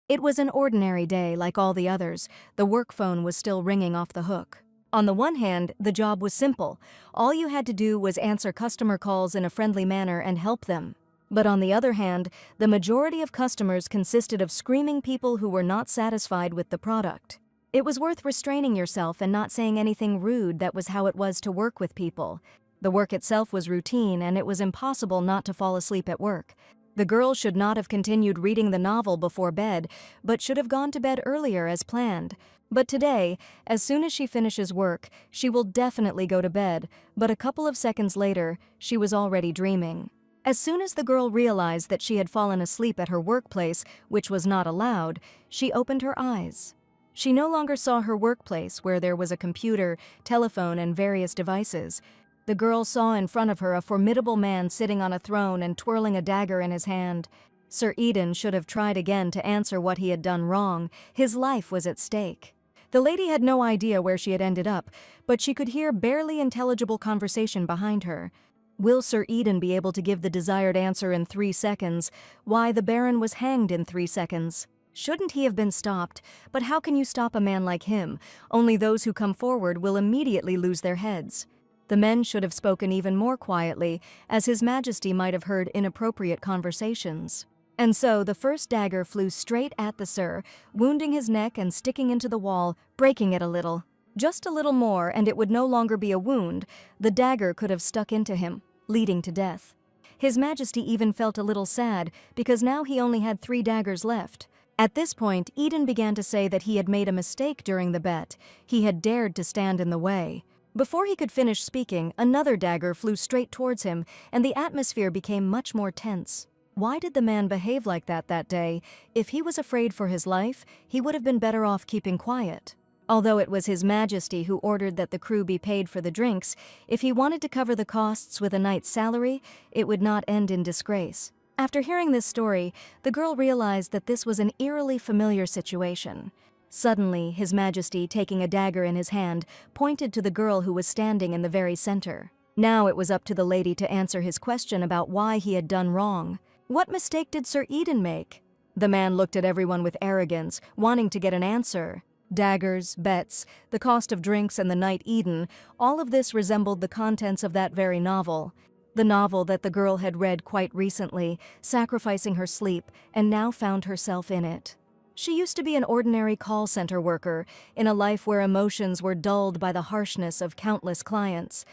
It was an ordinary day like all the others. The work phone was still ringing off the hook. On the one hand, the job was simple. All you had to do was answer customer calls in a friendly manner and help them. But on the other hand, the majority of customers consisted of screaming people who were not satisfied with the product. It was worth restraining yourself and not saying anything rude. That was how it was to work with people. The work itself was routine, and it was impossible not to fall asleep at work. The girl should not have continued reading the novel before bed, but should have gone to bed earlier as planned. But today, as soon as she finishes work, she will definitely go to bed, but a couple of seconds later, she was already dreaming. As soon as the girl realized that she had fallen asleep at her workplace, which was not allowed, she opened her eyes. She no longer saw her workplace, where there was a computer, telephone, and various devices. The girl saw in front of her a formidable man sitting on a throne and twirling a dagger in his hand. Sir Eden should have tried again to answer what he had done wrong. His life was at stake. The lady had no idea where she had ended up, but she could hear barely intelligible conversation behind her. Will Sir Eden be able to give the desired answer in 3 seconds? Why the Baron was hanged in 3 seconds? Shouldn't he have been stopped? But how can you stop a man like him? Only those who come forward will immediately lose their heads. The men should have spoken even more quietly, as His Majesty might have heard inappropriate conversations. And so the first dagger flew straight at the Sir, wounding his neck and sticking into the wall, breaking it a little. Just a little more, and it would no longer be a wound. The dagger could have stuck into him, leading to death. His Majesty even felt a little sad, because now he only had 3 daggers left. At this point, Eden began to say that he had made a mistake during the bet. He had dared to stand in the way. Before he could finish speaking, another dagger flew straight towards him, and the atmosphere became much more tense. Why did the man behave like that day? If he was afraid for his life, he would have been better off keeping quiet. Although it was His Majesty who ordered that the crew be paid for the drinks, if he wanted to cover the costs with a night's salary, it would not end in disgrace. After hearing this story, the girl realized that this was an eerily familiar situation. Suddenly, His Majesty, taking a dagger in his hand, pointed to the girl who was standing in the very center. Now it was up to the lady to answer his question about why he had done wrong. What mistake did Sir Eden make? The man looked at everyone with arrogance, wanting to get an answer. Daggers, bets, the cost of drinks, and the night Eden, all of this resembled the contents of that very novel. The novel that the girl had read quite recently, sacrificing her sleep, and now found herself in it. She used to be an ordinary call center worker, in a life where emotions were dulled by the harshness of countless clients.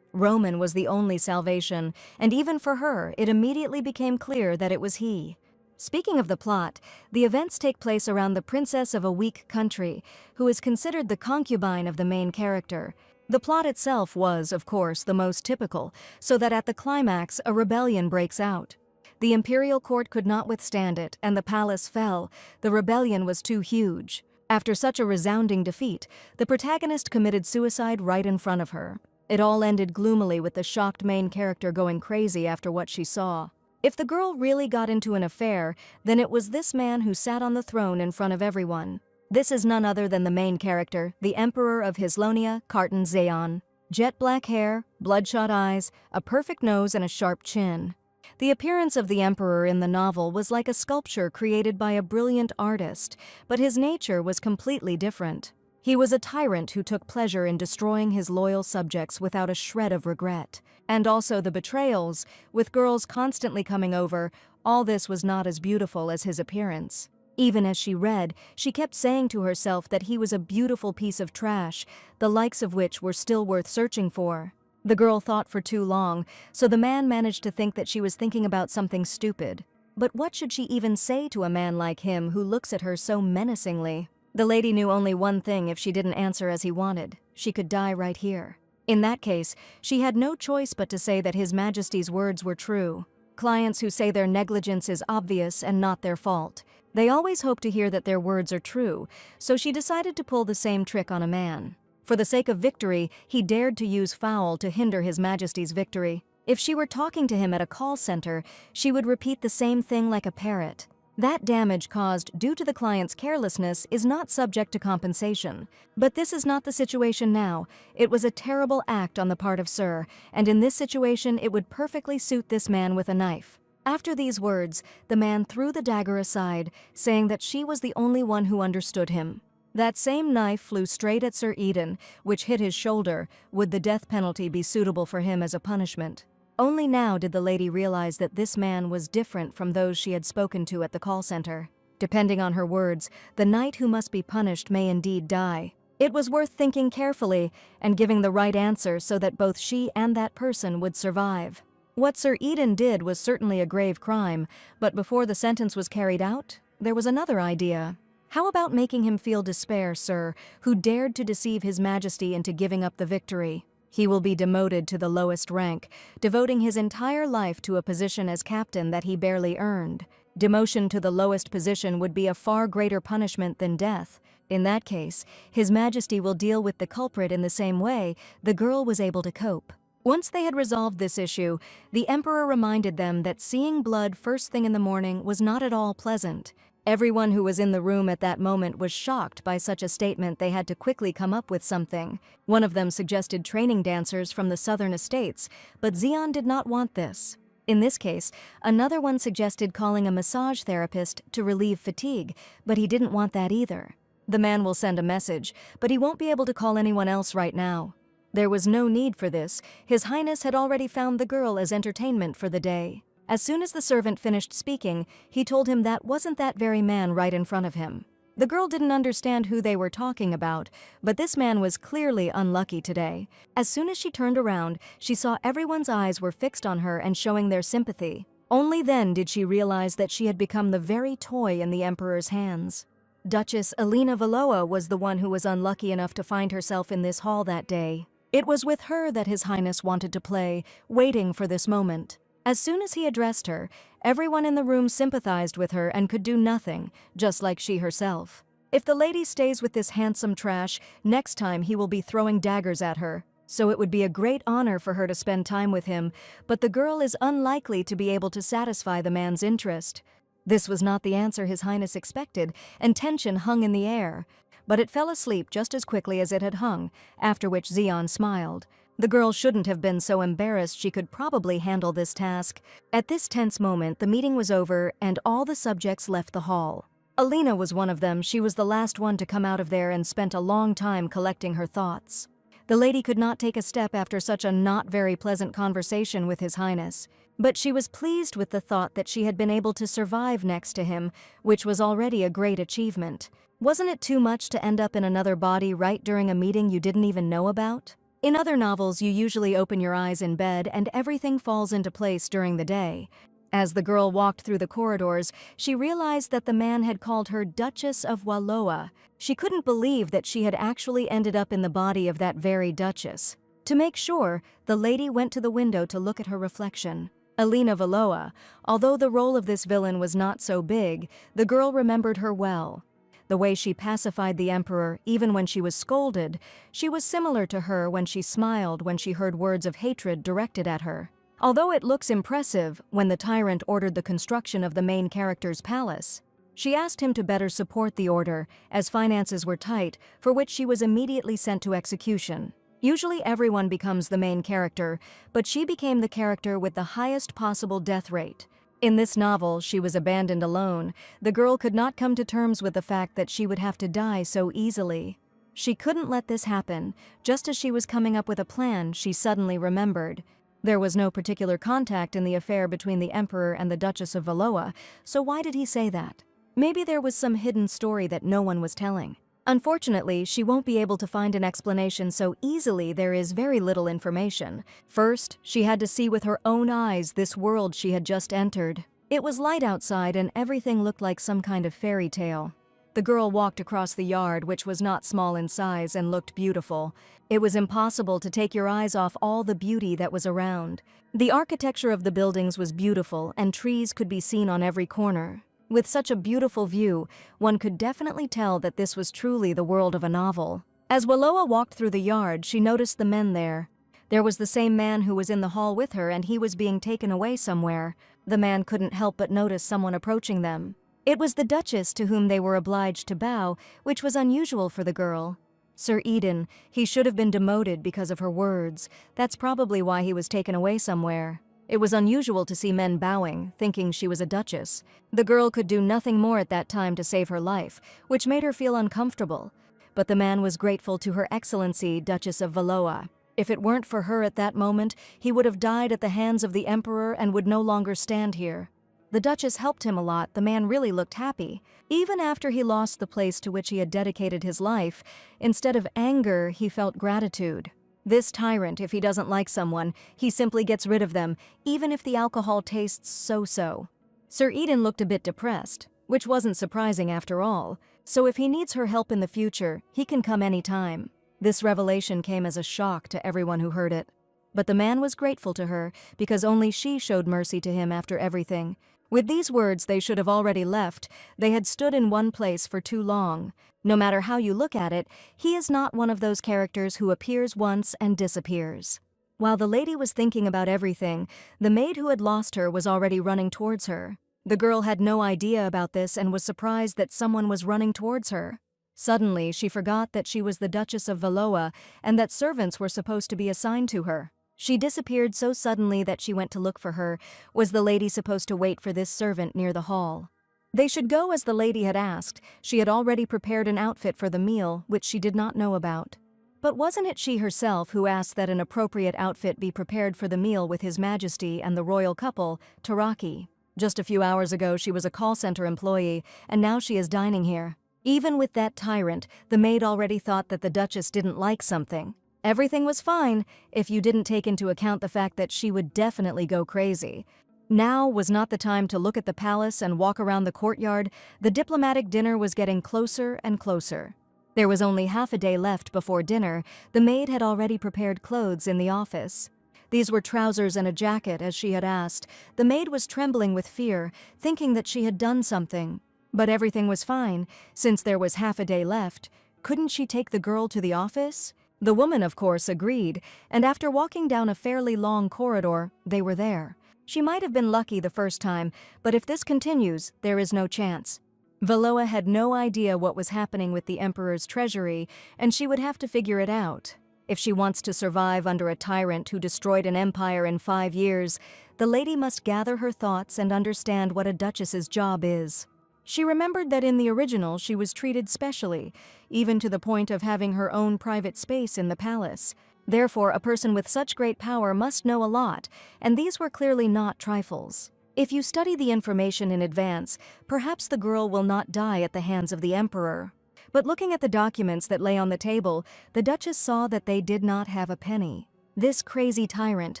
Roman was the only salvation, and even for her, it immediately became clear that it was he. Speaking of the plot, the events take place around the princess of a weak country, who is considered the concubine of the main character. The plot itself was, of course, the most typical, so that at the climax, a rebellion breaks out. The imperial court could not withstand it, and the palace fell. The rebellion was too huge. After such a resounding defeat, the protagonist committed suicide right in front of her. It all ended gloomily with the shocked main character going crazy after what she saw. If the girl really got into an affair, then it was this man who sat on the throne in front of everyone. This is none other than the main character, the Emperor of Hislonia, Carton Zayon. Jet black hair, bloodshot eyes, a perfect nose, and a sharp chin. The appearance of the Emperor in the novel was like a sculpture created by a brilliant artist, but his nature was completely different. He was a tyrant who took pleasure in destroying his loyal subjects without a shred of regret. And also the betrayals, with girls constantly coming over, all this was not as beautiful as his appearance. Even as she read, she kept saying to herself that he was a beautiful piece of trash, the likes of which were still worth searching for. The girl thought for too long, so the man managed to think that she was thinking about something stupid. But what should she even say to a man like him who looks at her so menacingly? The lady knew only one thing: if she didn't answer as he wanted, she could die right here. In that case, she had no choice but to say that His Majesty's words were true. Clients who say their negligence is obvious and not their fault. They always hope to hear that their words are true, so she decided to pull the same trick on a man. For the sake of victory, he dared to use foul to hinder His Majesty's victory. If she were talking to him at a call center, she would repeat the same thing like a parrot. That damage caused due to the client's carelessness is not subject to compensation. But this is not the situation now. It was a terrible act on the part of Sir, and in this situation it would perfectly suit this man with a knife. After these words, the man threw the dagger aside, saying that she was the only one who understood him. That same knife flew straight at Sir Eden, which hit his shoulder. Would the death penalty be suitable for him as a punishment? Only now did the lady realize that this man was different from those she had spoken to at the call center. Depending on her words, the knight who must be punished may indeed die. It was worth thinking carefully and giving the right answer so that both she and that person would survive. What Sir Eden did was certainly a grave crime, but before the sentence was carried out, there was another idea. How about making him feel despair, sir, who dared to deceive His Majesty into giving up the victory? He will be demoted to the lowest rank, devoting his entire life to a position as captain that he barely earned. Demotion to the lowest position would be a far greater punishment than death. In that case, His Majesty will deal with the culprit in the same way the girl was able to cope. Once they had resolved this issue, the Emperor reminded them that seeing blood first thing in the morning was not at all pleasant. Everyone who was in the room at that moment was shocked by such a statement. They had to quickly come up with something. One of them suggested training dancers from the southern estates, but Xian did not want this. In this case, another one suggested calling a massage therapist to relieve fatigue, but he didn't want that either. The man will send a message, but he won't be able to call anyone else right now. There was no need for this. His Highness had already found the girl as entertainment for the day. As soon as the servant finished speaking, he told him that wasn't that very man right in front of him. The girl didn't understand who they were talking about, but this man was clearly unlucky today. As soon as she turned around, she saw everyone's eyes were fixed on her and showing their sympathy. Only then did she realize that she had become the very toy in the Emperor's hands. Duchess Alina Valoa was the one who was unlucky enough to find herself in this hall that day. It was with her that His Highness wanted to play, waiting for this moment. As soon as he addressed her, everyone in the room sympathized with her and could do nothing, just like she herself. If the lady stays with this handsome trash, next time he will be throwing daggers at her. So it would be a great honor for her to spend time with him, but the girl is unlikely to be able to satisfy the man's interest. This was not the answer His Highness expected, and tension hung in the air. But it fell asleep just as quickly as it had hung, after which Xian smiled. The girl shouldn't have been so embarrassed. She could probably handle this task. At this tense moment, the meeting was over and all the subjects left the hall. Alina was one of them. She was the last one to come out of there and spent a long time collecting her thoughts. The lady could not take a step after such a not very pleasant conversation with His Highness. But she was pleased with the thought that she had been able to survive next to him, which was already a great achievement. Wasn't it too much to end up in another body right during a meeting you didn't even know about? In other novels, you usually open your eyes in bed and everything falls into place during the day. As the girl walked through the corridors, she realized that the man had called her Duchess of Valoa. She couldn't believe that she had actually ended up in the body of that very Duchess. To make sure, the lady went to the window to look at her reflection. Alina Valoa, although the role of this villain was not so big, the girl remembered her well. The way she pacified the Emperor, even when she was scolded, she was similar to her when she smiled when she heard words of hatred directed at her. Although it looks impressive when the tyrant ordered the construction of the main character's palace, she asked him to better support the order, as finances were tight, for which she was immediately sent to execution. Usually everyone becomes the main character, but she became the character with the highest possible death rate. In this novel, she was abandoned alone. The girl could not come to terms with the fact that she would have to die so easily. She couldn't let this happen. Just as she was coming up with a plan, she suddenly remembered. There was no particular contact in the affair between the Emperor and the Duchess of Valoa, so why did he say that? Maybe there was some hidden story that no one was telling. Unfortunately, she won't be able to find an explanation so easily. There is very little information. First, she had to see with her own eyes this world she had just entered. It was light outside and everything looked like some kind of fairy tale. The girl walked across the yard, which was not small in size and looked beautiful. It was impossible to take your eyes off all the beauty that was around. The architecture of the buildings was beautiful and trees could be seen on every corner. With such a beautiful view, one could definitely tell that this was truly the world of a novel. As Valoa walked through the yard, she noticed the men there. There was the same man who was in the hall with her and he was being taken away somewhere. The man couldn't help but notice someone approaching them. It was the Duchess to whom they were obliged to bow, which was unusual for the girl. Sir Eden, he should have been demoted because of her words. That's probably why he was taken away somewhere. It was unusual to see men bowing, thinking she was a duchess. The girl could do nothing more at that time to save her life, which made her feel uncomfortable. But the man was grateful to Her Excellency, Duchess of Valois. If it weren't for her at that moment, he would have died at the hands of the emperor and would no longer stand here. The Duchess helped him a lot. The man really looked happy. Even after he lost the place to which he had dedicated his life, instead of anger, he felt gratitude. This tyrant, if he doesn't like someone, he simply gets rid of them, even if the alcohol tastes so-so. Sir Eden looked a bit depressed, which wasn't surprising after all. So if he needs her help in the future, he can come anytime. This revelation came as a shock to everyone who heard it. But the man was grateful to her because only she showed mercy to him after everything. With these words, they should have already left. They had stood in one place for too long. No matter how you look at it, he is not one of those characters who appears once and disappears. While the lady was thinking about everything, the maid who had lost her was already running towards her. The girl had no idea about this and was surprised that someone was running towards her. Suddenly, she forgot that she was the Duchess of Valois and that servants were supposed to be assigned to her. She disappeared so suddenly that she went to look for her. Was the lady supposed to wait for this servant near the hall? They should go as the lady had asked. She had already prepared an outfit for the meal, which she did not know about. But wasn't it she herself who asked that an appropriate outfit be prepared for the meal with His Majesty and the royal couple, Taraki? Just a few hours ago she was a call center employee, and now she is dining here. Even with that tyrant, the maid already thought that the Duchess didn't like something. Everything was fine if you didn't take into account the fact that she would definitely go crazy. Now was not the time to look at the palace and walk around the courtyard. The diplomatic dinner was getting closer and closer. There was only half a day left before dinner. The maid had already prepared clothes in the office. These were trousers and a jacket, as she had asked. The maid was trembling with fear, thinking that she had done something. But everything was fine, since there was half a day left. Couldn't she take the girl to the office? The woman, of course, agreed, and after walking down a fairly long corridor, they were there. She might have been lucky the first time, but if this continues, there is no chance. Valois had no idea what was happening with the Emperor's treasury, and she would have to figure it out. If she wants to survive under a tyrant who destroyed an empire in 5 years, the lady must gather her thoughts and understand what a duchess's job is. She remembered that in the original she was treated specially, even to the point of having her own private space in the palace. Therefore, a person with such great power must know a lot, and these were clearly not trifles. If you study the information in advance, perhaps the girl will not die at the hands of the emperor. But looking at the documents that lay on the table, the Duchess saw that they did not have a penny. This crazy tyrant,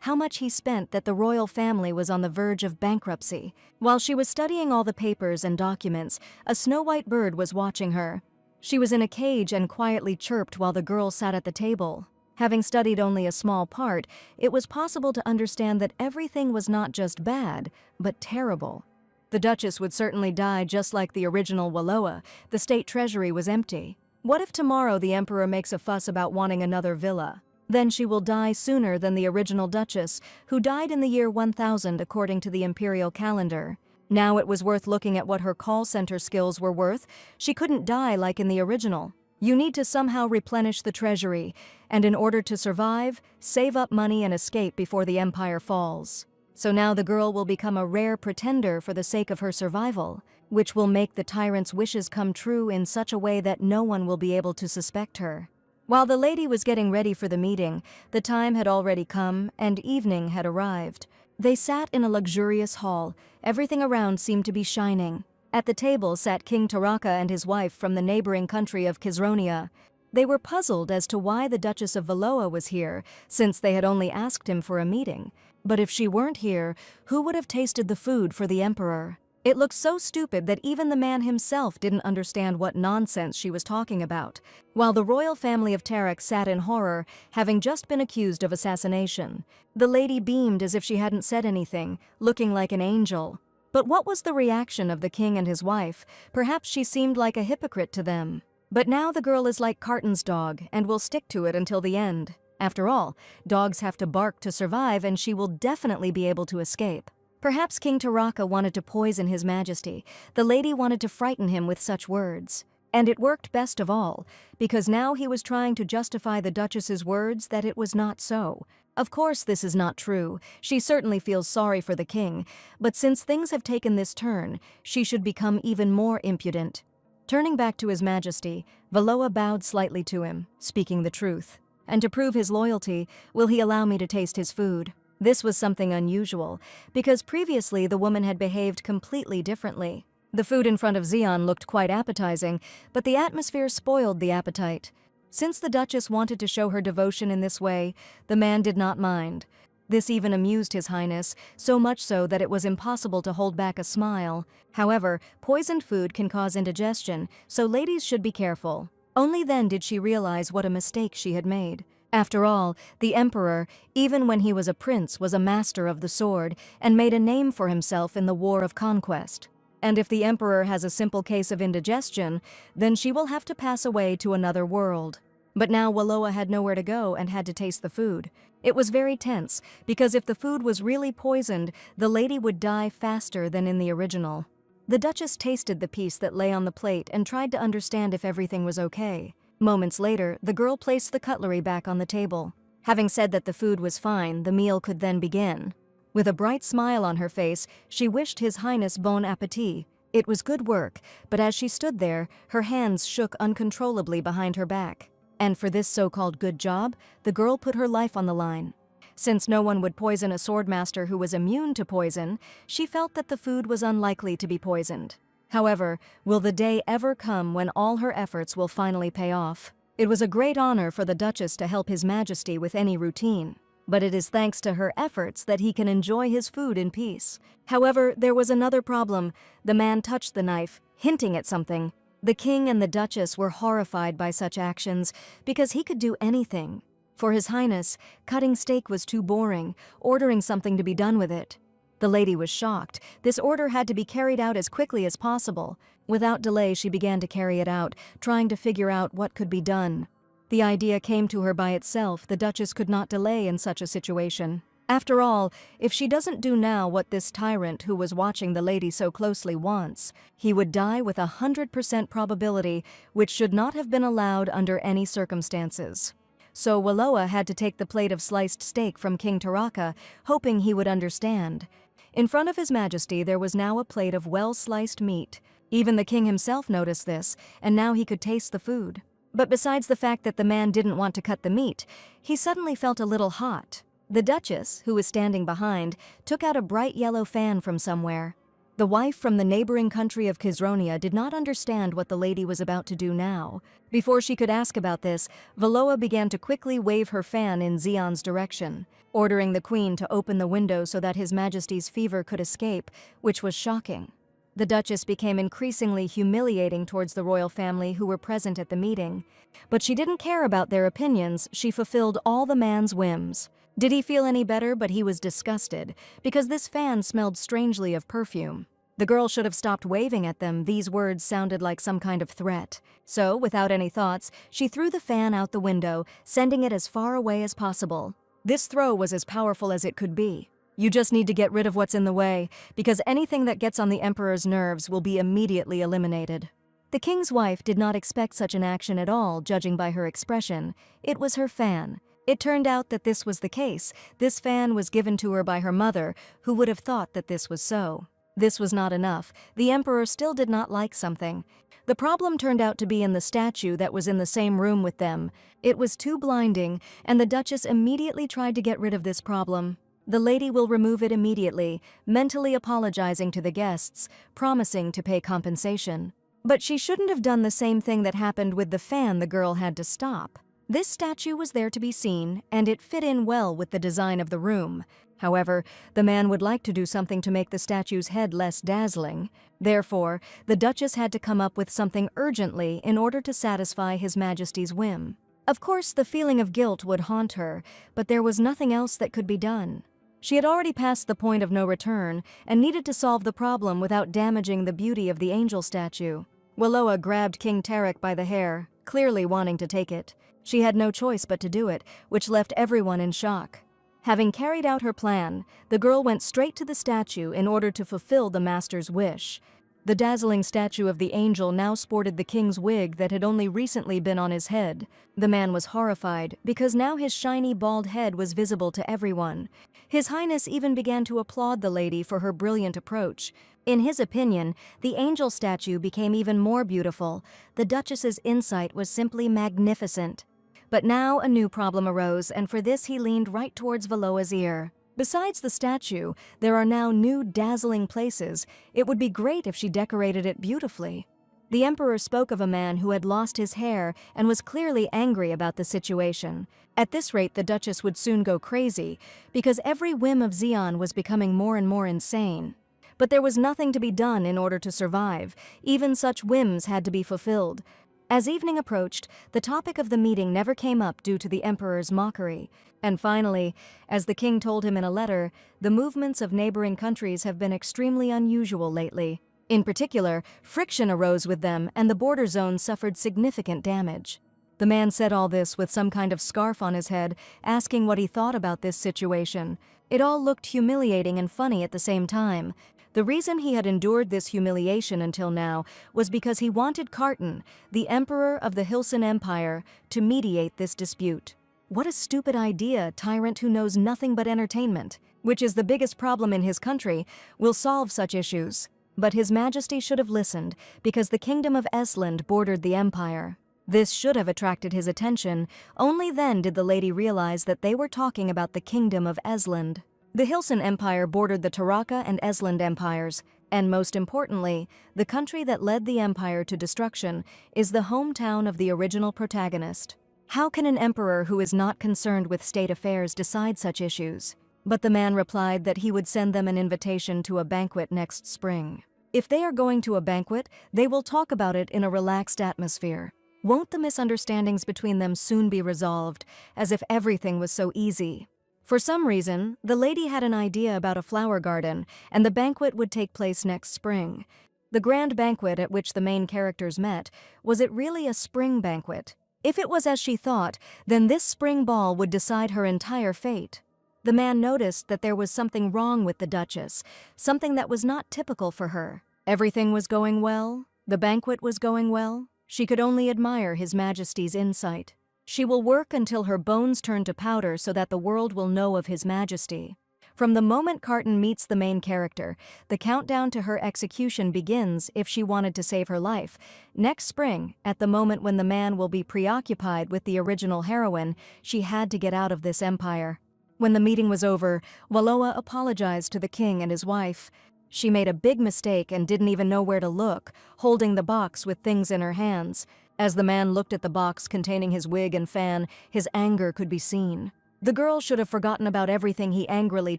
how much he spent that the royal family was on the verge of bankruptcy. While she was studying all the papers and documents, a snow-white bird was watching her. She was in a cage and quietly chirped while the girl sat at the table. Having studied only a small part, it was possible to understand that everything was not just bad, but terrible. The Duchess would certainly die just like the original Valois. The state treasury was empty. What if tomorrow the emperor makes a fuss about wanting another villa? Then she will die sooner than the original Duchess, who died in the year 1000 according to the imperial calendar. Now it was worth looking at what her call center skills were worth. She couldn't die like in the original. You need to somehow replenish the treasury, and in order to survive, save up money and escape before the empire falls. So now the girl will become a rare pretender for the sake of her survival, which will make the tyrant's wishes come true in such a way that no one will be able to suspect her. While the lady was getting ready for the meeting, the time had already come and evening had arrived. They sat in a luxurious hall. Everything around seemed to be shining. At the table sat King Taraka and his wife from the neighboring country of Kizronia. They were puzzled as to why the Duchess of Valois was here, since they had only asked him for a meeting. But if she weren't here, who would have tasted the food for the emperor? It looked so stupid that even the man himself didn't understand what nonsense she was talking about, while the royal family of Tarak sat in horror, having just been accused of assassination. The lady beamed as if she hadn't said anything, looking like an angel. But what was the reaction of the king and his wife? Perhaps she seemed like a hypocrite to them. But now the girl is like Carton's dog and will stick to it until the end. After all, dogs have to bark to survive, and she will definitely be able to escape. Perhaps King Taraka wanted to poison His Majesty. The lady wanted to frighten him with such words. And it worked best of all, because now he was trying to justify the Duchess's words that it was not so. Of course this is not true, she certainly feels sorry for the king, but since things have taken this turn, she should become even more impudent. Turning back to His Majesty, Valoa bowed slightly to him, speaking the truth. And to prove his loyalty, will he allow me to taste his food? This was something unusual, because previously the woman had behaved completely differently. The food in front of Xian looked quite appetizing, but the atmosphere spoiled the appetite. Since the Duchess wanted to show her devotion in this way, the man did not mind. This even amused His Highness, so much so that it was impossible to hold back a smile. However, poisoned food can cause indigestion, so ladies should be careful. Only then did she realize what a mistake she had made. After all, the Emperor, even when he was a prince, was a master of the sword and made a name for himself in the War of Conquest. And if the Emperor has a simple case of indigestion, then she will have to pass away to another world. But now Waloa had nowhere to go and had to taste the food. It was very tense, because if the food was really poisoned, the lady would die faster than in the original. The Duchess tasted the piece that lay on the plate and tried to understand if everything was okay. Moments later, the girl placed the cutlery back on the table. Having said that the food was fine, the meal could then begin. With a bright smile on her face, she wished His Highness bon appétit. It was good work, but as she stood there, her hands shook uncontrollably behind her back. And for this so-called good job, the girl put her life on the line. Since no one would poison a swordmaster who was immune to poison, she felt that the food was unlikely to be poisoned. However, will the day ever come when all her efforts will finally pay off? It was a great honor for the Duchess to help His Majesty with any routine. But it is thanks to her efforts that he can enjoy his food in peace. However, there was another problem. The man touched the knife, hinting at something. The king and the Duchess were horrified by such actions because he could do anything. For His Highness, cutting steak was too boring, ordering something to be done with it. The lady was shocked. This order had to be carried out as quickly as possible. Without delay, she began to carry it out, trying to figure out what could be done. The idea came to her by itself. The Duchess could not delay in such a situation. After all, if she doesn't do now what this tyrant who was watching the lady so closely wants, he would die with 100% probability, which should not have been allowed under any circumstances. So Waloa had to take the plate of sliced steak from King Taraka, hoping he would understand. In front of His Majesty there was now a plate of well-sliced meat. Even the king himself noticed this, and now he could taste the food. But besides the fact that the man didn't want to cut the meat, he suddenly felt a little hot. The Duchess, who was standing behind, took out a bright yellow fan from somewhere. The wife from the neighboring country of Kizronia did not understand what the lady was about to do now. Before she could ask about this, Valoa began to quickly wave her fan in Xian's direction, ordering the queen to open the window so that His Majesty's fever could escape, which was shocking. The Duchess became increasingly humiliating towards the royal family who were present at the meeting. But she didn't care about their opinions. She fulfilled all the man's whims. Did he feel any better? But he was disgusted, because this fan smelled strangely of perfume. The girl should have stopped waving at them. These words sounded like some kind of threat. So, without any thoughts, she threw the fan out the window, sending it as far away as possible. This throw was as powerful as it could be. You just need to get rid of what's in the way, because anything that gets on the Emperor's nerves will be immediately eliminated. The king's wife did not expect such an action at all, judging by her expression. It was her fan. It turned out that this was the case. This fan was given to her by her mother, who would have thought that this was so. This was not enough. The Emperor still did not like something. The problem turned out to be in the statue that was in the same room with them. It was too blinding, and the Duchess immediately tried to get rid of this problem. The lady will remove it immediately, mentally apologizing to the guests, promising to pay compensation. But she shouldn't have done the same thing that happened with the fan the girl had to stop. This statue was there to be seen, and it fit in well with the design of the room. However, the man would like to do something to make the statue's head less dazzling. Therefore, the Duchess had to come up with something urgently in order to satisfy His Majesty's whim. Of course, the feeling of guilt would haunt her, but there was nothing else that could be done. She had already passed the point of no return and needed to solve the problem without damaging the beauty of the angel statue. Waloa grabbed King Tarek by the hair, clearly wanting to take it. She had no choice but to do it, which left everyone in shock. Having carried out her plan, the girl went straight to the statue in order to fulfill the master's wish. The dazzling statue of the angel now sported the king's wig that had only recently been on his head. The man was horrified, because now his shiny bald head was visible to everyone. His Highness even began to applaud the lady for her brilliant approach. In his opinion, the angel statue became even more beautiful. The Duchess's insight was simply magnificent. But now a new problem arose, and for this he leaned right towards Valoa's ear. Besides the statue, there are now new dazzling places. It would be great if she decorated it beautifully. The emperor spoke of a man who had lost his hair and was clearly angry about the situation. At this rate, the Duchess would soon go crazy, because every whim of Xian was becoming more and more insane. But there was nothing to be done in order to survive. Even such whims had to be fulfilled. As evening approached, the topic of the meeting never came up due to the emperor's mockery. And finally, as the king told him in a letter, the movements of neighboring countries have been extremely unusual lately. In particular, friction arose with them, and the border zone suffered significant damage. The man said all this with some kind of scarf on his head, asking what he thought about this situation. It all looked humiliating and funny at the same time. The reason he had endured this humiliation until now was because he wanted Carton, the emperor of the Hilson Empire, to mediate this dispute. What a stupid idea, tyrant who knows nothing but entertainment, which is the biggest problem in his country, will solve such issues. But His Majesty should have listened, because the kingdom of Esland bordered the empire. This should have attracted his attention. Only then did the lady realize that they were talking about the kingdom of Esland. The Hilson Empire bordered the Taraka and Esland empires, and most importantly, the country that led the empire to destruction is the hometown of the original protagonist. How can an emperor who is not concerned with state affairs decide such issues? But the man replied that he would send them an invitation to a banquet next spring. If they are going to a banquet, they will talk about it in a relaxed atmosphere. Won't the misunderstandings between them soon be resolved, as if everything was so easy? For some reason, the lady had an idea about a flower garden, and the banquet would take place next spring. The grand banquet at which the main characters met, was it really a spring banquet? If it was as she thought, then this spring ball would decide her entire fate. The man noticed that there was something wrong with the Duchess, something that was not typical for her. Everything was going well, the banquet was going well. She could only admire His Majesty's insight. She will work until her bones turn to powder so that the world will know of His Majesty. From the moment Carton meets the main character, the countdown to her execution begins if she wanted to save her life. Next spring, at the moment when the man will be preoccupied with the original heroine, she had to get out of this empire. When the meeting was over, Valoa apologized to the king and his wife. She made a big mistake and didn't even know where to look, holding the box with things in her hands. As the man looked at the box containing his wig and fan, his anger could be seen. The girl should have forgotten about everything. He angrily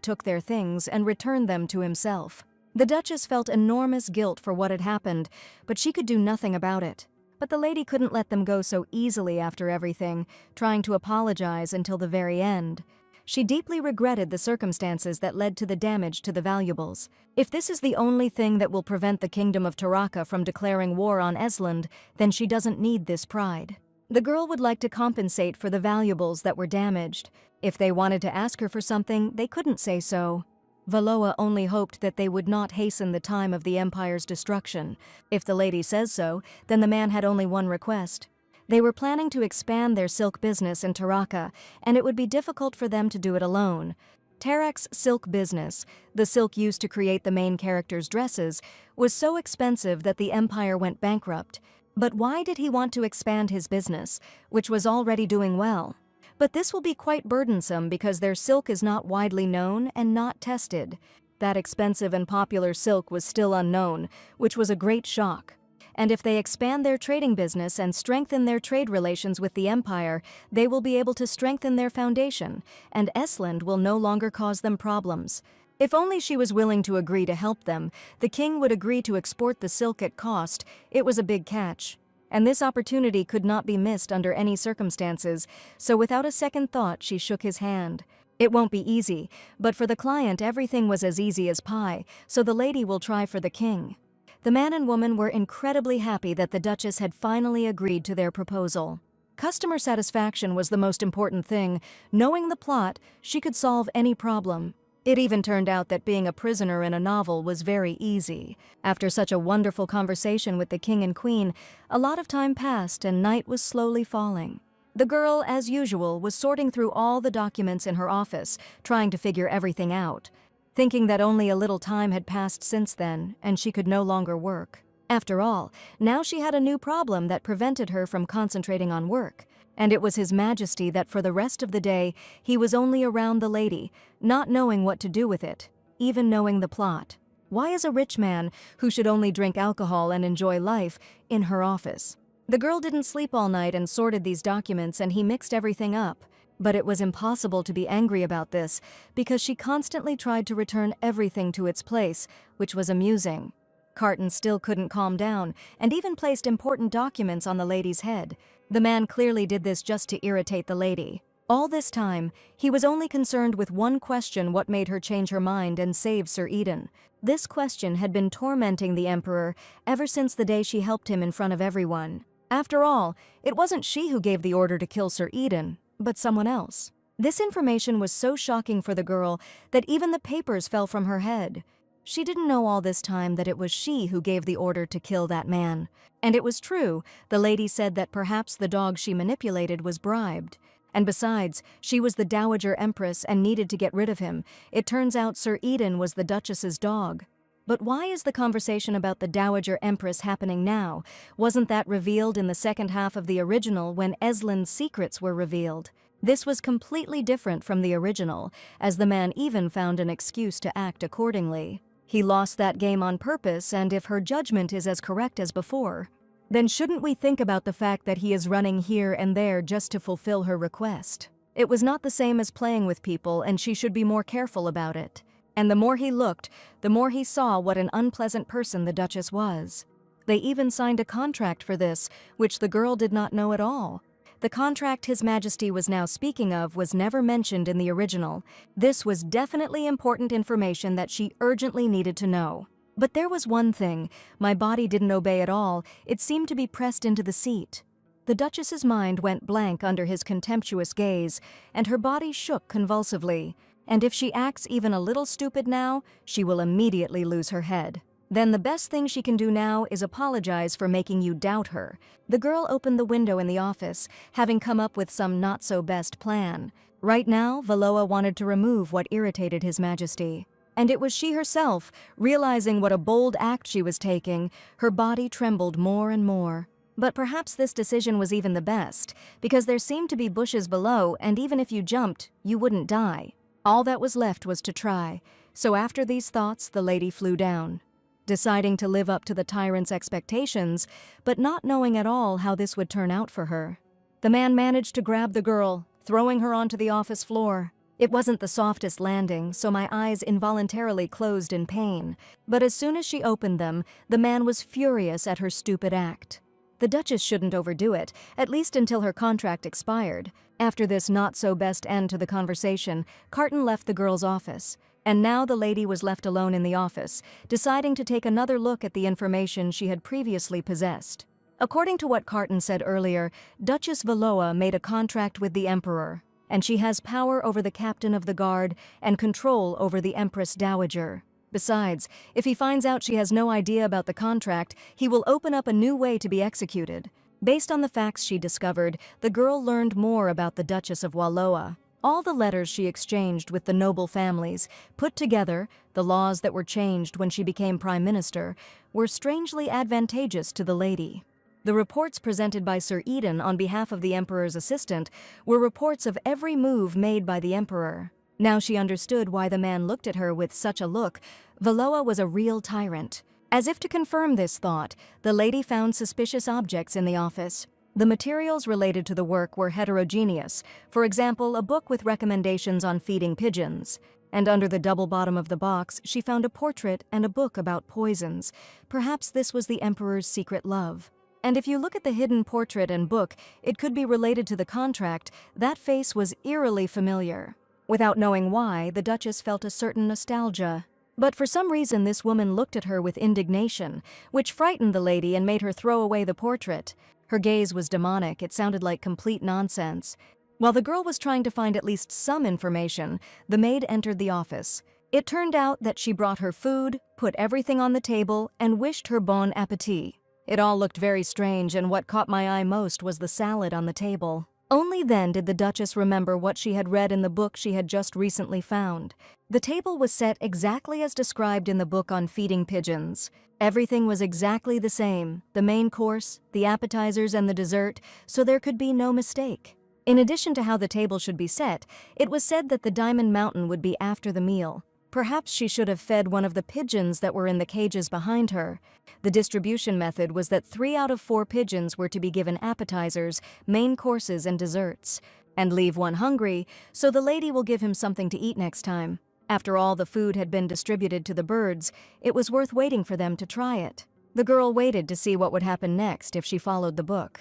took their things and returned them to himself. The Duchess felt enormous guilt for what had happened, but she could do nothing about it. But the lady couldn't let them go so easily after everything, trying to apologize until the very end. She deeply regretted the circumstances that led to the damage to the valuables. If this is the only thing that will prevent the kingdom of Taraka from declaring war on Esland, then she doesn't need this pride. The girl would like to compensate for the valuables that were damaged. If they wanted to ask her for something, they couldn't say so. Valoa only hoped that they would not hasten the time of the empire's destruction. If the lady says so, then the man had only one request. They were planning to expand their silk business in Taraka, and it would be difficult for them to do it alone. Tarak's silk business, the silk used to create the main character's dresses, was so expensive that the empire went bankrupt. But why did he want to expand his business, which was already doing well? But this will be quite burdensome because their silk is not widely known and not tested. That expensive and popular silk was still unknown, which was a great shock. And if they expand their trading business and strengthen their trade relations with the empire, they will be able to strengthen their foundation, and Esland will no longer cause them problems. If only she was willing to agree to help them, the king would agree to export the silk at cost. It was a big catch. And this opportunity could not be missed under any circumstances, so without a second thought she shook his hand. It won't be easy, but for the client everything was as easy as pie, so the lady will try for the king. The man and woman were incredibly happy that the Duchess had finally agreed to their proposal. Customer satisfaction was the most important thing. Knowing the plot, she could solve any problem. It even turned out that being a prisoner in a novel was very easy. After such a wonderful conversation with the king and queen, a lot of time passed and night was slowly falling. The girl, as usual, was sorting through all the documents in her office, trying to figure everything out, thinking that only a little time had passed since then and she could no longer work. After all, now she had a new problem that prevented her from concentrating on work. And it was His Majesty that for the rest of the day he was only around the lady, not knowing what to do with it, even knowing the plot. Why is a rich man, who should only drink alcohol and enjoy life, in her office? The girl didn't sleep all night and sorted these documents, and he mixed everything up. But it was impossible to be angry about this, because she constantly tried to return everything to its place, which was amusing. Carton still couldn't calm down, and even placed important documents on the lady's head. The man clearly did this just to irritate the lady. All this time, he was only concerned with one question: what made her change her mind and save Sir Eden. This question had been tormenting the Emperor ever since the day she helped him in front of everyone. After all, it wasn't she who gave the order to kill Sir Eden, but someone else. This information was so shocking for the girl that even the papers fell from her head. She didn't know all this time that it was she who gave the order to kill that man. And it was true, the lady said that perhaps the dog she manipulated was bribed. And besides, she was the Dowager Empress and needed to get rid of him. It turns out Sir Eden was the Duchess's dog. But why is the conversation about the Dowager Empress happening now? Wasn't that revealed in the second half of the original when Eslin's secrets were revealed? This was completely different from the original, as the man even found an excuse to act accordingly. He lost that game on purpose, and if her judgment is as correct as before, then shouldn't we think about the fact that he is running here and there just to fulfill her request? It was not the same as playing with people, and she should be more careful about it. And the more he looked, the more he saw what an unpleasant person the Duchess was. They even signed a contract for this, which the girl did not know at all. The contract His Majesty was now speaking of was never mentioned in the original. This was definitely important information that she urgently needed to know. But there was one thing: my body didn't obey at all, it seemed to be pressed into the seat. The Duchess's mind went blank under his contemptuous gaze, and her body shook convulsively. And if she acts even a little stupid now, she will immediately lose her head. Then the best thing she can do now is apologize for making you doubt her. The girl opened the window in the office, having come up with some not-so-best plan. Right now, Valoa wanted to remove what irritated His Majesty. And it was she herself, realizing what a bold act she was taking. Her body trembled more and more. But perhaps this decision was even the best, because there seemed to be bushes below, and even if you jumped, you wouldn't die. All that was left was to try. So after these thoughts, the lady flew down, deciding to live up to the tyrant's expectations, but not knowing at all how this would turn out for her. The man managed to grab the girl, throwing her onto the office floor. It wasn't the softest landing, so my eyes involuntarily closed in pain. But as soon as she opened them, the man was furious at her stupid act. The Duchess shouldn't overdo it, at least until her contract expired. After this not-so-best end to the conversation, Carton left the girl's office. And now the lady was left alone in the office, deciding to take another look at the information she had previously possessed. According to what Carton said earlier, Duchess Valoa made a contract with the Emperor, and she has power over the captain of the guard and control over the Empress Dowager. Besides, if he finds out she has no idea about the contract, he will open up a new way to be executed. Based on the facts she discovered, the girl learned more about the Duchess of Waloa. All the letters she exchanged with the noble families, put together, the laws that were changed when she became Prime Minister, were strangely advantageous to the lady. The reports presented by Sir Eden on behalf of the Emperor's assistant were reports of every move made by the Emperor. Now she understood why the man looked at her with such a look. Valoa was a real tyrant. As if to confirm this thought, the lady found suspicious objects in the office. The materials related to the work were heterogeneous, for example, a book with recommendations on feeding pigeons. And under the double bottom of the box, she found a portrait and a book about poisons. Perhaps this was the Emperor's secret love. And if you look at the hidden portrait and book, it could be related to the contract. That face was eerily familiar. Without knowing why, the Duchess felt a certain nostalgia. But for some reason this woman looked at her with indignation, which frightened the lady and made her throw away the portrait. Her gaze was demonic, it sounded like complete nonsense. While the girl was trying to find at least some information, the maid entered the office. It turned out that she brought her food, put everything on the table, and wished her bon appétit. It all looked very strange, and what caught my eye most was the salad on the table. Only then did the Duchess remember what she had read in the book she had just recently found. The table was set exactly as described in the book on feeding pigeons. Everything was exactly the same, the main course, the appetizers, and the dessert, so there could be no mistake. In addition to how the table should be set, it was said that the Diamond Mountain would be after the meal. Perhaps she should have fed one of the pigeons that were in the cages behind her. The distribution method was that 3 out of 4 pigeons were to be given appetizers, main courses, and desserts. And leave one hungry, so the lady will give him something to eat next time. After all the food had been distributed to the birds, it was worth waiting for them to try it. The girl waited to see what would happen next if she followed the book.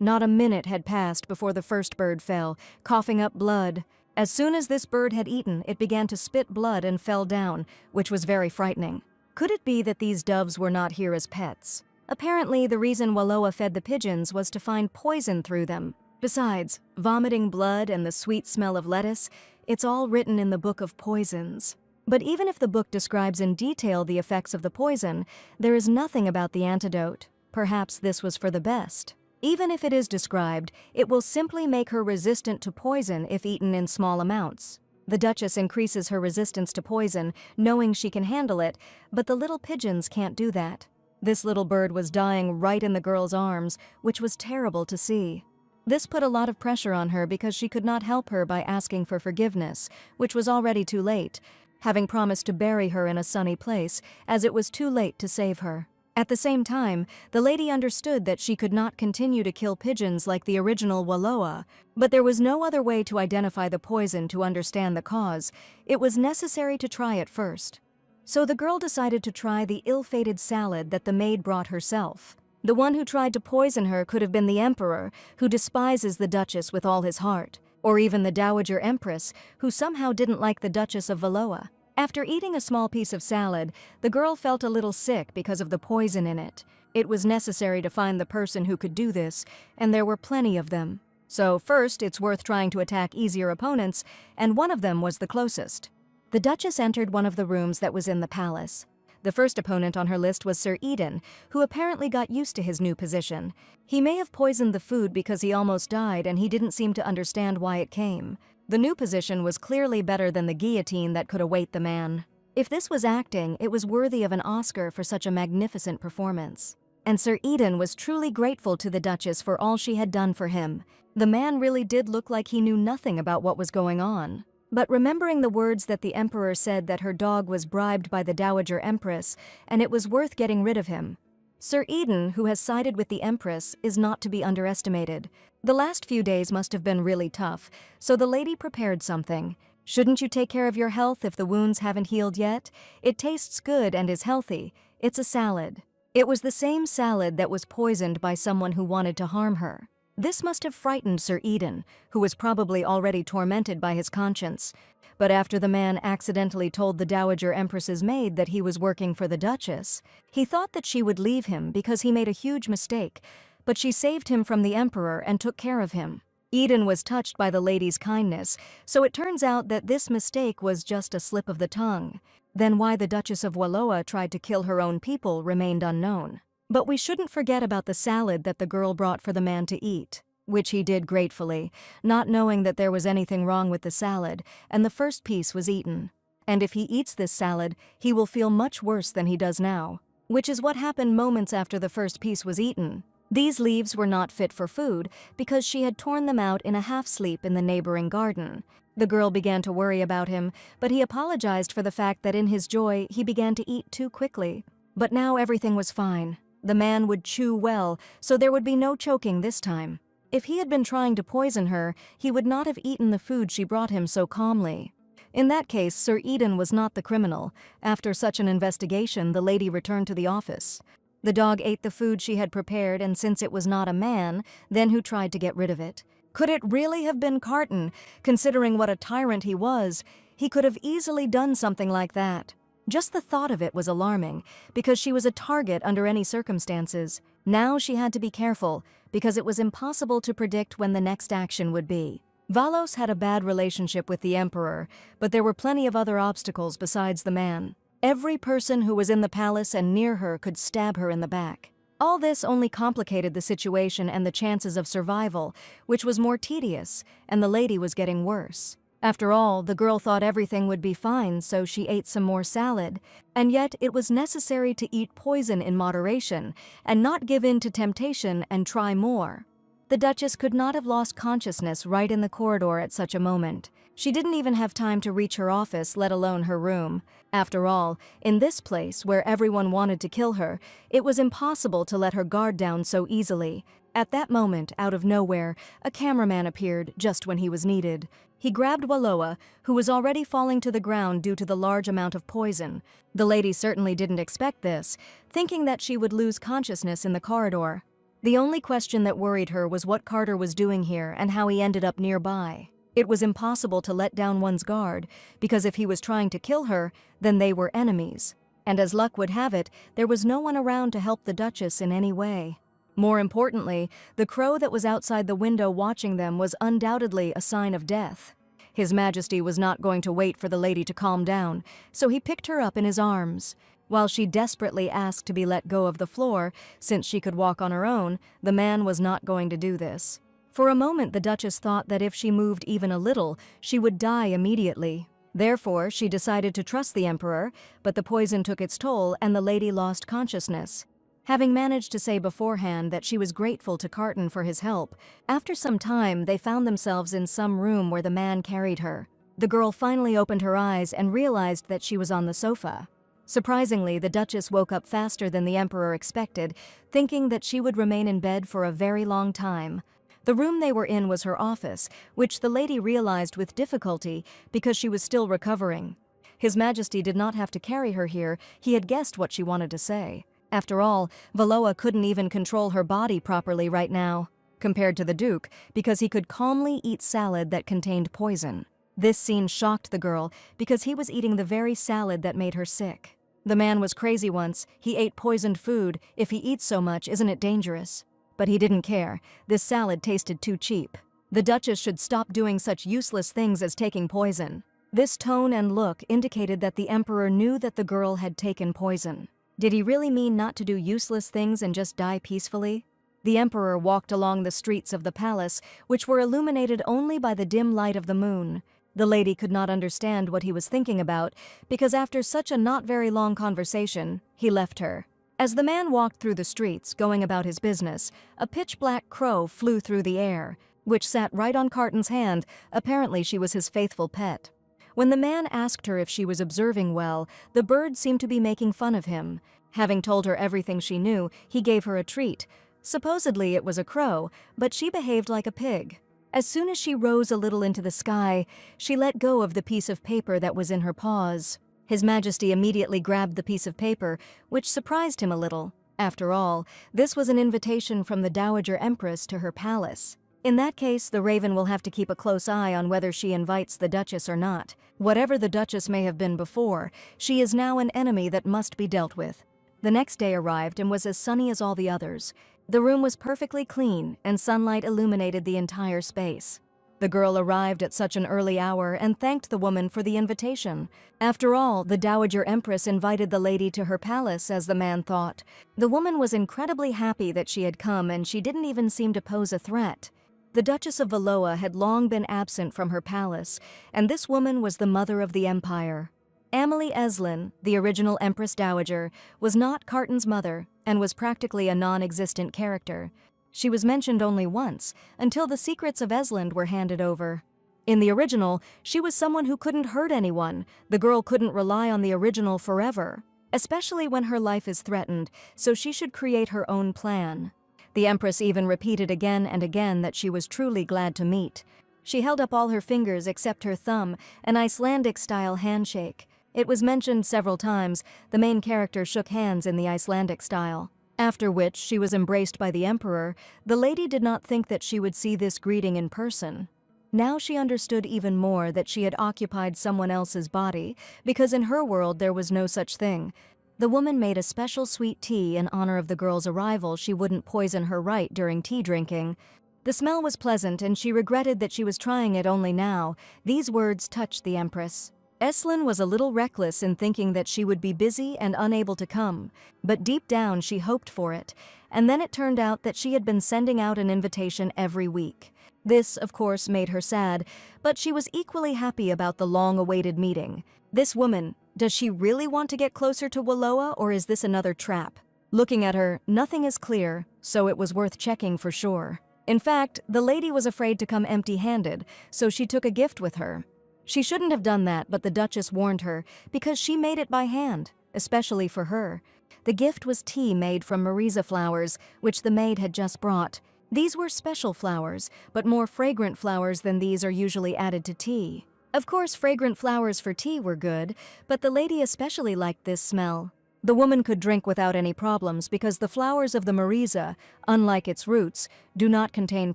Not a minute had passed before the first bird fell, coughing up blood. As soon as this bird had eaten, it began to spit blood and fell down, which was very frightening. Could it be that these doves were not here as pets? Apparently, the reason Wallowa fed the pigeons was to find poison through them. Besides, vomiting blood and the sweet smell of lettuce, it's all written in the Book of Poisons. But even if the book describes in detail the effects of the poison, there is nothing about the antidote. Perhaps this was for the best. Even if it is described, it will simply make her resistant to poison if eaten in small amounts. The Duchess increases her resistance to poison, knowing she can handle it, but the little pigeons can't do that. This little bird was dying right in the girl's arms, which was terrible to see. This put a lot of pressure on her because she could not help her by asking for forgiveness, which was already too late, having promised to bury her in a sunny place, as it was too late to save her. At the same time, the lady understood that she could not continue to kill pigeons like the original Wallowa, but there was no other way to identify the poison to understand the cause. It was necessary to try it first. So the girl decided to try the ill-fated salad that the maid brought herself. The one who tried to poison her could have been the Emperor, who despises the Duchess with all his heart, or even the Dowager Empress, who somehow didn't like the Duchess of Wallowa. After eating a small piece of salad, the girl felt a little sick because of the poison in it. It was necessary to find the person who could do this, and there were plenty of them. So first, it's worth trying to attack easier opponents, and one of them was the closest. The Duchess entered one of the rooms that was in the palace. The first opponent on her list was Sir Eden, who apparently got used to his new position. He may have poisoned the food because he almost died and he didn't seem to understand why it came. The new position was clearly better than the guillotine that could await the man. If this was acting, it was worthy of an Oscar for such a magnificent performance. And Sir Eden was truly grateful to the Duchess for all she had done for him. The man really did look like he knew nothing about what was going on. But remembering the words that the Emperor said that her dog was bribed by the Dowager Empress, and it was worth getting rid of him. Sir Eden, who has sided with the Empress, is not to be underestimated. The last few days must have been really tough, so the lady prepared something. Shouldn't you take care of your health if the wounds haven't healed yet? It tastes good and is healthy. It's a salad. It was the same salad that was poisoned by someone who wanted to harm her. This must have frightened Sir Eden, who was probably already tormented by his conscience. But after the man accidentally told the Dowager Empress's maid that he was working for the Duchess, he thought that she would leave him because he made a huge mistake, but she saved him from the Emperor and took care of him. Eden was touched by the lady's kindness, so it turns out that this mistake was just a slip of the tongue. Then why the Duchess of Wallowa tried to kill her own people remained unknown. But we shouldn't forget about the salad that the girl brought for the man to eat, which he did gratefully, not knowing that there was anything wrong with the salad, and the first piece was eaten. And if he eats this salad, he will feel much worse than he does now, which is what happened moments after the first piece was eaten. These leaves were not fit for food because she had torn them out in a half-sleep in the neighboring garden. The girl began to worry about him, but he apologized for the fact that in his joy he began to eat too quickly. But now everything was fine. The man would chew well, so there would be no choking this time. If he had been trying to poison her, he would not have eaten the food she brought him so calmly. In that case, Sir Eden was not the criminal. After such an investigation, the lady returned to the office. The dog ate the food she had prepared, and since it was not a man, then who tried to get rid of it? Could it really have been Carton? Considering what a tyrant he was, he could have easily done something like that. Just the thought of it was alarming, because she was a target under any circumstances. Now she had to be careful, because it was impossible to predict when the next action would be. Valos had a bad relationship with the emperor, but there were plenty of other obstacles besides the man. Every person who was in the palace and near her could stab her in the back. All this only complicated the situation and the chances of survival, which was more tedious, and the lady was getting worse. After all, the girl thought everything would be fine, so she ate some more salad, and yet it was necessary to eat poison in moderation and not give in to temptation and try more. The Duchess could not have lost consciousness right in the corridor at such a moment. She didn't even have time to reach her office, let alone her room. After all, in this place where everyone wanted to kill her, it was impossible to let her guard down so easily. At that moment, out of nowhere, a cameraman appeared just when he was needed. He grabbed Waloa, who was already falling to the ground due to the large amount of poison. The lady certainly didn't expect this, thinking that she would lose consciousness in the corridor. The only question that worried her was what Carter was doing here and how he ended up nearby. It was impossible to let down one's guard, because if he was trying to kill her, then they were enemies. And as luck would have it, there was no one around to help the Duchess in any way. More importantly, the crow that was outside the window watching them was undoubtedly a sign of death. His Majesty was not going to wait for the lady to calm down, so he picked her up in his arms. While she desperately asked to be let go of the floor, since she could walk on her own, the man was not going to do this. For a moment, the Duchess thought that if she moved even a little, she would die immediately. Therefore, she decided to trust the Emperor, but the poison took its toll and the lady lost consciousness. Having managed to say beforehand that she was grateful to Carton for his help, after some time they found themselves in some room where the man carried her. The girl finally opened her eyes and realized that she was on the sofa. Surprisingly, the Duchess woke up faster than the Emperor expected, thinking that she would remain in bed for a very long time. The room they were in was her office, which the lady realized with difficulty because she was still recovering. His Majesty did not have to carry her here, he had guessed what she wanted to say. After all, Valoa couldn't even control her body properly right now, compared to the Duke, because he could calmly eat salad that contained poison. This scene shocked the girl because he was eating the very salad that made her sick. The man was crazy once, he ate poisoned food. If he eats so much, isn't it dangerous? But he didn't care. This salad tasted too cheap. The Duchess should stop doing such useless things as taking poison. This tone and look indicated that the Emperor knew that the girl had taken poison. Did he really mean not to do useless things and just die peacefully? The Emperor walked along the streets of the palace, which were illuminated only by the dim light of the moon. The lady could not understand what he was thinking about, because after such a not very long conversation, he left her. As the man walked through the streets, going about his business, a pitch-black crow flew through the air, which sat right on Carton's hand. Apparently she was his faithful pet. When the man asked her if she was observing well, the bird seemed to be making fun of him. Having told her everything she knew, he gave her a treat. Supposedly it was a crow, but she behaved like a pig. As soon as she rose a little into the sky, she let go of the piece of paper that was in her paws. His Majesty immediately grabbed the piece of paper, which surprised him a little. After all, this was an invitation from the Dowager Empress to her palace. In that case, the Raven will have to keep a close eye on whether she invites the Duchess or not. Whatever the Duchess may have been before, she is now an enemy that must be dealt with. The next day arrived and was as sunny as all the others. The room was perfectly clean, and sunlight illuminated the entire space. The girl arrived at such an early hour and thanked the woman for the invitation. After all, the Dowager Empress invited the lady to her palace, as the man thought. The woman was incredibly happy that she had come, and she didn't even seem to pose a threat. The Duchess of Valoa had long been absent from her palace, and this woman was the mother of the empire. Amelie Eslin, the original Empress Dowager, was not Carton's mother and was practically a non-existent character. She was mentioned only once, until the secrets of Esland were handed over. In the original, she was someone who couldn't hurt anyone. The girl couldn't rely on the original forever, especially when her life is threatened, so she should create her own plan. The Empress even repeated again and again that she was truly glad to meet. She held up all her fingers except her thumb, an Icelandic-style handshake. It was mentioned several times. The main character shook hands in the Icelandic style. After which she was embraced by the Emperor. The lady did not think that she would see this greeting in person. Now she understood even more that she had occupied someone else's body, because in her world there was no such thing. The woman made a special sweet tea in honor of the girl's arrival. She wouldn't poison her right during tea drinking. The smell was pleasant, and she regretted that she was trying it only now. These words touched the Empress. Eslin was a little reckless in thinking that she would be busy and unable to come, but deep down she hoped for it, and then it turned out that she had been sending out an invitation every week. This, of course, made her sad, but she was equally happy about the long-awaited meeting. This woman, does she really want to get closer to Wallowa, or is this another trap? Looking at her, nothing is clear, so it was worth checking for sure. In fact, the lady was afraid to come empty-handed, so she took a gift with her. She shouldn't have done that, but the Duchess warned her, because she made it by hand, especially for her. The gift was tea made from Marisa flowers, which the maid had just brought. These were special flowers, but more fragrant flowers than these are usually added to tea. Of course, fragrant flowers for tea were good, but the lady especially liked this smell. The woman could drink without any problems because the flowers of the Marisa, unlike its roots, do not contain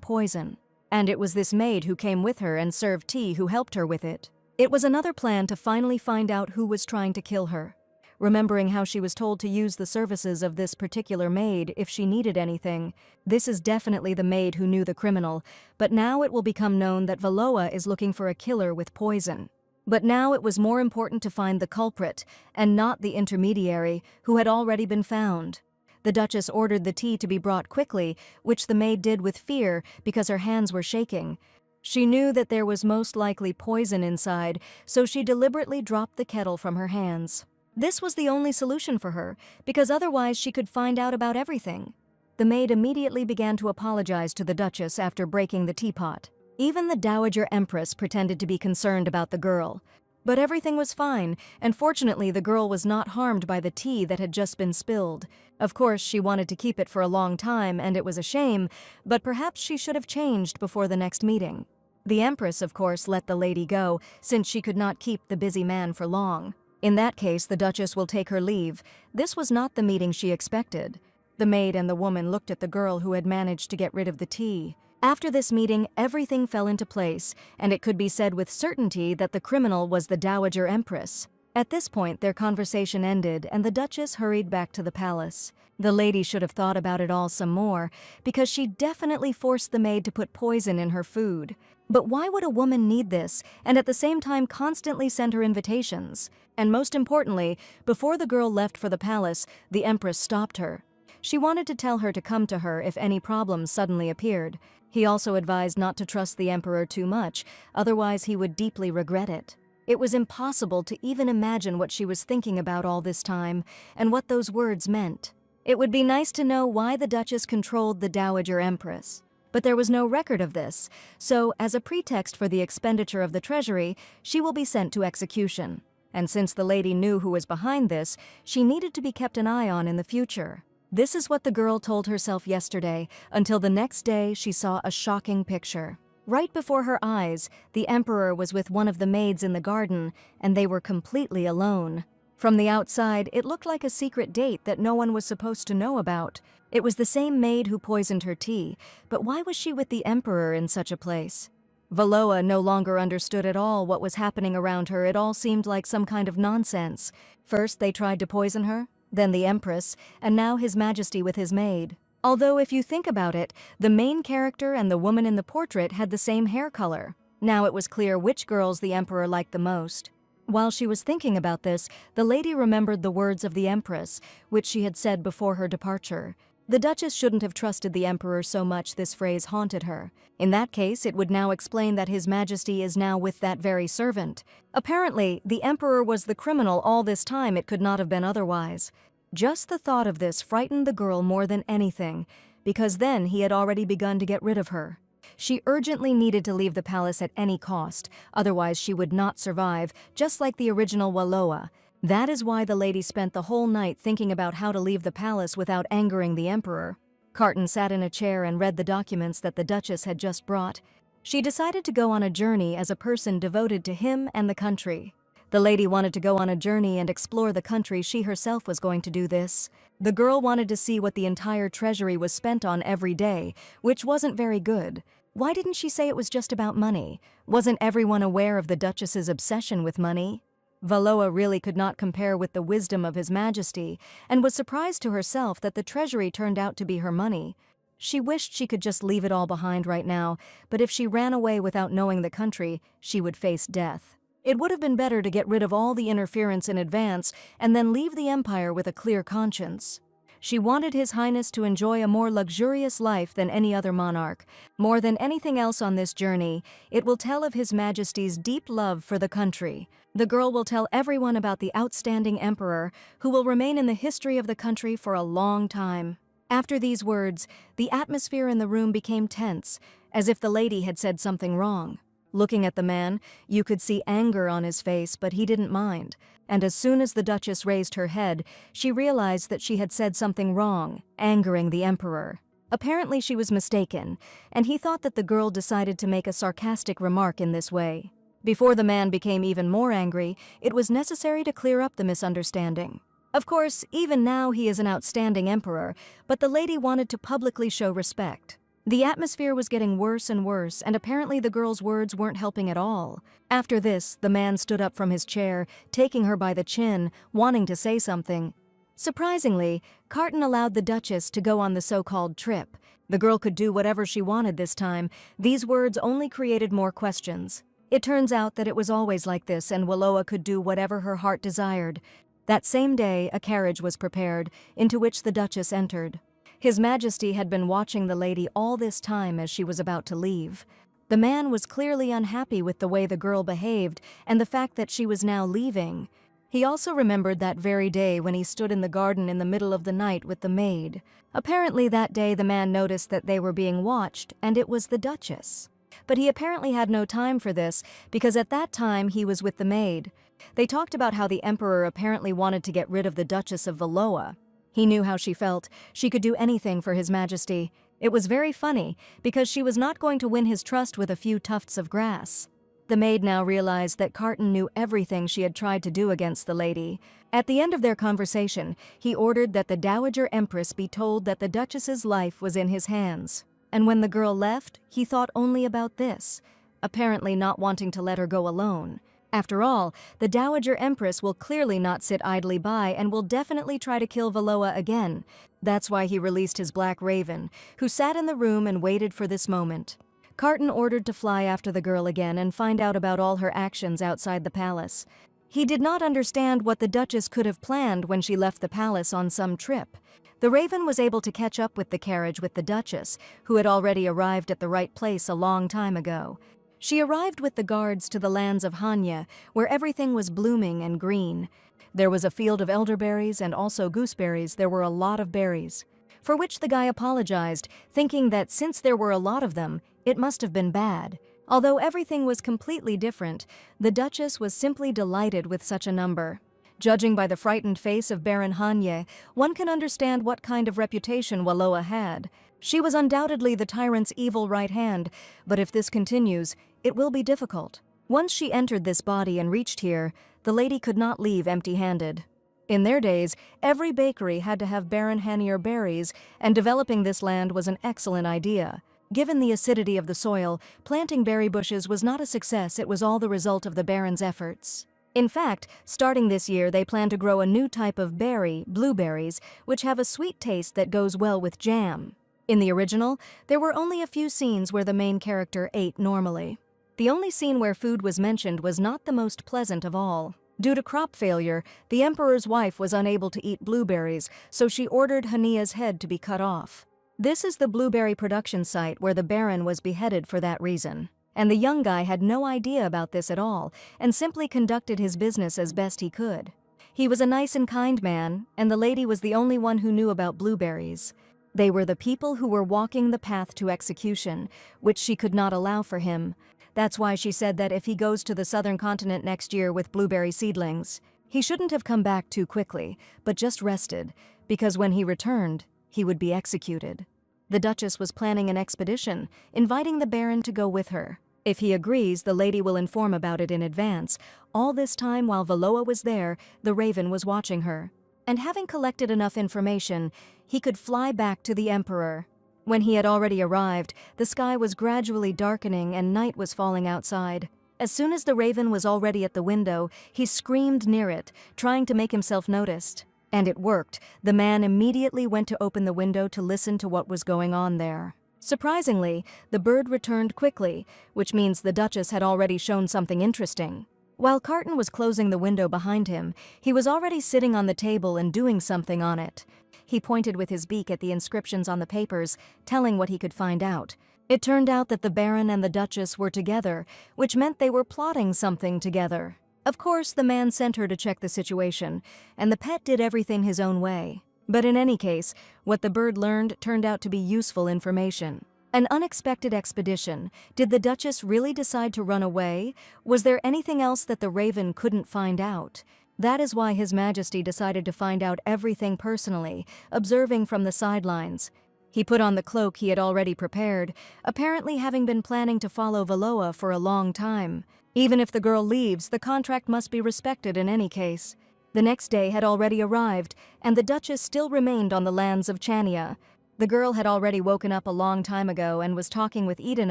poison. And it was this maid who came with her and served tea who helped her with it. It was another plan to finally find out who was trying to kill her. Remembering how she was told to use the services of this particular maid if she needed anything, this is definitely the maid who knew the criminal, but now it will become known that Wallowa is looking for a killer with poison. But now it was more important to find the culprit, and not the intermediary, who had already been found. The Duchess ordered the tea to be brought quickly, which the maid did with fear because her hands were shaking. She knew that there was most likely poison inside, so she deliberately dropped the kettle from her hands. This was the only solution for her, because otherwise she could find out about everything. The maid immediately began to apologize to the Duchess after breaking the teapot. Even the Dowager Empress pretended to be concerned about the girl. But everything was fine, and fortunately the girl was not harmed by the tea that had just been spilled. Of course, she wanted to keep it for a long time, and it was a shame, but perhaps she should have changed before the next meeting. The Empress, of course, let the lady go, since she could not keep the busy man for long. In that case, the Duchess will take her leave. This was not the meeting she expected. The maid and the woman looked at the girl who had managed to get rid of the tea. After this meeting, everything fell into place, and it could be said with certainty that the criminal was the Dowager Empress. At this point, their conversation ended, and the Duchess hurried back to the palace. The lady should have thought about it all some more, because she definitely forced the maid to put poison in her food. But why would a woman need this, and at the same time constantly send her invitations? And most importantly, before the girl left for the palace, the Empress stopped her. She wanted to tell her to come to her if any problems suddenly appeared. He also advised not to trust the Emperor too much, otherwise he would deeply regret it. It was impossible to even imagine what she was thinking about all this time, and what those words meant. It would be nice to know why the Duchess controlled the Dowager Empress. But there was no record of this, so as a pretext for the expenditure of the treasury, she will be sent to execution. And since the lady knew who was behind this, she needed to be kept an eye on in the future. This is what the girl told herself yesterday, until the next day she saw a shocking picture. Right before her eyes, the Emperor was with one of the maids in the garden, and they were completely alone. From the outside, it looked like a secret date that no one was supposed to know about. It was the same maid who poisoned her tea, but why was she with the Emperor in such a place? Wallowa no longer understood at all what was happening around her. It all seemed like some kind of nonsense. First they tried to poison her, then the Empress, and now His Majesty with his maid. Although if you think about it, the main character and the woman in the portrait had the same hair color. Now it was clear which girls the Emperor liked the most. While she was thinking about this, the lady remembered the words of the Empress, which she had said before her departure. The Duchess shouldn't have trusted the Emperor so much. This phrase haunted her. In that case, it would now explain that His Majesty is now with that very servant. Apparently, the Emperor was the criminal all this time. It could not have been otherwise. Just the thought of this frightened the girl more than anything, because then he had already begun to get rid of her. She urgently needed to leave the palace at any cost, otherwise she would not survive, just like the original Wallowa. That is why the lady spent the whole night thinking about how to leave the palace without angering the Emperor. Carton sat in a chair and read the documents that the Duchess had just brought. She decided to go on a journey as a person devoted to him and the country. The lady wanted to go on a journey and explore the country. She herself was going to do this. The girl wanted to see what the entire treasury was spent on every day, which wasn't very good. Why didn't she say it was just about money? Wasn't everyone aware of the Duchess's obsession with money? Wallowa really could not compare with the wisdom of His Majesty, and was surprised to herself that the treasury turned out to be her money. She wished she could just leave it all behind right now, but if she ran away without knowing the country, she would face death. It would have been better to get rid of all the interference in advance and then leave the empire with a clear conscience. She wanted His Highness to enjoy a more luxurious life than any other monarch. More than anything else on this journey, it will tell of His Majesty's deep love for the country. The girl will tell everyone about the outstanding emperor, who will remain in the history of the country for a long time. After these words, the atmosphere in the room became tense, as if the lady had said something wrong. Looking at the man, you could see anger on his face, but he didn't mind. And as soon as the Duchess raised her head, she realized that she had said something wrong, angering the emperor. Apparently she was mistaken, and he thought that the girl decided to make a sarcastic remark in this way. Before the man became even more angry, it was necessary to clear up the misunderstanding. Of course, even now he is an outstanding emperor, but the lady wanted to publicly show respect. The atmosphere was getting worse and worse, and apparently the girl's words weren't helping at all. After this, the man stood up from his chair, taking her by the chin, wanting to say something. Surprisingly, Carton allowed the Duchess to go on the so-called trip. The girl could do whatever she wanted this time. These words only created more questions. It turns out that it was always like this, and Wallowa could do whatever her heart desired. That same day, a carriage was prepared, into which the Duchess entered. His Majesty had been watching the lady all this time as she was about to leave. The man was clearly unhappy with the way the girl behaved and the fact that she was now leaving. He also remembered that very day when he stood in the garden in the middle of the night with the maid. Apparently that day the man noticed that they were being watched, and it was the Duchess. But he apparently had no time for this, because at that time he was with the maid. They talked about how the Emperor apparently wanted to get rid of the Duchess of Wallowa. He knew how she felt. She could do anything for His Majesty. It was very funny, because she was not going to win his trust with a few tufts of grass. The maid now realized that Carton knew everything she had tried to do against the lady. At the end of their conversation, he ordered that the Dowager Empress be told that the Duchess's life was in his hands. And when the girl left, he thought only about this, apparently not wanting to let her go alone. After all, the Dowager Empress will clearly not sit idly by and will definitely try to kill Wallowa again. That's why he released his Black Raven, who sat in the room and waited for this moment. Carton ordered to fly after the girl again and find out about all her actions outside the palace. He did not understand what the Duchess could have planned when she left the palace on some trip. The Raven was able to catch up with the carriage with the Duchess, who had already arrived at the right place a long time ago. She arrived with the guards to the lands of Hanya, where everything was blooming and green. There was a field of elderberries and also gooseberries. There were a lot of berries. For which the guy apologized, thinking that since there were a lot of them, it must have been bad. Although everything was completely different, the Duchess was simply delighted with such a number. Judging by the frightened face of Baron Hanye, one can understand what kind of reputation Wallowa had. She was undoubtedly the tyrant's evil right hand, but if this continues, it will be difficult. Once she entered this body and reached here, the lady could not leave empty-handed. In their days, every bakery had to have Baron Hanier berries, and developing this land was an excellent idea. Given the acidity of the soil, planting berry bushes was not a success. It was all the result of the Baron's efforts. In fact, starting this year, they plan to grow a new type of berry, blueberries, which have a sweet taste that goes well with jam. In the original, there were only a few scenes where the main character ate normally. The only scene where food was mentioned was not the most pleasant of all. Due to crop failure, the emperor's wife was unable to eat blueberries, so she ordered Hania's head to be cut off. This is the blueberry production site where the Baron was beheaded for that reason. And the young guy had no idea about this at all, and simply conducted his business as best he could. He was a nice and kind man, and the lady was the only one who knew about blueberries. They were the people who were walking the path to execution, which she could not allow for him. That's why she said that if he goes to the southern continent next year with blueberry seedlings, he shouldn't have come back too quickly, but just rested, because when he returned, he would be executed. The Duchess was planning an expedition, inviting the Baron to go with her. If he agrees, the lady will inform about it in advance. All this time while Wallowa was there, the Raven was watching her. And having collected enough information, he could fly back to the Emperor. When he had already arrived, the sky was gradually darkening and night was falling outside. As soon as the Raven was already at the window, he screamed near it, trying to make himself noticed. And it worked. The man immediately went to open the window to listen to what was going on there. Surprisingly, the bird returned quickly, which means the Duchess had already shown something interesting. While Carton was closing the window behind him, he was already sitting on the table and doing something on it. He pointed with his beak at the inscriptions on the papers, telling what he could find out. It turned out that the Baron and the Duchess were together, which meant they were plotting something together. Of course, the man sent her to check the situation, and the pet did everything his own way. But in any case, what the bird learned turned out to be useful information. An unexpected expedition. Did the Duchess really decide to run away? Was there anything else that the Raven couldn't find out? That is why His Majesty decided to find out everything personally, observing from the sidelines. He put on the cloak he had already prepared, apparently having been planning to follow Valoa for a long time. Even if the girl leaves, the contract must be respected in any case. The next day had already arrived, and the Duchess still remained on the lands of Chania. The girl had already woken up a long time ago and was talking with Eden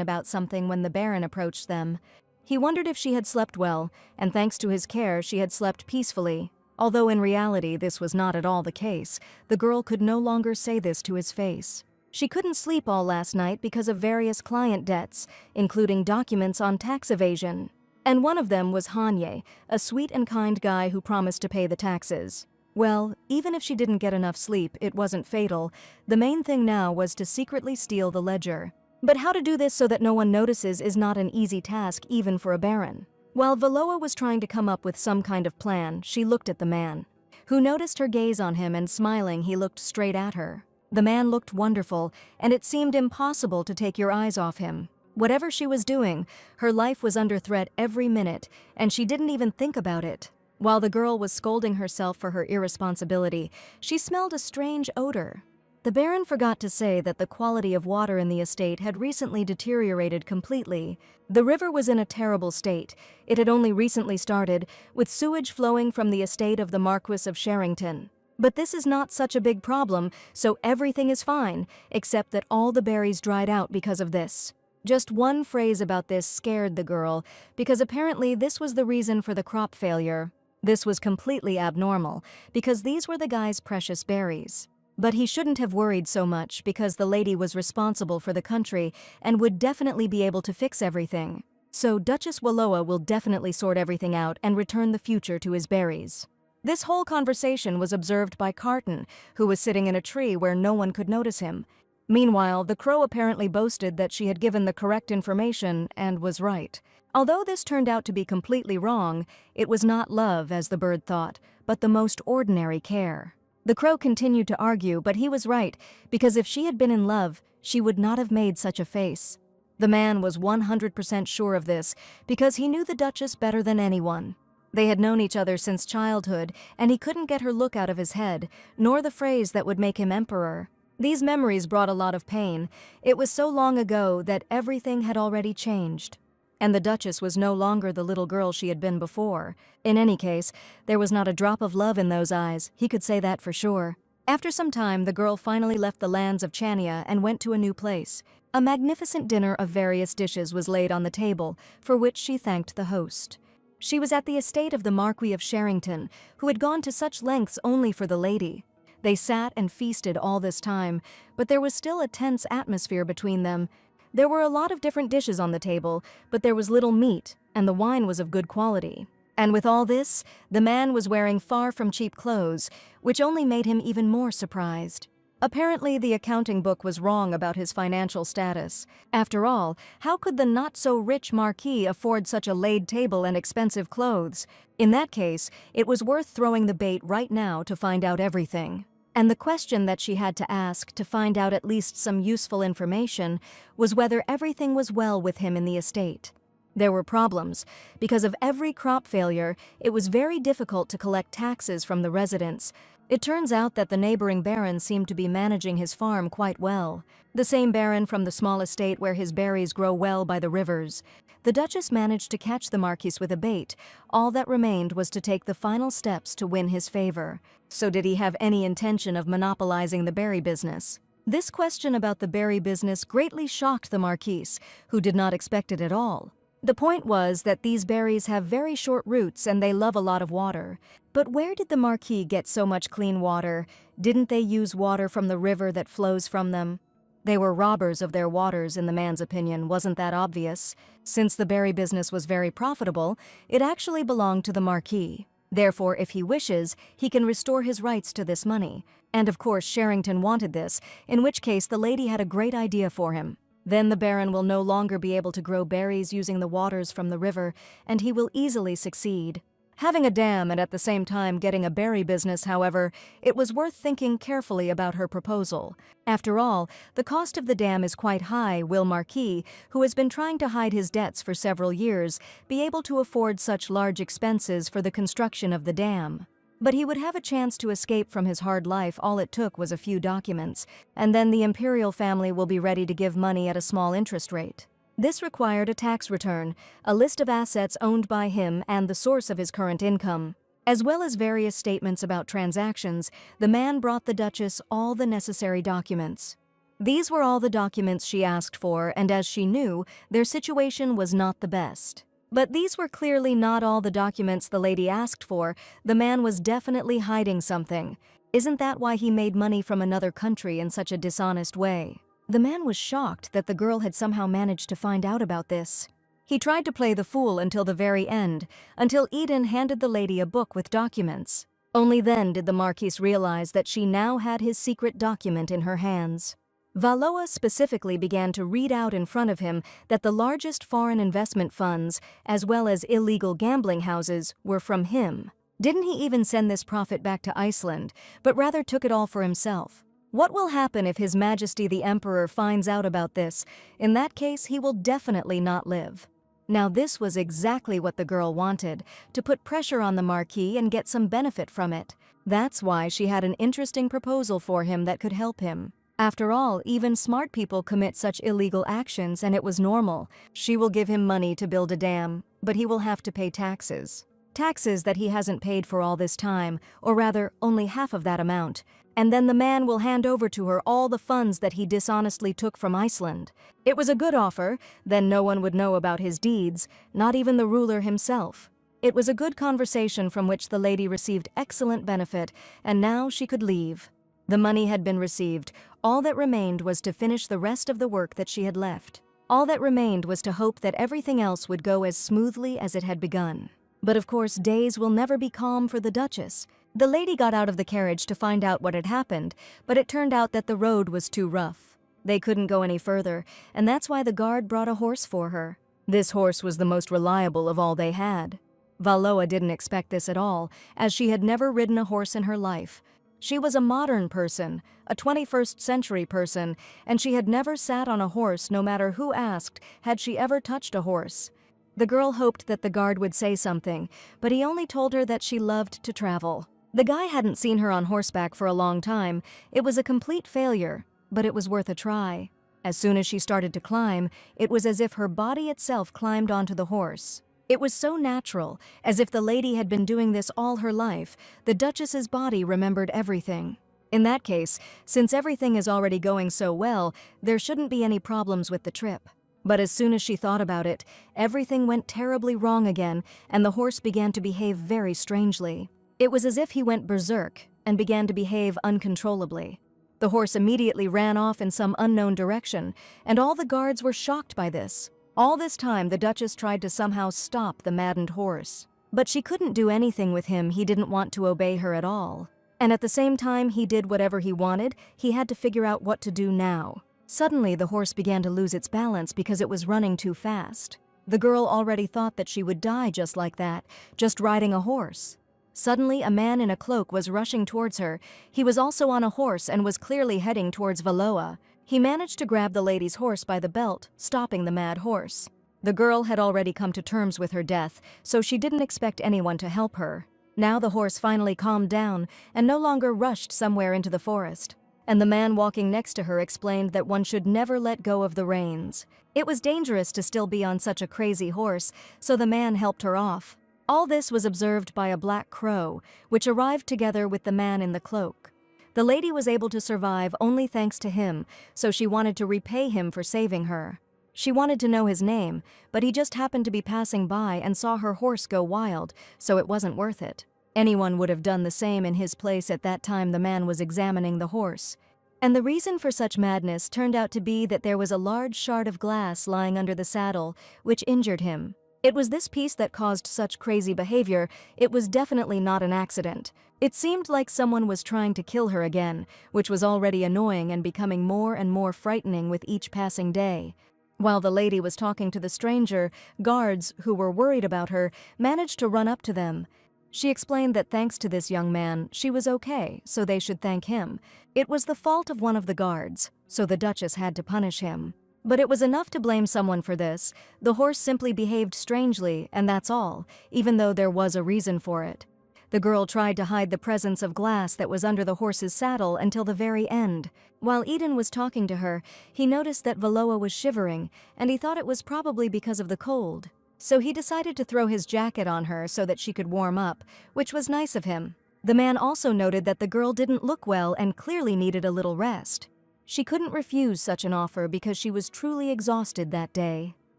about something when the Baron approached them. He wondered if she had slept well, and thanks to his care she had slept peacefully. Although in reality this was not at all the case, the girl could no longer say this to his face. She couldn't sleep all last night because of various client debts, including documents on tax evasion. And one of them was Hanye, a sweet and kind guy who promised to pay the taxes. Well, even if she didn't get enough sleep, it wasn't fatal. The main thing now was to secretly steal the ledger. But how to do this so that no one notices is not an easy task even for a baron. While Valoa was trying to come up with some kind of plan, she looked at the man, who noticed her gaze on him, and smiling, he looked straight at her. The man looked wonderful, and it seemed impossible to take your eyes off him. Whatever she was doing, her life was under threat every minute, and she didn't even think about it. While the girl was scolding herself for her irresponsibility, she smelled a strange odor. The Baron forgot to say that the quality of water in the estate had recently deteriorated completely. The river was in a terrible state. It had only recently started, with sewage flowing from the estate of the Marquis of Sherrington. But this is not such a big problem, so everything is fine, except that all the berries dried out because of this. Just one phrase about this scared the girl, because apparently this was the reason for the crop failure. This was completely abnormal, because these were the guy's precious berries. But he shouldn't have worried so much, because the lady was responsible for the country and would definitely be able to fix everything. So Duchess Valoa will definitely sort everything out and return the future to his berries. This whole conversation was observed by Carton, who was sitting in a tree where no one could notice him. Meanwhile, the crow apparently boasted that she had given the correct information and was right. Although this turned out to be completely wrong, it was not love, as the bird thought, but the most ordinary care. The crow continued to argue, but he was right, because if she had been in love, she would not have made such a face. The man was 100% sure of this, because he knew the Duchess better than anyone. They had known each other since childhood, and he couldn't get her look out of his head, nor the phrase that would make him emperor. These memories brought a lot of pain. It was so long ago that everything had already changed. And the Duchess was no longer the little girl she had been before. In any case, there was not a drop of love in those eyes, he could say that for sure. After some time, the girl finally left the lands of Chania and went to a new place. A magnificent dinner of various dishes was laid on the table, for which she thanked the host. She was at the estate of the Marquis of Sherrington, who had gone to such lengths only for the lady. They sat and feasted all this time, but there was still a tense atmosphere between them. There were a lot of different dishes on the table, but there was little meat, and the wine was of good quality. And with all this, the man was wearing far from cheap clothes, which only made him even more surprised. Apparently, the accounting book was wrong about his financial status. After all, how could the not-so-rich Marquis afford such a laid table and expensive clothes? In that case, it was worth throwing the bait right now to find out everything. And the question that she had to ask to find out at least some useful information was whether everything was well with him in the estate. There were problems. Because of every crop failure, it was very difficult to collect taxes from the residents. It turns out that the neighboring baron seemed to be managing his farm quite well. The same baron from the small estate where his berries grow well by the rivers. The Duchess managed to catch the Marquis with a bait. All that remained was to take the final steps to win his favor. So did he have any intention of monopolizing the berry business? This question about the berry business greatly shocked the Marquis, who did not expect it at all. The point was that these berries have very short roots and they love a lot of water. But where did the Marquis get so much clean water? Didn't they use water from the river that flows from them? They were robbers of their waters, in the man's opinion. Wasn't that obvious? Since the berry business was very profitable, it actually belonged to the Marquis. Therefore, if he wishes, he can restore his rights to this money. And of course, Sherrington wanted this, in which case the lady had a great idea for him. Then the Baron will no longer be able to grow berries using the waters from the river, and he will easily succeed. Having a dam and at the same time getting a berry business, however, it was worth thinking carefully about her proposal. After all, the cost of the dam is quite high. Will Marquis, who has been trying to hide his debts for several years, be able to afford such large expenses for the construction of the dam? But he would have a chance to escape from his hard life. All it took was a few documents, and then the imperial family will be ready to give money at a small interest rate. This required a tax return, a list of assets owned by him and the source of his current income. As well as various statements about transactions, the man brought the Duchess all the necessary documents. These were all the documents she asked for, and as she knew, their situation was not the best. But these were clearly not all the documents the lady asked for. The man was definitely hiding something. Isn't that why he made money from another country in such a dishonest way? The man was shocked that the girl had somehow managed to find out about this. He tried to play the fool until the very end, until Eden handed the lady a book with documents. Only then did the Marquise realize that she now had his secret document in her hands. Valois specifically began to read out in front of him that the largest foreign investment funds, as well as illegal gambling houses, were from him. Didn't he even send this profit back to Iceland, but rather took it all for himself? What will happen if His Majesty the Emperor finds out about this? In that case, he will definitely not live. Now this was exactly what the girl wanted, to put pressure on the Marquis and get some benefit from it. That's why she had an interesting proposal for him that could help him. After all, even smart people commit such illegal actions, and it was normal. She will give him money to build a dam, but he will have to pay taxes. Taxes that he hasn't paid for all this time, or rather, only half of that amount. And then the man will hand over to her all the funds that he dishonestly took from Iceland. It was a good offer. Then no one would know about his deeds, not even the ruler himself. It was a good conversation from which the lady received excellent benefit, and now she could leave. The money had been received. All that remained was to finish the rest of the work that she had left. All that remained was to hope that everything else would go as smoothly as it had begun. But of course, days will never be calm for the Duchess. The lady got out of the carriage to find out what had happened, but it turned out that the road was too rough. They couldn't go any further, and that's why the guard brought a horse for her. This horse was the most reliable of all they had. Valois didn't expect this at all, as she had never ridden a horse in her life. She was a modern person, a 21st century person, and she had never sat on a horse. No matter who asked, had she ever touched a horse. The girl hoped that the guard would say something, but he only told her that she loved to travel. The guy hadn't seen her on horseback for a long time. It was a complete failure, but it was worth a try. As soon as she started to climb, it was as if her body itself climbed onto the horse. It was so natural, as if the lady had been doing this all her life. The Duchess's body remembered everything. In that case, since everything is already going so well, there shouldn't be any problems with the trip. But as soon as she thought about it, everything went terribly wrong again, and the horse began to behave very strangely. It was as if he went berserk and began to behave uncontrollably. The horse immediately ran off in some unknown direction, and all the guards were shocked by this. All this time, the Duchess tried to somehow stop the maddened horse. But she couldn't do anything with him. He didn't want to obey her at all. And at the same time he did whatever he wanted, he had to figure out what to do now. Suddenly, the horse began to lose its balance because it was running too fast. The girl already thought that she would die just like that, just riding a horse. Suddenly, a man in a cloak was rushing towards her. He was also on a horse and was clearly heading towards Valois. He managed to grab the lady's horse by the belt, stopping the mad horse. The girl had already come to terms with her death, so she didn't expect anyone to help her. Now the horse finally calmed down and no longer rushed somewhere into the forest. And the man walking next to her explained that one should never let go of the reins. It was dangerous to still be on such a crazy horse, so the man helped her off. All this was observed by a black crow, which arrived together with the man in the cloak. The lady was able to survive only thanks to him, so she wanted to repay him for saving her. She wanted to know his name, but he just happened to be passing by and saw her horse go wild, so it wasn't worth it. Anyone would have done the same in his place at that time the man was examining the horse. And the reason for such madness turned out to be that there was a large shard of glass lying under the saddle, which injured him. It was this piece that caused such crazy behavior. It was definitely not an accident. It seemed like someone was trying to kill her again, which was already annoying and becoming more and more frightening with each passing day. While the lady was talking to the stranger, guards, who were worried about her, managed to run up to them. She explained that thanks to this young man, she was okay, so they should thank him. It was the fault of one of the guards, so the Duchess had to punish him. But it was enough to blame someone for this. The horse simply behaved strangely, and that's all, even though there was a reason for it. The girl tried to hide the presence of glass that was under the horse's saddle until the very end. While Eden was talking to her, he noticed that Valoa was shivering, and he thought it was probably because of the cold. So he decided to throw his jacket on her so that she could warm up, which was nice of him. The man also noted that the girl didn't look well and clearly needed a little rest. She couldn't refuse such an offer because she was truly exhausted that day.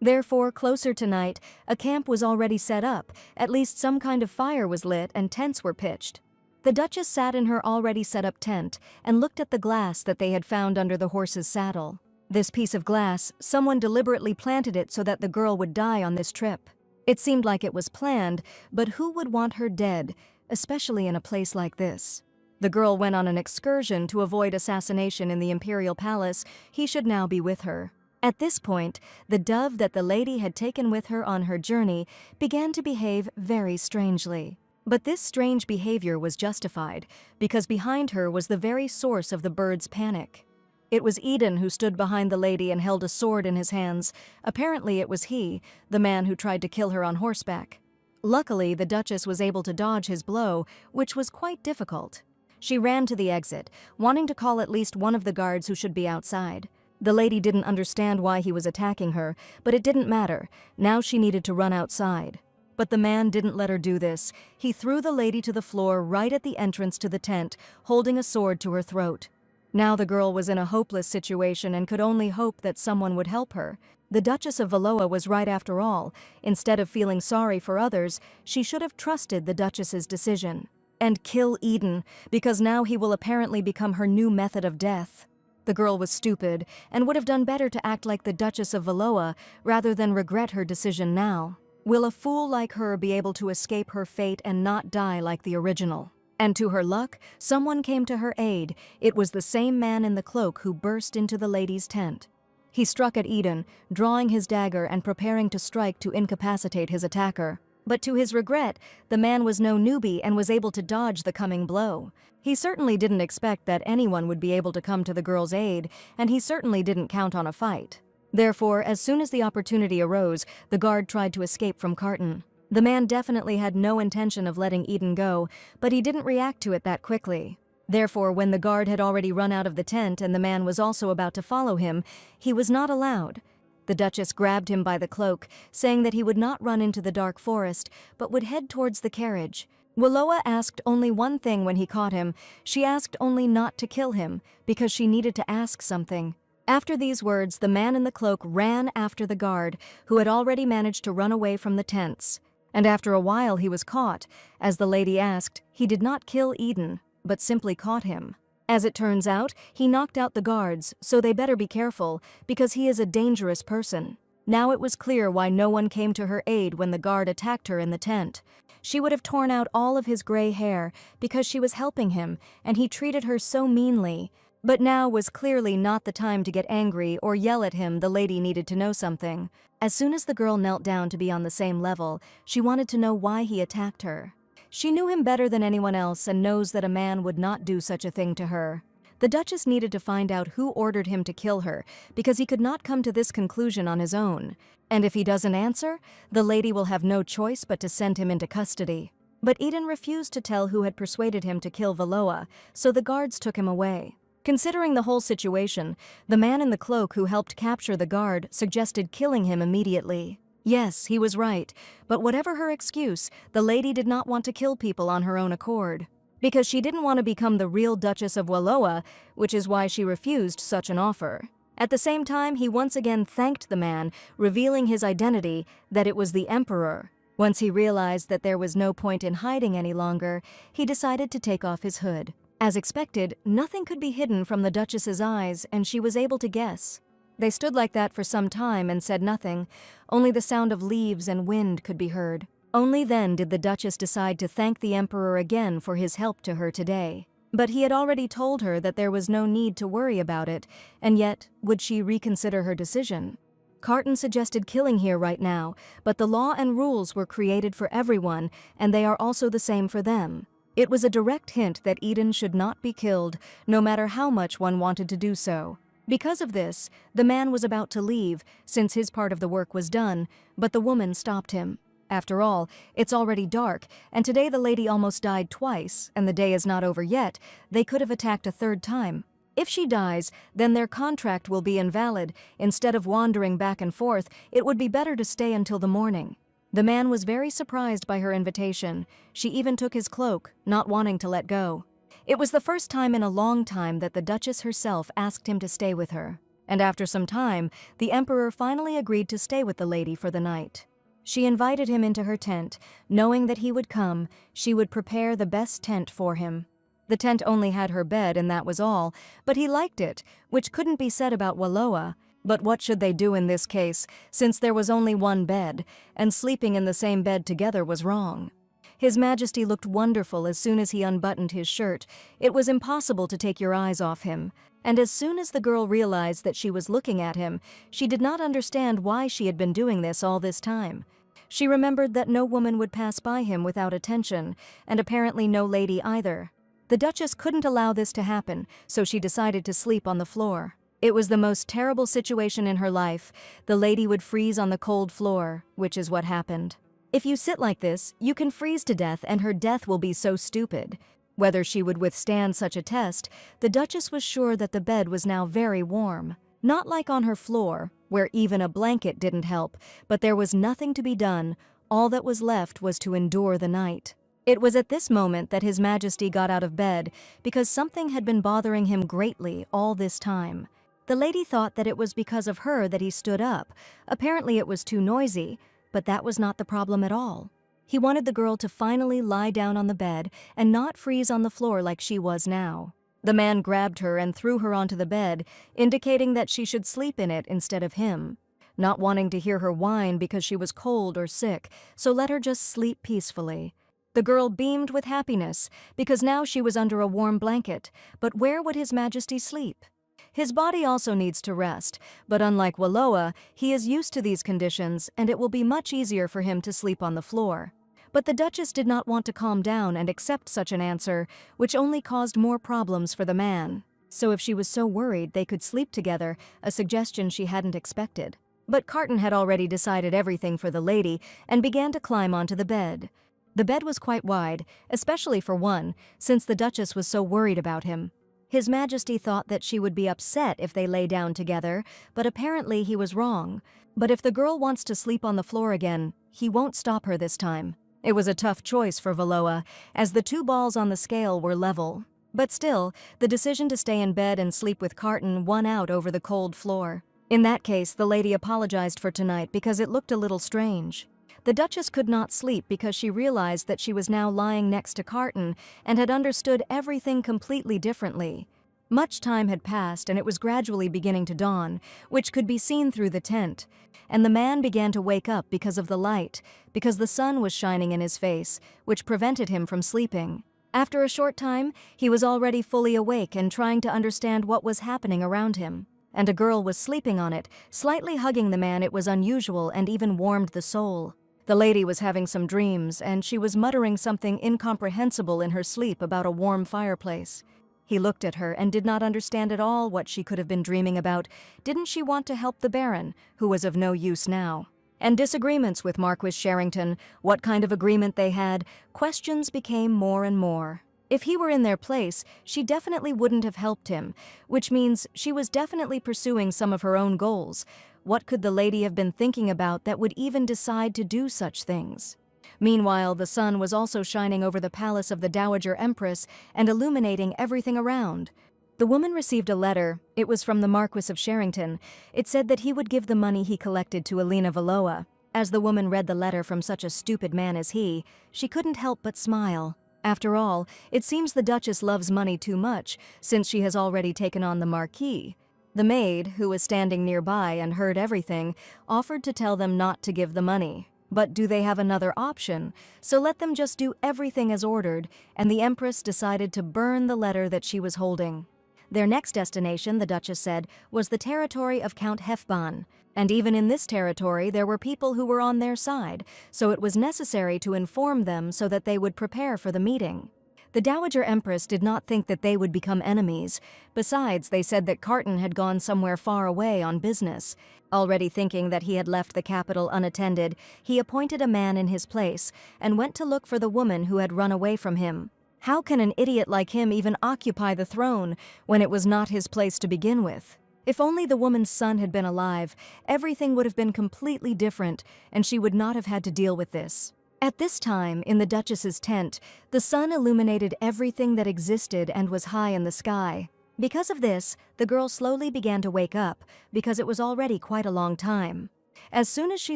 Therefore, closer to night, a camp was already set up, at least some kind of fire was lit and tents were pitched. The Duchess sat in her already set up tent and looked at the glass that they had found under the horse's saddle. This piece of glass, someone deliberately planted it so that the girl would die on this trip. It seemed like it was planned, but who would want her dead, especially in a place like this? The girl went on an excursion to avoid assassination in the imperial palace. He should now be with her. At this point, the dove that the lady had taken with her on her journey began to behave very strangely. But this strange behavior was justified, because behind her was the very source of the bird's panic. It was Eden who stood behind the lady and held a sword in his hands. Apparently it was he, the man who tried to kill her on horseback. Luckily, the Duchess was able to dodge his blow, which was quite difficult. She ran to the exit, wanting to call at least one of the guards who should be outside. The lady didn't understand why he was attacking her, but it didn't matter. Now she needed to run outside. But the man didn't let her do this. He threw the lady to the floor right at the entrance to the tent, holding a sword to her throat. Now the girl was in a hopeless situation and could only hope that someone would help her. The Duchess of Valoa was right after all. Instead of feeling sorry for others, she should have trusted the Duchess's decision. And kill Eden, because now he will apparently become her new method of death. The girl was stupid, and would have done better to act like the Duchess of Valoa rather than regret her decision now. Will a fool like her be able to escape her fate and not die like the original? And to her luck, someone came to her aid. It was the same man in the cloak who burst into the lady's tent. He struck at Eden, drawing his dagger and preparing to strike to incapacitate his attacker. But to his regret, the man was no newbie and was able to dodge the coming blow. He certainly didn't expect that anyone would be able to come to the girl's aid, and he certainly didn't count on a fight. Therefore, as soon as the opportunity arose, the guard tried to escape from Carton. The man definitely had no intention of letting Eden go, but he didn't react to it that quickly. Therefore, when the guard had already run out of the tent and the man was also about to follow him, he was not allowed. The Duchess grabbed him by the cloak, saying that he would not run into the dark forest, but would head towards the carriage. Valoa asked only one thing when he caught him. She asked only not to kill him, because she needed to ask something. After these words, the man in the cloak ran after the guard, who had already managed to run away from the tents. And after a while he was caught. As the lady asked, he did not kill Eden, but simply caught him. As it turns out, he knocked out the guards, so they better be careful, because he is a dangerous person. Now it was clear why no one came to her aid when the guard attacked her in the tent. She would have torn out all of his gray hair because she was helping him, and he treated her so meanly. But now was clearly not the time to get angry or yell at him. The lady needed to know something. As soon as the girl knelt down to be on the same level, she wanted to know why he attacked her. She knew him better than anyone else and knows that a man would not do such a thing to her. The Duchess needed to find out who ordered him to kill her, because he could not come to this conclusion on his own. And if he doesn't answer, the lady will have no choice but to send him into custody. But Eden refused to tell who had persuaded him to kill Valoa, so the guards took him away. Considering the whole situation, the man in the cloak who helped capture the guard suggested killing him immediately. Yes, he was right, but whatever her excuse, the lady did not want to kill people on her own accord. Because she didn't want to become the real Duchess of Valoa, which is why she refused such an offer. At the same time, he once again thanked the man, revealing his identity, that it was the Emperor. Once he realized that there was no point in hiding any longer, he decided to take off his hood. As expected, nothing could be hidden from the Duchess's eyes, and she was able to guess. They stood like that for some time and said nothing. Only the sound of leaves and wind could be heard. Only then did the Duchess decide to thank the Emperor again for his help to her today. But he had already told her that there was no need to worry about it, and yet, would she reconsider her decision? Carton suggested killing here right now, but the law and rules were created for everyone, and they are also the same for them. It was a direct hint that Eden should not be killed, no matter how much one wanted to do so. Because of this, the man was about to leave, since his part of the work was done, but the woman stopped him. After all, it's already dark, and today the lady almost died twice, and the day is not over yet. They could have attacked a third time. If she dies, then their contract will be invalid. Instead of wandering back and forth, it would be better to stay until the morning. The man was very surprised by her invitation. She even took his cloak, not wanting to let go. It was the first time in a long time that the Duchess herself asked him to stay with her. And after some time, the Emperor finally agreed to stay with the lady for the night. She invited him into her tent. Knowing that he would come, she would prepare the best tent for him. The tent only had her bed and that was all, but he liked it, which couldn't be said about Wallowa. But what should they do in this case, since there was only one bed, and sleeping in the same bed together was wrong? His Majesty looked wonderful as soon as he unbuttoned his shirt. It was impossible to take your eyes off him. And as soon as the girl realized that she was looking at him, she did not understand why she had been doing this all this time. She remembered that no woman would pass by him without attention, and apparently no lady either. The Duchess couldn't allow this to happen, so she decided to sleep on the floor. It was the most terrible situation in her life. The lady would freeze on the cold floor, which is what happened. If you sit like this, you can freeze to death and her death will be so stupid. Whether she would withstand such a test, the Duchess was sure that the bed was now very warm. Not like on her floor, where even a blanket didn't help, but there was nothing to be done. All that was left was to endure the night. It was at this moment that His Majesty got out of bed, because something had been bothering him greatly all this time. The lady thought that it was because of her that he stood up. Apparently it was too noisy, but that was not the problem at all. He wanted the girl to finally lie down on the bed and not freeze on the floor like she was now. The man grabbed her and threw her onto the bed, indicating that she should sleep in it instead of him. Not wanting to hear her whine because she was cold or sick, so let her just sleep peacefully. The girl beamed with happiness, because now she was under a warm blanket, but where would His Majesty sleep? His body also needs to rest, but unlike Wallowa, he is used to these conditions and it will be much easier for him to sleep on the floor. But the Duchess did not want to calm down and accept such an answer, which only caused more problems for the man. So if she was so worried they could sleep together, a suggestion she hadn't expected. But Carton had already decided everything for the lady and began to climb onto the bed. The bed was quite wide, especially for one, since the Duchess was so worried about him. His Majesty thought that she would be upset if they lay down together, but apparently he was wrong. But if the girl wants to sleep on the floor again, he won't stop her this time. It was a tough choice for Wallowa, as the two balls on the scale were level. But still, the decision to stay in bed and sleep with Carton won out over the cold floor. In that case, the lady apologized for tonight because it looked a little strange. The Duchess could not sleep because she realized that she was now lying next to Carton and had understood everything completely differently. Much time had passed and it was gradually beginning to dawn, which could be seen through the tent. And the man began to wake up because of the light, because the sun was shining in his face, which prevented him from sleeping. After a short time, he was already fully awake and trying to understand what was happening around him. And a girl was sleeping on it, slightly hugging the man. It was unusual and even warmed the soul. The lady was having some dreams, and she was muttering something incomprehensible in her sleep about a warm fireplace. He looked at her and did not understand at all what she could have been dreaming about. Didn't she want to help the Baron, who was of no use now? And disagreements with Marquis Sherrington, what kind of agreement they had, questions became more and more. If he were in their place, she definitely wouldn't have helped him, which means she was definitely pursuing some of her own goals. What could the lady have been thinking about that would even decide to do such things? Meanwhile, the sun was also shining over the palace of the Dowager Empress and illuminating everything around. The woman received a letter. It was from the Marquis of Sherrington. It said that he would give the money he collected to Alina Wallowa. As the woman read the letter from such a stupid man as he, she couldn't help but smile. After all, it seems the Duchess loves money too much, since she has already taken on the Marquis. The maid, who was standing nearby and heard everything, offered to tell them not to give the money. But do they have another option? So let them just do everything as ordered, and the Empress decided to burn the letter that she was holding. Their next destination, the Duchess said, was the territory of Count Hefban. And even in this territory, there were people who were on their side, so it was necessary to inform them so that they would prepare for the meeting. The Dowager Empress did not think that they would become enemies. Besides, they said that Carton had gone somewhere far away on business. Already thinking that he had left the capital unattended, he appointed a man in his place and went to look for the woman who had run away from him. How can an idiot like him even occupy the throne when it was not his place to begin with? If only the woman's son had been alive, everything would have been completely different, and she would not have had to deal with this. At this time, in the Duchess's tent, the sun illuminated everything that existed and was high in the sky. Because of this, the girl slowly began to wake up, because it was already quite a long time. As soon as she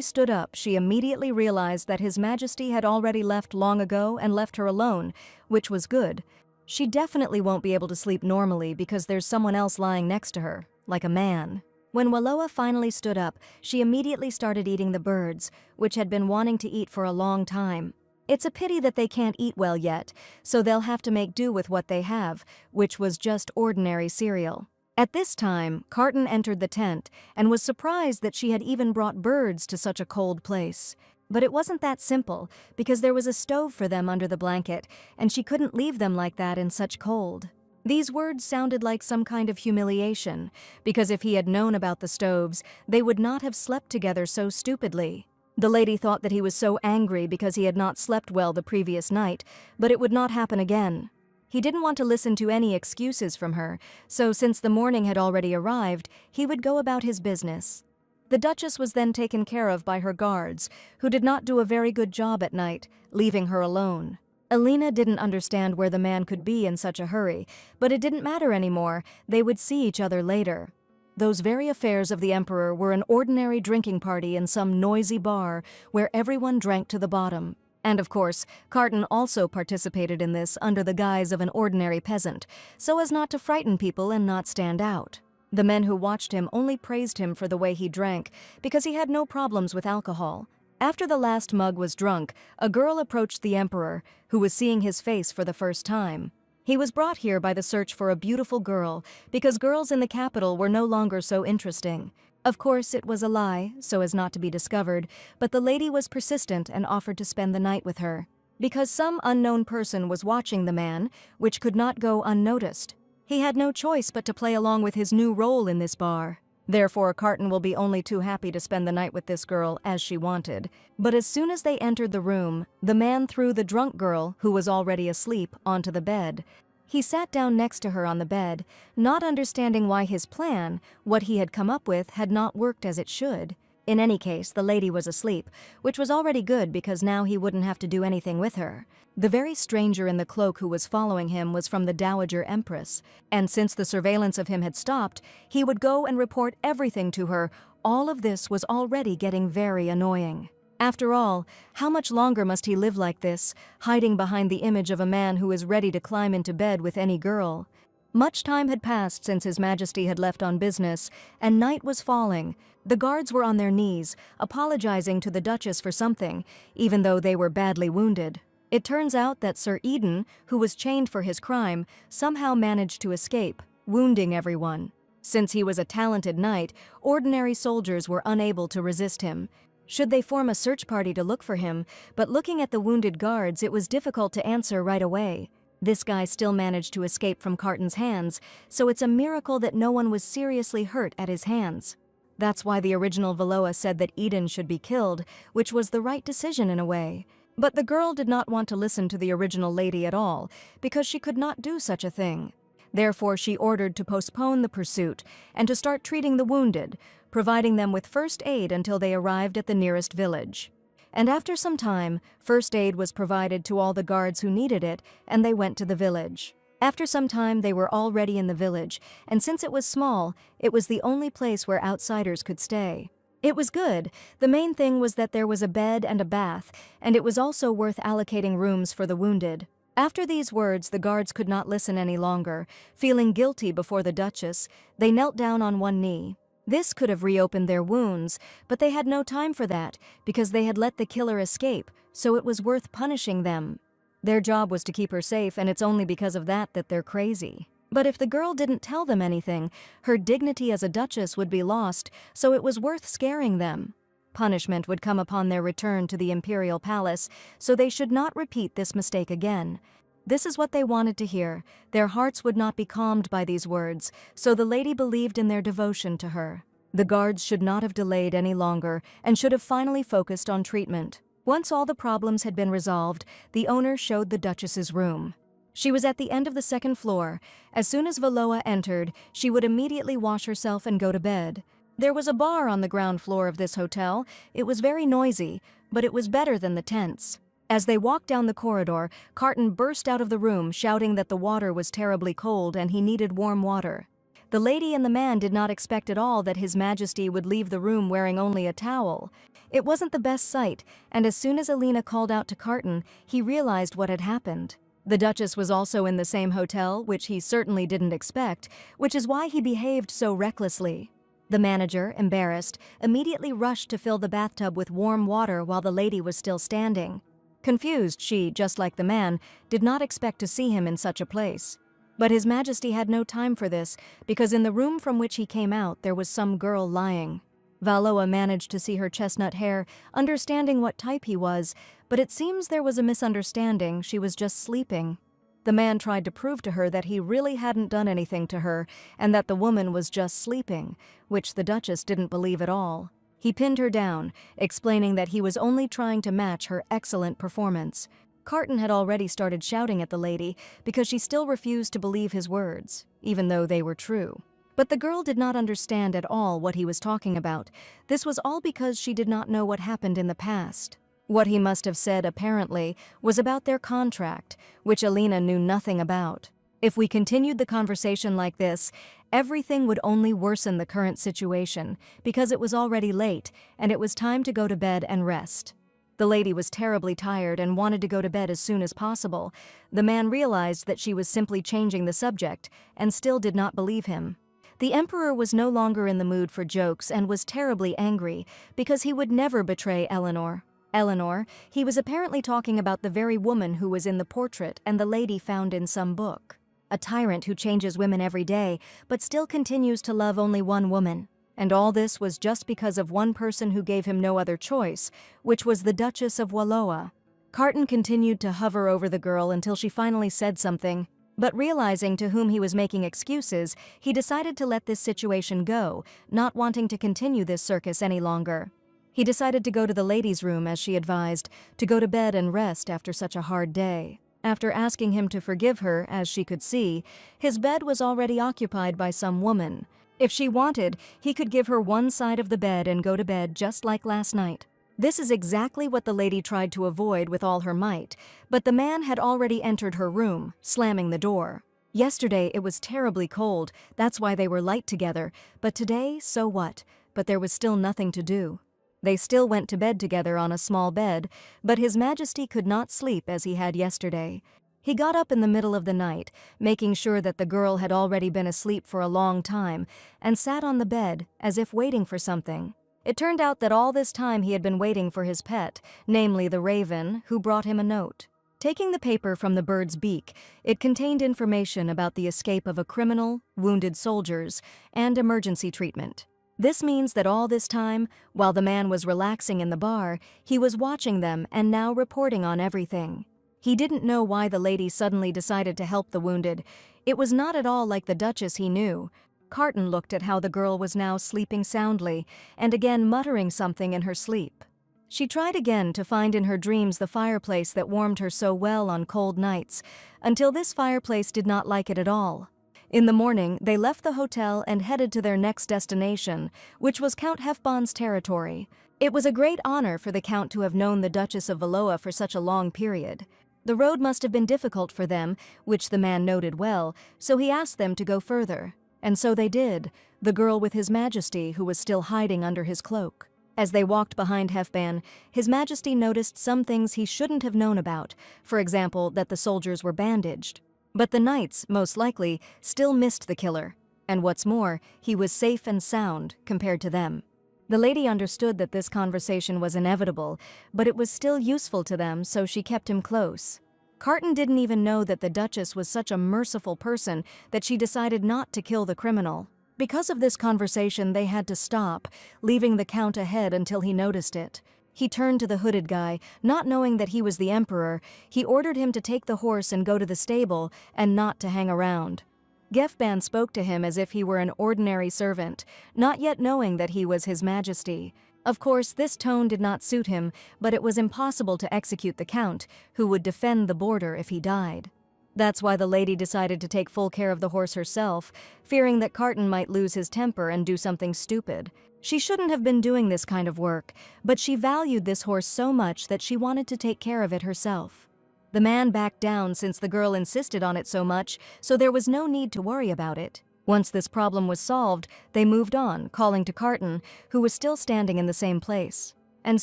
stood up, she immediately realized that His Majesty had already left long ago and left her alone, which was good. She definitely won't be able to sleep normally because there's someone else lying next to her, like a man. When Wallowa finally stood up, she immediately started eating the birds, which had been wanting to eat for a long time. It's a pity that they can't eat well yet, so they'll have to make do with what they have, which was just ordinary cereal. At this time, Carton entered the tent and was surprised that she had even brought birds to such a cold place. But it wasn't that simple, because there was a stove for them under the blanket, and she couldn't leave them like that in such cold. These words sounded like some kind of humiliation, because if he had known about the stoves, they would not have slept together so stupidly. The lady thought that he was so angry because he had not slept well the previous night, but it would not happen again. He didn't want to listen to any excuses from her, so since the morning had already arrived, he would go about his business. The Duchess was then taken care of by her guards, who did not do a very good job at night, leaving her alone. Alina didn't understand where the man could be in such a hurry, but it didn't matter anymore. They would see each other later. Those very affairs of the Emperor were an ordinary drinking party in some noisy bar where everyone drank to the bottom. And of course, Carton also participated in this under the guise of an ordinary peasant, so as not to frighten people and not stand out. The men who watched him only praised him for the way he drank, because he had no problems with alcohol. After the last mug was drunk, a girl approached the Emperor, who was seeing his face for the first time. He was brought here by the search for a beautiful girl, because girls in the capital were no longer so interesting. Of course, it was a lie, so as not to be discovered, but the lady was persistent and offered to spend the night with her. Because some unknown person was watching the man, which could not go unnoticed. He had no choice but to play along with his new role in this bar. Therefore, Carton will be only too happy to spend the night with this girl as she wanted. But as soon as they entered the room, the man threw the drunk girl, who was already asleep, onto the bed. He sat down next to her on the bed, not understanding why his plan, what he had come up with, had not worked as it should. In any case, the lady was asleep, which was already good because now he wouldn't have to do anything with her. The very stranger in the cloak who was following him was from the Dowager Empress, and since the surveillance of him had stopped, he would go and report everything to her. All of this was already getting very annoying. After all, how much longer must he live like this, hiding behind the image of a man who is ready to climb into bed with any girl? Much time had passed since His Majesty had left on business, and night was falling. The guards were on their knees, apologizing to the Duchess for something, even though they were badly wounded. It turns out that Sir Eden, who was chained for his crime, somehow managed to escape, wounding everyone. Since he was a talented knight, ordinary soldiers were unable to resist him. Should they form a search party to look for him, but looking at the wounded guards, it was difficult to answer right away. This guy still managed to escape from Carton's hands, so it's a miracle that no one was seriously hurt at his hands. That's why the original Wallowa said that Eden should be killed, which was the right decision in a way. But the girl did not want to listen to the original lady at all, because she could not do such a thing. Therefore, she ordered to postpone the pursuit and to start treating the wounded, providing them with first aid until they arrived at the nearest village. And after some time, first aid was provided to all the guards who needed it, and they went to the village. After some time, they were already in the village, and since it was small, it was the only place where outsiders could stay. It was good. The main thing was that there was a bed and a bath, and it was also worth allocating rooms for the wounded. After these words, the guards could not listen any longer. Feeling guilty before the Duchess, they knelt down on one knee. This could have reopened their wounds, but they had no time for that, because they had let the killer escape, so it was worth punishing them. Their job was to keep her safe, and it's only because of that they're crazy. But if the girl didn't tell them anything, her dignity as a duchess would be lost, so it was worth scaring them. Punishment would come upon their return to the imperial palace, so they should not repeat this mistake again. This is what they wanted to hear. Their hearts would not be calmed by these words, so the lady believed in their devotion to her. The guards should not have delayed any longer and should have finally focused on treatment. Once all the problems had been resolved, the owner showed the Duchess's room. She was at the end of the second floor. As soon as Valoa entered, she would immediately wash herself and go to bed. There was a bar on the ground floor of this hotel. It was very noisy, but it was better than the tents. As they walked down the corridor, Carton burst out of the room shouting that the water was terribly cold and he needed warm water. The lady and the man did not expect at all that His Majesty would leave the room wearing only a towel. It wasn't the best sight, and as soon as Alina called out to Carton, he realized what had happened. The Duchess was also in the same hotel, which he certainly didn't expect, which is why he behaved so recklessly. The manager, embarrassed, immediately rushed to fill the bathtub with warm water while the lady was still standing. Confused, she, just like the man, did not expect to see him in such a place. But His Majesty had no time for this, because in the room from which he came out there was some girl lying. Valoa managed to see her chestnut hair, understanding what type he was, but it seems there was a misunderstanding. She was just sleeping. The man tried to prove to her that he really hadn't done anything to her, and that the woman was just sleeping, which the Duchess didn't believe at all. He pinned her down, explaining that he was only trying to match her excellent performance. Carton had already started shouting at the lady because she still refused to believe his words, even though they were true. But the girl did not understand at all what he was talking about. This was all because she did not know what happened in the past. What he must have said, apparently, was about their contract, which Alina knew nothing about. If we continued the conversation like this, everything would only worsen the current situation, because it was already late, and it was time to go to bed and rest. The lady was terribly tired and wanted to go to bed as soon as possible. The man realized that she was simply changing the subject, and still did not believe him. The Emperor was no longer in the mood for jokes and was terribly angry, because he would never betray Eleanor. Eleanor, he was apparently talking about the very woman who was in the portrait and the lady found in some book. A tyrant who changes women every day, but still continues to love only one woman. And all this was just because of one person who gave him no other choice, which was the Duchess of Walloa. Carton continued to hover over the girl until she finally said something. But realizing to whom he was making excuses, he decided to let this situation go, not wanting to continue this circus any longer. He decided to go to the ladies' room, as she advised, to go to bed and rest after such a hard day. After asking him to forgive her, as she could see, his bed was already occupied by some woman. If she wanted, he could give her one side of the bed and go to bed just like last night. This is exactly what the lady tried to avoid with all her might, but the man had already entered her room, slamming the door. Yesterday it was terribly cold, that's why they were light together, but today, so what? But there was still nothing to do. They still went to bed together on a small bed, but His Majesty could not sleep as he had yesterday. He got up in the middle of the night, making sure that the girl had already been asleep for a long time, and sat on the bed as if waiting for something. It turned out that all this time he had been waiting for his pet, namely the raven, who brought him a note. Taking the paper from the bird's beak, it contained information about the escape of a criminal, wounded soldiers, and emergency treatment. This means that all this time, while the man was relaxing in the bar, he was watching them and now reporting on everything. He didn't know why the lady suddenly decided to help the wounded. It was not at all like the Duchess he knew. Carton looked at how the girl was now sleeping soundly, and again muttering something in her sleep. She tried again to find in her dreams the fireplace that warmed her so well on cold nights, until this fireplace did not like it at all. In the morning, they left the hotel and headed to their next destination, which was Count Hefbon's territory. It was a great honor for the Count to have known the Duchess of Valoa for such a long period. The road must have been difficult for them, which the man noted well, so he asked them to go further. And so they did, the girl with His Majesty who was still hiding under his cloak. As they walked behind Hefban, His Majesty noticed some things he shouldn't have known about, for example, that the soldiers were bandaged. But the knights, most likely, still missed the killer. And what's more, he was safe and sound compared to them. The lady understood that this conversation was inevitable, but it was still useful to them, so she kept him close. Carton didn't even know that the Duchess was such a merciful person that she decided not to kill the criminal. Because of this conversation, they had to stop, leaving the Count ahead until he noticed it. He turned to the hooded guy, not knowing that he was the Emperor. He ordered him to take the horse and go to the stable, and not to hang around. Gefban spoke to him as if he were an ordinary servant, not yet knowing that he was His Majesty. Of course, this tone did not suit him, but it was impossible to execute the Count, who would defend the border if he died. That's why the lady decided to take full care of the horse herself, fearing that Carton might lose his temper and do something stupid. She shouldn't have been doing this kind of work, but she valued this horse so much that she wanted to take care of it herself. The man backed down since the girl insisted on it so much, so there was no need to worry about it. Once this problem was solved, they moved on, calling to Carton, who was still standing in the same place. And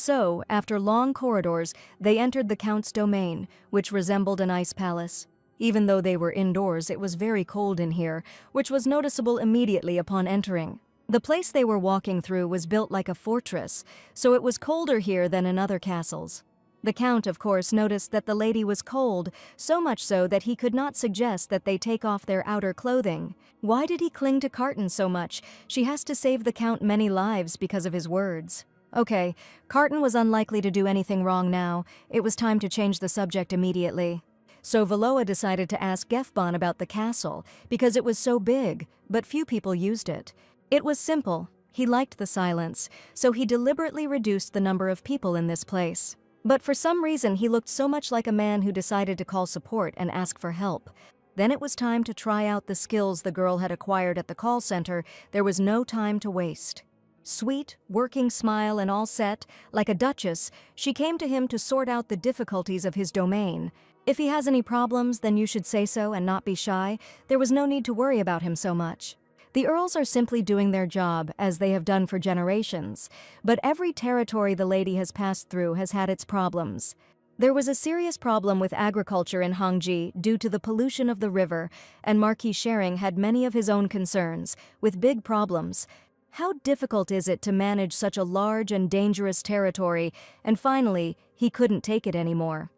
so, after long corridors, they entered the Count's domain, which resembled an ice palace. Even though they were indoors, it was very cold in here, which was noticeable immediately upon entering. The place they were walking through was built like a fortress, so it was colder here than in other castles. The Count, of course, noticed that the lady was cold, so much so that he could not suggest that they take off their outer clothing. Why did he cling to Carton so much? She has to save the Count many lives because of his words. Okay, Carton was unlikely to do anything wrong now. It was time to change the subject immediately. So Valoa decided to ask Gefban about the castle, because it was so big, but few people used it. It was simple. He liked the silence, so he deliberately reduced the number of people in this place. But for some reason, he looked so much like a man who decided to call support and ask for help. Then it was time to try out the skills the girl had acquired at the call center. There was no time to waste. Sweet, working smile and all set, like a duchess, she came to him to sort out the difficulties of his domain. If he has any problems, then you should say so and not be shy. There was no need to worry about him so much. The earls are simply doing their job, as they have done for generations, but every territory the lady has passed through has had its problems. There was a serious problem with agriculture in Hongji due to the pollution of the river, and Marquis Shering had many of his own concerns, with big problems. How difficult is it to manage such a large and dangerous territory, and finally, he couldn't take it anymore.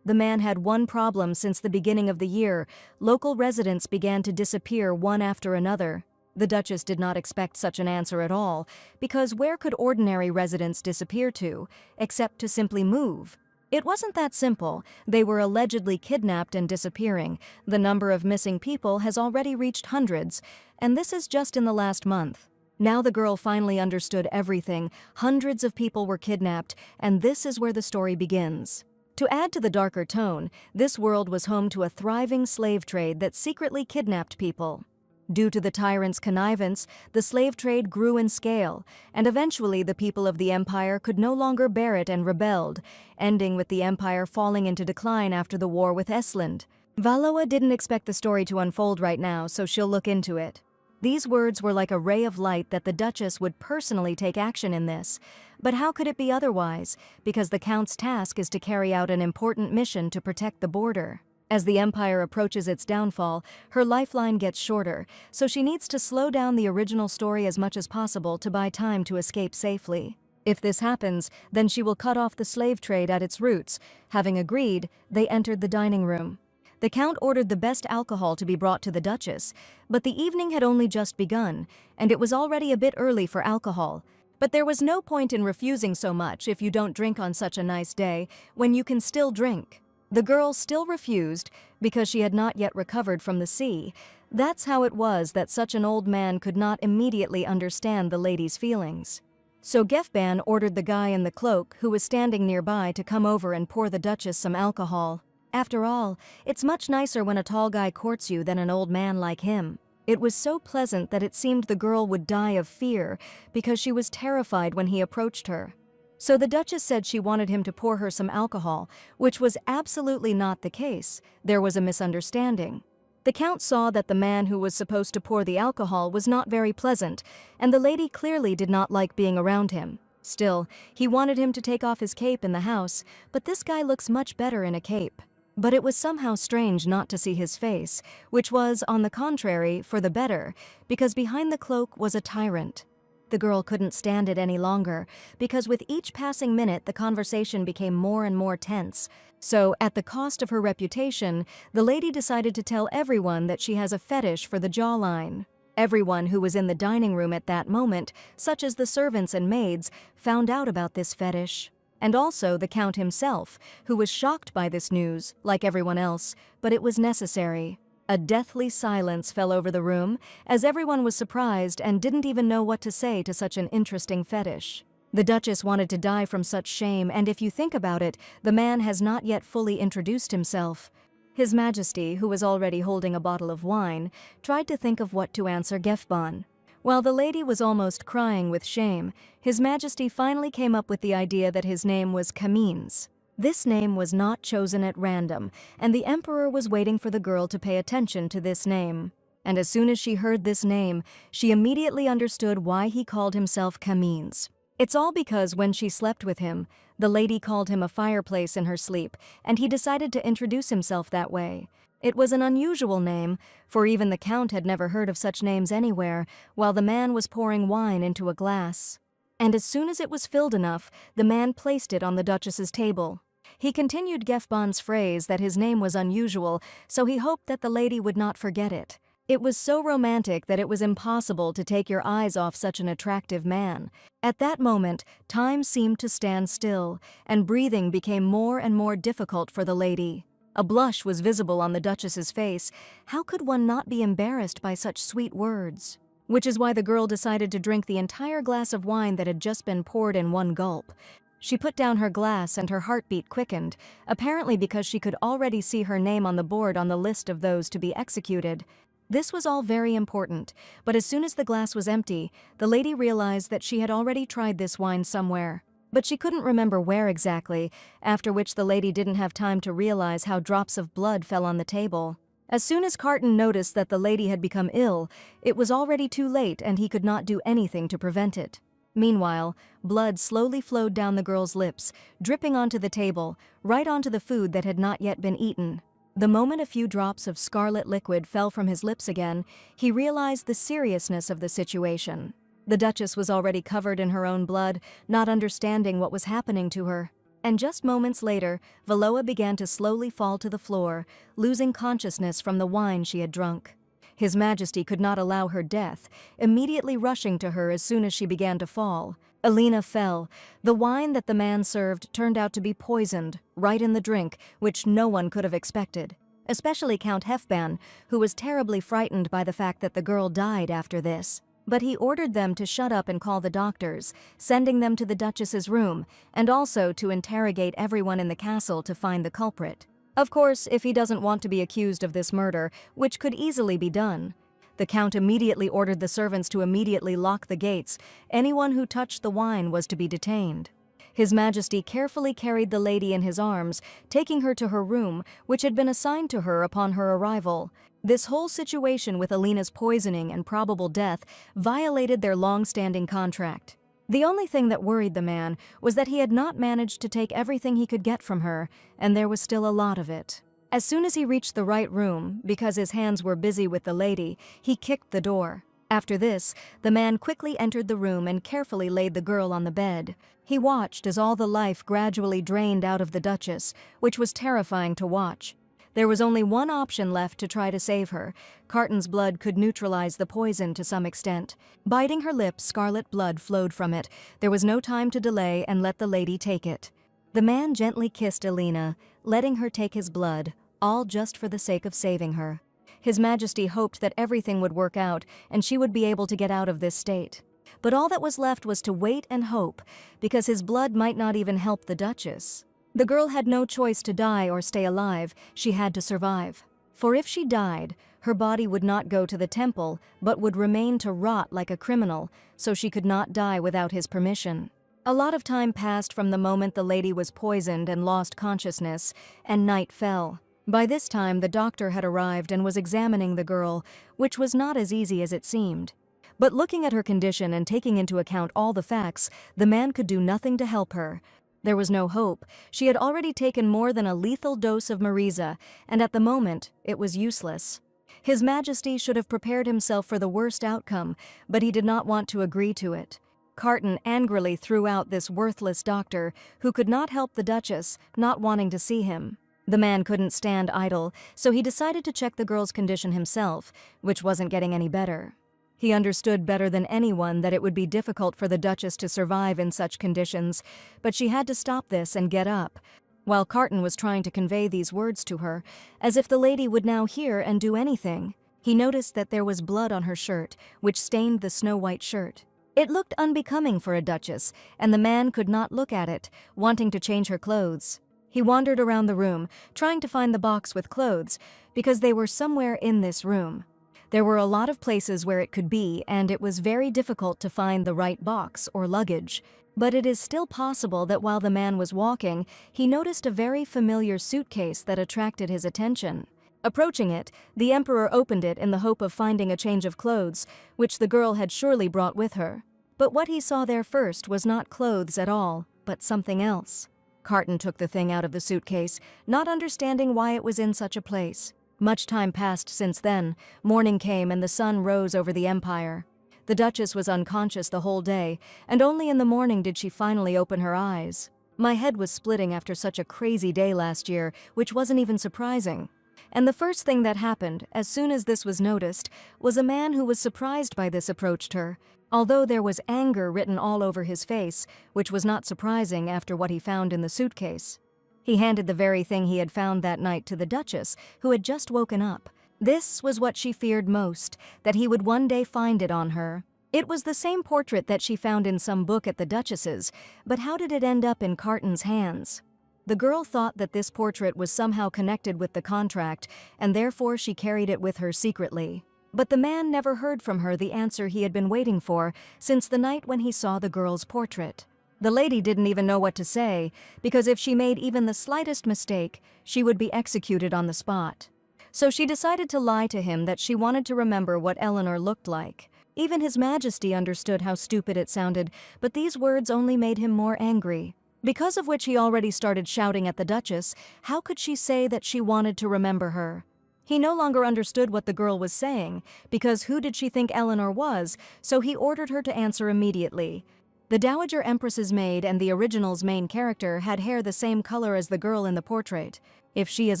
The man had one problem since the beginning of the year. Local residents began to disappear one after another. The Duchess did not expect such an answer at all, because where could ordinary residents disappear to, except to simply move? It wasn't that simple. They were allegedly kidnapped and disappearing. The number of missing people has already reached hundreds, and this is just in the last month. Now the girl finally understood everything. Hundreds of people were kidnapped, and this is where the story begins. To add to the darker tone, this world was home to a thriving slave trade that secretly kidnapped people. Due to the tyrant's connivance, the slave trade grew in scale, and eventually the people of the empire could no longer bear it and rebelled, ending with the empire falling into decline after the war with Estland. Valoa didn't expect the story to unfold right now, so she'll look into it. These words were like a ray of light that the Duchess would personally take action in this. But how could it be otherwise? Because the Count's task is to carry out an important mission to protect the border. As the Empire approaches its downfall, her lifeline gets shorter, so she needs to slow down the original story as much as possible to buy time to escape safely. If this happens, then she will cut off the slave trade at its roots. Having agreed, they entered the dining room. The Count ordered the best alcohol to be brought to the Duchess, but the evening had only just begun, and it was already a bit early for alcohol. But there was no point in refusing so much if you don't drink on such a nice day, when you can still drink. The girl still refused, because she had not yet recovered from the sea. That's how it was that such an old man could not immediately understand the lady's feelings. So Gefban ordered the guy in the cloak, who was standing nearby, to come over and pour the Duchess some alcohol. After all, it's much nicer when a tall guy courts you than an old man like him. It was so pleasant that it seemed the girl would die of fear, because she was terrified when he approached her. So the Duchess said she wanted him to pour her some alcohol, which was absolutely not the case. There was a misunderstanding. The Count saw that the man who was supposed to pour the alcohol was not very pleasant, and the lady clearly did not like being around him. Still, he wanted him to take off his cape in the house, but this guy looks much better in a cape. But it was somehow strange not to see his face, which was, on the contrary, for the better, because behind the cloak was a tyrant. The girl couldn't stand it any longer, because with each passing minute the conversation became more and more tense. So, at the cost of her reputation, the lady decided to tell everyone that she has a fetish for the jawline. Everyone who was in the dining room at that moment, such as the servants and maids, found out about this fetish. And also the Count himself, who was shocked by this news, like everyone else, but it was necessary. A deathly silence fell over the room, as everyone was surprised and didn't even know what to say to such an interesting fetish. The Duchess wanted to die from such shame, and if you think about it, the man has not yet fully introduced himself. His Majesty, who was already holding a bottle of wine, tried to think of what to answer Gefban. While the lady was almost crying with shame, His Majesty finally came up with the idea that his name was Camines. This name was not chosen at random, and the Emperor was waiting for the girl to pay attention to this name. And as soon as she heard this name, she immediately understood why he called himself Camines. It's all because when she slept with him, the lady called him a fireplace in her sleep, and he decided to introduce himself that way. It was an unusual name, for even the Count had never heard of such names anywhere, while the man was pouring wine into a glass. And as soon as it was filled enough, the man placed it on the Duchess's table. He continued Gefban's phrase that his name was unusual, so he hoped that the lady would not forget it. It was so romantic that it was impossible to take your eyes off such an attractive man. At that moment, time seemed to stand still, and breathing became more and more difficult for the lady. A blush was visible on the Duchess's face. How could one not be embarrassed by such sweet words? Which is why the girl decided to drink the entire glass of wine that had just been poured in one gulp. She put down her glass and her heartbeat quickened, apparently because she could already see her name on the board on the list of those to be executed. This was all very important, but as soon as the glass was empty, the lady realized that she had already tried this wine somewhere. But she couldn't remember where exactly, after which the lady didn't have time to realize how drops of blood fell on the table. As soon as Carton noticed that the lady had become ill, it was already too late and he could not do anything to prevent it. Meanwhile, blood slowly flowed down the girl's lips, dripping onto the table, right onto the food that had not yet been eaten. The moment a few drops of scarlet liquid fell from his lips again, he realized the seriousness of the situation. The Duchess was already covered in her own blood, not understanding what was happening to her. And just moments later, Valoa began to slowly fall to the floor, losing consciousness from the wine she had drunk. His Majesty could not allow her death, immediately rushing to her as soon as she began to fall. Alina fell. The wine that the man served turned out to be poisoned, right in the drink, which no one could have expected. Especially Count Hefban, who was terribly frightened by the fact that the girl died after this. But he ordered them to shut up and call the doctors, sending them to the Duchess's room, and also to interrogate everyone in the castle to find the culprit. Of course, if he doesn't want to be accused of this murder, which could easily be done. The Count immediately ordered the servants to immediately lock the gates. Anyone who touched the wine was to be detained. His Majesty carefully carried the lady in his arms, taking her to her room, which had been assigned to her upon her arrival. This whole situation with Alina's poisoning and probable death violated their long-standing contract. The only thing that worried the man was that he had not managed to take everything he could get from her, and there was still a lot of it. As soon as he reached the right room, because his hands were busy with the lady, he kicked the door. After this, the man quickly entered the room and carefully laid the girl on the bed. He watched as all the life gradually drained out of the Duchess, which was terrifying to watch. There was only one option left to try to save her. Carton's blood could neutralize the poison to some extent. Biting her lip, scarlet blood flowed from it. There was no time to delay and let the lady take it. The man gently kissed Alina, letting her take his blood, all just for the sake of saving her. His Majesty hoped that everything would work out and she would be able to get out of this state. But all that was left was to wait and hope, because his blood might not even help the Duchess. The girl had no choice to die or stay alive. She had to survive. For if she died, her body would not go to the temple, but would remain to rot like a criminal, so she could not die without his permission. A lot of time passed from the moment the lady was poisoned and lost consciousness, and night fell. By this time, the doctor had arrived and was examining the girl, which was not as easy as it seemed. But looking at her condition and taking into account all the facts, the man could do nothing to help her. There was no hope. She had already taken more than a lethal dose of Marisa, and at the moment, it was useless. His Majesty should have prepared himself for the worst outcome, but he did not want to agree to it. Carton angrily threw out this worthless doctor, who could not help the Duchess, not wanting to see him. The man couldn't stand idle, so he decided to check the girl's condition himself, which wasn't getting any better. He understood better than anyone that it would be difficult for the Duchess to survive in such conditions, but she had to stop this and get up. While Carton was trying to convey these words to her, as if the lady would now hear and do anything, he noticed that there was blood on her shirt, which stained the snow-white shirt. It looked unbecoming for a duchess, and the man could not look at it, wanting to change her clothes. He wandered around the room, trying to find the box with clothes, because they were somewhere in this room. There were a lot of places where it could be, and it was very difficult to find the right box or luggage. But it is still possible that while the man was walking, he noticed a very familiar suitcase that attracted his attention. Approaching it, the emperor opened it in the hope of finding a change of clothes, which the girl had surely brought with her. But what he saw there first was not clothes at all, but something else. Carton took the thing out of the suitcase, not understanding why it was in such a place. Much time passed since then. Morning came and the sun rose over the empire. The Duchess was unconscious the whole day, and only in the morning did she finally open her eyes. My head was splitting after such a crazy day last year, which wasn't even surprising. And the first thing that happened, as soon as this was noticed, was a man who was surprised by this approached her, although there was anger written all over his face, which was not surprising after what he found in the suitcase. He handed the very thing he had found that night to the Duchess, who had just woken up. This was what she feared most, that he would one day find it on her. It was the same portrait that she found in some book at the Duchess's, but how did it end up in Carton's hands? The girl thought that this portrait was somehow connected with the contract, and therefore she carried it with her secretly. But the man never heard from her the answer he had been waiting for since the night when he saw the girl's portrait. The lady didn't even know what to say, because if she made even the slightest mistake, she would be executed on the spot. So she decided to lie to him that she wanted to remember what Eleanor looked like. Even His Majesty understood how stupid it sounded, but these words only made him more angry. Because of which he already started shouting at the Duchess, how could she say that she wanted to remember her? He no longer understood what the girl was saying, because who did she think Eleanor was, so he ordered her to answer immediately. The Dowager Empress's maid and the original's main character had hair the same color as the girl in the portrait. If she is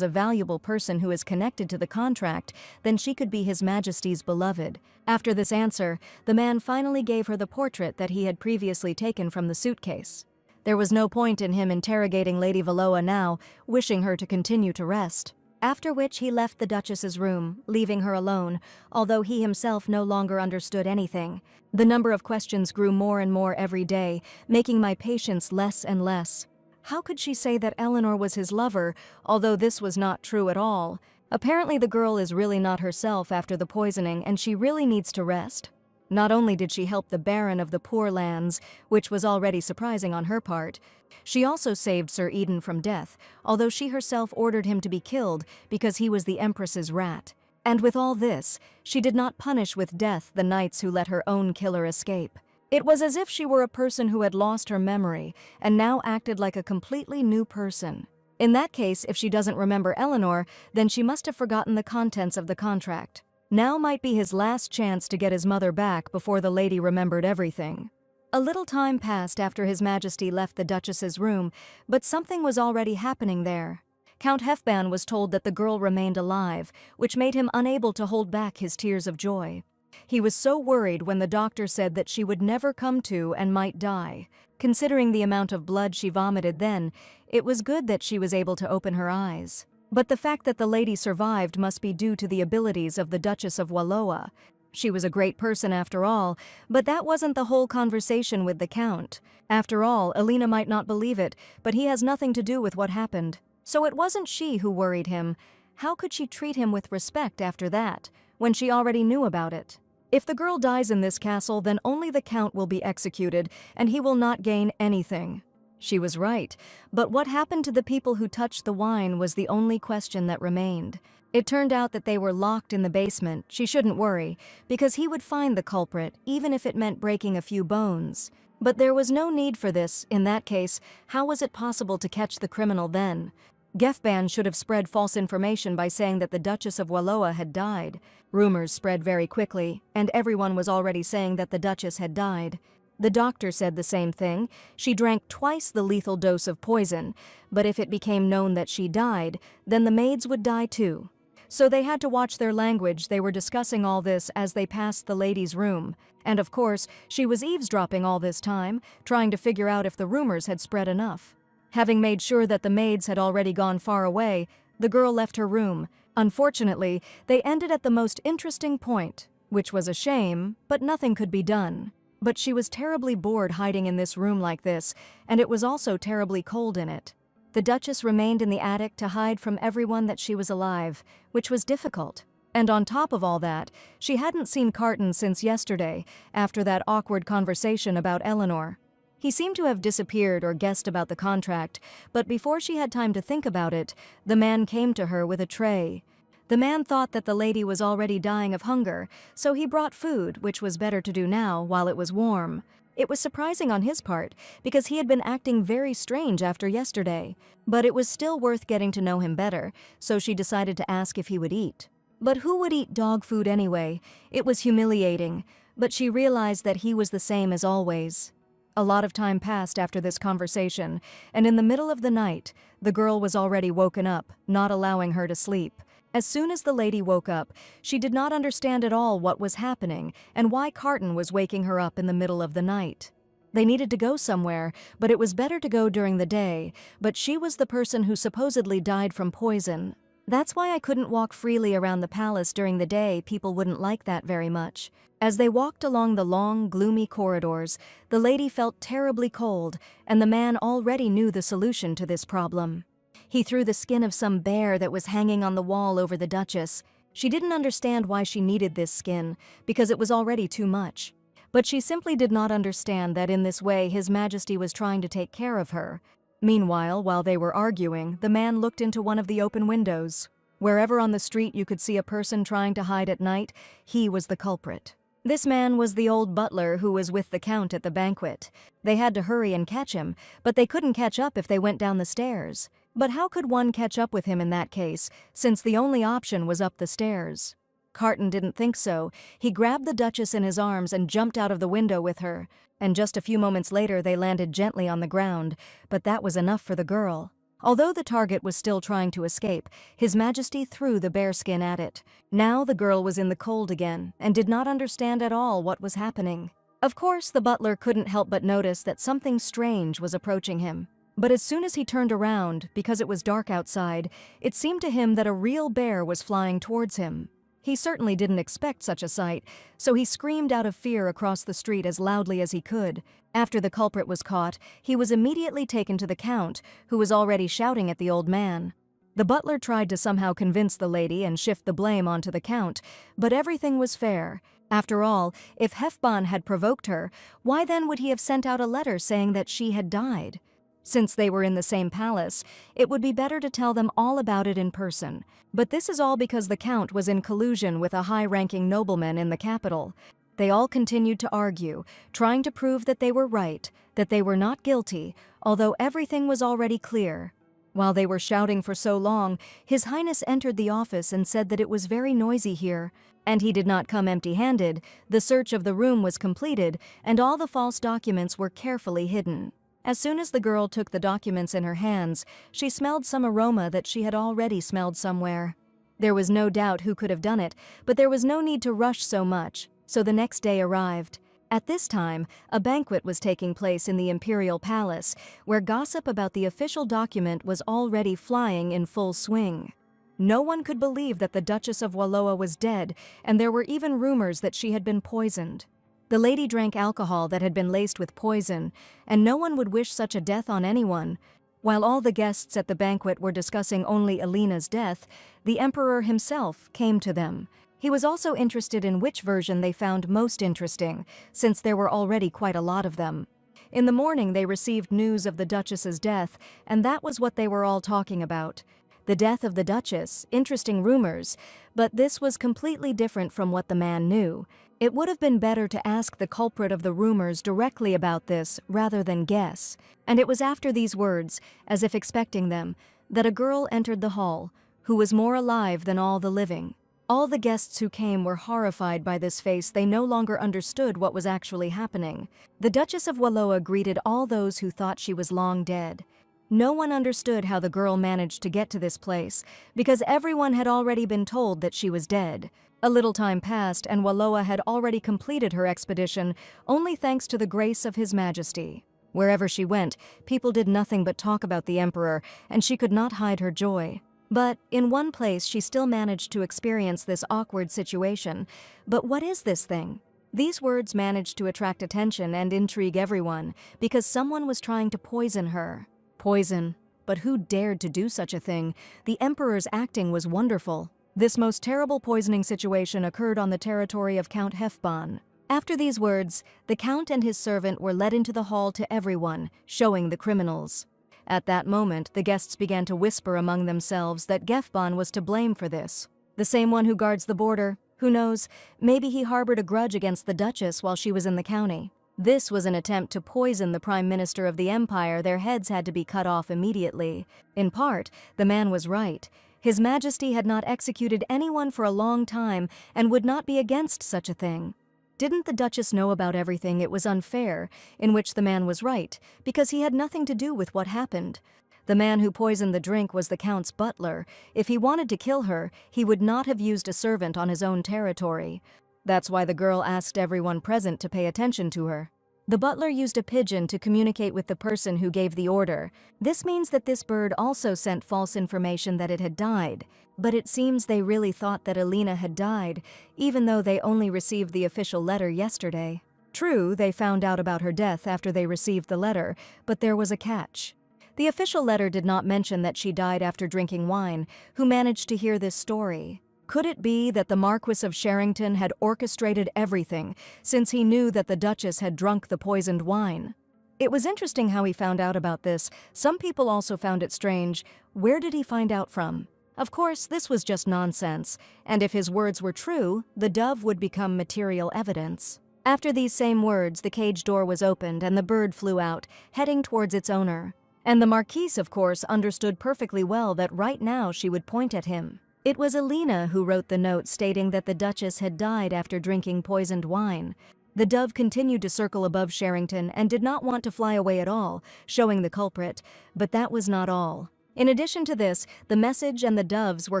a valuable person who is connected to the contract, then she could be His Majesty's beloved. After this answer, the man finally gave her the portrait that he had previously taken from the suitcase. There was no point in him interrogating Lady Valoa now, wishing her to continue to rest. After which he left the Duchess's room, leaving her alone, although he himself no longer understood anything. The number of questions grew more and more every day, making my patience less and less. How could she say that Eleanor was his lover, although this was not true at all? Apparently the girl is really not herself after the poisoning, and she really needs to rest. Not only did she help the Baron of the Poor Lands, which was already surprising on her part, she also saved Sir Eden from death, although she herself ordered him to be killed because he was the Empress's rat. And with all this, she did not punish with death the knights who let her own killer escape. It was as if she were a person who had lost her memory and now acted like a completely new person. In that case, if she doesn't remember Eleanor, then she must have forgotten the contents of the contract. Now might be his last chance to get his mother back before the lady remembered everything. A little time passed after His Majesty left the Duchess's room, but something was already happening there. Count Hefban was told that the girl remained alive, which made him unable to hold back his tears of joy. He was so worried when the doctor said that she would never come to and might die. Considering the amount of blood she vomited then, it was good that she was able to open her eyes. But the fact that the lady survived must be due to the abilities of the Duchess of Walloa. She was a great person after all, but that wasn't the whole conversation with the Count. After all, Alina might not believe it, but he has nothing to do with what happened. So it wasn't she who worried him. How could she treat him with respect after that, when she already knew about it? If the girl dies in this castle, then only the Count will be executed, and he will not gain anything. She was right, but what happened to the people who touched the wine was the only question that remained. It turned out that they were locked in the basement. She shouldn't worry, because he would find the culprit, even if it meant breaking a few bones. But there was no need for this. In that case, how was it possible to catch the criminal then? Gefban should have spread false information by saying that the Duchess of Wallowa had died. Rumors spread very quickly, and everyone was already saying that the Duchess had died. The doctor said the same thing. She drank twice the lethal dose of poison, but if it became known that she died, then the maids would die too. So they had to watch their language. They were discussing all this as they passed the lady's room. And of course, she was eavesdropping all this time, trying to figure out if the rumors had spread enough. Having made sure that the maids had already gone far away, the girl left her room. Unfortunately, they ended at the most interesting point, which was a shame, but nothing could be done. But she was terribly bored hiding in this room like this, and it was also terribly cold in it. The Duchess remained in the attic to hide from everyone that she was alive, which was difficult. And on top of all that, she hadn't seen Carton since yesterday, after that awkward conversation about Eleanor. He seemed to have disappeared or guessed about the contract, but before she had time to think about it, the man came to her with a tray. The man thought that the lady was already dying of hunger, so he brought food, which was better to do now while it was warm. It was surprising on his part, because he had been acting very strange after yesterday, but it was still worth getting to know him better, so she decided to ask if he would eat. But who would eat dog food anyway? It was humiliating, but she realized that he was the same as always. A lot of time passed after this conversation, and in the middle of the night, the girl was already woken up, not allowing her to sleep. As soon as the lady woke up, she did not understand at all what was happening and why Carton was waking her up in the middle of the night. They needed to go somewhere, but it was better to go during the day, but she was the person who supposedly died from poison. That's why I couldn't walk freely around the palace during the day. People wouldn't like that very much. As they walked along the long, gloomy corridors, the lady felt terribly cold, and the man already knew the solution to this problem. He threw the skin of some bear that was hanging on the wall over the Duchess. She didn't understand why she needed this skin, because it was already too much. But she simply did not understand that in this way His Majesty was trying to take care of her. Meanwhile, while they were arguing, the man looked into one of the open windows. Wherever on the street you could see a person trying to hide at night, he was the culprit. This man was the old butler who was with the Count at the banquet. They had to hurry and catch him, but they couldn't catch up if they went down the stairs. But how could one catch up with him in that case, since the only option was up the stairs? Carton didn't think so. He grabbed the Duchess in his arms and jumped out of the window with her. And just a few moments later they landed gently on the ground, but that was enough for the girl. Although the target was still trying to escape, His Majesty threw the bearskin at it. Now the girl was in the cold again, and did not understand at all what was happening. Of course, the butler couldn't help but notice that something strange was approaching him. But as soon as he turned around, because it was dark outside, it seemed to him that a real bear was flying towards him. He certainly didn't expect such a sight, so he screamed out of fear across the street as loudly as he could. After the culprit was caught, he was immediately taken to the Count, who was already shouting at the old man. The butler tried to somehow convince the lady and shift the blame onto the Count, but everything was fair. After all, if Hefban had provoked her, why then would he have sent out a letter saying that she had died? Since they were in the same palace, it would be better to tell them all about it in person. But this is all because the Count was in collusion with a high-ranking nobleman in the capital. They all continued to argue, trying to prove that they were right, that they were not guilty, although everything was already clear. While they were shouting for so long, His Highness entered the office and said that it was very noisy here. And he did not come empty-handed. The search of the room was completed, and all the false documents were carefully hidden. As soon as the girl took the documents in her hands, she smelled some aroma that she had already smelled somewhere. There was no doubt who could have done it, but there was no need to rush so much, so the next day arrived. At this time, a banquet was taking place in the imperial palace, where gossip about the official document was already flying in full swing. No one could believe that the Duchess of Wallowa was dead, and there were even rumors that she had been poisoned. The lady drank alcohol that had been laced with poison, and no one would wish such a death on anyone. While all the guests at the banquet were discussing only Alina's death, the emperor himself came to them. He was also interested in which version they found most interesting, since there were already quite a lot of them. In the morning, they received news of the Duchess's death, and that was what they were all talking about. The death of the Duchess, interesting rumors, but this was completely different from what the man knew. It would have been better to ask the culprit of the rumors directly about this rather than guess. And it was after these words, as if expecting them, that a girl entered the hall, who was more alive than all the living. All the guests who came were horrified by this face. They no longer understood what was actually happening. The Duchess of Wallowa greeted all those who thought she was long dead. No one understood how the girl managed to get to this place, because everyone had already been told that she was dead. A little time passed, and Wallowa had already completed her expedition, only thanks to the grace of His Majesty. Wherever she went, people did nothing but talk about the Emperor, and she could not hide her joy. But in one place she still managed to experience this awkward situation. But what is this thing? These words managed to attract attention and intrigue everyone, because someone was trying to poison her. Poison. But who dared to do such a thing? The Emperor's acting was wonderful. This most terrible poisoning situation occurred on the territory of Count Hefban. After these words, the Count and his servant were led into the hall to everyone, showing the criminals. At that moment, the guests began to whisper among themselves that Gefban was to blame for this. The same one who guards the border. Who knows, maybe he harbored a grudge against the Duchess while she was in the county. This was an attempt to poison the Prime Minister of the Empire. Their heads had to be cut off immediately. In part, the man was right. His Majesty had not executed anyone for a long time and would not be against such a thing. Didn't the Duchess know about everything? It was unfair, in which the man was right, because he had nothing to do with what happened. The man who poisoned the drink was the Count's butler. If he wanted to kill her, he would not have used a servant on his own territory. That's why the girl asked everyone present to pay attention to her. The butler used a pigeon to communicate with the person who gave the order. This means that this bird also sent false information that it had died. But it seems they really thought that Alina had died, even though they only received the official letter yesterday. True, they found out about her death after they received the letter, but there was a catch. The official letter did not mention that she died after drinking wine. Who managed to hear this story? Could it be that the Marquis of Sherrington had orchestrated everything, since he knew that the Duchess had drunk the poisoned wine? It was interesting how he found out about this. Some people also found it strange. Where did he find out from? Of course, this was just nonsense, and if his words were true, the dove would become material evidence. After these same words, the cage door was opened and the bird flew out, heading towards its owner. And the Marquise, of course, understood perfectly well that right now she would point at him. It was Alina who wrote the note stating that the Duchess had died after drinking poisoned wine. The dove continued to circle above Sherrington and did not want to fly away at all, showing the culprit, but that was not all. In addition to this, the message and the doves were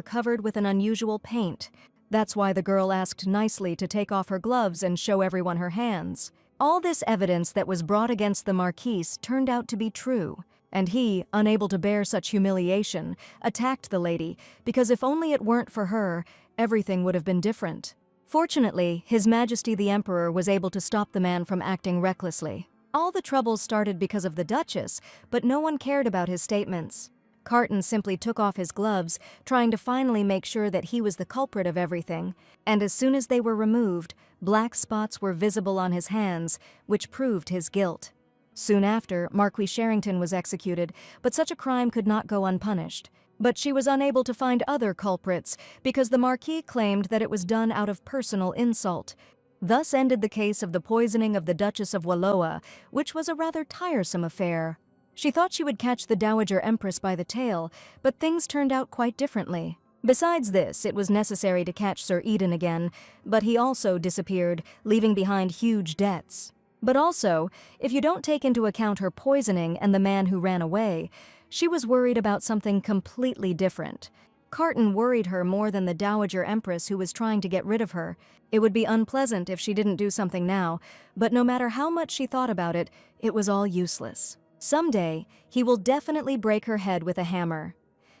covered with an unusual paint. That's why the girl asked nicely to take off her gloves and show everyone her hands. All this evidence that was brought against the Marquise turned out to be true, and he, unable to bear such humiliation, attacked the lady, because if only it weren't for her, everything would have been different. Fortunately, His Majesty the Emperor was able to stop the man from acting recklessly. All the troubles started because of the Duchess, but no one cared about his statements. Carton simply took off his gloves, trying to finally make sure that he was the culprit of everything, and as soon as they were removed, black spots were visible on his hands, which proved his guilt. Soon after, Marquis Sherrington was executed, but such a crime could not go unpunished. But she was unable to find other culprits, because the Marquis claimed that it was done out of personal insult. Thus ended the case of the poisoning of the Duchess of Wallowa, which was a rather tiresome affair. She thought she would catch the Dowager Empress by the tail, but things turned out quite differently. Besides this, it was necessary to catch Sir Eden again, but he also disappeared, leaving behind huge debts. But also, if you don't take into account her poisoning and the man who ran away, she was worried about something completely different. Carton worried her more than the Dowager Empress who was trying to get rid of her. It would be unpleasant if she didn't do something now, but no matter how much she thought about it, it was all useless. Someday, he will definitely break her head with a hammer.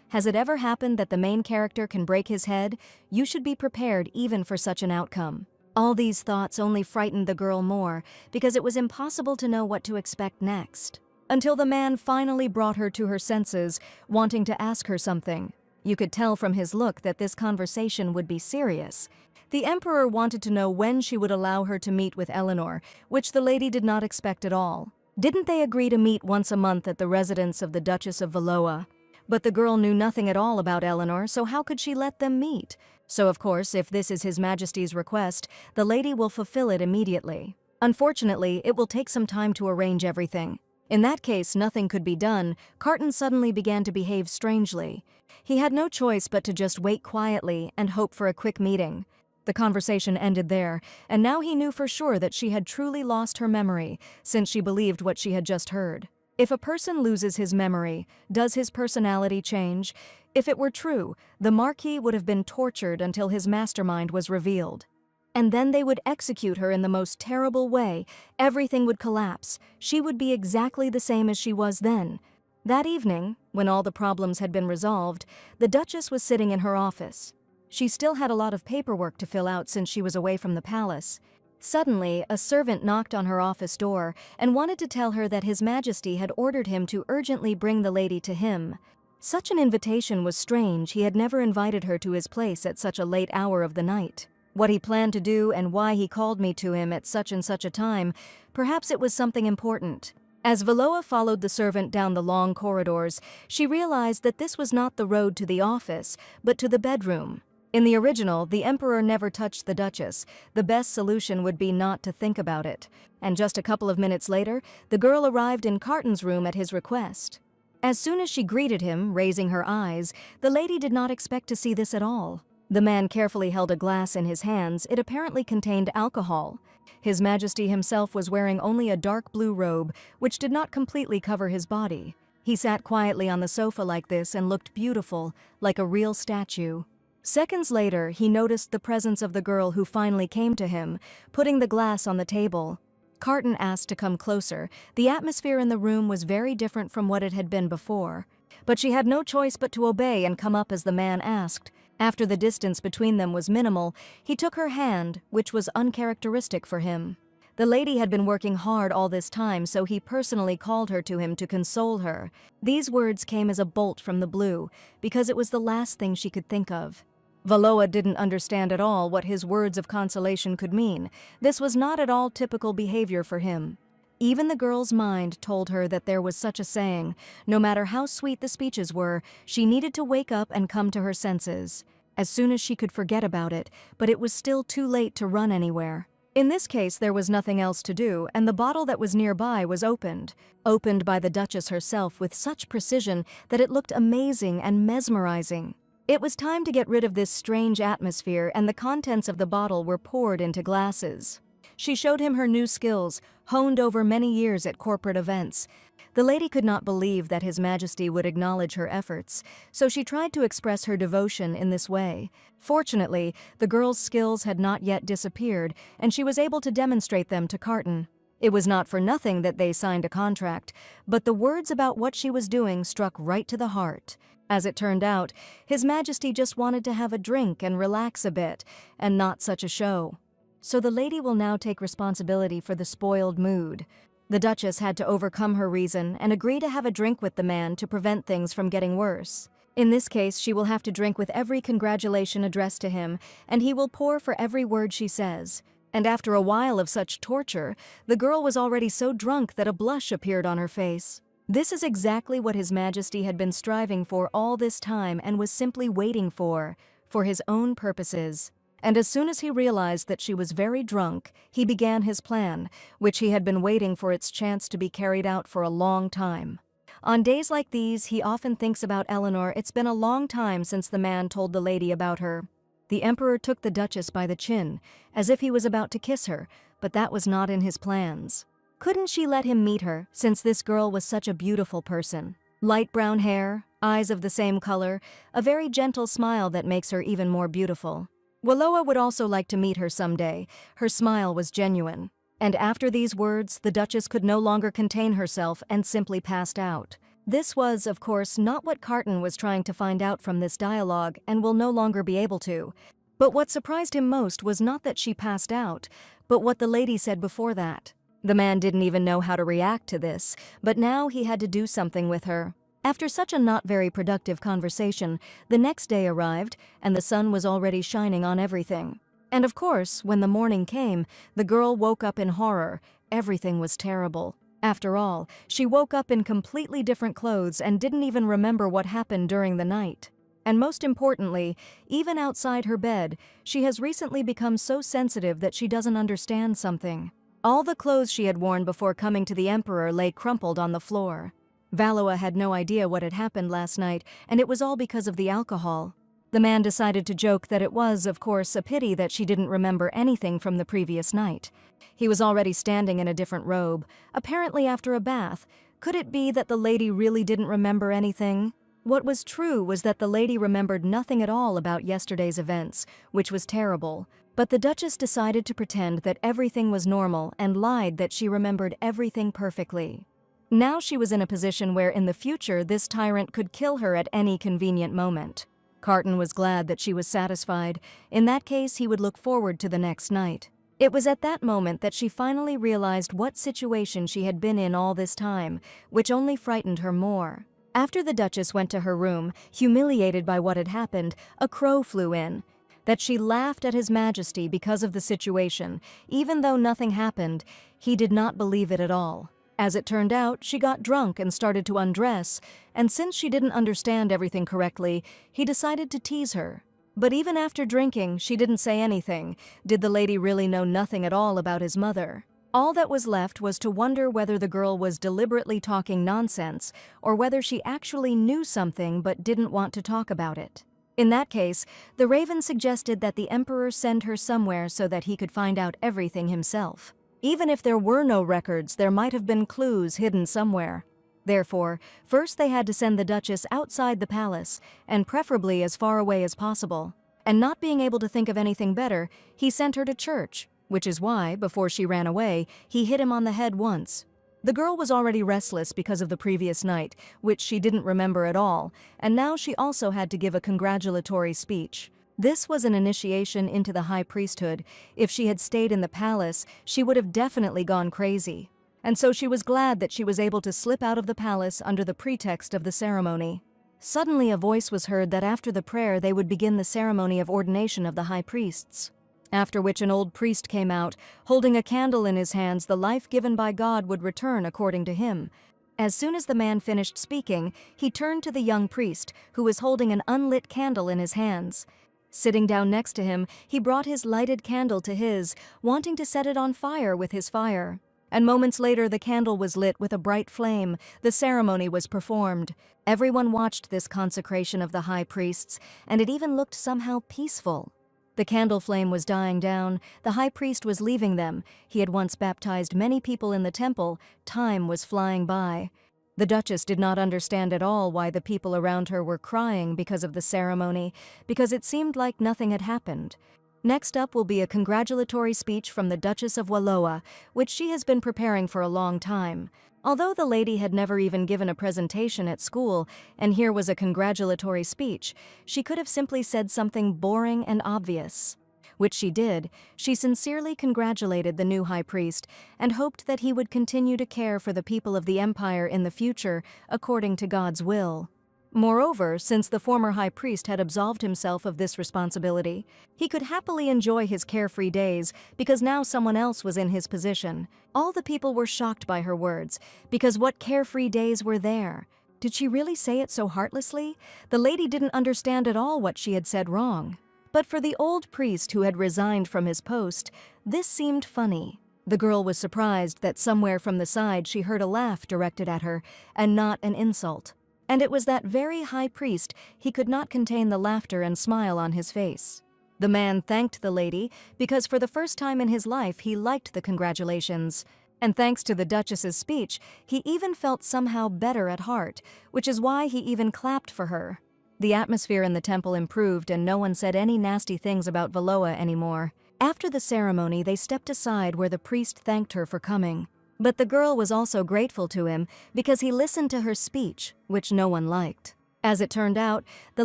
Has it ever happened that the main character can break his head? You should be prepared even for such an outcome. All these thoughts only frightened the girl more, because it was impossible to know what to expect next. Until the man finally brought her to her senses, wanting to ask her something. You could tell from his look that this conversation would be serious. The Emperor wanted to know when she would allow her to meet with Eleanor, which the lady did not expect at all. Didn't they agree to meet once a month at the residence of the Duchess of Valois? But the girl knew nothing at all about Eleanor, so how could she let them meet? So of course, if this is His Majesty's request, the lady will fulfill it immediately. Unfortunately, it will take some time to arrange everything. In that case, nothing could be done. Carton suddenly began to behave strangely. He had no choice but to just wait quietly and hope for a quick meeting. The conversation ended there, and now he knew for sure that she had truly lost her memory, since she believed what she had just heard. If a person loses his memory, does his personality change? If it were true, the Marquis would have been tortured until his mastermind was revealed. And then they would execute her in the most terrible way. Everything would collapse. She would be exactly the same as she was then. That evening, when all the problems had been resolved, the Duchess was sitting in her office. She still had a lot of paperwork to fill out since she was away from the palace. Suddenly, a servant knocked on her office door and wanted to tell her that His Majesty had ordered him to urgently bring the lady to him. Such an invitation was strange. He had never invited her to his place at such a late hour of the night. What he planned to do and why he called me to him at such and such a time, perhaps it was something important. As Valois followed the servant down the long corridors, she realized that this was not the road to the office, but to the bedroom. In the original, the Emperor never touched the Duchess. The best solution would be not to think about it. And just a couple of minutes later, the girl arrived in Carton's room at his request. As soon as she greeted him, raising her eyes, the lady did not expect to see this at all. The man carefully held a glass in his hands. It apparently contained alcohol. His Majesty himself was wearing only a dark blue robe, which did not completely cover his body. He sat quietly on the sofa like this and looked beautiful, like a real statue. Seconds later, he noticed the presence of the girl who finally came to him, putting the glass on the table. Carton asked to come closer. The atmosphere in the room was very different from what it had been before. But she had no choice but to obey and come up as the man asked. After the distance between them was minimal, he took her hand, which was uncharacteristic for him. The lady had been working hard all this time, so he personally called her to him to console her. These words came as a bolt from the blue, because it was the last thing she could think of. Valois didn't understand at all what his words of consolation could mean. This was not at all typical behavior for him. Even the girl's mind told her that there was such a saying. No matter how sweet the speeches were, she needed to wake up and come to her senses. As soon as she could forget about it, but it was still too late to run anywhere. In this case, there was nothing else to do, and the bottle that was nearby was opened. Opened by the Duchess herself with such precision that it looked amazing and mesmerizing. It was time to get rid of this strange atmosphere, and the contents of the bottle were poured into glasses. She showed him her new skills, honed over many years at corporate events. The lady could not believe that His Majesty would acknowledge her efforts, so she tried to express her devotion in this way. Fortunately, the girl's skills had not yet disappeared, and she was able to demonstrate them to Carton. It was not for nothing that they signed a contract, but the words about what she was doing struck right to the heart. As it turned out, His Majesty just wanted to have a drink and relax a bit, and not such a show. So the lady will now take responsibility for the spoiled mood. The Duchess had to overcome her reason and agree to have a drink with the man to prevent things from getting worse. In this case, she will have to drink with every congratulation addressed to him, and he will pour for every word she says. And after a while of such torture, the girl was already so drunk that a blush appeared on her face. This is exactly what His Majesty had been striving for all this time and was simply waiting for his own purposes. And as soon as he realized that she was very drunk, he began his plan, which he had been waiting for its chance to be carried out for a long time. On days like these, he often thinks about Eleanor. It's been a long time since the man told the lady about her. The Emperor took the Duchess by the chin, as if he was about to kiss her, but that was not in his plans. Couldn't she let him meet her, since this girl was such a beautiful person? Light brown hair, eyes of the same color, a very gentle smile that makes her even more beautiful. Valois would also like to meet her someday. Her smile was genuine. And after these words, the Duchess could no longer contain herself and simply passed out. This was, of course, not what Carton was trying to find out from this dialogue and will no longer be able to. But what surprised him most was not that she passed out, but what the lady said before that. The man didn't even know how to react to this, but now he had to do something with her. After such a not very productive conversation, the next day arrived, and the sun was already shining on everything. And of course, when the morning came, the girl woke up in horror. Everything was terrible. After all, she woke up in completely different clothes and didn't even remember what happened during the night. And most importantly, even outside her bed, she has recently become so sensitive that she doesn't understand something. All the clothes she had worn before coming to the Emperor lay crumpled on the floor. Valoa had no idea what had happened last night, and it was all because of the alcohol. The man decided to joke that it was, of course, a pity that she didn't remember anything from the previous night. He was already standing in a different robe, apparently after a bath. Could it be that the lady really didn't remember anything? What was true was that the lady remembered nothing at all about yesterday's events, which was terrible. But the Duchess decided to pretend that everything was normal and lied that she remembered everything perfectly. Now she was in a position where in the future this tyrant could kill her at any convenient moment. Carton was glad that she was satisfied. In that case, he would look forward to the next night. It was at that moment that she finally realized what situation she had been in all this time, which only frightened her more. After the Duchess went to her room, humiliated by what had happened, a crow flew in. That she laughed at His Majesty because of the situation. Even though nothing happened, he did not believe it at all. As it turned out, she got drunk and started to undress, and since she didn't understand everything correctly, he decided to tease her. But even after drinking, she didn't say anything. Did the lady really know nothing at all about his mother? All that was left was to wonder whether the girl was deliberately talking nonsense, or whether she actually knew something but didn't want to talk about it. In that case, the Raven suggested that the Emperor send her somewhere so that he could find out everything himself. Even if there were no records, there might have been clues hidden somewhere. Therefore, first they had to send the Duchess outside the palace, and preferably as far away as possible. And not being able to think of anything better, he sent her to church, which is why, before she ran away, he hit him on the head once. The girl was already restless because of the previous night, which she didn't remember at all, and now she also had to give a congratulatory speech. This was an initiation into the high priesthood. If she had stayed in the palace, she would have definitely gone crazy. And so she was glad that she was able to slip out of the palace under the pretext of the ceremony. Suddenly a voice was heard that after the prayer they would begin the ceremony of ordination of the high priests. After which an old priest came out, holding a candle in his hands. The life given by God would return according to him. As soon as the man finished speaking, he turned to the young priest, who was holding an unlit candle in his hands. Sitting down next to him, he brought his lighted candle to his, wanting to set it on fire with his fire. And moments later the candle was lit with a bright flame. The ceremony was performed. Everyone watched this consecration of the high priests, and it even looked somehow peaceful. The candle flame was dying down. The high priest was leaving them. He had once baptized many people in the temple. Time was flying by. The Duchess did not understand at all why the people around her were crying because of the ceremony, because it seemed like nothing had happened. Next up will be a congratulatory speech from the Duchess of Wallowa, which she has been preparing for a long time. Although the lady had never even given a presentation at school, and here was a congratulatory speech, she could have simply said something boring and obvious. Which she did. She sincerely congratulated the new high priest and hoped that he would continue to care for the people of the empire in the future according to God's will. Moreover, since the former high priest had absolved himself of this responsibility, he could happily enjoy his carefree days because now someone else was in his position. All the people were shocked by her words, because what carefree days were there? Did she really say it so heartlessly? The lady didn't understand at all what she had said wrong. But for the old priest who had resigned from his post, this seemed funny. The girl was surprised that somewhere from the side she heard a laugh directed at her, and not an insult. And it was that very high priest. He could not contain the laughter and smile on his face. The man thanked the lady because for the first time in his life he liked the congratulations. And thanks to the Duchess's speech, he even felt somehow better at heart, which is why he even clapped for her. The atmosphere in the temple improved and no one said any nasty things about Wallowa anymore. After the ceremony, they stepped aside where the priest thanked her for coming. But the girl was also grateful to him because he listened to her speech, which no one liked. As it turned out, the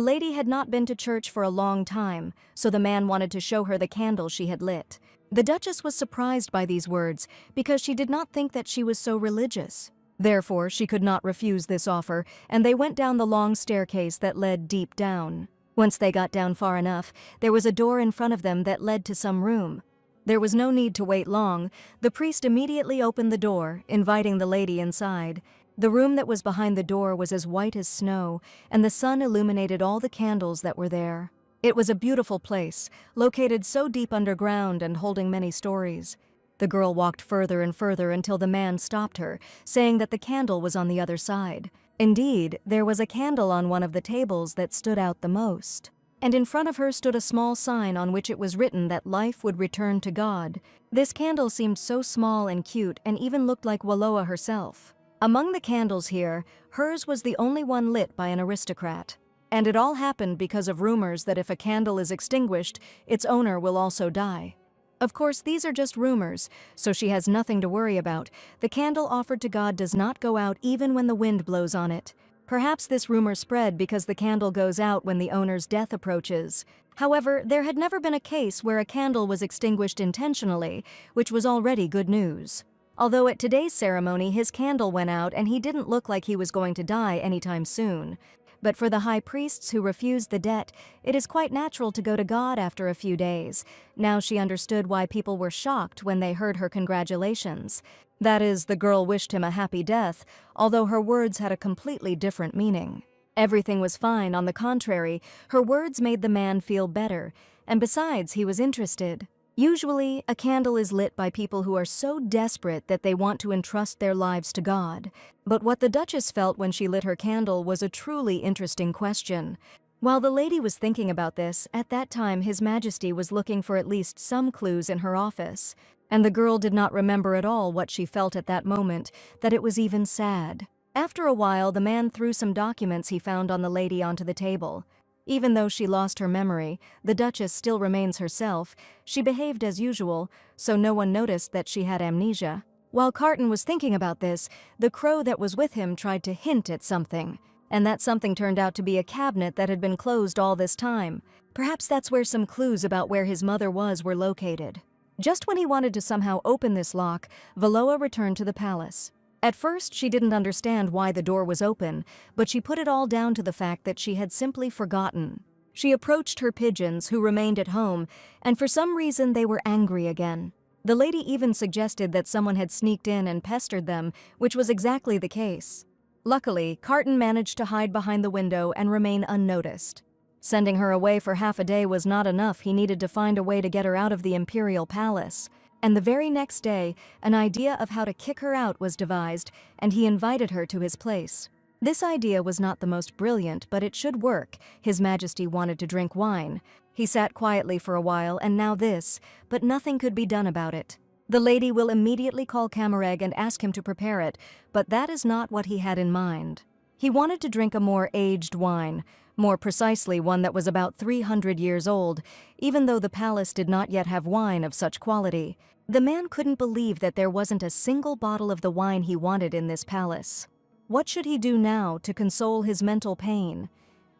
lady had not been to church for a long time, so the man wanted to show her the candle she had lit. The Duchess was surprised by these words because she did not think that she was so religious. Therefore, she could not refuse this offer, and they went down the long staircase that led deep down. Once they got down far enough, there was a door in front of them that led to some room. There was no need to wait long. The priest immediately opened the door, inviting the lady inside. The room that was behind the door was as white as snow, and the sun illuminated all the candles that were there. It was a beautiful place, located so deep underground and holding many stories. The girl walked further and further until the man stopped her, saying that the candle was on the other side. Indeed, there was a candle on one of the tables that stood out the most. And in front of her stood a small sign on which it was written that life would return to God. This candle seemed so small and cute and even looked like Wallowa herself. Among the candles here, hers was the only one lit by an aristocrat. And it all happened because of rumors that if a candle is extinguished, its owner will also die. Of course, these are just rumors, so she has nothing to worry about. The candle offered to God does not go out even when the wind blows on it. Perhaps this rumor spread because the candle goes out when the owner's death approaches. However, there had never been a case where a candle was extinguished intentionally, which was already good news. Although at today's ceremony his candle went out and he didn't look like he was going to die anytime soon. But for the high priests who refused the debt, it is quite natural to go to God after a few days. Now she understood why people were shocked when they heard her congratulations. That is, the girl wished him a happy death, although her words had a completely different meaning. Everything was fine, on the contrary, her words made the man feel better, and besides, he was interested. Usually, a candle is lit by people who are so desperate that they want to entrust their lives to God. But what the Duchess felt when she lit her candle was a truly interesting question. While the lady was thinking about this, at that time His Majesty was looking for at least some clues in her office. And the girl did not remember at all what she felt at that moment, that it was even sad. After a while, the man threw some documents he found on the lady onto the table. Even though she lost her memory, the Duchess still remains herself. She behaved as usual, so no one noticed that she had amnesia. While Carton was thinking about this, the crow that was with him tried to hint at something. And that something turned out to be a cabinet that had been closed all this time. Perhaps that's where some clues about where his mother were located. Just when he wanted to somehow open this lock, Wallowa returned to the palace. At first, she didn't understand why the door was open, but she put it all down to the fact that she had simply forgotten. She approached her pigeons, who remained at home, and for some reason they were angry again. The lady even suggested that someone had sneaked in and pestered them, which was exactly the case. Luckily, Carton managed to hide behind the window and remain unnoticed. Sending her away for half a day was not enough. He needed to find a way to get her out of the imperial palace. And the very next day, an idea of how to kick her out was devised, and he invited her to his place. This idea was not the most brilliant, but it should work. His Majesty wanted to drink wine. He sat quietly for a while, and now this, but nothing could be done about it. The lady will immediately call Camareg and ask him to prepare it, but that is not what he had in mind. He wanted to drink a more aged wine, more precisely one that was about 300 years old, even though the palace did not yet have wine of such quality. The man couldn't believe that there wasn't a single bottle of the wine he wanted in this palace. What should he do now to console his mental pain?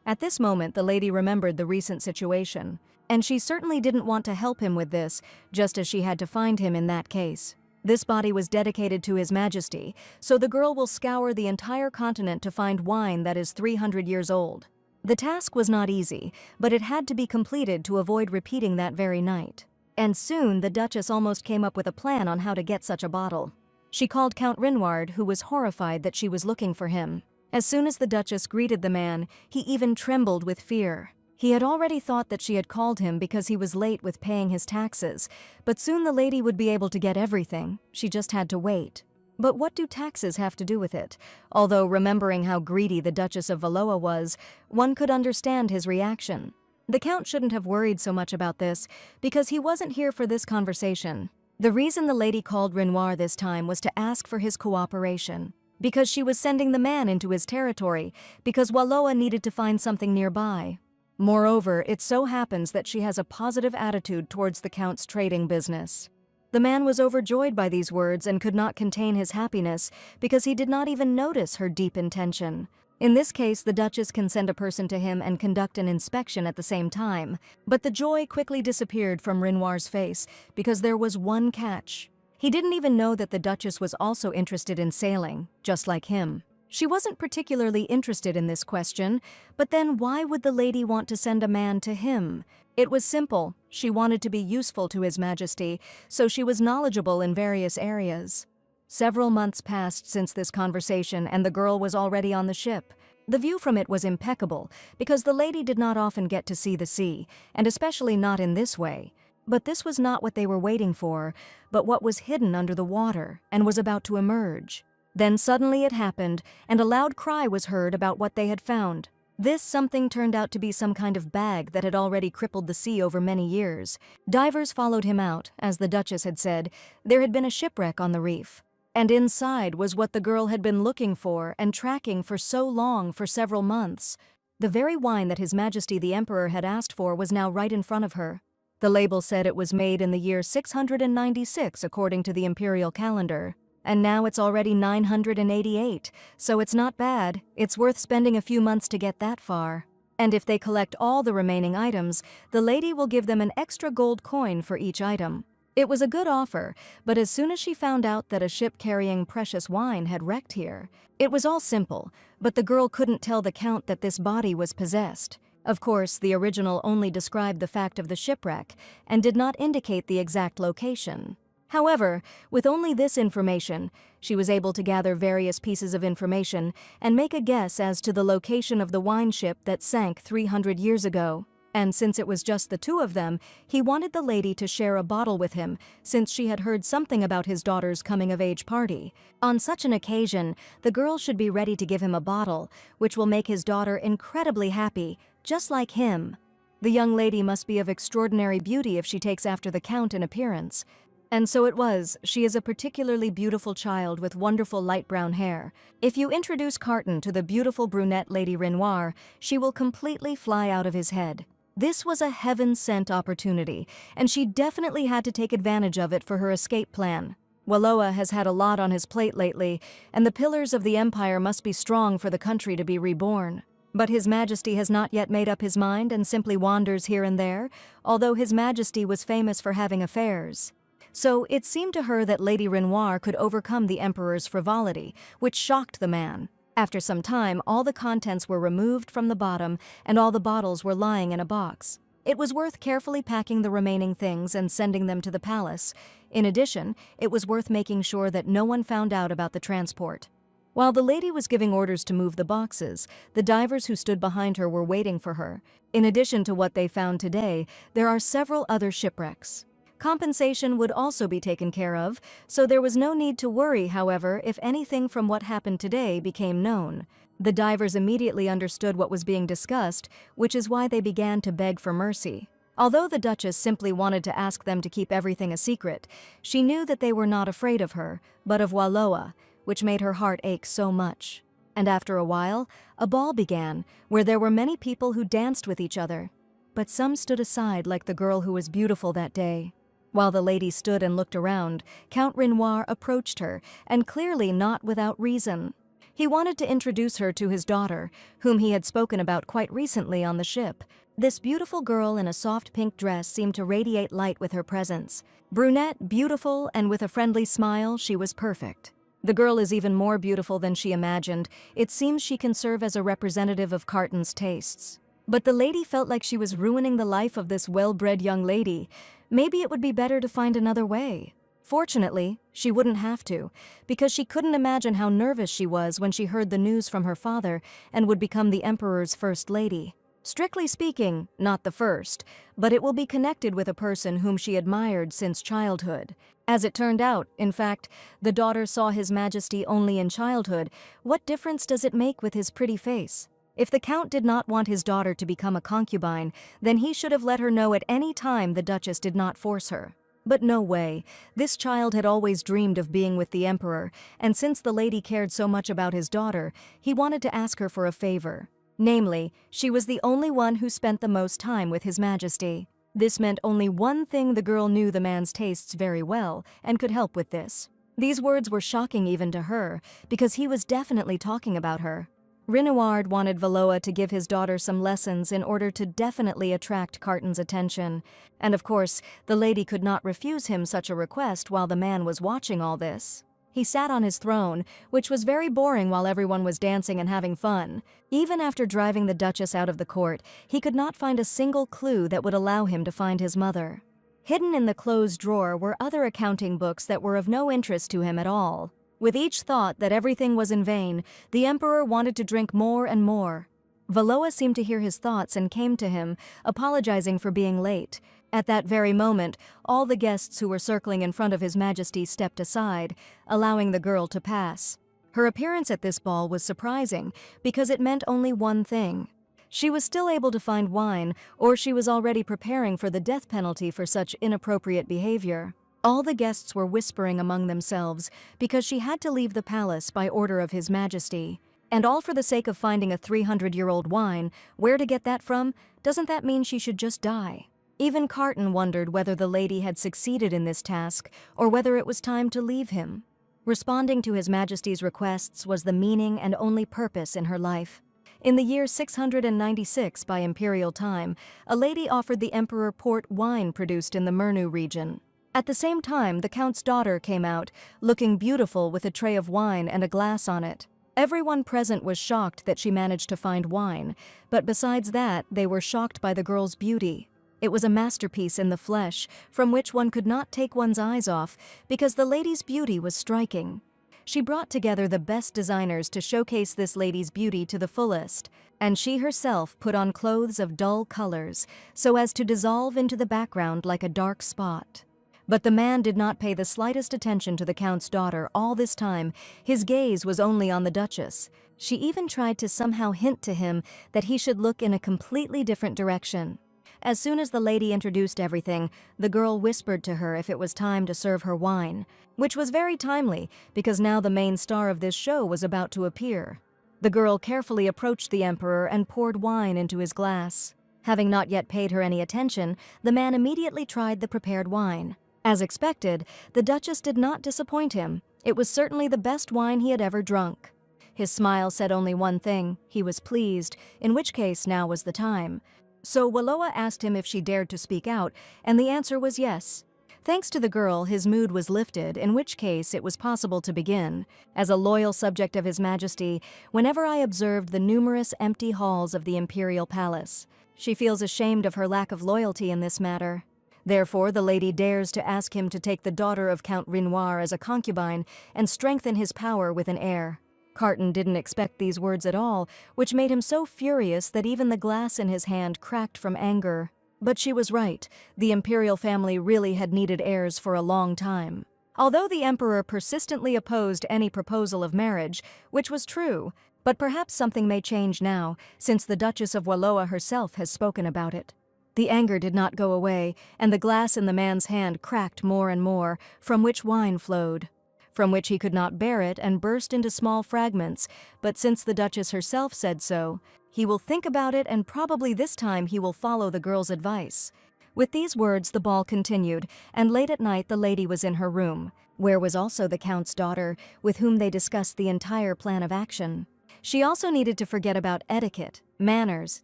At this moment, the lady remembered the recent situation, and she certainly didn't want to help him with this, just as she had to find him in that case. This body was dedicated to His Majesty, so the girl will scour the entire continent to find wine that is 300 years old. The task was not easy, but it had to be completed to avoid repeating that very night. And soon the Duchess almost came up with a plan on how to get such a bottle. She called Count Rinward, who was horrified that she was looking for him. As soon as the Duchess greeted the man, he even trembled with fear. He had already thought that she had called him because he was late with paying his taxes, but soon the lady would be able to get everything. She just had to wait. But what do taxes have to do with it? Although remembering how greedy the Duchess of Wallowa was, one could understand his reaction. The Count shouldn't have worried so much about this, because he wasn't here for this conversation. The reason the lady called Renoir this time was to ask for his cooperation. Because she was sending the man into his territory, because Wallowa needed to find something nearby. Moreover, it so happens that she has a positive attitude towards the Count's trading business. The man was overjoyed by these words and could not contain his happiness because he did not even notice her deep intention. In this case, the Duchess can send a person to him and conduct an inspection at the same time. But the joy quickly disappeared from Renoir's face because there was one catch. He didn't even know that the Duchess was also interested in sailing, just like him. She wasn't particularly interested in this question, but then why would the lady want to send a man to him? It was simple. She wanted to be useful to His Majesty, so she was knowledgeable in various areas. Several months passed since this conversation, and the girl was already on the ship. The view from it was impeccable, because the lady did not often get to see the sea, and especially not in this way. But this was not what they were waiting for, but what was hidden under the water and was about to emerge. Then suddenly it happened, and a loud cry was heard about what they had found. This something turned out to be some kind of bag that had already crippled the sea over many years. Divers followed him out. As the Duchess had said, there had been a shipwreck on the reef. And inside was what the girl had been looking for and tracking for so long, for several months. The very wine that His Majesty the Emperor had asked for was now right in front of her. The label said it was made in the year 696 according to the imperial calendar. And now it's already 988, so it's not bad. It's worth spending a few months to get that far. And if they collect all the remaining items, the lady will give them an extra gold coin for each item. It was a good offer, but as soon as she found out that a ship carrying precious wine had wrecked here, it was all simple, but the girl couldn't tell the Count that this body was possessed. Of course, the original only described the fact of the shipwreck and did not indicate the exact location. However, with only this information, she was able to gather various pieces of information and make a guess as to the location of the wine ship that sank 300 years ago. And since it was just the two of them, he wanted the lady to share a bottle with him, since she had heard something about his daughter's coming-of-age party. On such an occasion, the girl should be ready to give him a bottle, which will make his daughter incredibly happy, just like him. The young lady must be of extraordinary beauty if she takes after the Count in appearance. And so it was. She is a particularly beautiful child with wonderful light brown hair. If you introduce Carton to the beautiful brunette Lady Renoir, she will completely fly out of his head. This was a heaven-sent opportunity, and she definitely had to take advantage of it for her escape plan. Walloa has had a lot on his plate lately, and the pillars of the empire must be strong for the country to be reborn. But His Majesty has not yet made up his mind and simply wanders here and there, although His Majesty was famous for having affairs. So it seemed to her that Lady Renoir could overcome the Emperor's frivolity, which shocked the man. After some time, all the contents were removed from the bottom, and all the bottles were lying in a box. It was worth carefully packing the remaining things and sending them to the palace. In addition, it was worth making sure that no one found out about the transport. While the lady was giving orders to move the boxes, the divers who stood behind her were waiting for her. In addition to what they found today, there are several other shipwrecks. Compensation would also be taken care of, so there was no need to worry, however, if anything from what happened today became known. The divers immediately understood what was being discussed, which is why they began to beg for mercy. Although the Duchess simply wanted to ask them to keep everything a secret, she knew that they were not afraid of her, but of Walloa, which made her heart ache so much. And after a while, a ball began, where there were many people who danced with each other. But some stood aside like the girl who was beautiful that day. While the lady stood and looked around, Count Renoir approached her, and clearly not without reason. He wanted to introduce her to his daughter, whom he had spoken about quite recently on the ship. This beautiful girl in a soft pink dress seemed to radiate light with her presence. Brunette, beautiful, and with a friendly smile, she was perfect. The girl is even more beautiful than she imagined. It seems she can serve as a representative of Carton's tastes. But the lady felt like she was ruining the life of this well-bred young lady. Maybe it would be better to find another way. Fortunately, she wouldn't have to, because she couldn't imagine how nervous she was when she heard the news from her father and would become the Emperor's first lady. Strictly speaking, not the first, but it will be connected with a person whom she admired since childhood. As it turned out, in fact, the daughter saw His Majesty only in childhood. What difference does it make with his pretty face? If the Count did not want his daughter to become a concubine, then he should have let her know at any time the Duchess did not force her. But no way. This child had always dreamed of being with the Emperor, and since the lady cared so much about his daughter, he wanted to ask her for a favor. Namely, she was the only one who spent the most time with His Majesty. This meant only one thing: the girl knew the man's tastes very well and could help with this. These words were shocking even to her, because he was definitely talking about her. Renoir wanted Walloa to give his daughter some lessons in order to definitely attract Carton's attention. And of course, the lady could not refuse him such a request while the man was watching all this. He sat on his throne, which was very boring while everyone was dancing and having fun. Even after driving the Duchess out of the court, he could not find a single clue that would allow him to find his mother. Hidden in the closed drawer were other accounting books that were of no interest to him at all. With each thought that everything was in vain, the emperor wanted to drink more and more. Valois seemed to hear his thoughts and came to him, apologizing for being late. At that very moment, all the guests who were circling in front of His Majesty stepped aside, allowing the girl to pass. Her appearance at this ball was surprising because it meant only one thing. She was still able to find wine, or she was already preparing for the death penalty for such inappropriate behavior. All the guests were whispering among themselves because she had to leave the palace by order of His Majesty. And all for the sake of finding a 300-year-old wine. Where to get that from? Doesn't that mean she should just die? Even Carton wondered whether the lady had succeeded in this task or whether it was time to leave him. Responding to His Majesty's requests was the meaning and only purpose in her life. In the year 696 by imperial time, a lady offered the emperor port wine produced in the Mernu region. At the same time, the count's daughter came out, looking beautiful with a tray of wine and a glass on it. Everyone present was shocked that she managed to find wine, but besides that, they were shocked by the girl's beauty. It was a masterpiece in the flesh, from which one could not take one's eyes off, because the lady's beauty was striking. She brought together the best designers to showcase this lady's beauty to the fullest, and she herself put on clothes of dull colors, so as to dissolve into the background like a dark spot. But the man did not pay the slightest attention to the count's daughter all this time. His gaze was only on the Duchess. She even tried to somehow hint to him that he should look in a completely different direction. As soon as the lady introduced everything, the girl whispered to her if it was time to serve her wine, which was very timely because now the main star of this show was about to appear. The girl carefully approached the emperor and poured wine into his glass. Having not yet paid her any attention, the man immediately tried the prepared wine. As expected, the Duchess did not disappoint him. It was certainly the best wine he had ever drunk. His smile said only one thing: he was pleased, in which case now was the time. So Valois asked him if she dared to speak out, and the answer was yes. Thanks to the girl, his mood was lifted, in which case it was possible to begin. As a loyal subject of His Majesty, whenever I observed the numerous empty halls of the imperial palace, she feels ashamed of her lack of loyalty in this matter. Therefore, the lady dares to ask him to take the daughter of Count Renoir as a concubine and strengthen his power with an heir. Carton didn't expect these words at all, which made him so furious that even the glass in his hand cracked from anger. But she was right. The imperial family really had needed heirs for a long time. Although the emperor persistently opposed any proposal of marriage, which was true, but perhaps something may change now, since the Duchess of Valois herself has spoken about it. The anger did not go away, and the glass in the man's hand cracked more and more, from which wine flowed. From which he could not bear it and burst into small fragments, but since the Duchess herself said so, he will think about it and probably this time he will follow the girl's advice. With these words the ball continued, and late at night the lady was in her room, where was also the Count's daughter, with whom they discussed the entire plan of action. She also needed to forget about etiquette, manners,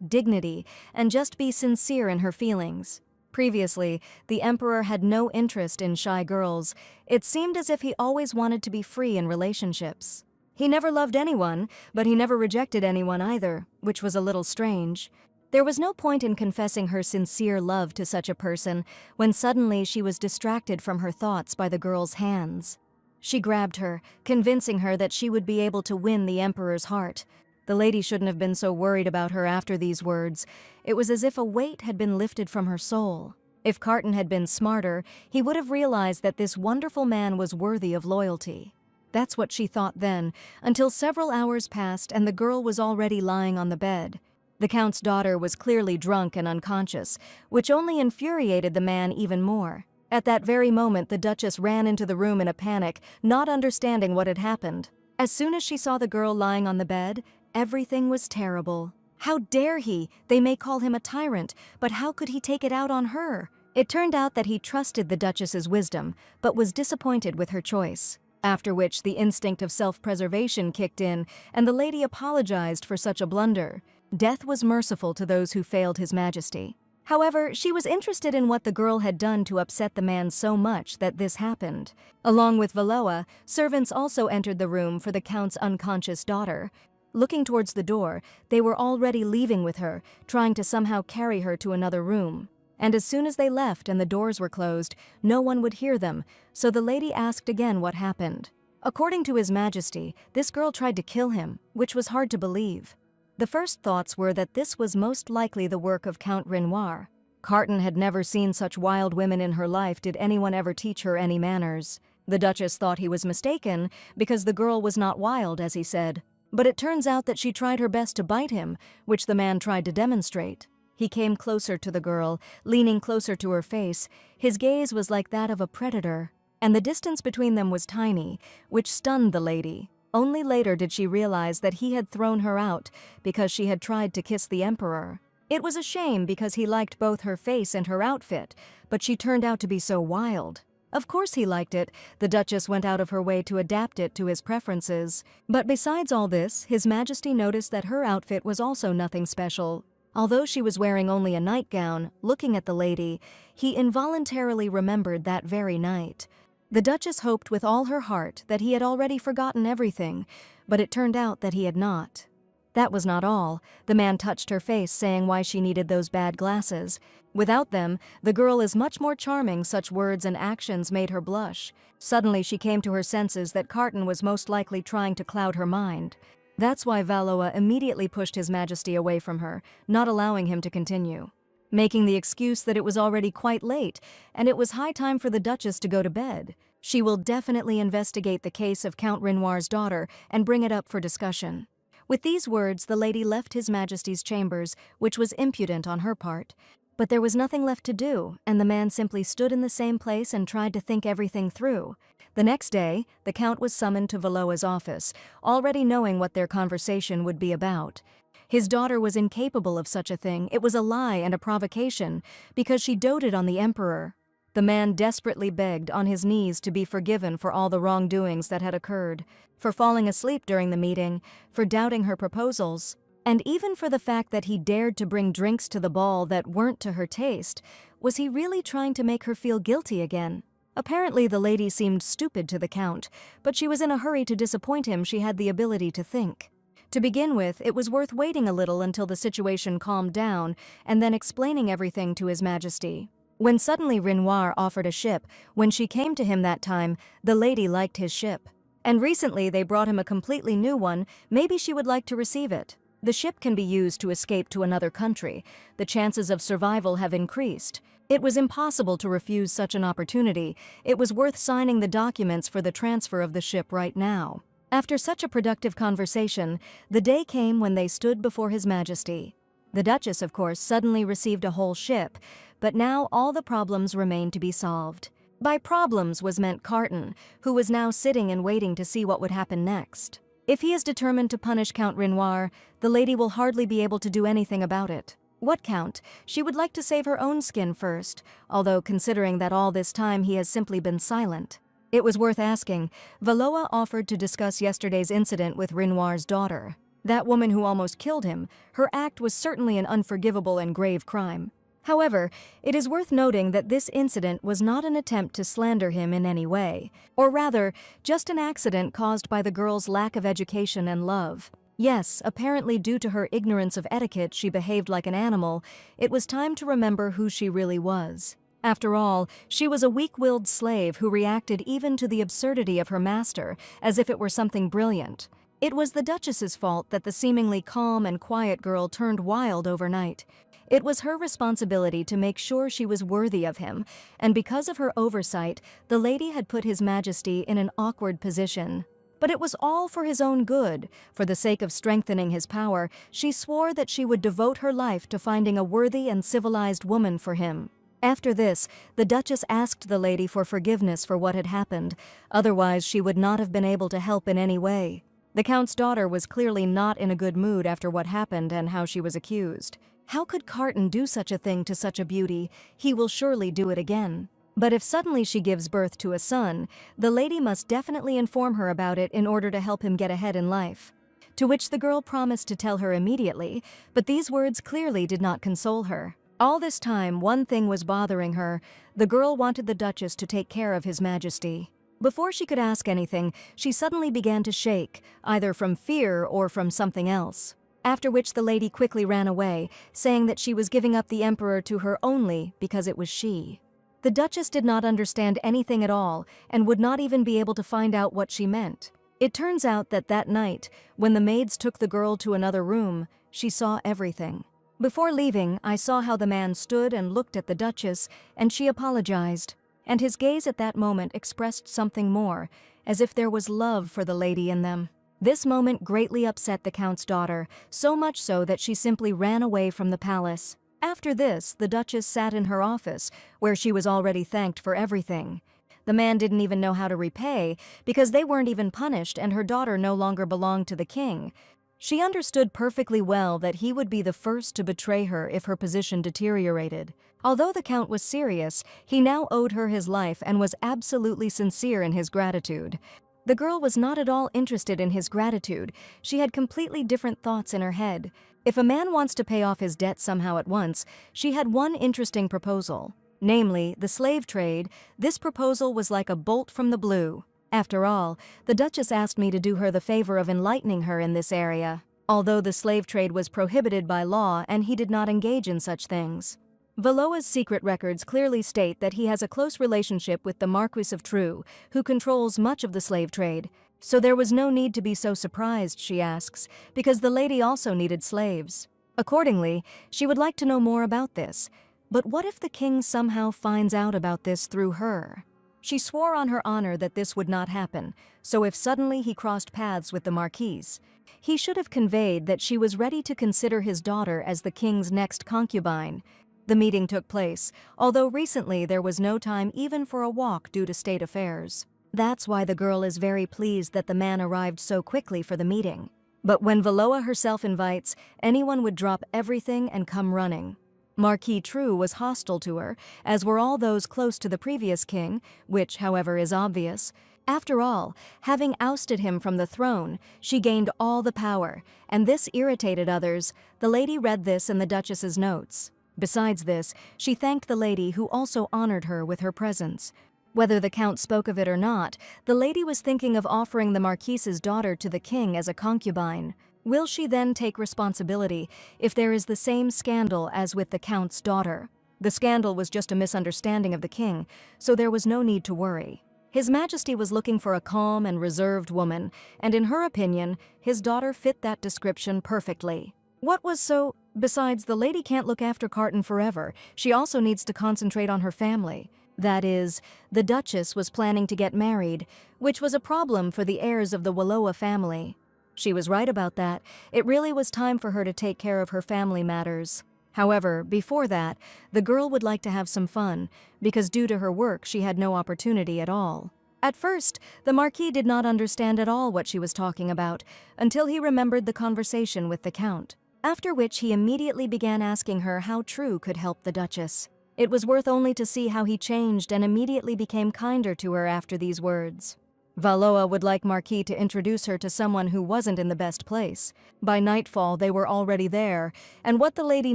dignity, and just be sincere in her feelings. Previously, the emperor had no interest in shy girls. It seemed as if he always wanted to be free in relationships. He never loved anyone, but he never rejected anyone either, which was a little strange. There was no point in confessing her sincere love to such a person when suddenly she was distracted from her thoughts by the girl's hands. She grabbed her, convincing her that she would be able to win the emperor's heart. The lady shouldn't have been so worried about her after these words. It was as if a weight had been lifted from her soul. If Carton had been smarter, he would have realized that this wonderful man was worthy of loyalty. That's what she thought then, until several hours passed and the girl was already lying on the bed. The Count's daughter was clearly drunk and unconscious, which only infuriated the man even more. At that very moment, the Duchess ran into the room in a panic, not understanding what had happened. As soon as she saw the girl lying on the bed, everything was terrible. How dare he? They may call him a tyrant, but how could he take it out on her? It turned out that he trusted the Duchess's wisdom, but was disappointed with her choice. After which the instinct of self-preservation kicked in, and the lady apologized for such a blunder. Death was merciful to those who failed His Majesty. However, she was interested in what the girl had done to upset the man so much that this happened. Along with Valoa, servants also entered the room for the Count's unconscious daughter. Looking towards the door, they were already leaving with her, trying to somehow carry her to another room. And as soon as they left and the doors were closed, no one would hear them, so the lady asked again what happened. According to His Majesty, this girl tried to kill him, which was hard to believe. The first thoughts were that this was most likely the work of Count Renoir. Carton had never seen such wild women in her life. Did anyone ever teach her any manners? The Duchess thought he was mistaken, because the girl was not wild, as he said. But it turns out that she tried her best to bite him, which the man tried to demonstrate. He came closer to the girl, leaning closer to her face. His gaze was like that of a predator, and the distance between them was tiny, which stunned the lady. Only later did she realize that he had thrown her out because she had tried to kiss the emperor. It was a shame because he liked both her face and her outfit, but she turned out to be so wild. Of course he liked it. The Duchess went out of her way to adapt it to his preferences. But besides all this, His Majesty noticed that her outfit was also nothing special. Although she was wearing only a nightgown, looking at the lady, he involuntarily remembered that very night. The Duchess hoped with all her heart that he had already forgotten everything, but it turned out that he had not. That was not all. The man touched her face, saying why she needed those bad glasses. Without them, the girl is much more charming. Such words and actions made her blush. Suddenly she came to her senses that Carton was most likely trying to cloud her mind. That's why Valoa immediately pushed His Majesty away from her, not allowing him to continue, making the excuse that it was already quite late, and it was high time for the Duchess to go to bed. She will definitely investigate the case of Count Renoir's daughter and bring it up for discussion. With these words, the lady left His Majesty's chambers, which was impudent on her part. But there was nothing left to do, and the man simply stood in the same place and tried to think everything through. The next day, the Count was summoned to Valoa's office, already knowing what their conversation would be about. His daughter was incapable of such a thing. It was a lie and a provocation, because she doted on the emperor. The man desperately begged on his knees to be forgiven for all the wrongdoings that had occurred, for falling asleep during the meeting, for doubting her proposals, and even for the fact that he dared to bring drinks to the ball that weren't to her taste. Was he really trying to make her feel guilty again? Apparently the lady seemed stupid to the Count, but she was in a hurry to disappoint him. She had the ability to think. To begin with, it was worth waiting a little until the situation calmed down and then explaining everything to His Majesty. When suddenly Renoir offered a ship, when she came to him that time, the lady liked his ship. And recently they brought him a completely new one. Maybe she would like to receive it. The ship can be used to escape to another country. The chances of survival have increased. It was impossible to refuse such an opportunity. It was worth signing the documents for the transfer of the ship right now. After such a productive conversation, the day came when they stood before His Majesty. The Duchess, of course, suddenly received a whole ship, but now all the problems remained to be solved. By problems was meant Carton, who was now sitting and waiting to see what would happen next. If he is determined to punish Count Renoir, the lady will hardly be able to do anything about it. What Count? She would like to save her own skin first, although considering that all this time he has simply been silent. It was worth asking. Valoa offered to discuss yesterday's incident with Renoir's daughter. That woman who almost killed him, her act was certainly an unforgivable and grave crime. However, it is worth noting that this incident was not an attempt to slander him in any way, or rather, just an accident caused by the girl's lack of education and love. Yes, apparently due to her ignorance of etiquette, she behaved like an animal. It was time to remember who she really was. After all, she was a weak-willed slave who reacted even to the absurdity of her master, as if it were something brilliant. It was the Duchess's fault that the seemingly calm and quiet girl turned wild overnight. It was her responsibility to make sure she was worthy of him, and because of her oversight, the lady had put His Majesty in an awkward position. But it was all for his own good. For the sake of strengthening his power, she swore that she would devote her life to finding a worthy and civilized woman for him. After this, the Duchess asked the lady for forgiveness for what had happened, otherwise she would not have been able to help in any way. The Count's daughter was clearly not in a good mood after what happened and how she was accused. How could Carton do such a thing to such a beauty? He will surely do it again. But if suddenly she gives birth to a son, the lady must definitely inform her about it in order to help him get ahead in life. To which the girl promised to tell her immediately, but these words clearly did not console her. All this time, one thing was bothering her. The girl wanted the Duchess to take care of His Majesty. Before she could ask anything, she suddenly began to shake, either from fear or from something else. After which the lady quickly ran away, saying that she was giving up the Emperor to her only because it was she. The Duchess did not understand anything at all and would not even be able to find out what she meant. It turns out that that night, when the maids took the girl to another room, she saw everything. Before leaving, I saw how the man stood and looked at the Duchess, and she apologized. And his gaze at that moment expressed something more, as if there was love for the lady in them. This moment greatly upset the Count's daughter, so much so that she simply ran away from the palace. After this, the Duchess sat in her office, where she was already thanked for everything. The man didn't even know how to repay, because they weren't even punished and her daughter no longer belonged to the king. She understood perfectly well that he would be the first to betray her if her position deteriorated. Although the Count was serious, he now owed her his life and was absolutely sincere in his gratitude. The girl was not at all interested in his gratitude. She had completely different thoughts in her head. If a man wants to pay off his debt somehow at once, she had one interesting proposal. Namely, the slave trade. This proposal was like a bolt from the blue. After all, the Duchess asked me to do her the favor of enlightening her in this area, although the slave trade was prohibited by law and he did not engage in such things. Valoa's secret records clearly state that he has a close relationship with the Marquis of True, who controls much of the slave trade. So there was no need to be so surprised, she asks, because the lady also needed slaves. Accordingly, she would like to know more about this. But what if the king somehow finds out about this through her? She swore on her honor that this would not happen, so if suddenly he crossed paths with the Marquise, he should have conveyed that she was ready to consider his daughter as the king's next concubine. The meeting took place, although recently there was no time even for a walk due to state affairs. That's why the girl is very pleased that the man arrived so quickly for the meeting. But when Valoa herself invites, anyone would drop everything and come running. Marquis True was hostile to her, as were all those close to the previous king, which, however, is obvious. After all, having ousted him from the throne, she gained all the power, and this irritated others. The lady read this in the Duchess's notes. Besides this, she thanked the lady who also honored her with her presence. Whether the Count spoke of it or not, the lady was thinking of offering the Marquise's daughter to the king as a concubine. Will she then take responsibility if there is the same scandal as with the Count's daughter? The scandal was just a misunderstanding of the king, so there was no need to worry. His Majesty was looking for a calm and reserved woman, and in her opinion, his daughter fit that description perfectly. What was so? Besides, the lady can't look after Carton forever. She also needs to concentrate on her family. That is, the Duchess was planning to get married, which was a problem for the heirs of the Valoa family. She was right about that. It really was time for her to take care of her family matters. However, before that, the girl would like to have some fun, because due to her work she had no opportunity at all. At first, the Marquis did not understand at all what she was talking about, until he remembered the conversation with the Count. After which he immediately began asking her how True could help the Duchess. It was worth only to see how he changed and immediately became kinder to her after these words. Valoa would like Marquis to introduce her to someone who wasn't in the best place. By nightfall they were already there, and what the lady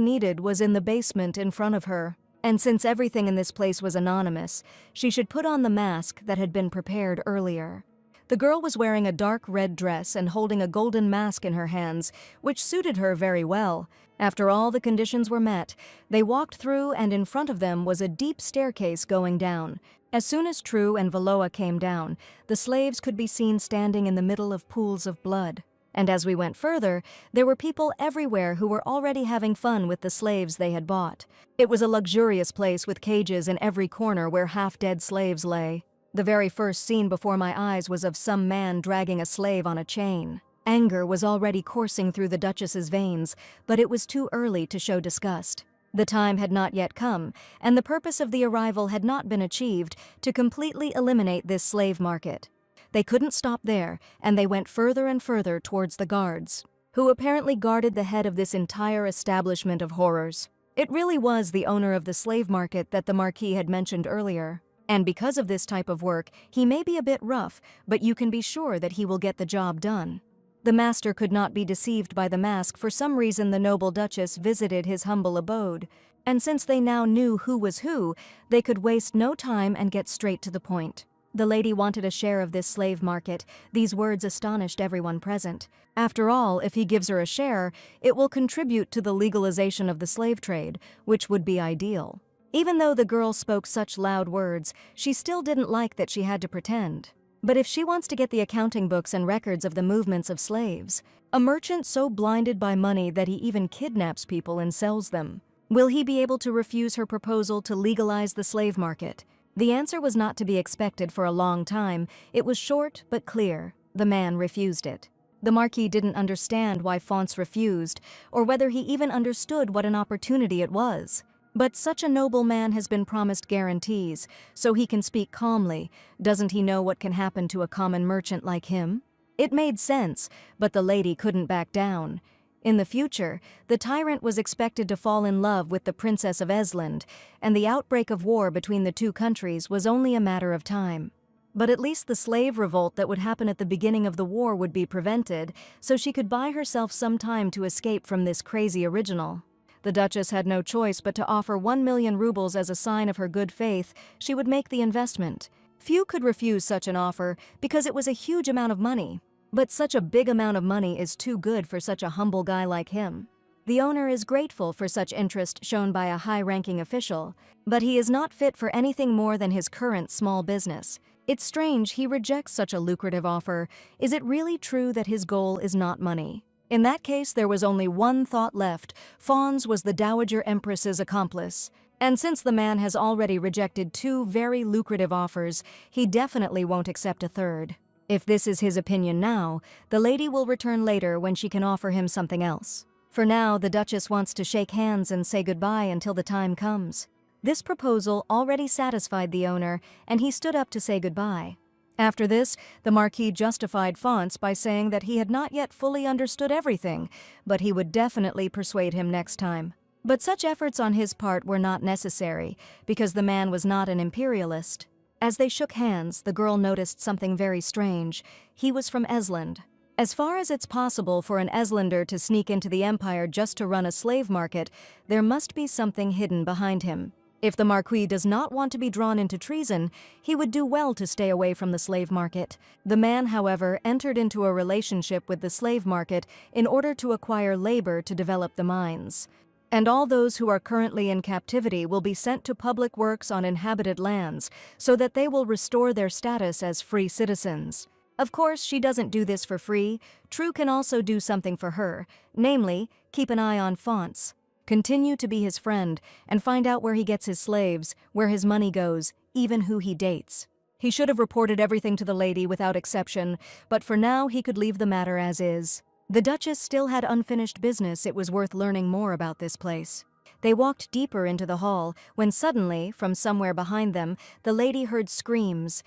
needed was in the basement in front of her. And since everything in this place was anonymous, she should put on the mask that had been prepared earlier. The girl was wearing a dark red dress and holding a golden mask in her hands, which suited her very well. After all the conditions were met, they walked through and in front of them was a deep staircase going down. As soon as True and Valoa came down, the slaves could be seen standing in the middle of pools of blood. And as we went further, there were people everywhere who were already having fun with the slaves they had bought. It was a luxurious place with cages in every corner where half-dead slaves lay. The very first scene before my eyes was of some man dragging a slave on a chain. Anger was already coursing through the Duchess's veins, but it was too early to show disgust. The time had not yet come, and the purpose of the arrival had not been achieved to completely eliminate this slave market. They couldn't stop there, and they went further and further towards the guards, who apparently guarded the head of this entire establishment of horrors. It really was the owner of the slave market that the Marquis had mentioned earlier. And because of this type of work, he may be a bit rough, but you can be sure that he will get the job done. The master could not be deceived by the mask. For some reason, the noble duchess visited his humble abode. And since they now knew who was who, they could waste no time and get straight to the point. The lady wanted a share of this slave market. These words astonished everyone present. After all, if he gives her a share, it will contribute to the legalization of the slave trade, which would be ideal. Even though the girl spoke such loud words, she still didn't like that she had to pretend. But if she wants to get the accounting books and records of the movements of slaves, a merchant so blinded by money that he even kidnaps people and sells them, will he be able to refuse her proposal to legalize the slave market? The answer was not to be expected for a long time. It was short but clear. The man refused it. The Marquis didn't understand why Fonce refused, or whether he even understood what an opportunity it was. But such a noble man has been promised guarantees, so he can speak calmly. Doesn't he know what can happen to a common merchant like him? It made sense, but the lady couldn't back down. In the future, the tyrant was expected to fall in love with the Princess of Esland, and the outbreak of war between the two countries was only a matter of time. But at least the slave revolt that would happen at the beginning of the war would be prevented, so she could buy herself some time to escape from this crazy original. The Duchess had no choice but to offer 1,000,000 rubles as a sign of her good faith. She would make the investment. Few could refuse such an offer because it was a huge amount of money. But such a big amount of money is too good for such a humble guy like him. The owner is grateful for such interest shown by a high-ranking official, but he is not fit for anything more than his current small business. It's strange he rejects such a lucrative offer. Is it really true that his goal is not money? In that case, there was only one thought left. Fonce was the Dowager Empress's accomplice. And since the man has already rejected 2 very lucrative offers, he definitely won't accept a third. If this is his opinion now, the lady will return later when she can offer him something else. For now, the Duchess wants to shake hands and say goodbye until the time comes. This proposal already satisfied the owner, and he stood up to say goodbye. After this, the Marquis justified Fonce by saying that he had not yet fully understood everything, but he would definitely persuade him next time. But such efforts on his part were not necessary, because the man was not an imperialist. As they shook hands, the girl noticed something very strange. He was from Esland. As far as it's possible for an Eslander to sneak into the empire just to run a slave market, there must be something hidden behind him. If the Marquis does not want to be drawn into treason, he would do well to stay away from the slave market. The man, however, entered into a relationship with the slave market in order to acquire labor to develop the mines. And all those who are currently in captivity will be sent to public works on inhabited lands, so that they will restore their status as free citizens. Of course, she doesn't do this for free. True can also do something for her, namely, keep an eye on Fonce. Continue to be his friend, and find out where he gets his slaves, where his money goes, even who he dates. He should have reported everything to the lady without exception, but for now he could leave the matter as is. The Duchess still had unfinished business. It was worth learning more about this place. They walked deeper into the hall, when suddenly, from somewhere behind them, the lady heard screams.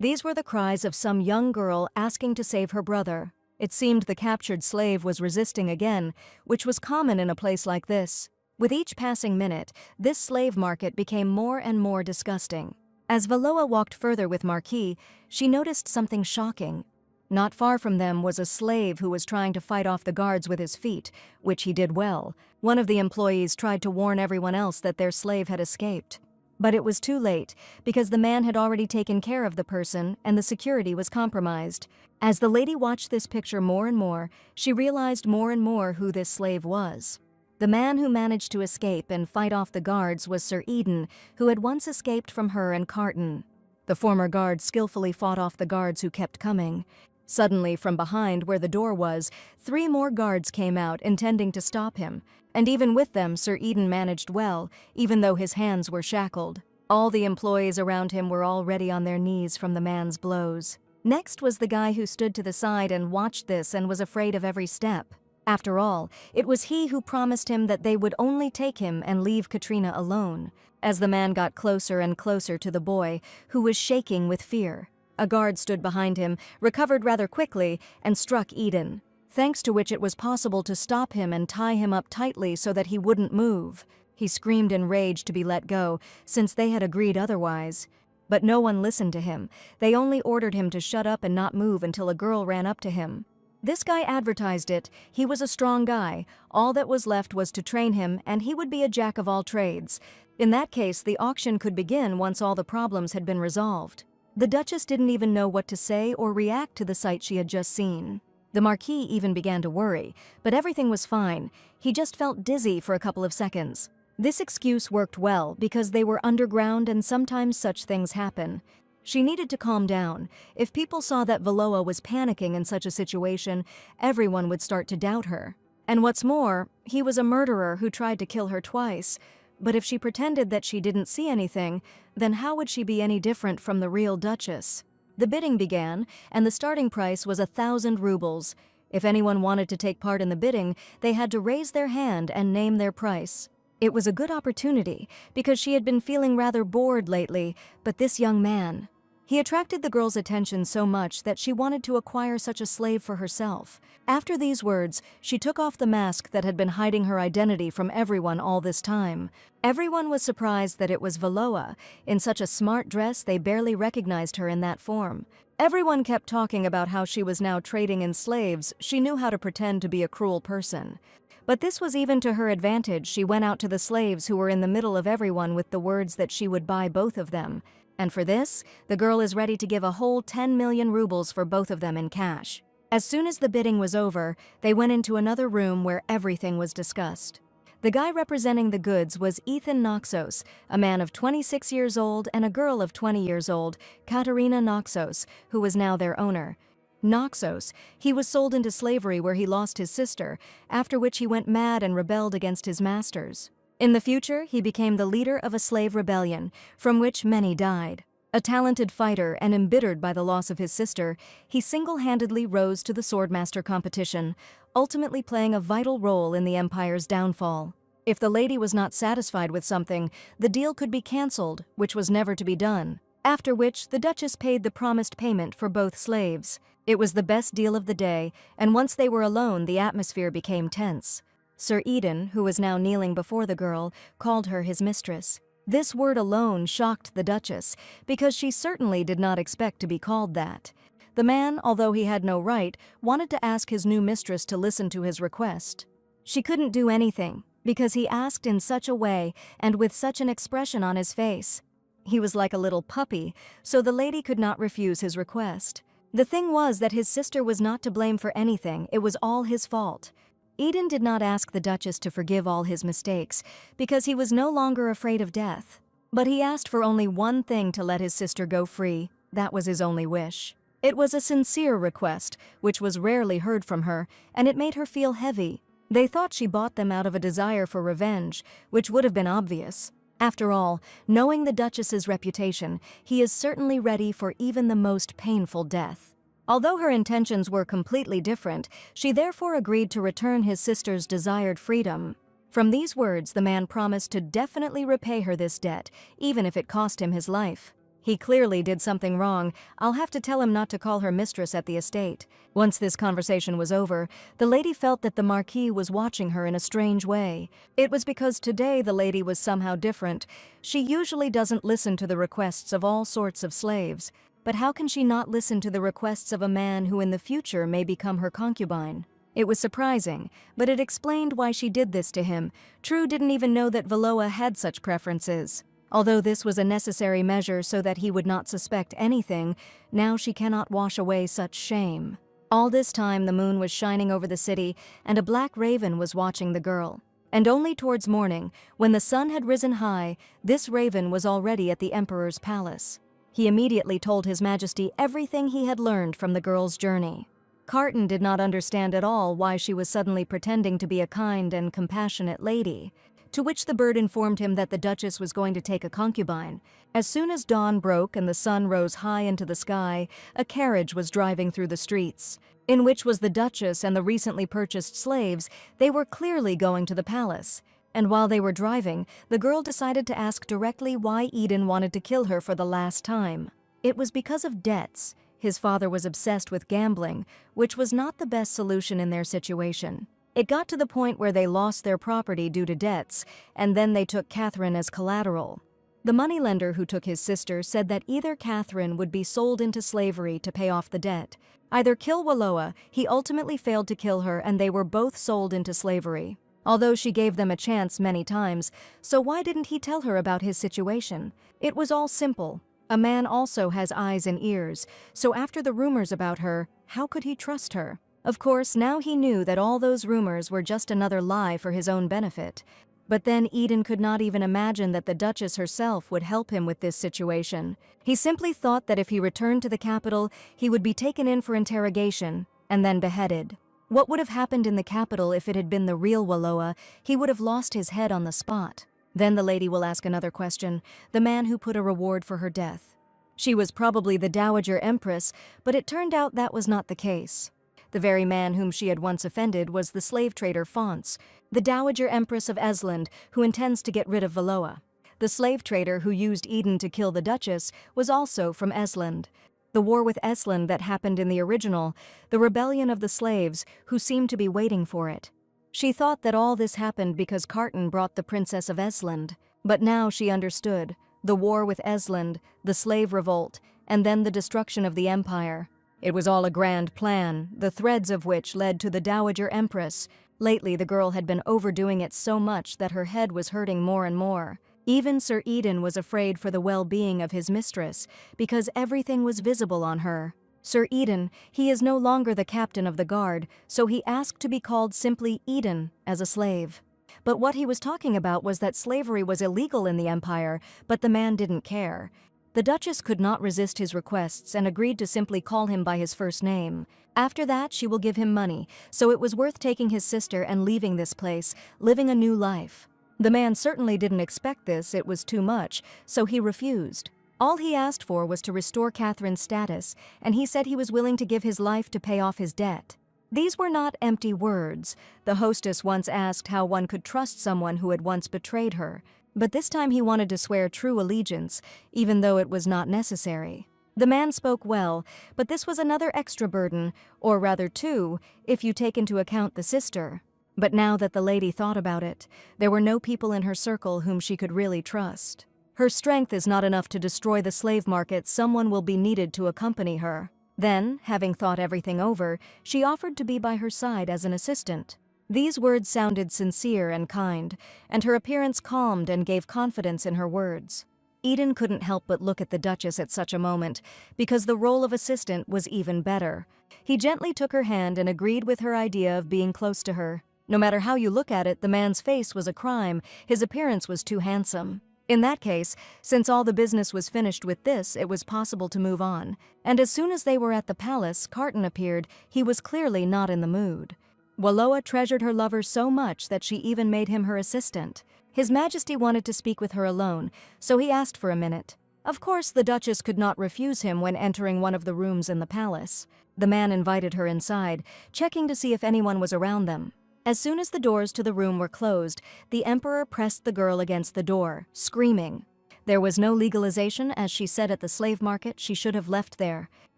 These were the cries of some young girl asking to save her brother. It seemed the captured slave was resisting again, which was common in a place like this. With each passing minute, this slave market became more and more disgusting. As Valoa walked further with Marquis, she noticed something shocking. Not far from them was a slave who was trying to fight off the guards with his feet, which he did well. One of the employees tried to warn everyone else that their slave had escaped. But it was too late, because the man had already taken care of the person and the security was compromised. As the lady watched this picture more and more, she realized more and more who this slave was. The man who managed to escape and fight off the guards was Sir Eden, who had once escaped from her and Carton. The former guard skillfully fought off the guards who kept coming. Suddenly, from behind where the door was, 3 more guards came out intending to stop him. And even with them, Sir Eden managed well, even though his hands were shackled. All the employees around him were already on their knees from the man's blows. Next was the guy who stood to the side and watched this and was afraid of every step. After all, it was he who promised him that they would only take him and leave Katrina alone. As the man got closer and closer to the boy, who was shaking with fear, a guard stood behind him, recovered rather quickly, and struck Eden, thanks to which it was possible to stop him and tie him up tightly so that he wouldn't move. He screamed in rage to be let go, since they had agreed otherwise. But no one listened to him. They only ordered him to shut up and not move until a girl ran up to him. This guy advertised it. He was a strong guy. All that was left was to train him, and he would be a jack of all trades. In that case, the auction could begin once all the problems had been resolved. The Duchess didn't even know what to say or react to the sight she had just seen. The Marquis even began to worry, but everything was fine. He just felt dizzy for a couple of seconds. This excuse worked well because they were underground and sometimes such things happen. She needed to calm down. If people saw that Valoa was panicking in such a situation, everyone would start to doubt her. And what's more, he was a murderer who tried to kill her twice. But if she pretended that she didn't see anything, then how would she be any different from the real Duchess? The bidding began, and the starting price was 1,000 rubles. If anyone wanted to take part in the bidding, they had to raise their hand and name their price. It was a good opportunity, because she had been feeling rather bored lately, but this young man, he attracted the girl's attention so much that she wanted to acquire such a slave for herself. After these words, she took off the mask that had been hiding her identity from everyone all this time. Everyone was surprised that it was Valoa. In such a smart dress, they barely recognized her in that form. Everyone kept talking about how she was now trading in slaves. She knew how to pretend to be a cruel person. But this was even to her advantage. She went out to the slaves who were in the middle of everyone with the words that she would buy both of them. And for this, the girl is ready to give a whole 10 million rubles for both of them in cash. As soon as the bidding was over, they went into another room where everything was discussed. The guy representing the goods was Ethan Naxos, a man of 26 years old, and a girl of 20 years old, Katerina Naxos, who was now their owner. Naxos, he was sold into slavery where he lost his sister, after which he went mad and rebelled against his masters. In the future, he became the leader of a slave rebellion, from which many died. A talented fighter and embittered by the loss of his sister, he single-handedly rose to the swordmaster competition, ultimately playing a vital role in the empire's downfall. If the lady was not satisfied with something, the deal could be cancelled, which was never to be done. After which, the Duchess paid the promised payment for both slaves. It was the best deal of the day, and once they were alone, the atmosphere became tense. Sir Eden, who was now kneeling before the girl, called her his mistress. This word alone shocked the Duchess, because she certainly did not expect to be called that. The man, although he had no right, wanted to ask his new mistress to listen to his request. She couldn't do anything, because he asked in such a way and with such an expression on his face. He was like a little puppy, so the lady could not refuse his request. The thing was that his sister was not to blame for anything. It was all his fault. Eden did not ask the Duchess to forgive all his mistakes, because he was no longer afraid of death. But he asked for only one thing to let his sister go free. That was his only wish. It was a sincere request, which was rarely heard from her, and it made her feel heavy. They thought she bought them out of a desire for revenge, which would have been obvious. After all, knowing the Duchess's reputation, he is certainly ready for even the most painful death. Although her intentions were completely different, she therefore agreed to return his sister's desired freedom. From these words, the man promised to definitely repay her this debt, even if it cost him his life. He clearly did something wrong. I'll have to tell him not to call her mistress at the estate. Once this conversation was over, the lady felt that the Marquis was watching her in a strange way. It was because today the lady was somehow different. She usually doesn't listen to the requests of all sorts of slaves. But how can she not listen to the requests of a man who in the future may become her concubine? It was surprising, but it explained why she did this to him. True didn't even know that Valoa had such preferences. Although this was a necessary measure so that he would not suspect anything, now she cannot wash away such shame. All this time the moon was shining over the city, and a black raven was watching the girl. And only towards morning, when the sun had risen high, this raven was already at the emperor's palace. He immediately told His Majesty everything he had learned from the girl's journey. Carton did not understand at all why she was suddenly pretending to be a kind and compassionate lady, to which the bird informed him that the Duchess was going to take a concubine. As soon as dawn broke and the sun rose high into the sky, a carriage was driving through the streets, in which was the Duchess and the recently purchased slaves. They were clearly going to the palace. And while they were driving, the girl decided to ask directly why Eden wanted to kill her for the last time. It was because of debts. His father was obsessed with gambling, which was not the best solution in their situation. It got to the point where they lost their property due to debts, and then they took Catherine as collateral. The moneylender who took his sister said that either Catherine would be sold into slavery to pay off the debt. Either kill Wallowa, he ultimately failed to kill her and they were both sold into slavery. Although she gave them a chance many times, so why didn't he tell her about his situation? It was all simple. A man also has eyes and ears, so after the rumors about her, how could he trust her? Of course, now he knew that all those rumors were just another lie for his own benefit. But then Eden could not even imagine that the Duchess herself would help him with this situation. He simply thought that if he returned to the capital, he would be taken in for interrogation and then beheaded. What would have happened in the capital if it had been the real Wallowa? He would have lost his head on the spot. Then the lady will ask another question, the man who put a reward for her death. She was probably the Dowager Empress, but it turned out that was not the case. The very man whom she had once offended was the slave trader Fonce, the Dowager Empress of Esland, who intends to get rid of Wallowa. The slave trader who used Eden to kill the Duchess was also from Esland. The war with Esland that happened in the original, the rebellion of the slaves who seemed to be waiting for it. She thought that all this happened because Carton brought the Princess of Esland, but now she understood. The war with Esland, the slave revolt, and then the destruction of the empire. It was all a grand plan, the threads of which led to the Dowager Empress. Lately, the girl had been overdoing it so much that her head was hurting more and more. Even Sir Eden was afraid for the well-being of his mistress, because everything was visible on her. Sir Eden, he is no longer the captain of the guard, so he asked to be called simply Eden as a slave. But what he was talking about was that slavery was illegal in the empire, but the man didn't care. The Duchess could not resist his requests and agreed to simply call him by his first name. After that, she will give him money, so it was worth taking his sister and leaving this place, living a new life. The man certainly didn't expect this, it was too much, so he refused. All he asked for was to restore Catherine's status, and he said he was willing to give his life to pay off his debt. These were not empty words. The hostess once asked how one could trust someone who had once betrayed her. But this time he wanted to swear true allegiance, even though it was not necessary. The man spoke well, but this was another extra burden, or rather two, if you take into account the sister. But now that the lady thought about it, there were no people in her circle whom she could really trust. Her strength is not enough to destroy the slave market, someone will be needed to accompany her. Then, having thought everything over, she offered to be by her side as an assistant. These words sounded sincere and kind, and her appearance calmed and gave confidence in her words. Eden couldn't help but look at the Duchess at such a moment, because the role of assistant was even better. He gently took her hand and agreed with her idea of being close to her. No matter how you look at it, the man's face was a crime, his appearance was too handsome. In that case, since all the business was finished with this, it was possible to move on. And as soon as they were at the palace, Carton appeared. He was clearly not in the mood. Wallowa treasured her lover so much that she even made him her assistant. His Majesty wanted to speak with her alone, so he asked for a minute. Of course, the Duchess could not refuse him when entering one of the rooms in the palace. The man invited her inside, checking to see if anyone was around them. As soon as the doors to the room were closed, the Emperor pressed the girl against the door, screaming. There was no legalization, as she said at the slave market. She should have left there.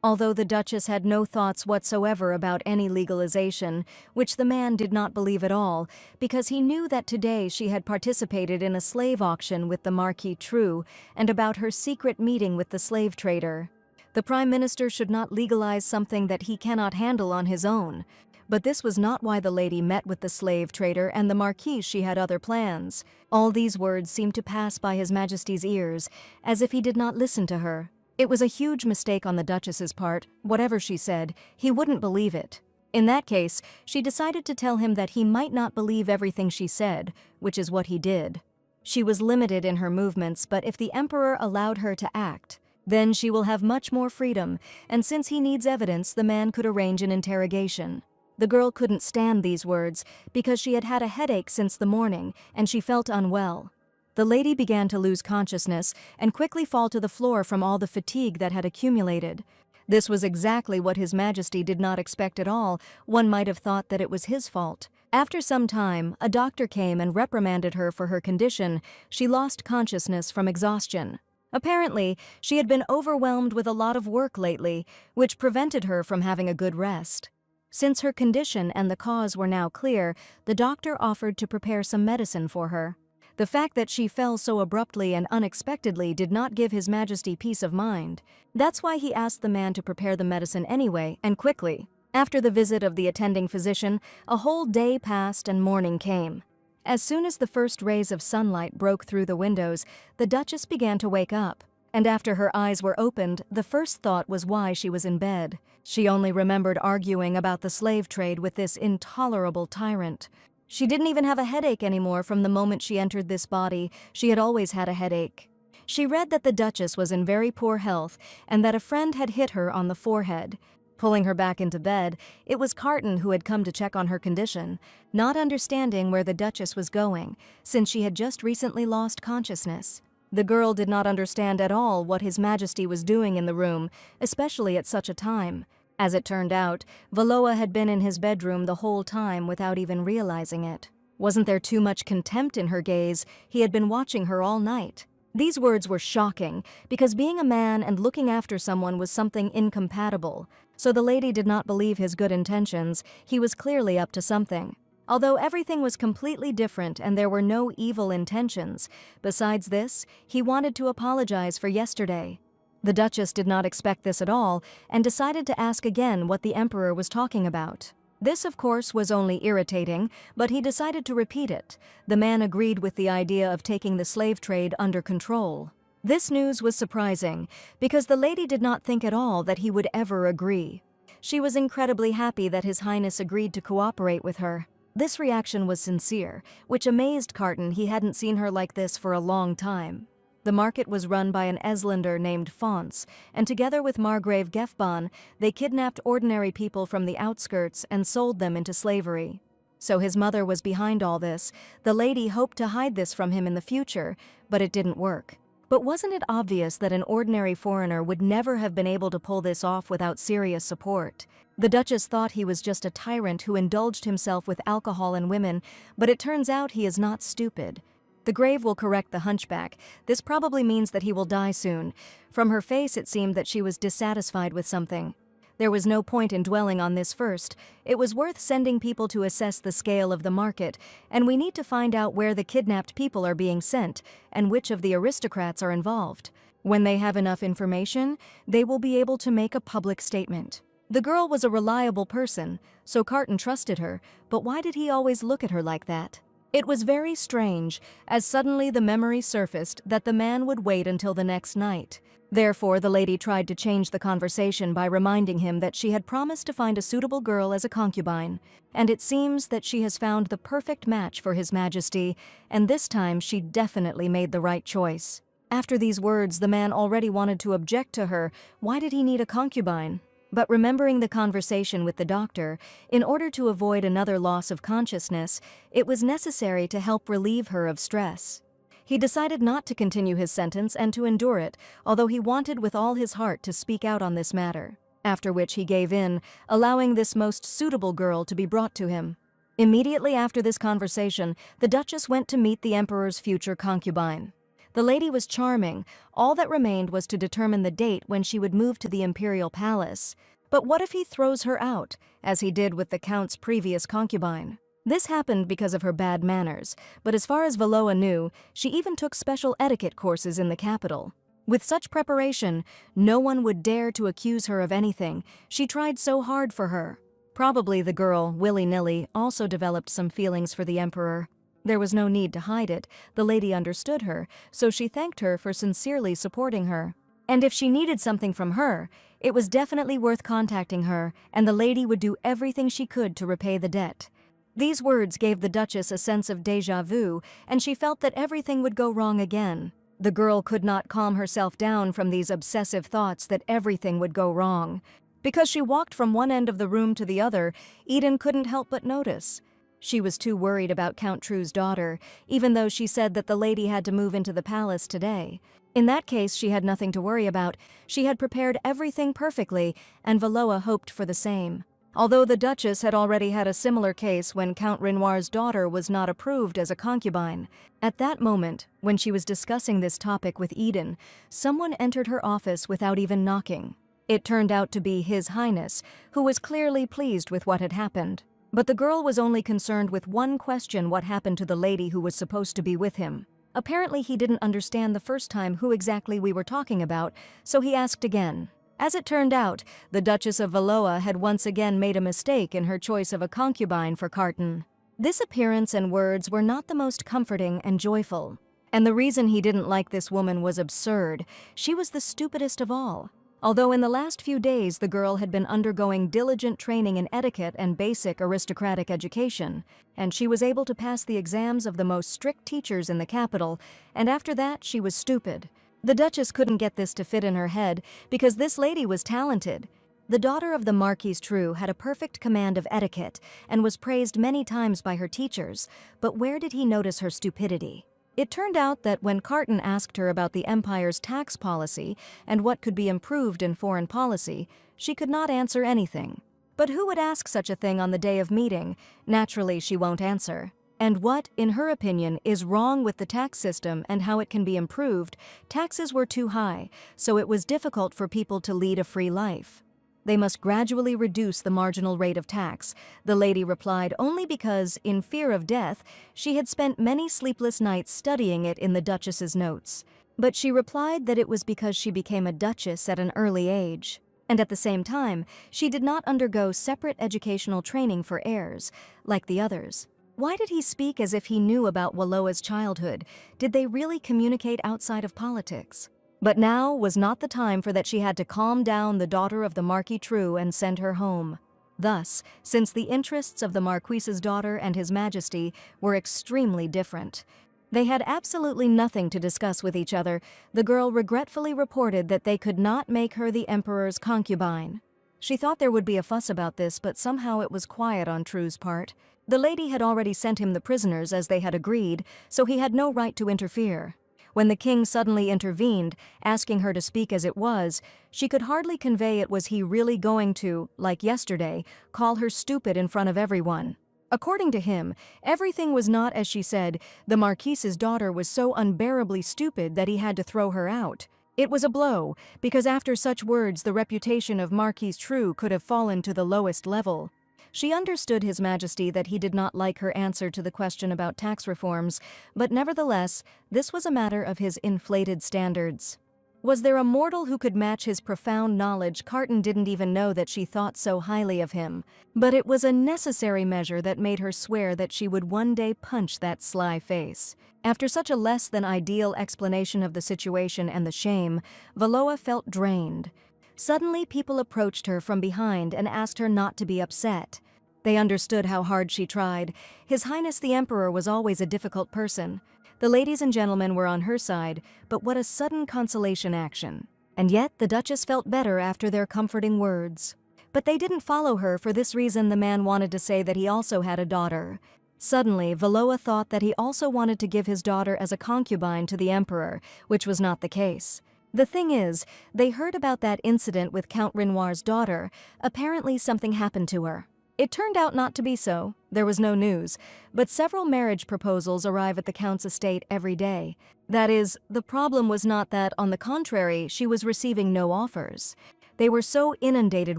Although the Duchess had no thoughts whatsoever about any legalization, which the man did not believe at all, because he knew that today she had participated in a slave auction with the Marquis True and about her secret meeting with the slave trader. The Prime Minister should not legalize something that he cannot handle on his own. But this was not why the lady met with the slave trader and the Marquis. She had other plans. All these words seemed to pass by His Majesty's ears, as if he did not listen to her. It was a huge mistake on the Duchess's part. Whatever she said, he wouldn't believe it. In that case, she decided to tell him that he might not believe everything she said, which is what he did. She was limited in her movements, but if the Emperor allowed her to act, then she will have much more freedom, and since he needs evidence, the man could arrange an interrogation. The girl couldn't stand these words because she had had a headache since the morning, and she felt unwell. The lady began to lose consciousness and quickly fall to the floor from all the fatigue that had accumulated. This was exactly what His Majesty did not expect at all. One might have thought that it was his fault. After some time, a doctor came and reprimanded her for her condition. She lost consciousness from exhaustion. Apparently, she had been overwhelmed with a lot of work lately, which prevented her from having a good rest. Since her condition and the cause were now clear, the doctor offered to prepare some medicine for her. The fact that she fell so abruptly and unexpectedly did not give His Majesty peace of mind. That's why he asked the man to prepare the medicine anyway, and quickly. After the visit of the attending physician, a whole day passed and morning came. As soon as the first rays of sunlight broke through the windows, the Duchess began to wake up. And after her eyes were opened, the first thought was why she was in bed. She only remembered arguing about the slave trade with this intolerable tyrant. She didn't even have a headache anymore from the moment she entered this body. She had always had a headache. She read that the Duchess was in very poor health and that a friend had hit her on the forehead. Pulling her back into bed, it was Carton who had come to check on her condition, not understanding where the Duchess was going, since she had just recently lost consciousness. The girl did not understand at all what His Majesty was doing in the room, especially at such a time. As it turned out, Valoa had been in his bedroom the whole time without even realizing it. Wasn't there too much contempt in her gaze? He had been watching her all night. These words were shocking, because being a man and looking after someone was something incompatible. So the lady did not believe his good intentions. He was clearly up to something. Although everything was completely different and there were no evil intentions, besides this, he wanted to apologize for yesterday. The Duchess did not expect this at all and decided to ask again what the Emperor was talking about. This, of course, was only irritating, but he decided to repeat it. The man agreed with the idea of taking the slave trade under control. This news was surprising, because the lady did not think at all that he would ever agree. She was incredibly happy that His Highness agreed to cooperate with her. This reaction was sincere, which amazed Carton. He hadn't seen her like this for a long time. The market was run by an Eslander named Fons, and together with Margrave Gefban, they kidnapped ordinary people from the outskirts and sold them into slavery. So his mother was behind all this. The lady hoped to hide this from him in the future, but it didn't work. But wasn't it obvious that an ordinary foreigner would never have been able to pull this off without serious support? The Duchess thought he was just a tyrant who indulged himself with alcohol and women, but it turns out he is not stupid. The grave will correct the hunchback. This probably means that he will die soon. From her face, it seemed that she was dissatisfied with something. There was no point in dwelling on this first. It was worth sending people to assess the scale of the market, and we need to find out where the kidnapped people are being sent and which of the aristocrats are involved. When they have enough information, they will be able to make a public statement. The girl was a reliable person, so Carton trusted her, but why did he always look at her like that? It was very strange, as suddenly the memory surfaced that the man would wait until the next night. Therefore, the lady tried to change the conversation by reminding him that she had promised to find a suitable girl as a concubine, and it seems that she has found the perfect match for His Majesty, and this time she definitely made the right choice. After these words, the man already wanted to object to her. Why did he need a concubine? But remembering the conversation with the doctor, in order to avoid another loss of consciousness, it was necessary to help relieve her of stress. He decided not to continue his sentence and to endure it, although he wanted with all his heart to speak out on this matter, after which he gave in, allowing this most suitable girl to be brought to him. Immediately after this conversation, the Duchess went to meet the Emperor's future concubine. The lady was charming. All that remained was to determine the date when she would move to the imperial palace. But what if he throws her out, as he did with the Count's previous concubine? This happened because of her bad manners, but as far as Valoa knew, she even took special etiquette courses in the capital. With such preparation, no one would dare to accuse her of anything. She tried so hard for her. Probably the girl, willy-nilly, also developed some feelings for the Emperor. There was no need to hide it. The lady understood her, so she thanked her for sincerely supporting her. And if she needed something from her, it was definitely worth contacting her, and the lady would do everything she could to repay the debt. These words gave the Duchess a sense of déjà vu, and she felt that everything would go wrong again. The girl could not calm herself down from these obsessive thoughts that everything would go wrong. Because she walked from one end of the room to the other, Eden couldn't help but notice. She was too worried about Count True's daughter, even though she said that the lady had to move into the palace today. In that case, she had nothing to worry about. She had prepared everything perfectly, and Valoa hoped for the same. Although the Duchess had already had a similar case when Count Renoir's daughter was not approved as a concubine. At that moment, when she was discussing this topic with Eden, someone entered her office without even knocking. It turned out to be His Highness, who was clearly pleased with what had happened. But the girl was only concerned with one question: what happened to the lady who was supposed to be with him? Apparently he didn't understand the first time who exactly we were talking about, so he asked again. As it turned out, the Duchess of Valoa had once again made a mistake in her choice of a concubine for Carton. This appearance and words were not the most comforting and joyful. And the reason he didn't like this woman was absurd. She was the stupidest of all. Although in the last few days the girl had been undergoing diligent training in etiquette and basic aristocratic education, and she was able to pass the exams of the most strict teachers in the capital, and after that she was stupid. The Duchess couldn't get this to fit in her head because this lady was talented. The daughter of the Marquis True had a perfect command of etiquette and was praised many times by her teachers, but where did he notice her stupidity? It turned out that when Carton asked her about the empire's tax policy and what could be improved in foreign policy, she could not answer anything. But who would ask such a thing on the day of meeting? Naturally, she won't answer. And what, in her opinion, is wrong with the tax system and how it can be improved? Taxes were too high, so it was difficult for people to lead a free life. They must gradually reduce the marginal rate of tax, the lady replied, only because, in fear of death, she had spent many sleepless nights studying it in the Duchess's notes. But she replied that it was because she became a duchess at an early age. And at the same time, she did not undergo separate educational training for heirs, like the others. Why did he speak as if he knew about Valoa's childhood? Did they really communicate outside of politics? But now was not the time for that. She had to calm down the daughter of the Marquis True and send her home. Thus, since the interests of the Marquis's daughter and His Majesty were extremely different, they had absolutely nothing to discuss with each other, the girl regretfully reported that they could not make her the Emperor's concubine. She thought there would be a fuss about this, but somehow it was quiet on True's part. The lady had already sent him the prisoners as they had agreed, so he had no right to interfere. When the king suddenly intervened, asking her to speak as it was, she could hardly convey it. Was he really going to, like yesterday, call her stupid in front of everyone? According to him, everything was not as she said. The Marquis's daughter was so unbearably stupid that he had to throw her out. It was a blow, because after such words the reputation of Marquis True could have fallen to the lowest level. She understood His Majesty that he did not like her answer to the question about tax reforms, but nevertheless, this was a matter of his inflated standards. Was there a mortal who could match his profound knowledge? Carton didn't even know that she thought so highly of him. But it was a necessary measure that made her swear that she would one day punch that sly face. After such a less than ideal explanation of the situation and the shame, Valoa felt drained. Suddenly, people approached her from behind and asked her not to be upset. They understood how hard she tried. His Highness the Emperor was always a difficult person. The ladies and gentlemen were on her side, but what a sudden consolation action. And yet the Duchess felt better after their comforting words. But they didn't follow her. For this reason, the man wanted to say that he also had a daughter. Suddenly, Valoa thought that he also wanted to give his daughter as a concubine to the Emperor, which was not the case. The thing is, they heard about that incident with Count Renoir's daughter. Apparently something happened to her. It turned out not to be so. There was no news, but several marriage proposals arrive at the Count's estate every day. That is, the problem was not that, on the contrary, she was receiving no offers. They were so inundated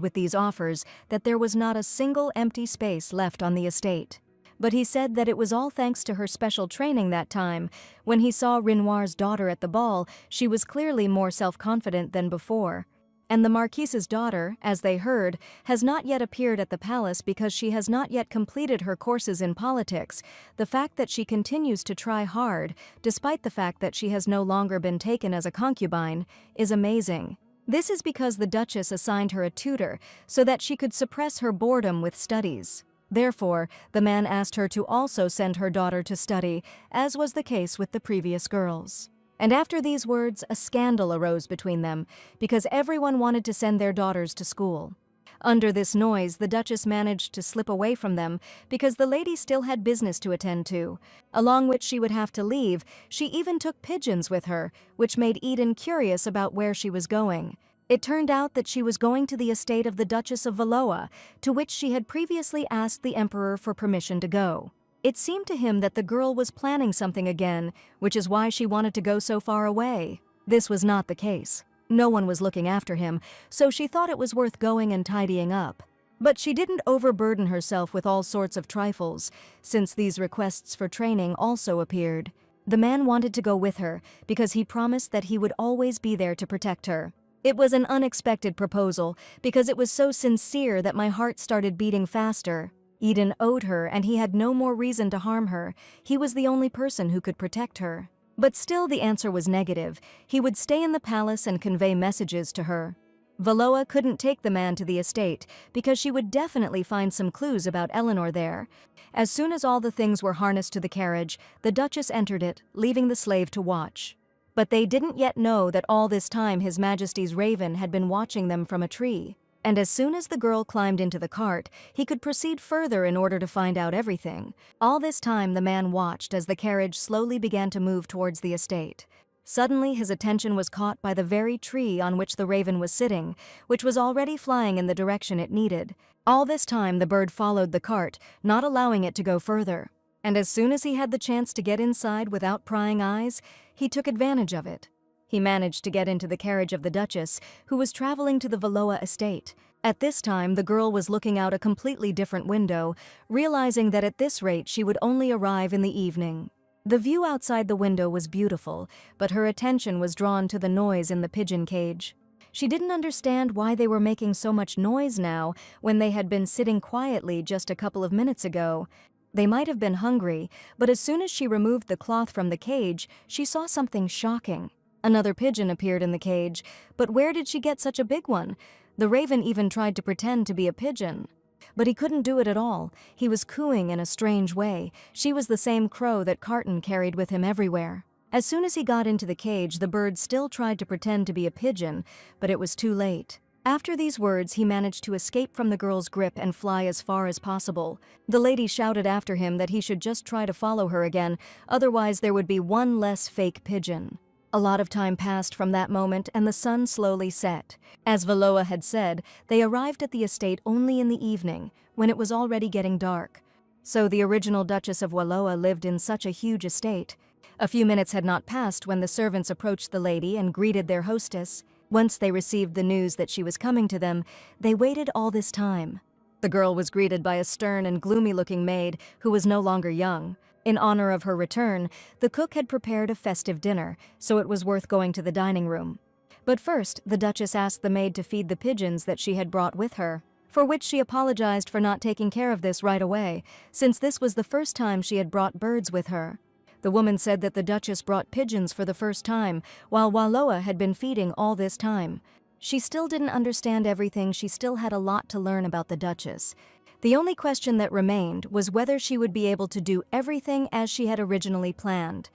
with these offers that there was not a single empty space left on the estate. But he said that it was all thanks to her special training that time. When he saw Renoir's daughter at the ball, she was clearly more self-confident than before. And the Marquis's daughter, as they heard, has not yet appeared at the palace because she has not yet completed her courses in politics. The fact that she continues to try hard, despite the fact that she has no longer been taken as a concubine, is amazing. This is because the Duchess assigned her a tutor so that she could suppress her boredom with studies. Therefore, the man asked her to also send her daughter to study, as was the case with the previous girls. And after these words, a scandal arose between them, because everyone wanted to send their daughters to school. Under this noise, the Duchess managed to slip away from them, because the lady still had business to attend to, along which she would have to leave. She even took pigeons with her, which made Eden curious about where she was going. It turned out that she was going to the estate of the Duchess of Valoa, to which she had previously asked the Emperor for permission to go. It seemed to him that the girl was planning something again, which is why she wanted to go so far away. This was not the case. No one was looking after him, so she thought it was worth going and tidying up. But she didn't overburden herself with all sorts of trifles, since these requests for training also appeared. The man wanted to go with her because he promised that he would always be there to protect her. It was an unexpected proposal because it was so sincere that my heart started beating faster. Eden owed her and he had no more reason to harm her. He was the only person who could protect her. But still the answer was negative. He would stay in the palace and convey messages to her. Valoa couldn't take the man to the estate because she would definitely find some clues about Eleanor there. As soon as all the things were harnessed to the carriage, the Duchess entered it, leaving the slave to watch. But they didn't yet know that all this time His Majesty's raven had been watching them from a tree. And as soon as the girl climbed into the cart, he could proceed further in order to find out everything. All this time the man watched as the carriage slowly began to move towards the estate. Suddenly his attention was caught by the very tree on which the raven was sitting, which was already flying in the direction it needed. All this time the bird followed the cart, not allowing it to go further. And as soon as he had the chance to get inside without prying eyes, he took advantage of it. He managed to get into the carriage of the Duchess, who was traveling to the Valoa estate. At this time, the girl was looking out a completely different window, realizing that at this rate she would only arrive in the evening. The view outside the window was beautiful, but her attention was drawn to the noise in the pigeon cage. She didn't understand why they were making so much noise now when they had been sitting quietly just a couple of minutes ago. They might have been hungry, but as soon as she removed the cloth from the cage, she saw something shocking. Another pigeon appeared in the cage, but where did she get such a big one? The raven even tried to pretend to be a pigeon. But he couldn't do it at all. He was cooing in a strange way. She was the same crow that Carton carried with him everywhere. As soon as he got into the cage, the bird still tried to pretend to be a pigeon, but it was too late. After these words, he managed to escape from the girl's grip and fly as far as possible. The lady shouted after him that he should just try to follow her again, otherwise there would be one less fake pigeon. A lot of time passed from that moment and the sun slowly set. As Valoa had said, they arrived at the estate only in the evening, when it was already getting dark. So the original Duchess of Valoa lived in such a huge estate. A few minutes had not passed when the servants approached the lady and greeted their hostess. Once they received the news that she was coming to them, they waited all this time. The girl was greeted by a stern and gloomy-looking maid who was no longer young. In honor of her return, the cook had prepared a festive dinner, so it was worth going to the dining room. But first, the Duchess asked the maid to feed the pigeons that she had brought with her, for which she apologized for not taking care of this right away, since this was the first time she had brought birds with her. The woman said that the Duchess brought pigeons for the first time, while Valoa had been feeding all this time. She still didn't understand everything. She still had a lot to learn about the Duchess. The only question that remained was whether she would be able to do everything as she had originally planned.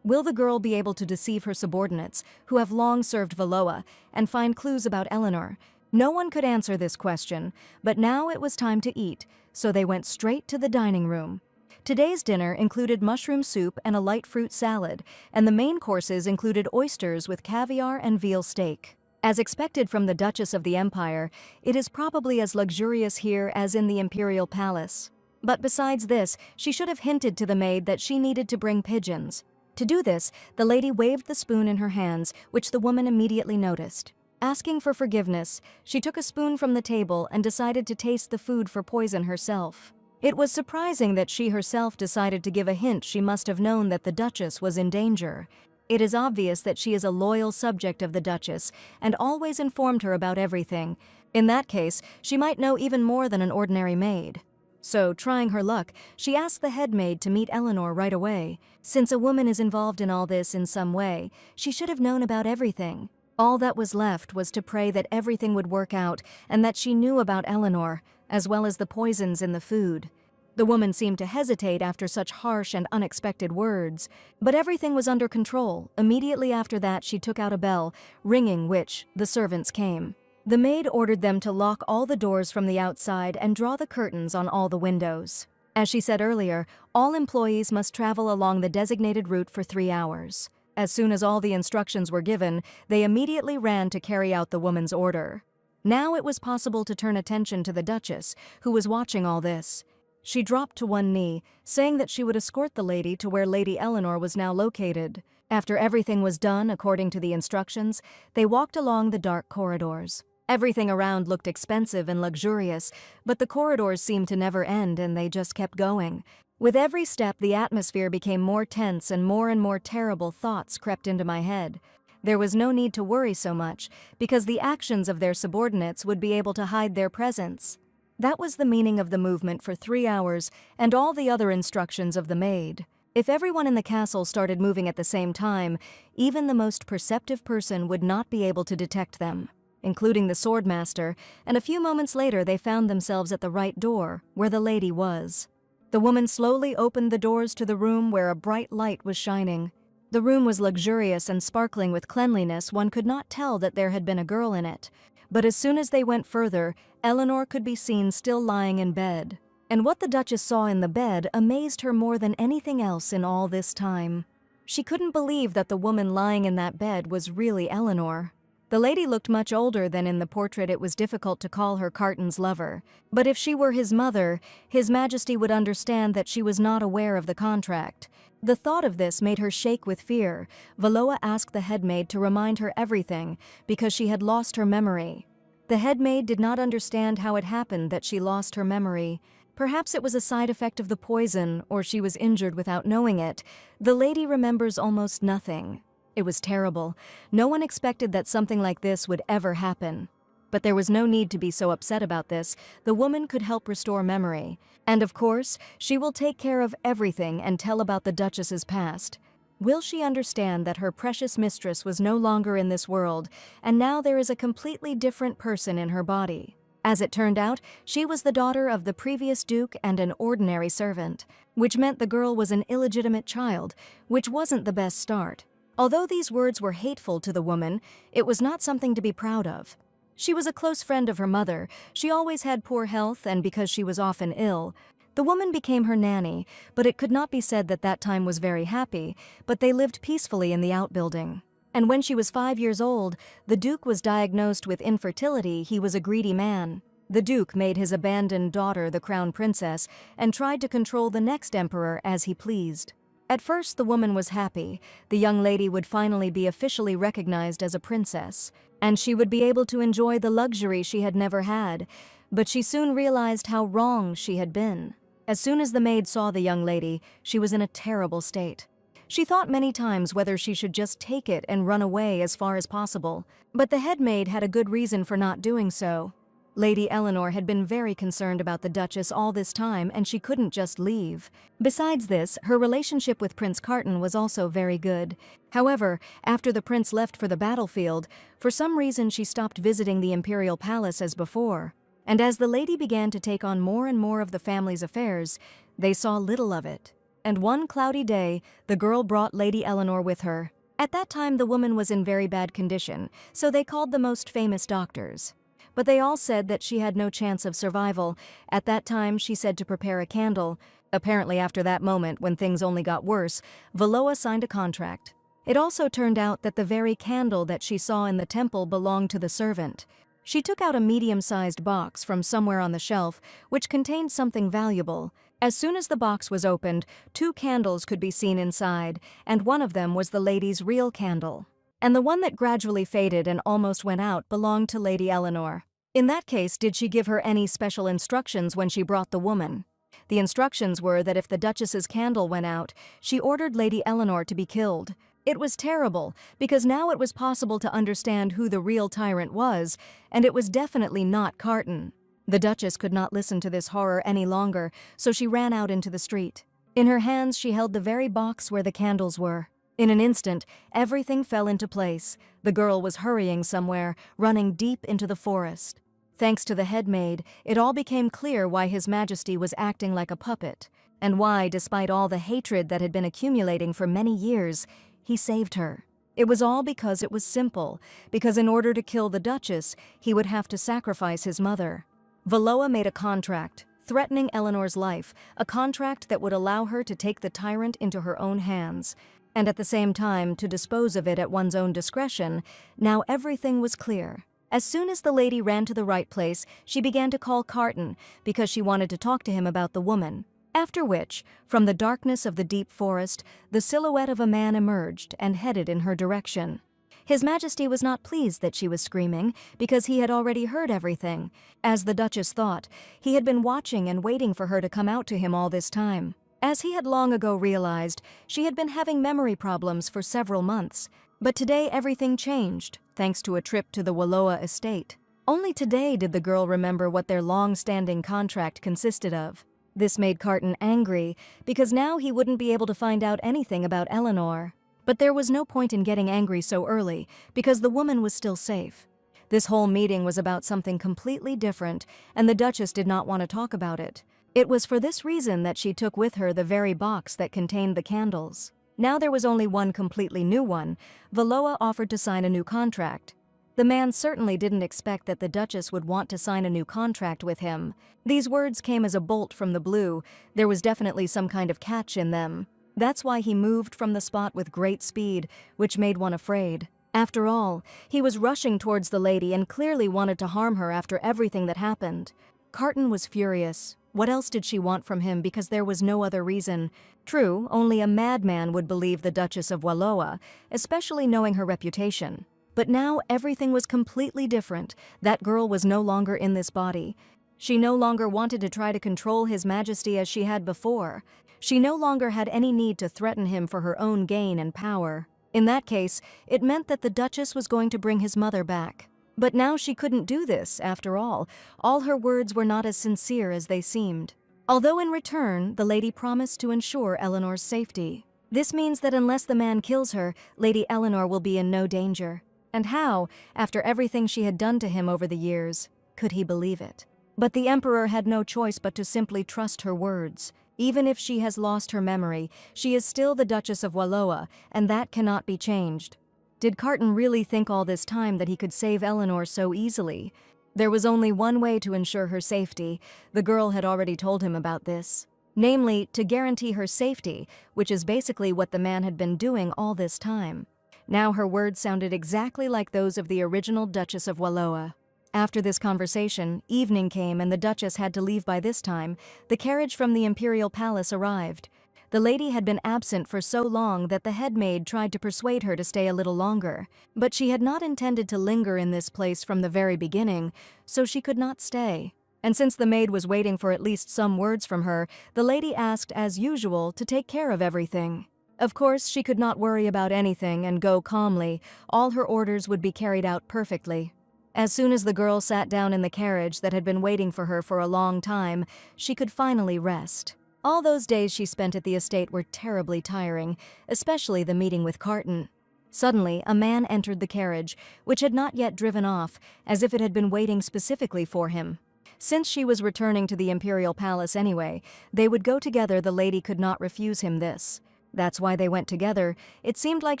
Will the girl be able to deceive her subordinates, who have long served Valoa, and find clues about Eleanor? No one could answer this question, but now it was time to eat, so they went straight to the dining room. Today's dinner included mushroom soup and a light fruit salad, and the main courses included oysters with caviar and veal steak. As expected from the Duchess of the Empire, it is probably as luxurious here as in the imperial palace. But besides this, she should have hinted to the maid that she needed to bring pigeons. To do this, the lady waved the spoon in her hands, which the woman immediately noticed. Asking for forgiveness, she took a spoon from the table and decided to taste the food for poison herself. It was surprising that she herself decided to give a hint. She must have known that the Duchess was in danger. It is obvious that she is a loyal subject of the Duchess and always informed her about everything. In that case, she might know even more than an ordinary maid. So, trying her luck, she asked the head maid to meet Eleanor right away. Since a woman is involved in all this in some way, she should have known about everything. All that was left was to pray that everything would work out and that she knew about Eleanor, as well as the poisons in the food. The woman seemed to hesitate after such harsh and unexpected words, but everything was under control. Immediately after that, she took out a bell, ringing which the servants came. The maid ordered them to lock all the doors from the outside and draw the curtains on all the windows. As she said earlier, all employees must travel along the designated route for 3 hours. As soon as all the instructions were given, they immediately ran to carry out the woman's order. Now it was possible to turn attention to the Duchess, who was watching all this. She dropped to one knee, saying that she would escort the lady to where Lady Eleanor was now located. After everything was done according to the instructions, they walked along the dark corridors. Everything around looked expensive and luxurious, but the corridors seemed to never end and they just kept going. With every step, the atmosphere became more tense and more terrible thoughts crept into my head. There was no need to worry so much, because the actions of their subordinates would be able to hide their presence. That was the meaning of the movement for 3 hours and all the other instructions of the maid. If everyone in the castle started moving at the same time, even the most perceptive person would not be able to detect them, including the swordmaster, and a few moments later they found themselves at the right door, where the lady was. The woman slowly opened the doors to the room where a bright light was shining. The room was luxurious and sparkling with cleanliness. One could not tell that there had been a girl in it. But as soon as they went further, Eleanor could be seen still lying in bed. And what the Duchess saw in the bed amazed her more than anything else in all this time. She couldn't believe that the woman lying in that bed was really Eleanor. The lady looked much older than in the portrait. It was difficult to call her Carton's lover. But if she were his mother, His Majesty would understand that she was not aware of the contract. The thought of this made her shake with fear. Valoa asked the headmaid to remind her everything, because she had lost her memory. The headmaid did not understand how it happened that she lost her memory. Perhaps it was a side effect of the poison, or she was injured without knowing it. The lady remembers almost nothing. It was terrible. No one expected that something like this would ever happen. But there was no need to be so upset about this. The woman could help restore memory. And of course, she will take care of everything and tell about the Duchess's past. Will she understand that her precious mistress was no longer in this world, and now there is a completely different person in her body? As it turned out, she was the daughter of the previous duke and an ordinary servant, which meant the girl was an illegitimate child, which wasn't the best start. Although these words were hateful to the woman, it was not something to be proud of. She was a close friend of her mother. She always had poor health, and because she was often ill, the woman became her nanny, but it could not be said that that time was very happy, but they lived peacefully in the outbuilding. And when she was 5 years old, the Duke was diagnosed with infertility. He was a greedy man. The Duke made his abandoned daughter the crown princess and tried to control the next emperor as he pleased. At first, the woman was happy. The young lady would finally be officially recognized as a princess, and she would be able to enjoy the luxury she had never had. But she soon realized how wrong she had been. As soon as the maid saw the young lady, she was in a terrible state. She thought many times whether she should just take it and run away as far as possible. But the head maid had a good reason for not doing so. Lady Eleanor had been very concerned about the Duchess all this time, and she couldn't just leave. Besides this, her relationship with Prince Carton was also very good. However, after the prince left for the battlefield, for some reason she stopped visiting the imperial palace as before. And as the lady began to take on more and more of the family's affairs, they saw little of it. And one cloudy day, the girl brought Lady Eleanor with her. At that time, the woman was in very bad condition, so they called the most famous doctors. But they all said that she had no chance of survival. At that time, she said to prepare a candle. Apparently, after that moment, when things only got worse, Valoa signed a contract. It also turned out that the very candle that she saw in the temple belonged to the servant. She took out a medium-sized box from somewhere on the shelf, which contained something valuable. As soon as the box was opened, 2 candles could be seen inside, and one of them was the lady's real candle. And the one that gradually faded and almost went out belonged to Lady Eleanor. In that case, did she give her any special instructions when she brought the woman? The instructions were that if the Duchess's candle went out, she ordered Lady Eleanor to be killed. It was terrible, because now it was possible to understand who the real tyrant was, and it was definitely not Carton. The Duchess could not listen to this horror any longer, so she ran out into the street. In her hands, she held the very box where the candles were. In an instant, everything fell into place. The girl was hurrying somewhere, running deep into the forest. Thanks to the head maid, it all became clear why His Majesty was acting like a puppet, and why, despite all the hatred that had been accumulating for many years, he saved her. It was all because it was simple, because in order to kill the Duchess, he would have to sacrifice his mother. Valoa made a contract, threatening Eleanor's life, a contract that would allow her to take the tyrant into her own hands, and at the same time to dispose of it at one's own discretion. Now everything was clear. As soon as the lady ran to the right place, she began to call Carton, because she wanted to talk to him about the woman. After which, from the darkness of the deep forest, the silhouette of a man emerged and headed in her direction. His Majesty was not pleased that she was screaming, because he had already heard everything. As the Duchess thought, he had been watching and waiting for her to come out to him all this time. As he had long ago realized, she had been having memory problems for several months. But today everything changed, thanks to a trip to the Wallowa estate. Only today did the girl remember what their long-standing contract consisted of. This made Carton angry, because now he wouldn't be able to find out anything about Eleanor. But there was no point in getting angry so early, because the woman was still safe. This whole meeting was about something completely different, and the Duchess did not want to talk about it. It was for this reason that she took with her the very box that contained the candles. Now there was only one completely new one. Wallowa offered to sign a new contract. The man certainly didn't expect that the Duchess would want to sign a new contract with him. These words came as a bolt from the blue. There was definitely some kind of catch in them. That's why he moved from the spot with great speed, which made one afraid. After all, he was rushing towards the lady and clearly wanted to harm her after everything that happened. Carton was furious. What else did she want from him, because there was no other reason? True, only a madman would believe the Duchess of Wallowa, especially knowing her reputation. But now everything was completely different. That girl was no longer in this body. She no longer wanted to try to control His Majesty as she had before. She no longer had any need to threaten him for her own gain and power. In that case, it meant that the Duchess was going to bring his mother back. But now she couldn't do this, after all. All her words were not as sincere as they seemed. Although in return, the lady promised to ensure Eleanor's safety. This means that unless the man kills her, Lady Eleanor will be in no danger. And how, after everything she had done to him over the years, could he believe it? But the Emperor had no choice but to simply trust her words. Even if she has lost her memory, she is still the Duchess of Wallowa, and that cannot be changed. Did Carton really think all this time that he could save Eleanor so easily? There was only one way to ensure her safety. The girl had already told him about this. Namely, to guarantee her safety, which is basically what the man had been doing all this time. Now her words sounded exactly like those of the original Duchess of Wallowa. After this conversation, evening came and the Duchess had to leave by this time. The carriage from the Imperial Palace arrived. The lady had been absent for so long that the head maid tried to persuade her to stay a little longer. But she had not intended to linger in this place from the very beginning, so she could not stay. And since the maid was waiting for at least some words from her, the lady asked, as usual, to take care of everything. Of course, she could not worry about anything and go calmly. All her orders would be carried out perfectly. As soon as the girl sat down in the carriage that had been waiting for her for a long time, she could finally rest. All those days she spent at the estate were terribly tiring, especially the meeting with Carton. Suddenly, a man entered the carriage, which had not yet driven off, as if it had been waiting specifically for him. Since she was returning to the Imperial Palace anyway, they would go together. The lady could not refuse him this. That's why they went together. It seemed like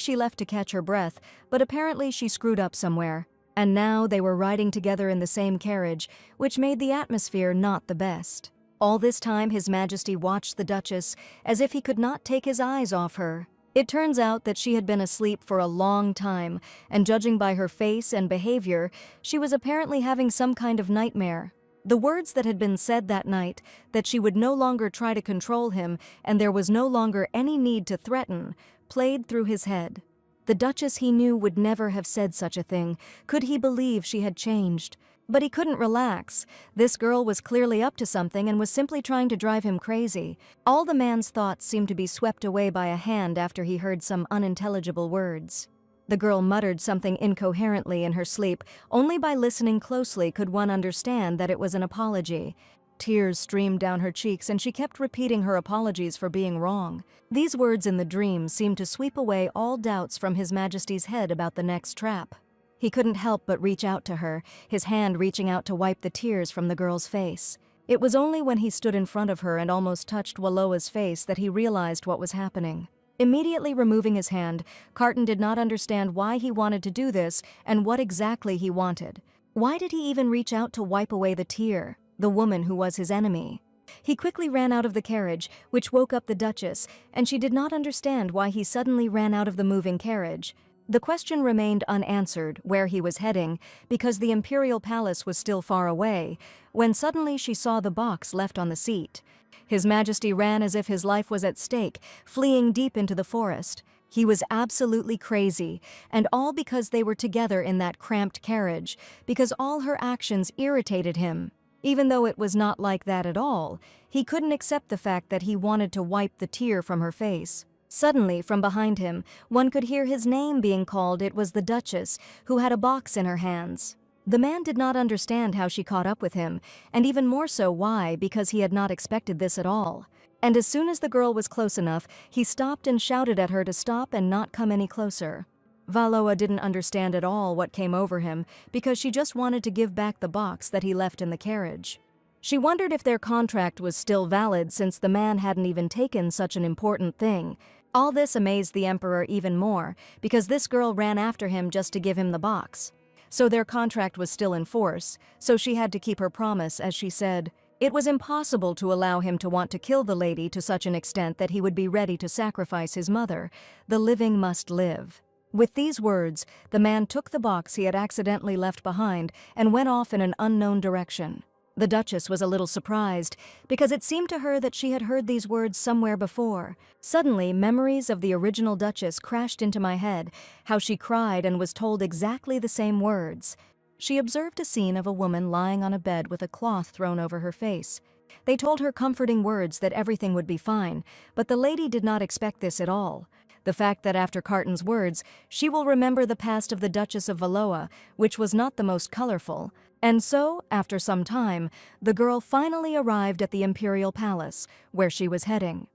she left to catch her breath, but apparently she screwed up somewhere. And now they were riding together in the same carriage, which made the atmosphere not the best. All this time His Majesty watched the Duchess as if he could not take his eyes off her. It turns out that she had been asleep for a long time, and judging by her face and behavior, she was apparently having some kind of nightmare. The words that had been said that night, that she would no longer try to control him and there was no longer any need to threaten, played through his head. The Duchess, he knew, would never have said such a thing. Could he believe she had changed? But he couldn't relax. This girl was clearly up to something and was simply trying to drive him crazy. All the man's thoughts seemed to be swept away by a hand after he heard some unintelligible words. The girl muttered something incoherently in her sleep. Only by listening closely could one understand that it was an apology. Tears streamed down her cheeks and she kept repeating her apologies for being wrong. These words in the dream seemed to sweep away all doubts from His Majesty's head about the next trap. He couldn't help but reach out to her, his hand reaching out to wipe the tears from the girl's face. It was only when he stood in front of her and almost touched Wallowa's face that he realized what was happening. Immediately removing his hand, Carton did not understand why he wanted to do this and what exactly he wanted. Why did he even reach out to wipe away the tear? The woman who was his enemy. He quickly ran out of the carriage, which woke up the Duchess, and she did not understand why he suddenly ran out of the moving carriage. The question remained unanswered where he was heading, because the Imperial Palace was still far away, when suddenly she saw the box left on the seat. His Majesty ran as if his life was at stake, fleeing deep into the forest. He was absolutely crazy, and all because they were together in that cramped carriage, because all her actions irritated him. Even though it was not like that at all, he couldn't accept the fact that he wanted to wipe the tear from her face. Suddenly, from behind him, one could hear his name being called. It was the Duchess, who had a box in her hands. The man did not understand how she caught up with him, and even more so why, because he had not expected this at all. And as soon as the girl was close enough, he stopped and shouted at her to stop and not come any closer. Valoa didn't understand at all what came over him, because she just wanted to give back the box that he left in the carriage. She wondered if their contract was still valid since the man hadn't even taken such an important thing. All this amazed the emperor even more, because this girl ran after him just to give him the box. So their contract was still in force, so she had to keep her promise, as she said. It was impossible to allow him to want to kill the lady to such an extent that he would be ready to sacrifice his mother. The living must live. With these words, the man took the box he had accidentally left behind and went off in an unknown direction. The Duchess was a little surprised, because it seemed to her that she had heard these words somewhere before. Suddenly, memories of the original Duchess crashed into my head, how she cried and was told exactly the same words. She observed a scene of a woman lying on a bed with a cloth thrown over her face. They told her comforting words that everything would be fine, but the lady did not expect this at all. The fact that after Carton's words, she will remember the past of the Duchess of Valoa, which was not the most colorful. And so, after some time, the girl finally arrived at the imperial palace, where she was heading.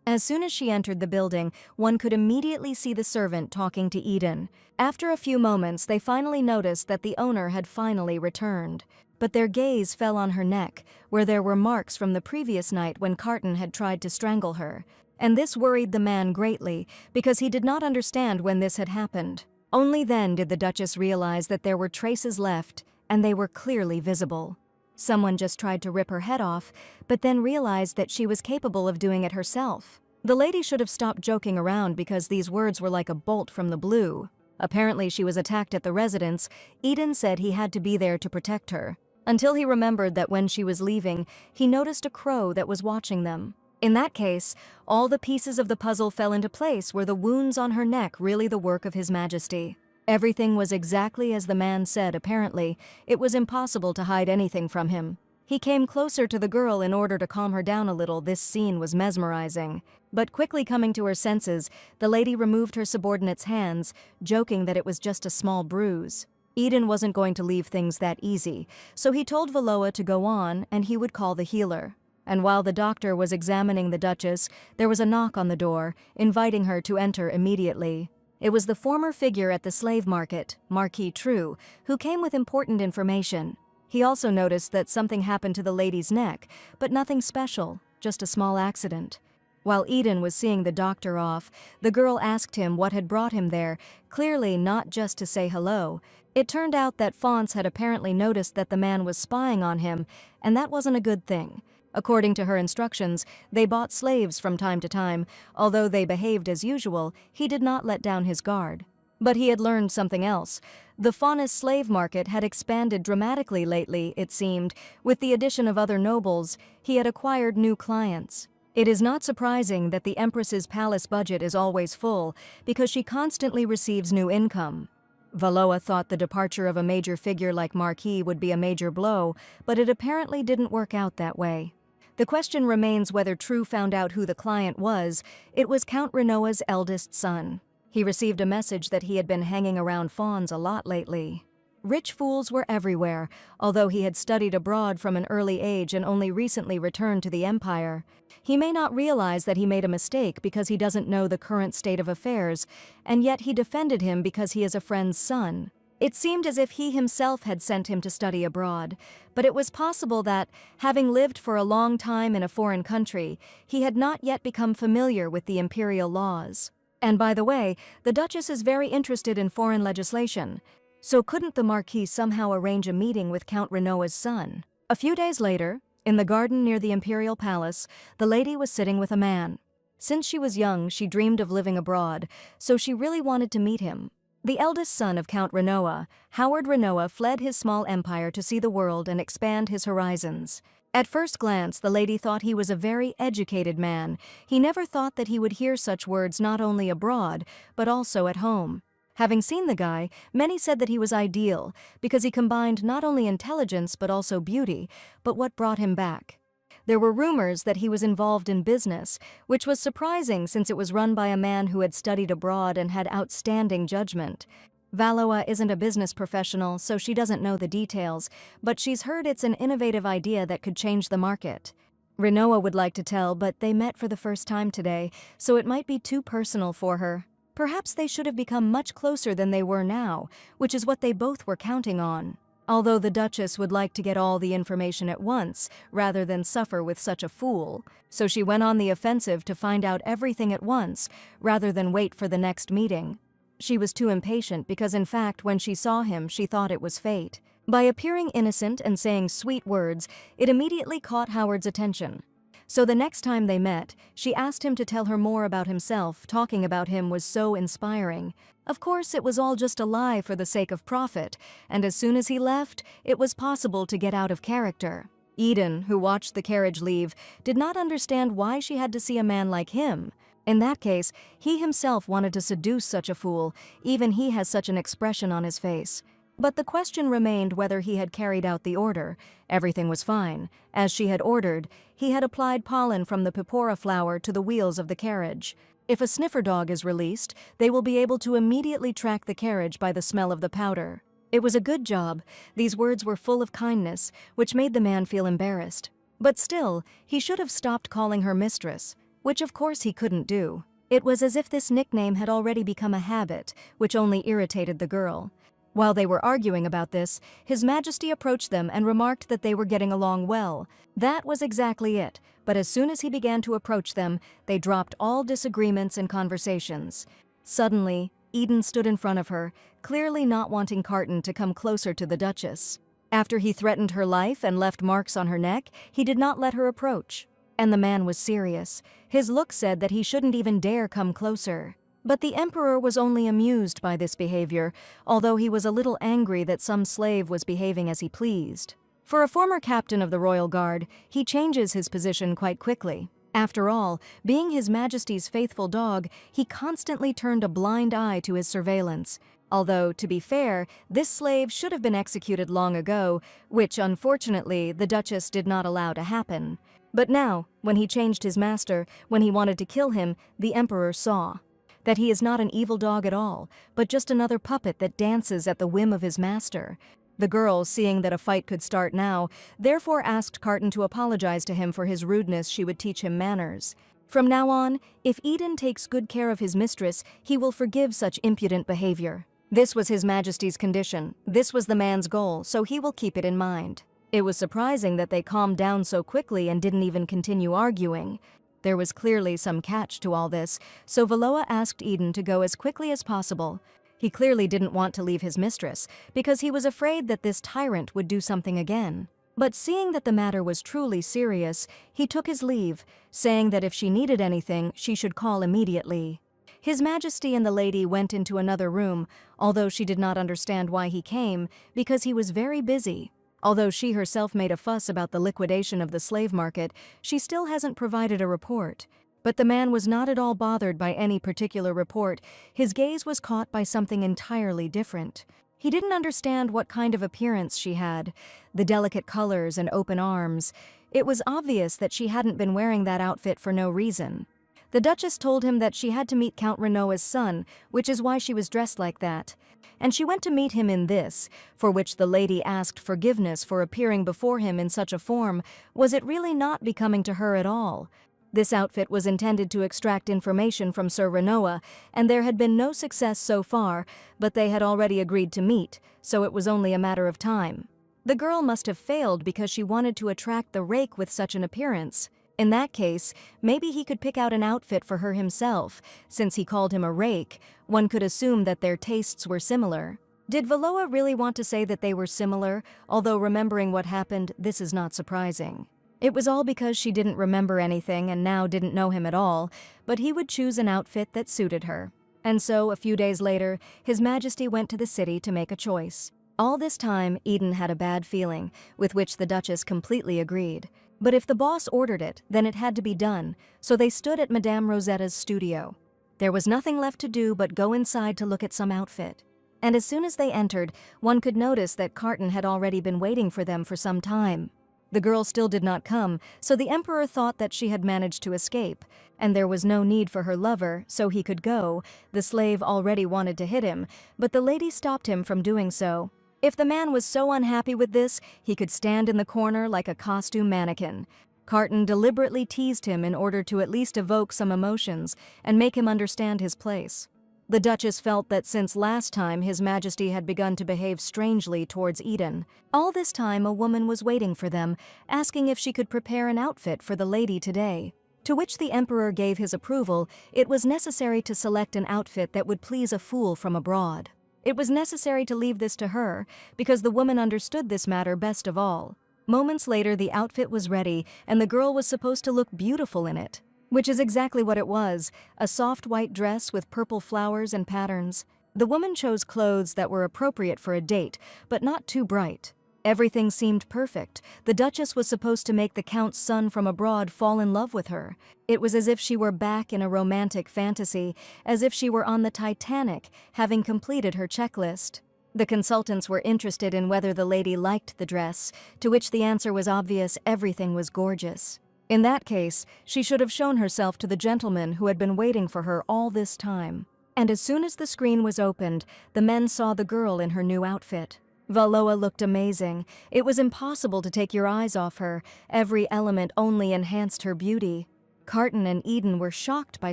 As soon as she entered the building, one could immediately see the servant talking to Eden. After a few moments, they finally noticed that the owner had finally returned. But their gaze fell on her neck, where there were marks from the previous night when Carton had tried to strangle her. And this worried the man greatly, because he did not understand when this had happened. Only then did the Duchess realize that there were traces left, and they were clearly visible. Someone just tried to rip her head off, but then realized that she was capable of doing it herself. The lady should have stopped joking around because these words were like a bolt from the blue. Apparently she was attacked at the residence. Eden said he had to be there to protect her, until he remembered that when she was leaving, he noticed a crow that was watching them. In that case, all the pieces of the puzzle fell into place. Were the wounds on her neck really the work of His Majesty? Everything was exactly as the man said. Apparently, it was impossible to hide anything from him. He came closer to the girl in order to calm her down a little. This scene was mesmerizing. But quickly coming to her senses, the lady removed her subordinate's hands, joking that it was just a small bruise. Eden wasn't going to leave things that easy, so he told Valoa to go on and he would call the healer. And while the doctor was examining the Duchess, there was a knock on the door, inviting her to enter immediately. It was the former figure at the slave market, Marquis True, who came with important information. He also noticed that something happened to the lady's neck, but nothing special, just a small accident. While Eden was seeing the doctor off, the girl asked him what had brought him there, clearly not just to say hello. It turned out that Fonce had apparently noticed that the man was spying on him, and that wasn't a good thing. According to her instructions, they bought slaves from time to time. Although they behaved as usual, he did not let down his guard. But he had learned something else. The Faunus slave market had expanded dramatically lately, it seemed. With the addition of other nobles, he had acquired new clients. It is not surprising that the Empress's palace budget is always full, because she constantly receives new income. Valoa thought the departure of a major figure like Marquis would be a major blow, but it apparently didn't work out that way. The question remains whether True found out who the client was. It was Count Renoa's eldest son. He received a message that he had been hanging around fawns a lot lately. Rich fools were everywhere, although he had studied abroad from an early age and only recently returned to the Empire. He may not realize that he made a mistake because he doesn't know the current state of affairs, and yet he defended him because he is a friend's son. It seemed as if he himself had sent him to study abroad, but it was possible that, having lived for a long time in a foreign country, he had not yet become familiar with the imperial laws. And by the way, the Duchess is very interested in foreign legislation. So couldn't the Marquis somehow arrange a meeting with Count Renoa's son? A few days later, in the garden near the imperial palace, the lady was sitting with a man. Since she was young, she dreamed of living abroad, so she really wanted to meet him. The eldest son of Count Renoa, Howard Renoa, fled his small empire to see the world and expand his horizons. At first glance, the lady thought he was a very educated man. He never thought that he would hear such words not only abroad, but also at home. Having seen the guy, many said that he was ideal because he combined not only intelligence but also beauty. But what brought him back? There were rumors that he was involved in business, which was surprising since it was run by a man who had studied abroad and had outstanding judgment. Valoa isn't a business professional, so she doesn't know the details, but she's heard it's an innovative idea that could change the market. Renoa would like to tell, but they met for the first time today, so it might be too personal for her. Perhaps they should have become much closer than they were now, which is what they both were counting on. Although the Duchess would like to get all the information at once, rather than suffer with such a fool, so she went on the offensive to find out everything at once, rather than wait for the next meeting. She was too impatient because in fact when she saw him she thought it was fate. By appearing innocent and saying sweet words, it immediately caught Howard's attention. So the next time they met, she asked him to tell her more about himself. Talking about him was so inspiring. Of course, it was all just a lie for the sake of profit, and as soon as he left, it was possible to get out of character. Eden, who watched the carriage leave, did not understand why she had to see a man like him. In that case, he himself wanted to seduce such a fool, even he has such an expression on his face. But the question remained whether he had carried out the order. Everything was fine. As she had ordered, he had applied pollen from the pipora flower to the wheels of the carriage. If a sniffer dog is released, they will be able to immediately track the carriage by the smell of the powder. It was a good job. These words were full of kindness, which made the man feel embarrassed. But still, he should have stopped calling her mistress, which of course he couldn't do. It was as if this nickname had already become a habit, which only irritated the girl. While they were arguing about this, His Majesty approached them and remarked that they were getting along well. That was exactly it, but as soon as he began to approach them, they dropped all disagreements and conversations. Suddenly, Eden stood in front of her, clearly not wanting Carton to come closer to the Duchess. After he threatened her life and left marks on her neck, he did not let her approach. And the man was serious. His look said that he shouldn't even dare come closer. But the Emperor was only amused by this behavior, although he was a little angry that some slave was behaving as he pleased. For a former captain of the Royal Guard, he changes his position quite quickly. After all, being His Majesty's faithful dog, he constantly turned a blind eye to his surveillance. Although, to be fair, this slave should have been executed long ago, which, unfortunately, the Duchess did not allow to happen. But now, when he changed his master, when he wanted to kill him, the Emperor saw that he is not an evil dog at all, but just another puppet that dances at the whim of his master. The girl, seeing that a fight could start now, therefore asked Carton to apologize to him for his rudeness. She would teach him manners. From now on, if Eden takes good care of his mistress, he will forgive such impudent behavior. This was His Majesty's condition. This was the man's goal, so he will keep it in mind. It was surprising that they calmed down so quickly and didn't even continue arguing. There was clearly some catch to all this, so Valoa asked Eden to go as quickly as possible. He clearly didn't want to leave his mistress, because he was afraid that this tyrant would do something again. But seeing that the matter was truly serious, he took his leave, saying that if she needed anything, she should call immediately. His Majesty and the lady went into another room, although she did not understand why he came, because he was very busy. Although she herself made a fuss about the liquidation of the slave market, she still hasn't provided a report. But the man was not at all bothered by any particular report. His gaze was caught by something entirely different. He didn't understand what kind of appearance she had, the delicate colors and open arms. It was obvious that she hadn't been wearing that outfit for no reason. The Duchess told him that she had to meet Count Renoa's son, which is why she was dressed like that. And she went to meet him in this, for which the lady asked forgiveness for appearing before him in such a form. Was it really not becoming to her at all? This outfit was intended to extract information from Sir Renoa, and there had been no success so far, but they had already agreed to meet, so it was only a matter of time. The girl must have failed because she wanted to attract the rake with such an appearance. In that case, maybe he could pick out an outfit for her himself. Since he called him a rake, one could assume that their tastes were similar. Did Valoa really want to say that they were similar? Although remembering what happened, this is not surprising. It was all because she didn't remember anything and now didn't know him at all, but he would choose an outfit that suited her. And so, a few days later, His Majesty went to the city to make a choice. All this time, Eden had a bad feeling, with which the Duchess completely agreed. But if the boss ordered it, then it had to be done, so they stood at Madame Rosetta's studio. There was nothing left to do but go inside to look at some outfit. And as soon as they entered, one could notice that Carton had already been waiting for them for some time. The girl still did not come, so the emperor thought that she had managed to escape, and there was no need for her lover, so he could go. The slave already wanted to hit him, but the lady stopped him from doing so. If the man was so unhappy with this, he could stand in the corner like a costume mannequin. Carton deliberately teased him in order to at least evoke some emotions and make him understand his place. The Duchess felt that since last time His Majesty had begun to behave strangely towards Eden. All this time a woman was waiting for them, asking if she could prepare an outfit for the lady today. To which the Emperor gave his approval. It was necessary to select an outfit that would please a fool from abroad. It was necessary to leave this to her, because the woman understood this matter best of all. Moments later the outfit was ready, and the girl was supposed to look beautiful in it. Which is exactly what it was, a soft white dress with purple flowers and patterns. The woman chose clothes that were appropriate for a date, but not too bright. Everything seemed perfect. The Duchess was supposed to make the Count's son from abroad fall in love with her. It was as if she were back in a romantic fantasy, as if she were on the Titanic, having completed her checklist. The consultants were interested in whether the lady liked the dress, to which the answer was obvious: everything was gorgeous. In that case, she should have shown herself to the gentleman who had been waiting for her all this time. And as soon as the screen was opened, the men saw the girl in her new outfit. Valoa looked amazing. It was impossible to take your eyes off her. Every element only enhanced her beauty. Carton and Eden were shocked by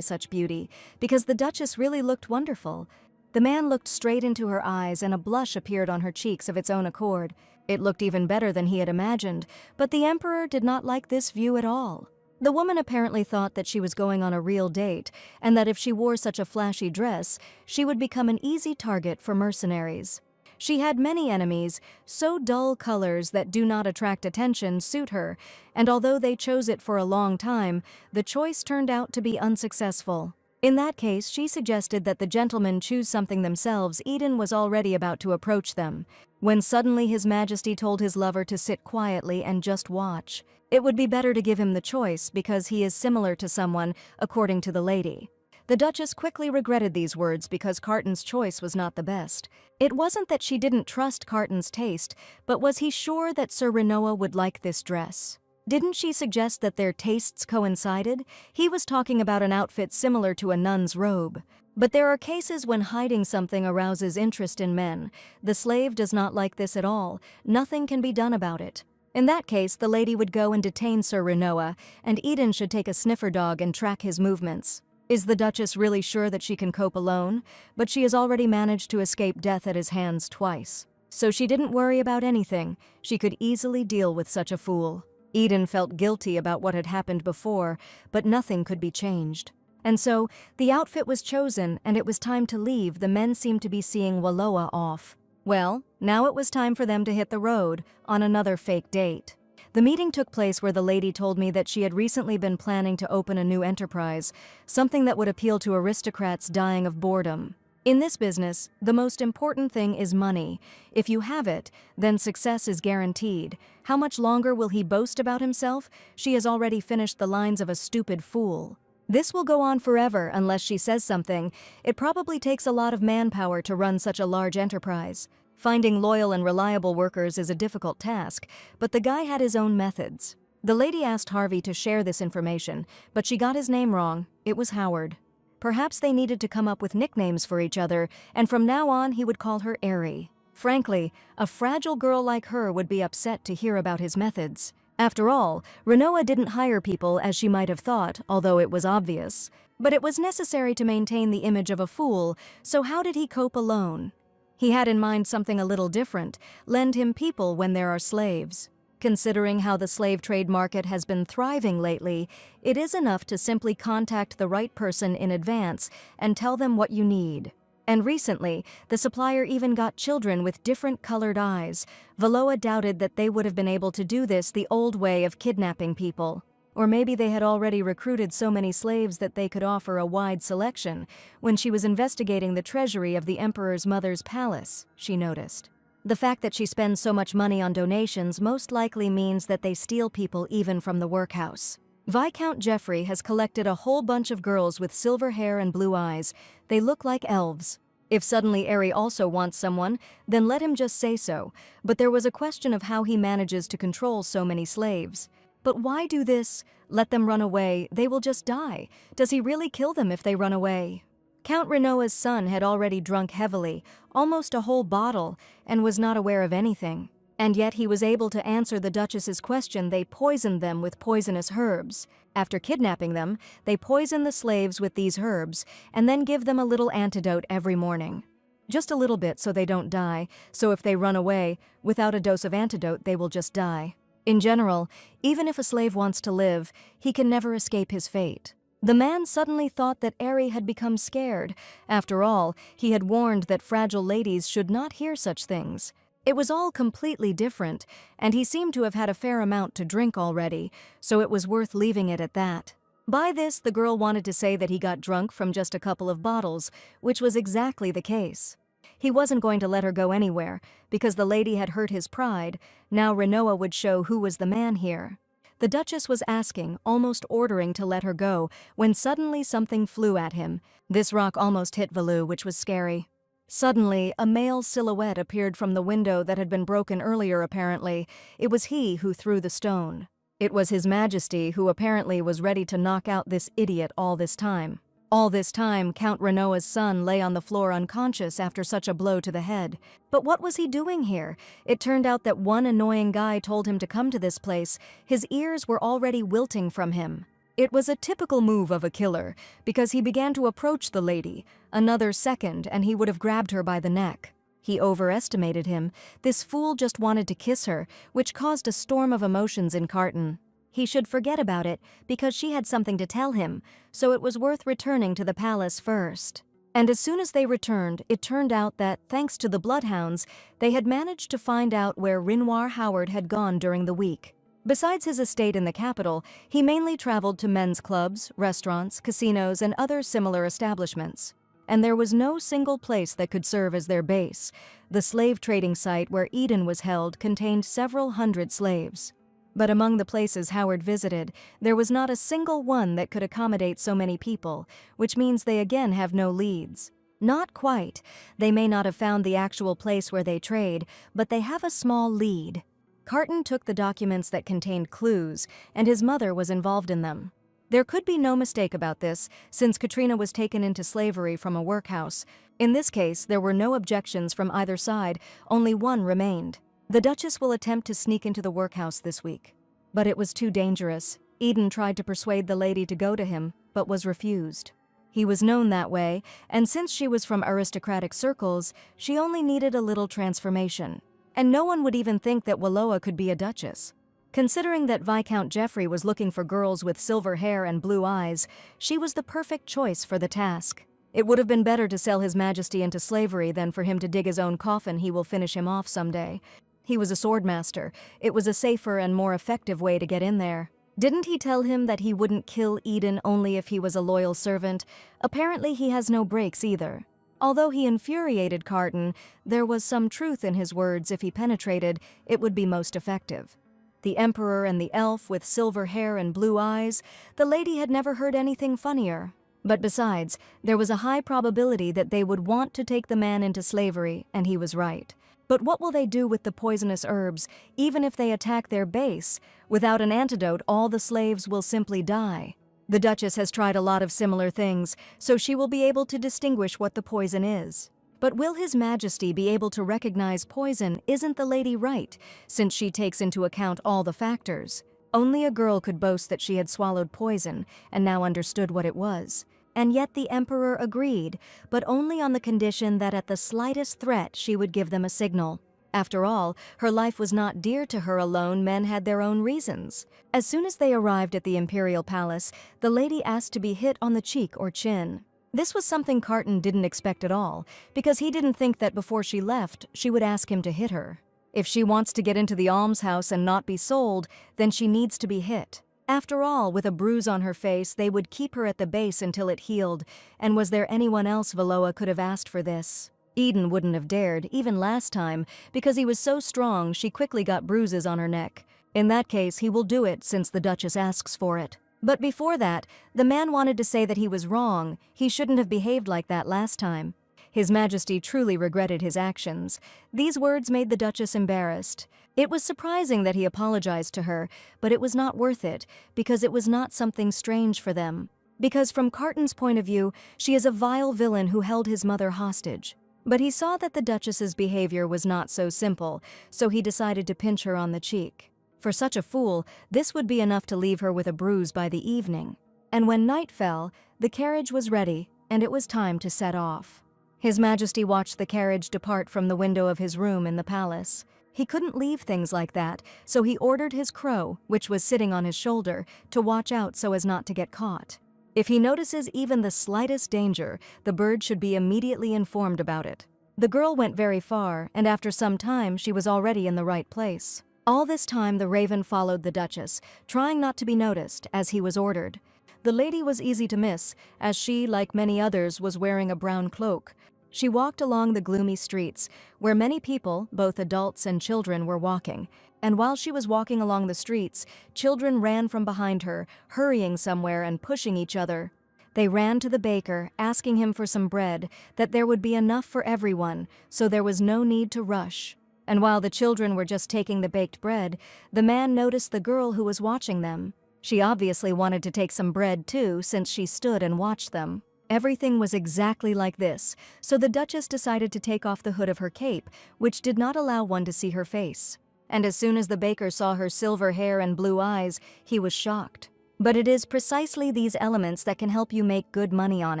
such beauty, because the Duchess really looked wonderful. The man looked straight into her eyes, and a blush appeared on her cheeks of its own accord. It looked even better than he had imagined, but the Emperor did not like this view at all. The woman apparently thought that she was going on a real date, and that if she wore such a flashy dress, she would become an easy target for mercenaries. She had many enemies, so dull colors that do not attract attention suit her, and although they chose it for a long time, the choice turned out to be unsuccessful. In that case, she suggested that the gentlemen choose something themselves. Eden was already about to approach them, when suddenly His Majesty told his lover to sit quietly and just watch. It would be better to give him the choice, because he is similar to someone, according to the lady. The Duchess quickly regretted these words because Carton's choice was not the best. It wasn't that she didn't trust Carton's taste, but was he sure that Sir Renoa would like this dress? Didn't she suggest that their tastes coincided? He was talking about an outfit similar to a nun's robe. But there are cases when hiding something arouses interest in men. The slave does not like this at all. Nothing can be done about it. In that case, the lady would go and detain Sir Renoa, and Eden should take a sniffer dog and track his movements. Is the Duchess really sure that she can cope alone? But she has already managed to escape death at his hands twice. So she didn't worry about anything. She could easily deal with such a fool. Eden felt guilty about what had happened before, but nothing could be changed. And so, the outfit was chosen, and it was time to leave. The men seemed to be seeing Waloa off. Well, now it was time for them to hit the road, on another fake date. The meeting took place where the lady told me that she had recently been planning to open a new enterprise, something that would appeal to aristocrats dying of boredom. In this business, the most important thing is money. If you have it, then success is guaranteed. How much longer will he boast about himself? She has already finished the lines of a stupid fool. This will go on forever unless she says something. It probably takes a lot of manpower to run such a large enterprise. Finding loyal and reliable workers is a difficult task, but the guy had his own methods. The lady asked Harvey to share this information, but she got his name wrong. It was Howard. Perhaps they needed to come up with nicknames for each other, and from now on he would call her Airy. Frankly, a fragile girl like her would be upset to hear about his methods. After all, Renoa didn't hire people as she might have thought, although it was obvious. But it was necessary to maintain the image of a fool, so how did he cope alone? He had in mind something a little different: lend him people when there are slaves. Considering how the slave trade market has been thriving lately, it is enough to simply contact the right person in advance and tell them what you need. And recently, the supplier even got children with different colored eyes. Valoa doubted that they would have been able to do this the old way of kidnapping people. Or maybe they had already recruited so many slaves that they could offer a wide selection. When she was investigating the treasury of the emperor's mother's palace, she noticed. The fact that she spends so much money on donations most likely means that they steal people even from the workhouse. Viscount Jeffrey has collected a whole bunch of girls with silver hair and blue eyes. They look like elves. If suddenly Ari also wants someone, then let him just say so, but there was a question of how he manages to control so many slaves. But why do this? Let them run away, they will just die. Does he really kill them if they run away? Count Renoa's son had already drunk heavily, almost a whole bottle, and was not aware of anything. And yet he was able to answer the Duchess's question. They poisoned them with poisonous herbs. After kidnapping them, they poison the slaves with these herbs, and then give them a little antidote every morning. Just a little bit so they don't die, so if they run away, without a dose of antidote they will just die. In general, even if a slave wants to live, he can never escape his fate. The man suddenly thought that Ari had become scared. After all, he had warned that fragile ladies should not hear such things. It was all completely different, and he seemed to have had a fair amount to drink already, so it was worth leaving it at that. By this, the girl wanted to say that he got drunk from just a couple of bottles, which was exactly the case. He wasn't going to let her go anywhere, because the lady had hurt his pride. Now Renoa would show who was the man here. The Duchess was asking, almost ordering to let her go, when suddenly something flew at him. This rock almost hit Valou, which was scary. Suddenly, a male silhouette appeared from the window that had been broken earlier apparently. It was he who threw the stone. It was His Majesty who apparently was ready to knock out this idiot all this time. All this time, Count Renoa's son lay on the floor unconscious after such a blow to the head. But what was he doing here? It turned out that one annoying guy told him to come to this place. His ears were already wilting from him. It was a typical move of a killer, because he began to approach the lady. Another second, and he would have grabbed her by the neck. He overestimated him. This fool just wanted to kiss her, which caused a storm of emotions in Carton. He should forget about it, because she had something to tell him, so it was worth returning to the palace first. And as soon as they returned, it turned out that, thanks to the bloodhounds, they had managed to find out where Renoir Howard had gone during the week. Besides his estate in the capital, he mainly traveled to men's clubs, restaurants, casinos, and other similar establishments. And there was no single place that could serve as their base. The slave trading site where Eden was held contained several hundred slaves. But among the places Howard visited, there was not a single one that could accommodate so many people, which means they again have no leads. Not quite. They may not have found the actual place where they trade, but they have a small lead. Carton took the documents that contained clues, and his mother was involved in them. There could be no mistake about this, since Katrina was taken into slavery from a workhouse. In this case, there were no objections from either side, only one remained. The Duchess will attempt to sneak into the workhouse this week. But it was too dangerous. Eden tried to persuade the lady to go to him, but was refused. He was known that way, and since she was from aristocratic circles, she only needed a little transformation. And no one would even think that Wallowa could be a duchess. Considering that Viscount Jeffrey was looking for girls with silver hair and blue eyes, she was the perfect choice for the task. It would have been better to sell His Majesty into slavery than for him to dig his own coffin. He will finish him off someday. He was a swordmaster. It was a safer and more effective way to get in there. Didn't he tell him that he wouldn't kill Eden only if he was a loyal servant? Apparently he has no breaks either. Although he infuriated Carton, there was some truth in his words. If he penetrated, it would be most effective. The Emperor and the elf with silver hair and blue eyes, the lady had never heard anything funnier. But besides, there was a high probability that they would want to take the man into slavery, and he was right. But what will they do with the poisonous herbs, even if they attack their base? Without an antidote, all the slaves will simply die. The Duchess has tried a lot of similar things, so she will be able to distinguish what the poison is. But will His Majesty be able to recognize poison? Isn't the lady right, since she takes into account all the factors? Only a girl could boast that she had swallowed poison and now understood what it was. And yet the Emperor agreed, but only on the condition that at the slightest threat she would give them a signal. After all, her life was not dear to her alone. Men had their own reasons. As soon as they arrived at the Imperial Palace, the lady asked to be hit on the cheek or chin. This was something Carton didn't expect at all, because he didn't think that before she left, she would ask him to hit her. If she wants to get into the almshouse and not be sold, then she needs to be hit. After all, with a bruise on her face, they would keep her at the base until it healed, and was there anyone else Wallowa could have asked for this? Eden wouldn't have dared, even last time, because he was so strong she quickly got bruises on her neck. In that case, he will do it since the Duchess asks for it. But before that, the man wanted to say that he was wrong. He shouldn't have behaved like that last time. His Majesty truly regretted his actions. These words made the Duchess embarrassed. It was surprising that he apologized to her, but it was not worth it, because it was not something strange for them. Because from Carton's point of view, she is a vile villain who held his mother hostage. But he saw that the Duchess's behavior was not so simple, so he decided to pinch her on the cheek. For such a fool, this would be enough to leave her with a bruise by the evening. And when night fell, the carriage was ready, and it was time to set off. His Majesty watched the carriage depart from the window of his room in the palace. He couldn't leave things like that, so he ordered his crow, which was sitting on his shoulder, to watch out so as not to get caught. If he notices even the slightest danger, the bird should be immediately informed about it. The girl went very far, and after some time she was already in the right place. All this time the raven followed the Duchess, trying not to be noticed, as he was ordered. The lady was easy to miss, as she, like many others, was wearing a brown cloak. She walked along the gloomy streets, where many people, both adults and children, were walking. And while she was walking along the streets, children ran from behind her, hurrying somewhere and pushing each other. They ran to the baker, asking him for some bread, that there would be enough for everyone, so there was no need to rush. And while the children were just taking the baked bread, the man noticed the girl who was watching them. She obviously wanted to take some bread too, since she stood and watched them. Everything was exactly like this, so the Duchess decided to take off the hood of her cape, which did not allow one to see her face. And as soon as the baker saw her silver hair and blue eyes, he was shocked. But it is precisely these elements that can help you make good money on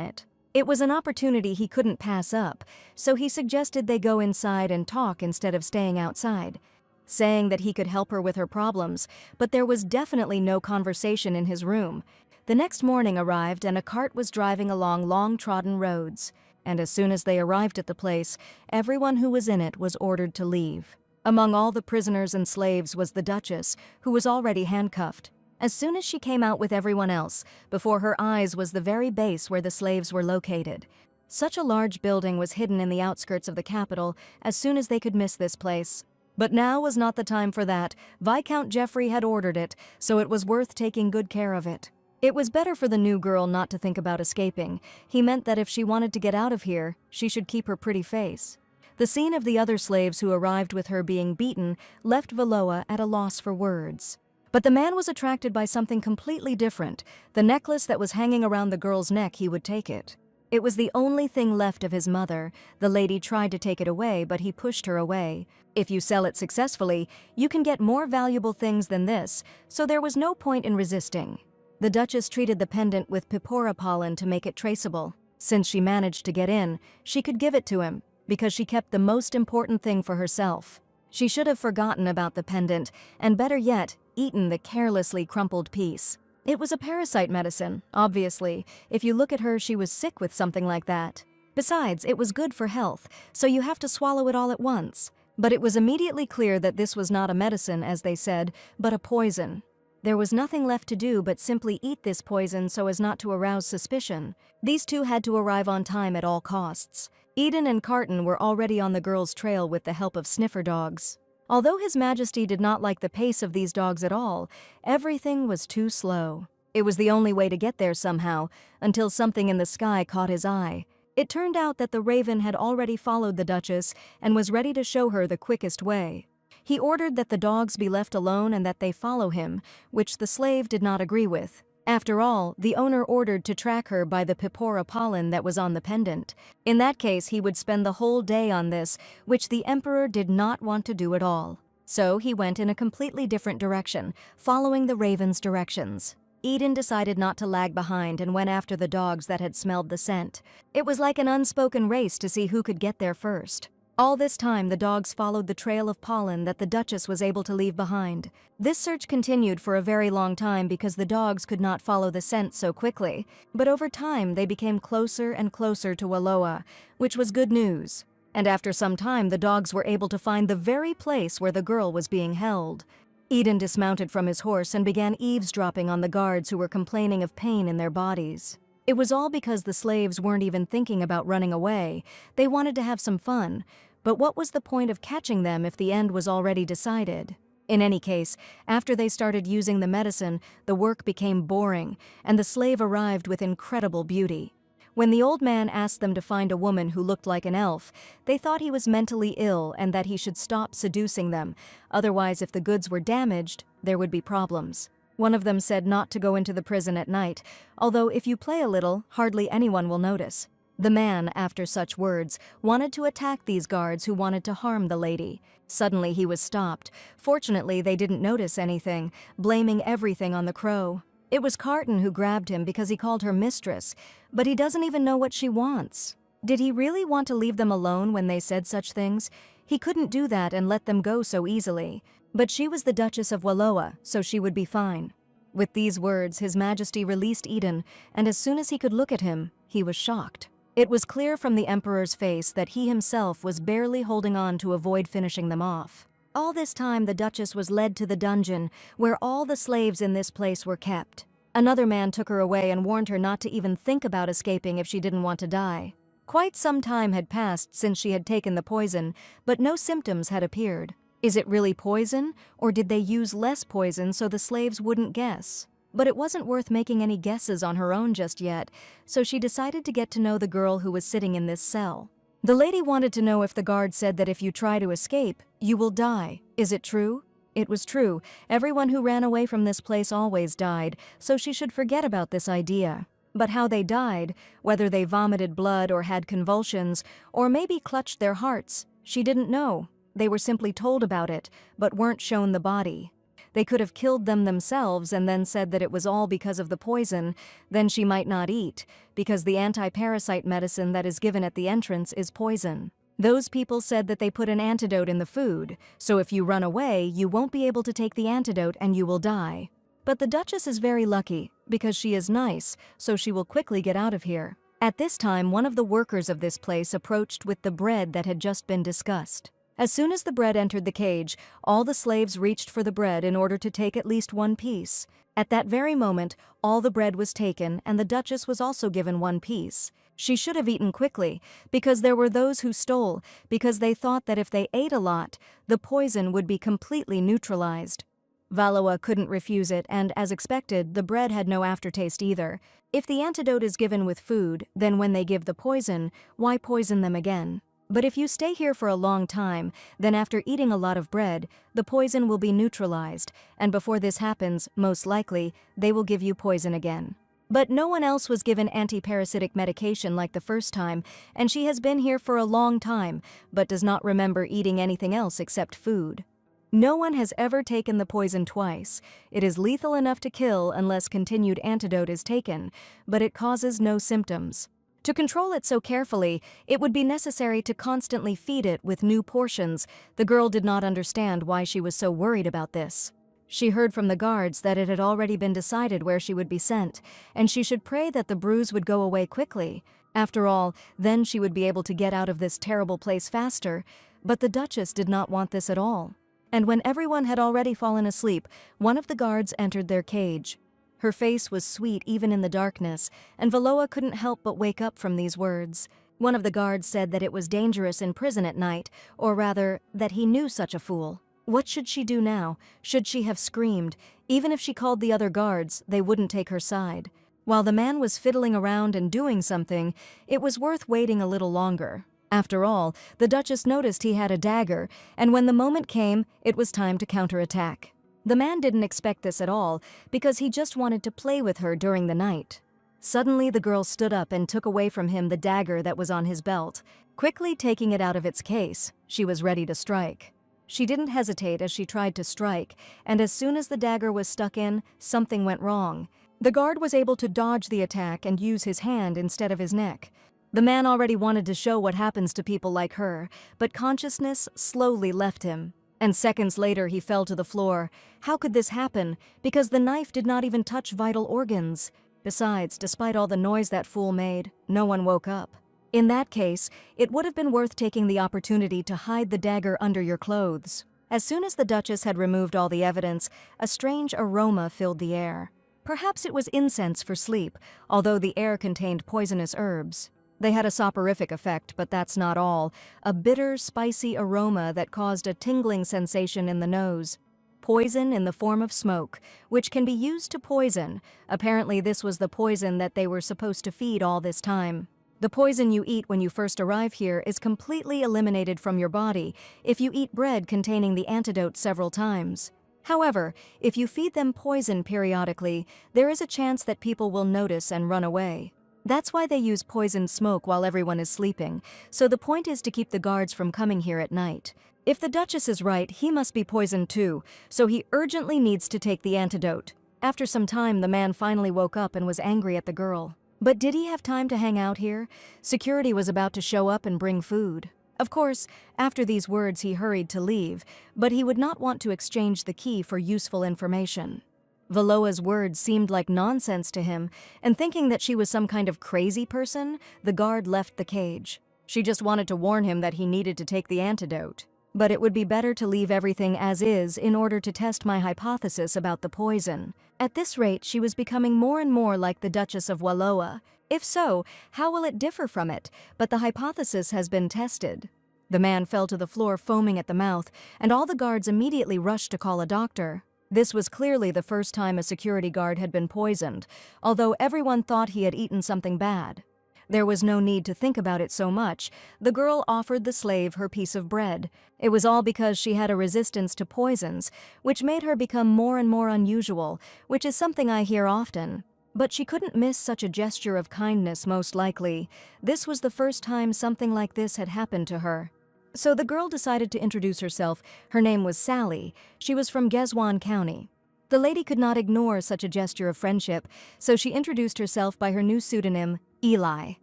it. It was an opportunity he couldn't pass up, so he suggested they go inside and talk instead of staying outside, saying that he could help her with her problems, but there was definitely no conversation in his room. The next morning arrived and a cart was driving along long-trodden roads, and as soon as they arrived at the place, everyone who was in it was ordered to leave. Among all the prisoners and slaves was the Duchess, who was already handcuffed. As soon as she came out with everyone else, before her eyes was the very base where the slaves were located. Such a large building was hidden in the outskirts of the capital as soon as they could miss this place. But now was not the time for that. Viscount Geoffrey had ordered it, so it was worth taking good care of it. It was better for the new girl not to think about escaping. He meant that if she wanted to get out of here, she should keep her pretty face. The scene of the other slaves who arrived with her being beaten left Valoa at a loss for words. But the man was attracted by something completely different. The necklace that was hanging around the girl's neck, he would take it. It was the only thing left of his mother. The lady tried to take it away, but he pushed her away. If you sell it successfully, you can get more valuable things than this, so there was no point in resisting. The Duchess treated the pendant with pipora pollen to make it traceable. Since she managed to get in, she could give it to him, because she kept the most important thing for herself. She should have forgotten about the pendant, and better yet, eaten the carelessly crumpled piece. It was a parasite medicine, obviously. If you look at her, she was sick with something like that. Besides, it was good for health, so you have to swallow it all at once. But it was immediately clear that this was not a medicine, as they said, but a poison. There was nothing left to do but simply eat this poison so as not to arouse suspicion. These two had to arrive on time at all costs. Eden and Carton were already on the girl's trail with the help of sniffer dogs. Although His Majesty did not like the pace of these dogs at all, everything was too slow. It was the only way to get there somehow, until something in the sky caught his eye. It turned out that the raven had already followed the Duchess and was ready to show her the quickest way. He ordered that the dogs be left alone and that they follow him, which the slave did not agree with. After all, the owner ordered to track her by the pipora pollen that was on the pendant. In that case, he would spend the whole day on this, which the emperor did not want to do at all. So he went in a completely different direction, following the raven's directions. Eden decided not to lag behind and went after the dogs that had smelled the scent. It was like an unspoken race to see who could get there first. All this time, the dogs followed the trail of pollen that the Duchess was able to leave behind. This search continued for a very long time because the dogs could not follow the scent so quickly. But over time, they became closer and closer to Walloa, which was good news. And after some time, the dogs were able to find the very place where the girl was being held. Eden dismounted from his horse and began eavesdropping on the guards who were complaining of pain in their bodies. It was all because the slaves weren't even thinking about running away. They wanted to have some fun. But what was the point of catching them if the end was already decided? In any case, after they started using the medicine, the work became boring, and the slave arrived with incredible beauty. When the old man asked them to find a woman who looked like an elf, they thought he was mentally ill and that he should stop seducing them. Otherwise, if the goods were damaged, there would be problems. One of them said not to go into the prison at night, although if you play a little, hardly anyone will notice. The man, after such words, wanted to attack these guards who wanted to harm the lady. Suddenly he was stopped. Fortunately, they didn't notice anything, blaming everything on the crow. It was Carton who grabbed him because he called her mistress, but he doesn't even know what she wants. Did he really want to leave them alone when they said such things? He couldn't do that and let them go so easily. But she was the Duchess of Wallowa, so she would be fine. With these words, His Majesty released Eden, and as soon as he could look at him, he was shocked. It was clear from the Emperor's face that he himself was barely holding on to avoid finishing them off. All this time, the Duchess was led to the dungeon, where all the slaves in this place were kept. Another man took her away and warned her not to even think about escaping if she didn't want to die. Quite some time had passed since she had taken the poison, but no symptoms had appeared. Is it really poison, or did they use less poison so the slaves wouldn't guess? But it wasn't worth making any guesses on her own just yet, so she decided to get to know the girl who was sitting in this cell. The lady wanted to know if the guard said that if you try to escape, you will die. Is it true? It was true. Everyone who ran away from this place always died, so she should forget about this idea. But how they died, whether they vomited blood or had convulsions, or maybe clutched their hearts, she didn't know. They were simply told about it, but weren't shown the body. They could have killed them themselves and then said that it was all because of the poison. Then she might not eat, because the anti-parasite medicine that is given at the entrance is poison. Those people said that they put an antidote in the food, so if you run away, you won't be able to take the antidote and you will die. But the Duchess is very lucky, because she is nice, so she will quickly get out of here. At this time, one of the workers of this place approached with the bread that had just been discussed. As soon as the bread entered the cage, all the slaves reached for the bread in order to take at least one piece. At that very moment, all the bread was taken, and the Duchess was also given one piece. She should have eaten quickly, because there were those who stole, because they thought that if they ate a lot, the poison would be completely neutralized. Wallowa couldn't refuse it, and as expected, the bread had no aftertaste either. If the antidote is given with food, then when they give the poison, why poison them again? But if you stay here for a long time, then after eating a lot of bread, the poison will be neutralized, and before this happens, most likely, they will give you poison again. But no one else was given anti-parasitic medication like the first time, and she has been here for a long time, but does not remember eating anything else except food. No one has ever taken the poison twice. It is lethal enough to kill unless continued antidote is taken, but it causes no symptoms. To control it so carefully, it would be necessary to constantly feed it with new portions. The girl did not understand why she was so worried about this. She heard from the guards that it had already been decided where she would be sent, and she should pray that the bruise would go away quickly. After all, then she would be able to get out of this terrible place faster. But the Duchess did not want this at all. And when everyone had already fallen asleep, one of the guards entered their cage. Her face was sweet even in the darkness, and Wallowa couldn't help but wake up from these words. One of the guards said that it was dangerous in prison at night, or rather, that he knew such a fool. What should she do now? Should she have screamed? Even if she called the other guards, they wouldn't take her side. While the man was fiddling around and doing something, it was worth waiting a little longer. After all, the Duchess noticed he had a dagger, and when the moment came, it was time to counterattack. The man didn't expect this at all, because he just wanted to play with her during the night. Suddenly, the girl stood up and took away from him the dagger that was on his belt. Quickly taking it out of its case, she was ready to strike. She didn't hesitate as she tried to strike, and as soon as the dagger was stuck in, something went wrong. The guard was able to dodge the attack and use his hand instead of his neck. The man already wanted to show what happens to people like her, but consciousness slowly left him. And seconds later he fell to the floor. How could this happen? Because the knife did not even touch vital organs. Besides, despite all the noise that fool made, no one woke up. In that case, it would have been worth taking the opportunity to hide the dagger under your clothes. As soon as the Duchess had removed all the evidence, a strange aroma filled the air. Perhaps it was incense for sleep, although the air contained poisonous herbs. They had a soporific effect, but that's not all. A bitter, spicy aroma that caused a tingling sensation in the nose. Poison in the form of smoke, which can be used to poison. Apparently this was the poison that they were supposed to feed all this time. The poison you eat when you first arrive here is completely eliminated from your body if you eat bread containing the antidote several times. However, if you feed them poison periodically, there is a chance that people will notice and run away. That's why they use poisoned smoke while everyone is sleeping, so the point is to keep the guards from coming here at night. If the Duchess is right, he must be poisoned too, so he urgently needs to take the antidote. After some time, the man finally woke up and was angry at the girl. But did he have time to hang out here? Security was about to show up and bring food. Of course, after these words he hurried to leave, but he would not want to exchange the key for useful information. Valoa's words seemed like nonsense to him, and thinking that she was some kind of crazy person, the guard left the cage. She just wanted to warn him that he needed to take the antidote. But it would be better to leave everything as is in order to test my hypothesis about the poison. At this rate, she was becoming more and more like the Duchess of Waloa. If so, how will it differ from it? But the hypothesis has been tested. The man fell to the floor foaming at the mouth, and all the guards immediately rushed to call a doctor. This was clearly the first time a security guard had been poisoned, although everyone thought he had eaten something bad. There was no need to think about it so much. The girl offered the slave her piece of bread. It was all because she had a resistance to poisons, which made her become more and more unusual, which is something I hear often. But she couldn't miss such a gesture of kindness, most likely. This was the first time something like this had happened to her. So the girl decided to introduce herself. Her name was Sally. She was from Gezwan County. The lady could not ignore such a gesture of friendship, so she introduced herself by her new pseudonym, Eli.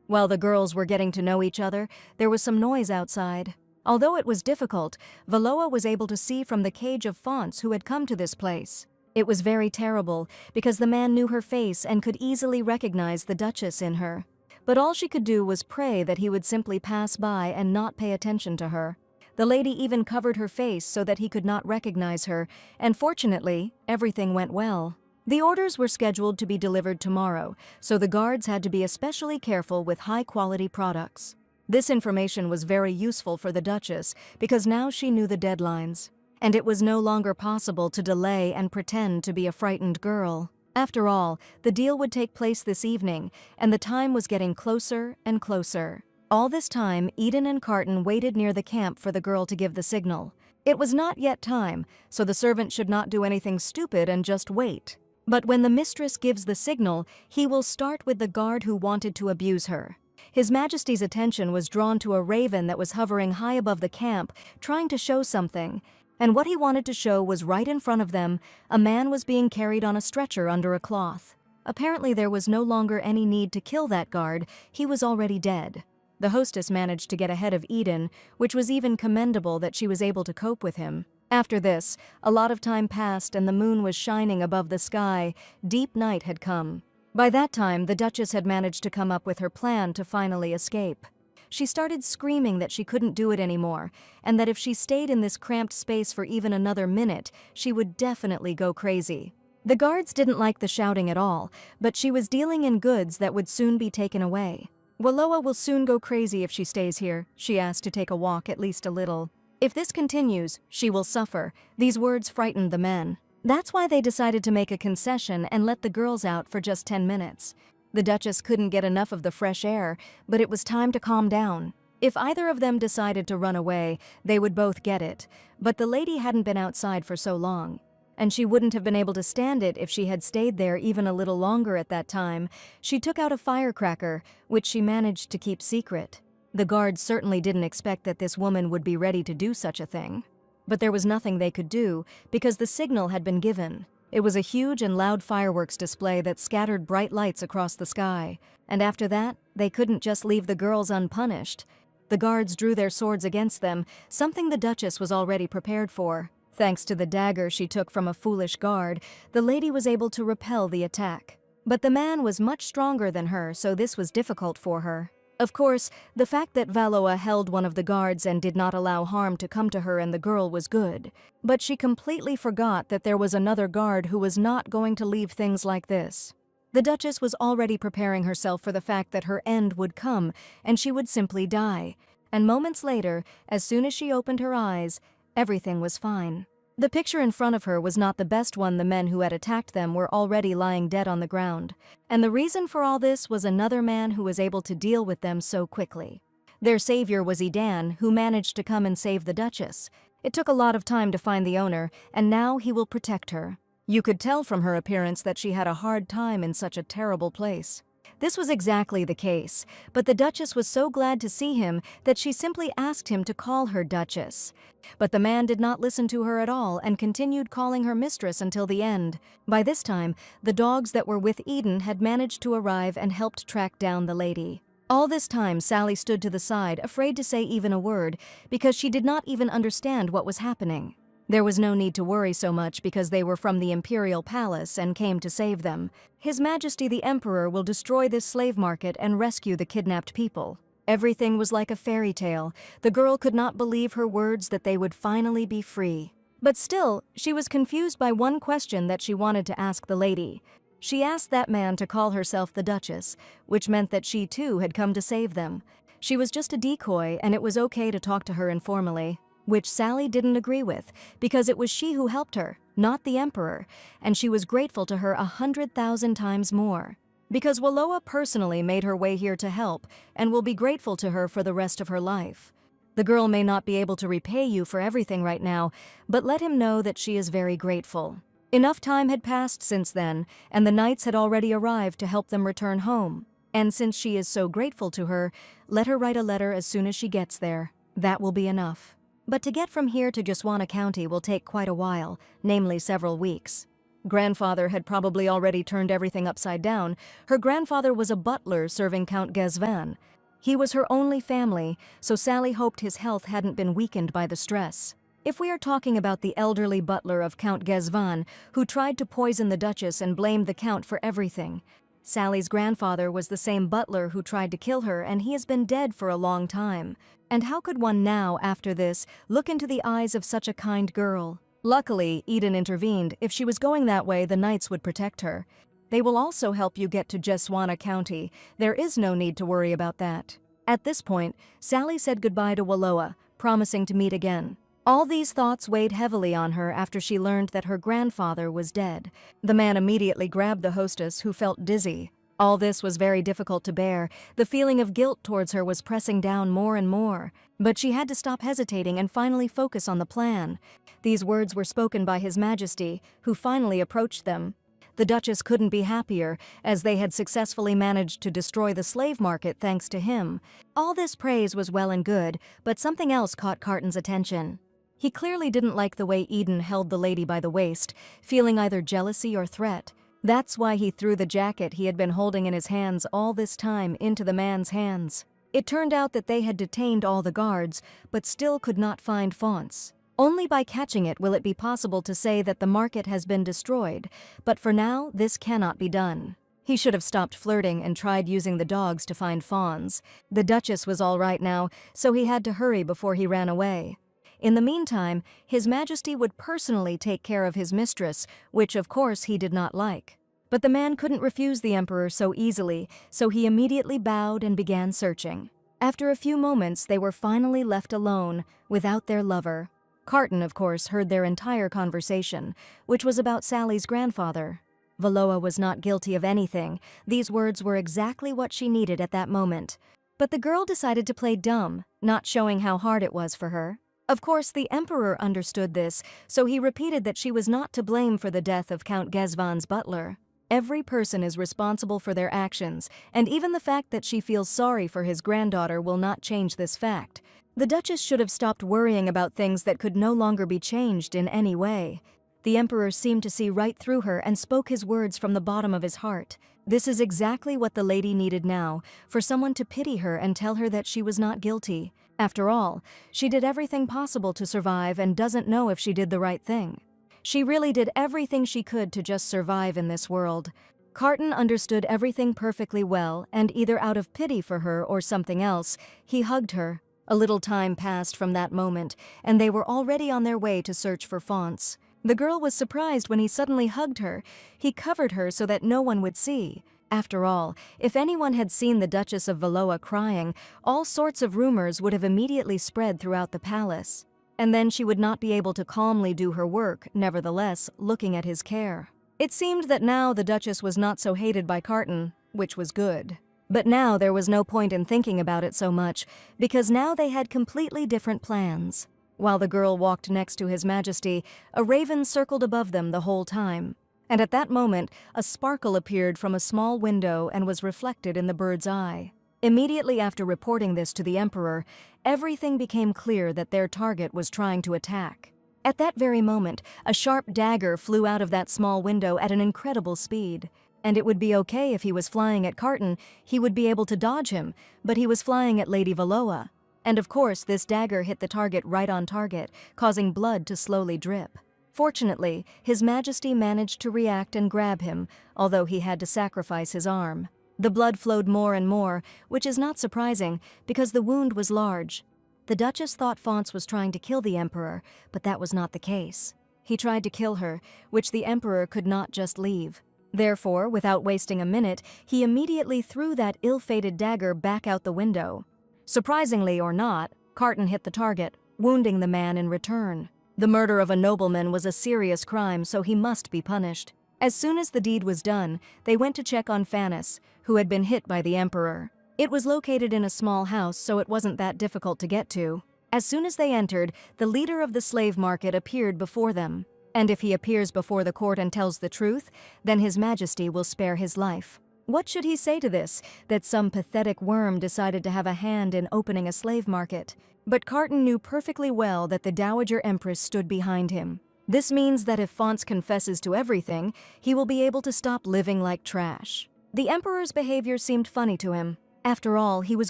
While the girls were getting to know each other, there was some noise outside. Although it was difficult, Valoa was able to see from the cage of Fonts who had come to this place. It was very terrible, because the man knew her face and could easily recognize the Duchess in her. But all she could do was pray that he would simply pass by and not pay attention to her. The lady even covered her face so that he could not recognize her, and fortunately, everything went well. The orders were scheduled to be delivered tomorrow, so the guards had to be especially careful with high-quality products. This information was very useful for the Duchess because now she knew the deadlines, and it was no longer possible to delay and pretend to be a frightened girl. After all, the deal would take place this evening, and the time was getting closer and closer. All this time, Eden and Carton waited near the camp for the girl to give the signal. It was not yet time, so the servant should not do anything stupid and just wait. But when the mistress gives the signal, he will start with the guard who wanted to abuse her. His Majesty's attention was drawn to a raven that was hovering high above the camp, trying to show something. And what he wanted to show was right in front of them. A man was being carried on a stretcher under a cloth. Apparently there was no longer any need to kill that guard. He was already dead. The hostess managed to get ahead of Eden, which was even commendable that she was able to cope with him. After this, a lot of time passed and the moon was shining above the sky. Deep night had come. By that time, the Duchess had managed to come up with her plan to finally escape. She started screaming that she couldn't do it anymore, and that if she stayed in this cramped space for even another minute, she would definitely go crazy. The guards didn't like the shouting at all, but she was dealing in goods that would soon be taken away. Waloa will soon go crazy if she stays here, she asked to take a walk at least a little. If this continues, she will suffer. These words frightened the men. That's why they decided to make a concession and let the girls out for just 10 minutes. The Duchess couldn't get enough of the fresh air, but it was time to calm down. If either of them decided to run away, they would both get it, but the lady hadn't been outside for so long, and she wouldn't have been able to stand it if she had stayed there even a little longer at that time. She took out a firecracker, which she managed to keep secret. The guards certainly didn't expect that this woman would be ready to do such a thing. But there was nothing they could do, because the signal had been given. It was a huge and loud fireworks display that scattered bright lights across the sky. And after that, they couldn't just leave the girls unpunished. The guards drew their swords against them, something the Duchess was already prepared for. Thanks to the dagger she took from a foolish guard, the lady was able to repel the attack. But the man was much stronger than her, so this was difficult for her. Of course, the fact that Valoa held one of the guards and did not allow harm to come to her and the girl was good, but she completely forgot that there was another guard who was not going to leave things like this. The Duchess was already preparing herself for the fact that her end would come and she would simply die. And moments later, as soon as she opened her eyes, everything was fine. The picture in front of her was not the best one. The men who had attacked them were already lying dead on the ground. And the reason for all this was another man who was able to deal with them so quickly. Their savior was Edan, who managed to come and save the Duchess. It took a lot of time to find the owner, and now he will protect her. You could tell from her appearance that she had a hard time in such a terrible place. This was exactly the case, but the Duchess was so glad to see him that she simply asked him to call her Duchess. But the man did not listen to her at all and continued calling her mistress until the end. By this time, the dogs that were with Eden had managed to arrive and helped track down the lady. All this time, Sally stood to the side, afraid to say even a word, because she did not even understand what was happening. There was no need to worry so much because they were from the imperial palace and came to save them. His Majesty the Emperor will destroy this slave market and rescue the kidnapped people. Everything was like a fairy tale. The girl could not believe her words that they would finally be free. But still, she was confused by one question that she wanted to ask the lady. She asked that man to call herself the Duchess, which meant that she too had come to save them. She was just a decoy and it was okay to talk to her informally, which Sally didn't agree with, because it was she who helped her, not the Emperor, and she was grateful to her 100,000 times more. Because Wallowa personally made her way here to help, and will be grateful to her for the rest of her life. The girl may not be able to repay you for everything right now, but let him know that she is very grateful. Enough time had passed since then, and the knights had already arrived to help them return home. And since she is so grateful to her, let her write a letter as soon as she gets there. That will be enough. But to get from here to Jaswana County will take quite a while, namely several weeks. Grandfather had probably already turned everything upside down. Her grandfather was a butler serving Count Gezvan. He was her only family, so Sally hoped his health hadn't been weakened by the stress. If we are talking about the elderly butler of Count Gezvan, who tried to poison the Duchess and blamed the Count for everything, Sally's grandfather was the same butler who tried to kill her, and he has been dead for a long time. And how could one now, after this, look into the eyes of such a kind girl? Luckily, Eden intervened. If she was going that way, the knights would protect her. They will also help you get to Jaswana County. There is no need to worry about that. At this point, Sally said goodbye to Wallowa, promising to meet again. All these thoughts weighed heavily on her after she learned that her grandfather was dead. The man immediately grabbed the hostess, who felt dizzy. All this was very difficult to bear. The feeling of guilt towards her was pressing down more and more. But she had to stop hesitating and finally focus on the plan. These words were spoken by His Majesty, who finally approached them. The Duchess couldn't be happier, as they had successfully managed to destroy the slave market thanks to him. All this praise was well and good, but something else caught Carton's attention. He clearly didn't like the way Eden held the lady by the waist, feeling either jealousy or threat. That's why he threw the jacket he had been holding in his hands all this time into the man's hands. It turned out that they had detained all the guards, but still could not find Fonts. Only by catching it will it be possible to say that the market has been destroyed, but for now, this cannot be done. He should have stopped flirting and tried using the dogs to find Fawns. The Duchess was all right now, so he had to hurry before he ran away. In the meantime, His Majesty would personally take care of his mistress, which of course he did not like. But the man couldn't refuse the Emperor so easily, so he immediately bowed and began searching. After a few moments, they were finally left alone, without their lover. Carton, of course, heard their entire conversation, which was about Sally's grandfather. Wallowa was not guilty of anything. These words were exactly what she needed at that moment. But the girl decided to play dumb, not showing how hard it was for her. Of course, the Emperor understood this, so he repeated that she was not to blame for the death of Count Gezvan's butler. Every person is responsible for their actions, and even the fact that she feels sorry for his granddaughter will not change this fact. The Duchess should have stopped worrying about things that could no longer be changed in any way. The Emperor seemed to see right through her and spoke his words from the bottom of his heart. This is exactly what the lady needed now, for someone to pity her and tell her that she was not guilty. After all, she did everything possible to survive and doesn't know if she did the right thing. She really did everything she could to just survive in this world. Carton understood everything perfectly well, and either out of pity for her or something else, he hugged her. A little time passed from that moment, and they were already on their way to search for fonts. The girl was surprised when he suddenly hugged her. He covered her so that no one would see. After all, if anyone had seen the Duchess of Valoa crying, all sorts of rumors would have immediately spread throughout the palace. And then she would not be able to calmly do her work, nevertheless, looking at his care. It seemed that now the Duchess was not so hated by Carton, which was good. But now there was no point in thinking about it so much, because now they had completely different plans. While the girl walked next to His Majesty, a raven circled above them the whole time. And at that moment, a sparkle appeared from a small window and was reflected in the bird's eye. Immediately after reporting this to the Emperor, everything became clear that their target was trying to attack. At that very moment, a sharp dagger flew out of that small window at an incredible speed. And it would be okay if he was flying at Carton, he would be able to dodge him, but he was flying at Lady Valoa. And of course, this dagger hit the target right on target, causing blood to slowly drip. Fortunately, His Majesty managed to react and grab him, although he had to sacrifice his arm. The blood flowed more and more, which is not surprising, because the wound was large. The Duchess thought Fonts was trying to kill the Emperor, but that was not the case. He tried to kill her, which the Emperor could not just leave. Therefore, without wasting a minute, he immediately threw that ill-fated dagger back out the window. Surprisingly or not, Carton hit the target, wounding the man in return. The murder of a nobleman was a serious crime, so he must be punished. As soon as the deed was done, they went to check on Fannis, who had been hit by the Emperor. It was located in a small house, so it wasn't that difficult to get to. As soon as they entered, the leader of the slave market appeared before them. And if he appears before the court and tells the truth, then His Majesty will spare his life. What should he say to this, that some pathetic worm decided to have a hand in opening a slave market? But Carton knew perfectly well that the Dowager Empress stood behind him. This means that if Fonts confesses to everything, he will be able to stop living like trash. The Emperor's behavior seemed funny to him. After all, he was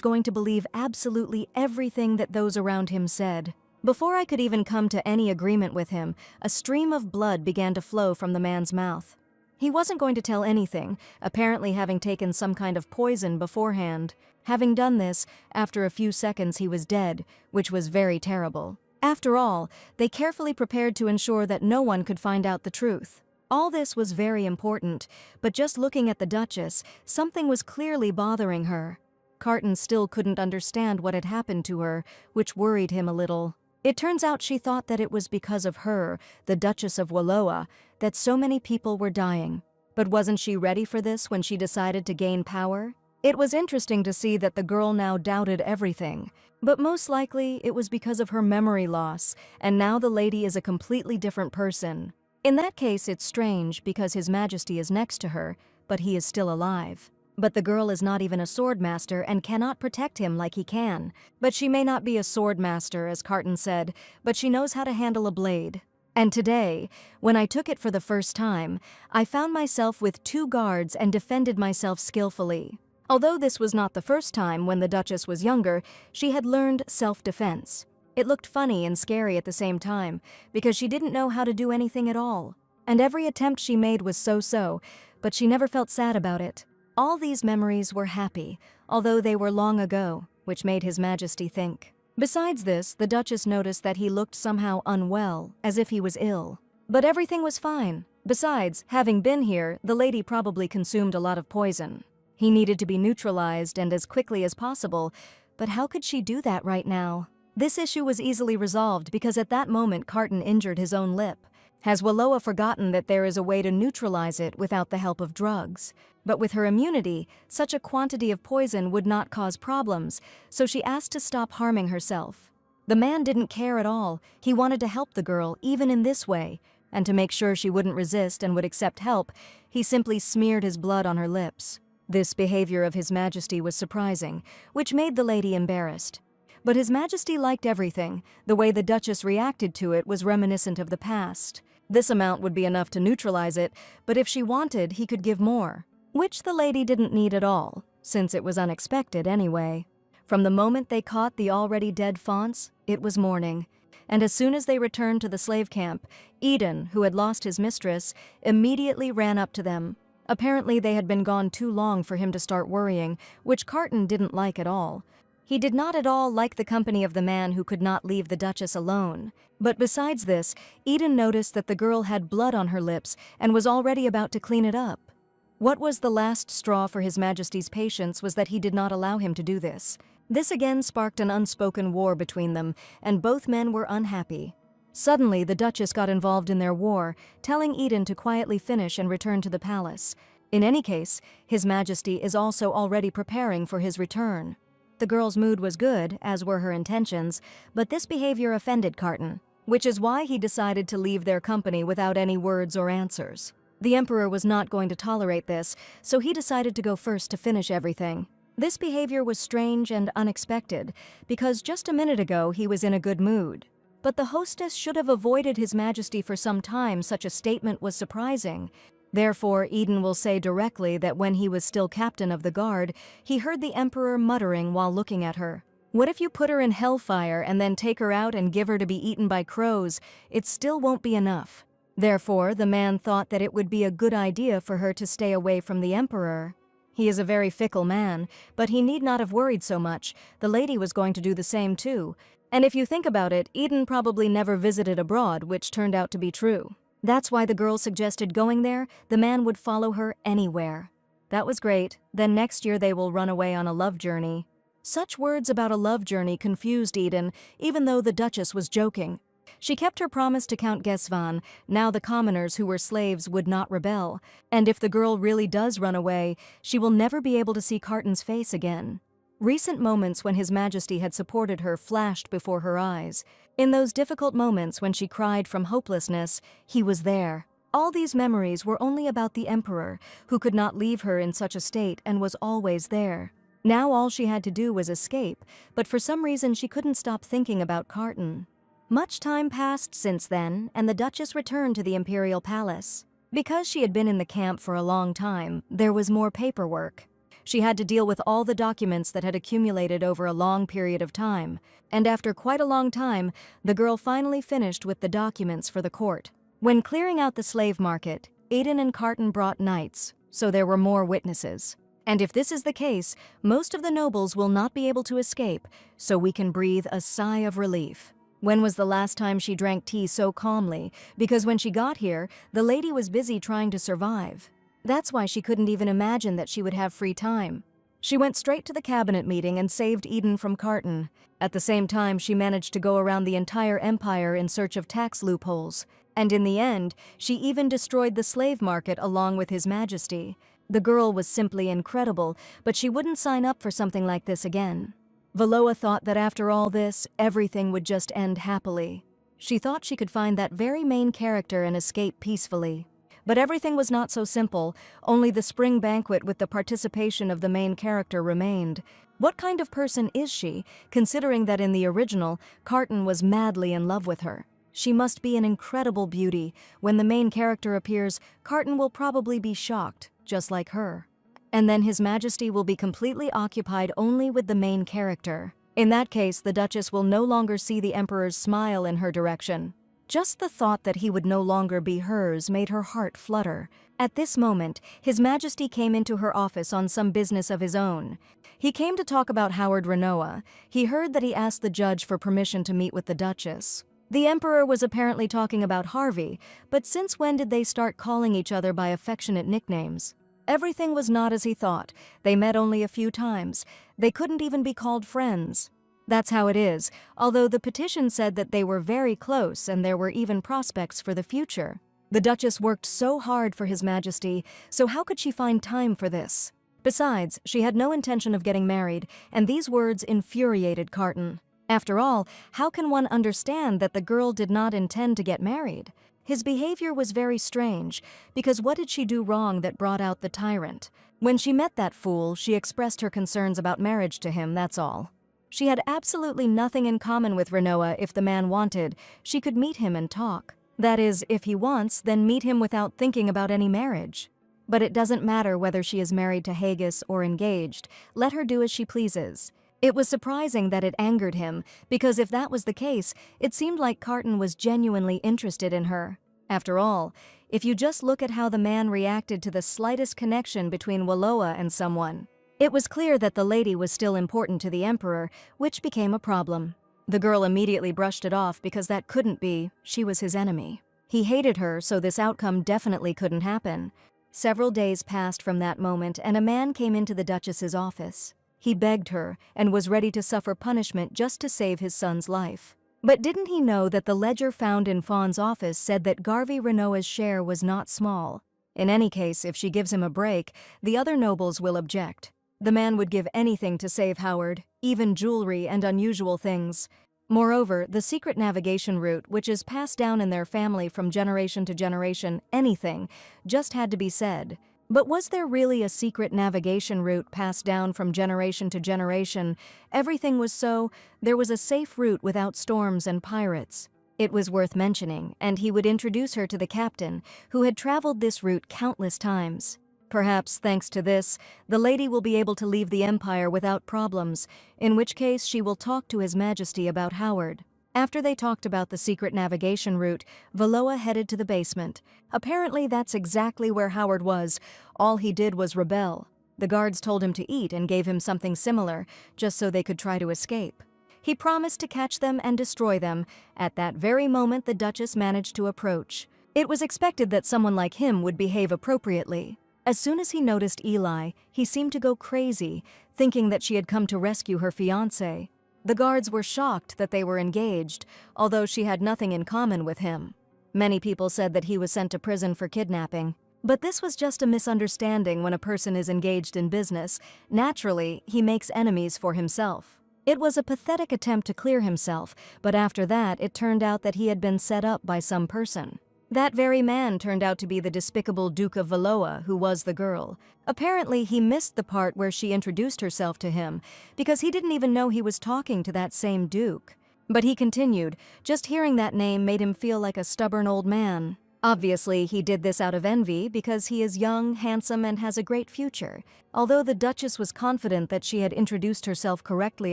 going to believe absolutely everything that those around him said. Before I could even come to any agreement with him, a stream of blood began to flow from the man's mouth. He wasn't going to tell anything, apparently having taken some kind of poison beforehand. Having done this, after a few seconds he was dead, which was very terrible. After all, they carefully prepared to ensure that no one could find out the truth. All this was very important, but just looking at the Duchess, something was clearly bothering her. Carton still couldn't understand what had happened to her, which worried him a little. It turns out she thought that it was because of her, the Duchess of Valoa, that so many people were dying. But wasn't she ready for this when she decided to gain power? It was interesting to see that the girl now doubted everything. But most likely it was because of her memory loss, and now the lady is a completely different person. In that case, it's strange because His Majesty is next to her, but he is still alive. But the girl is not even a sword master and cannot protect him like he can. But she may not be a sword master, as Carton said, but she knows how to handle a blade. And today, when I took it for the first time, I found myself with 2 guards and defended myself skillfully. Although this was not the first time when the Duchess was younger, she had learned self-defense. It looked funny and scary at the same time, because she didn't know how to do anything at all. And every attempt she made was so-so, but she never felt sad about it. All these memories were happy, although they were long ago, which made His Majesty think. Besides this, the Duchess noticed that he looked somehow unwell, as if he was ill. But everything was fine. Besides, having been here, the lady probably consumed a lot of poison. He needed to be neutralized and as quickly as possible, but how could she do that right now? This issue was easily resolved because at that moment Carton injured his own lip. Has Valoa forgotten that there is a way to neutralize it without the help of drugs? But with her immunity, such a quantity of poison would not cause problems, so she asked to stop harming herself. The man didn't care at all. He wanted to help the girl, even in this way, and to make sure she wouldn't resist and would accept help, he simply smeared his blood on her lips. This behavior of His Majesty was surprising, which made the lady embarrassed. But His Majesty liked everything. The way the Duchess reacted to it was reminiscent of the past. This amount would be enough to neutralize it, but if she wanted, he could give more. Which the lady didn't need at all, since it was unexpected anyway. From the moment they caught the already dead Fonts, it was morning. And as soon as they returned to the slave camp, Eden, who had lost his mistress, immediately ran up to them. Apparently they had been gone too long for him to start worrying, which Carton didn't like at all. He did not at all like the company of the man who could not leave the Duchess alone. But besides this, Eden noticed that the girl had blood on her lips and was already about to clean it up. What was the last straw for His Majesty's patience was that he did not allow him to do this. This again sparked an unspoken war between them, and both men were unhappy. Suddenly, the Duchess got involved in their war, telling Eden to quietly finish and return to the palace. In any case, His Majesty is also already preparing for his return. The girl's mood was good, as were her intentions, but this behavior offended Carton, which is why he decided to leave their company without any words or answers. The Emperor was not going to tolerate this, so he decided to go first to finish everything. This behavior was strange and unexpected, because just a minute ago he was in a good mood. But the hostess should have avoided His Majesty for some time. Such a statement was surprising. Therefore, Eden will say directly that when he was still captain of the guard, he heard the Emperor muttering while looking at her. What if you put her in hellfire and then take her out and give her to be eaten by crows? It still won't be enough. Therefore, the man thought that it would be a good idea for her to stay away from the Emperor. He is a very fickle man, but he need not have worried so much. The lady was going to do the same too. And if you think about it, Eden probably never visited abroad, which turned out to be true. That's why the girl suggested going there. The man would follow her anywhere. That was great. Then next year they will run away on a love journey. Such words about a love journey confused Eden, even though the Duchess was joking. She kept her promise to Count Gesvan. Now the commoners who were slaves would not rebel. And if the girl really does run away, she will never be able to see Carton's face again. Recent moments when His Majesty had supported her flashed before her eyes. In those difficult moments when she cried from hopelessness, he was there. All these memories were only about the Emperor, who could not leave her in such a state and was always there. Now all she had to do was escape, but for some reason she couldn't stop thinking about Carton. Much time passed since then, and the Duchess returned to the Imperial Palace. Because she had been in the camp for a long time, there was more paperwork. She had to deal with all the documents that had accumulated over a long period of time, and after quite a long time, the girl finally finished with the documents for the court. When clearing out the slave market, Eden and Carton brought knights, so there were more witnesses. And if this is the case, most of the nobles will not be able to escape, so we can breathe a sigh of relief. When was the last time she drank tea so calmly? Because when she got here, the lady was busy trying to survive. That's why she couldn't even imagine that she would have free time. She went straight to the cabinet meeting and saved Eden from Carton. At the same time, she managed to go around the entire empire in search of tax loopholes. And in the end, she even destroyed the slave market along with His Majesty. The girl was simply incredible, but she wouldn't sign up for something like this again. Valoa thought that after all this, everything would just end happily. She thought she could find that very main character and escape peacefully. But everything was not so simple. Only the spring banquet with the participation of the main character remained. What kind of person is she, considering that in the original, Carton was madly in love with her? She must be an incredible beauty. When the main character appears, Carton will probably be shocked, just like her. And then His Majesty will be completely occupied only with the main character. In that case, the Duchess will no longer see the Emperor's smile in her direction. Just the thought that he would no longer be hers made her heart flutter. At this moment, His Majesty came into her office on some business of his own. He came to talk about Howard Renoa. He heard that he asked the judge for permission to meet with the Duchess. The Emperor was apparently talking about Harvey, but since when did they start calling each other by affectionate nicknames? Everything was not as he thought. They met only a few times. They couldn't even be called friends. That's how it is, although the petition said that they were very close and there were even prospects for the future. The Duchess worked so hard for His Majesty, so how could she find time for this? Besides, she had no intention of getting married, and these words infuriated Carton. After all, how can one understand that the girl did not intend to get married? His behavior was very strange, because what did she do wrong that brought out the tyrant? When she met that fool, she expressed her concerns about marriage to him, that's all. She had absolutely nothing in common with Renoa. If the man wanted, she could meet him and talk. That is, if he wants, then meet him without thinking about any marriage. But it doesn't matter whether she is married to Haggis or engaged. Let her do as she pleases. It was surprising that it angered him, because if that was the case, it seemed like Carton was genuinely interested in her. After all, if you just look at how the man reacted to the slightest connection between Wallowa and someone. It was clear that the lady was still important to the emperor, which became a problem. The girl immediately brushed it off because that couldn't be, she was his enemy. He hated her, so this outcome definitely couldn't happen. Several days passed from that moment, and a man came into the Duchess's office. He begged her and was ready to suffer punishment just to save his son's life. But didn't he know that the ledger found in Fawn's office said that Garvey Renoa's share was not small? In any case, if she gives him a break, the other nobles will object. The man would give anything to save Howard, even jewelry and unusual things. Moreover, the secret navigation route, which is passed down in their family from generation to generation, anything, just had to be said. But was there really a secret navigation route passed down from generation to generation? Everything was so, there was a safe route without storms and pirates. It was worth mentioning, and he would introduce her to the captain, who had traveled this route countless times. Perhaps, thanks to this, the lady will be able to leave the Empire without problems, in which case she will talk to His Majesty about Howard. After they talked about the secret navigation route, Wallowa headed to the basement. Apparently that's exactly where Howard was. All he did was rebel. The guards told him to eat and gave him something similar, just so they could try to escape. He promised to catch them and destroy them. At that very moment, the Duchess managed to approach. It was expected that someone like him would behave appropriately. As soon as he noticed Eli, he seemed to go crazy, thinking that she had come to rescue her fiancé. The guards were shocked that they were engaged, although she had nothing in common with him. Many people said that he was sent to prison for kidnapping. But this was just a misunderstanding when a person is engaged in business. Naturally, he makes enemies for himself. It was a pathetic attempt to clear himself, but after that it turned out that he had been set up by some person. That very man turned out to be the despicable Duke of Wallowa, who was the girl. Apparently, he missed the part where she introduced herself to him, because he didn't even know he was talking to that same Duke. But he continued. Just hearing that name made him feel like a stubborn old man. Obviously, he did this out of envy because he is young, handsome, and has a great future. Although the Duchess was confident that she had introduced herself correctly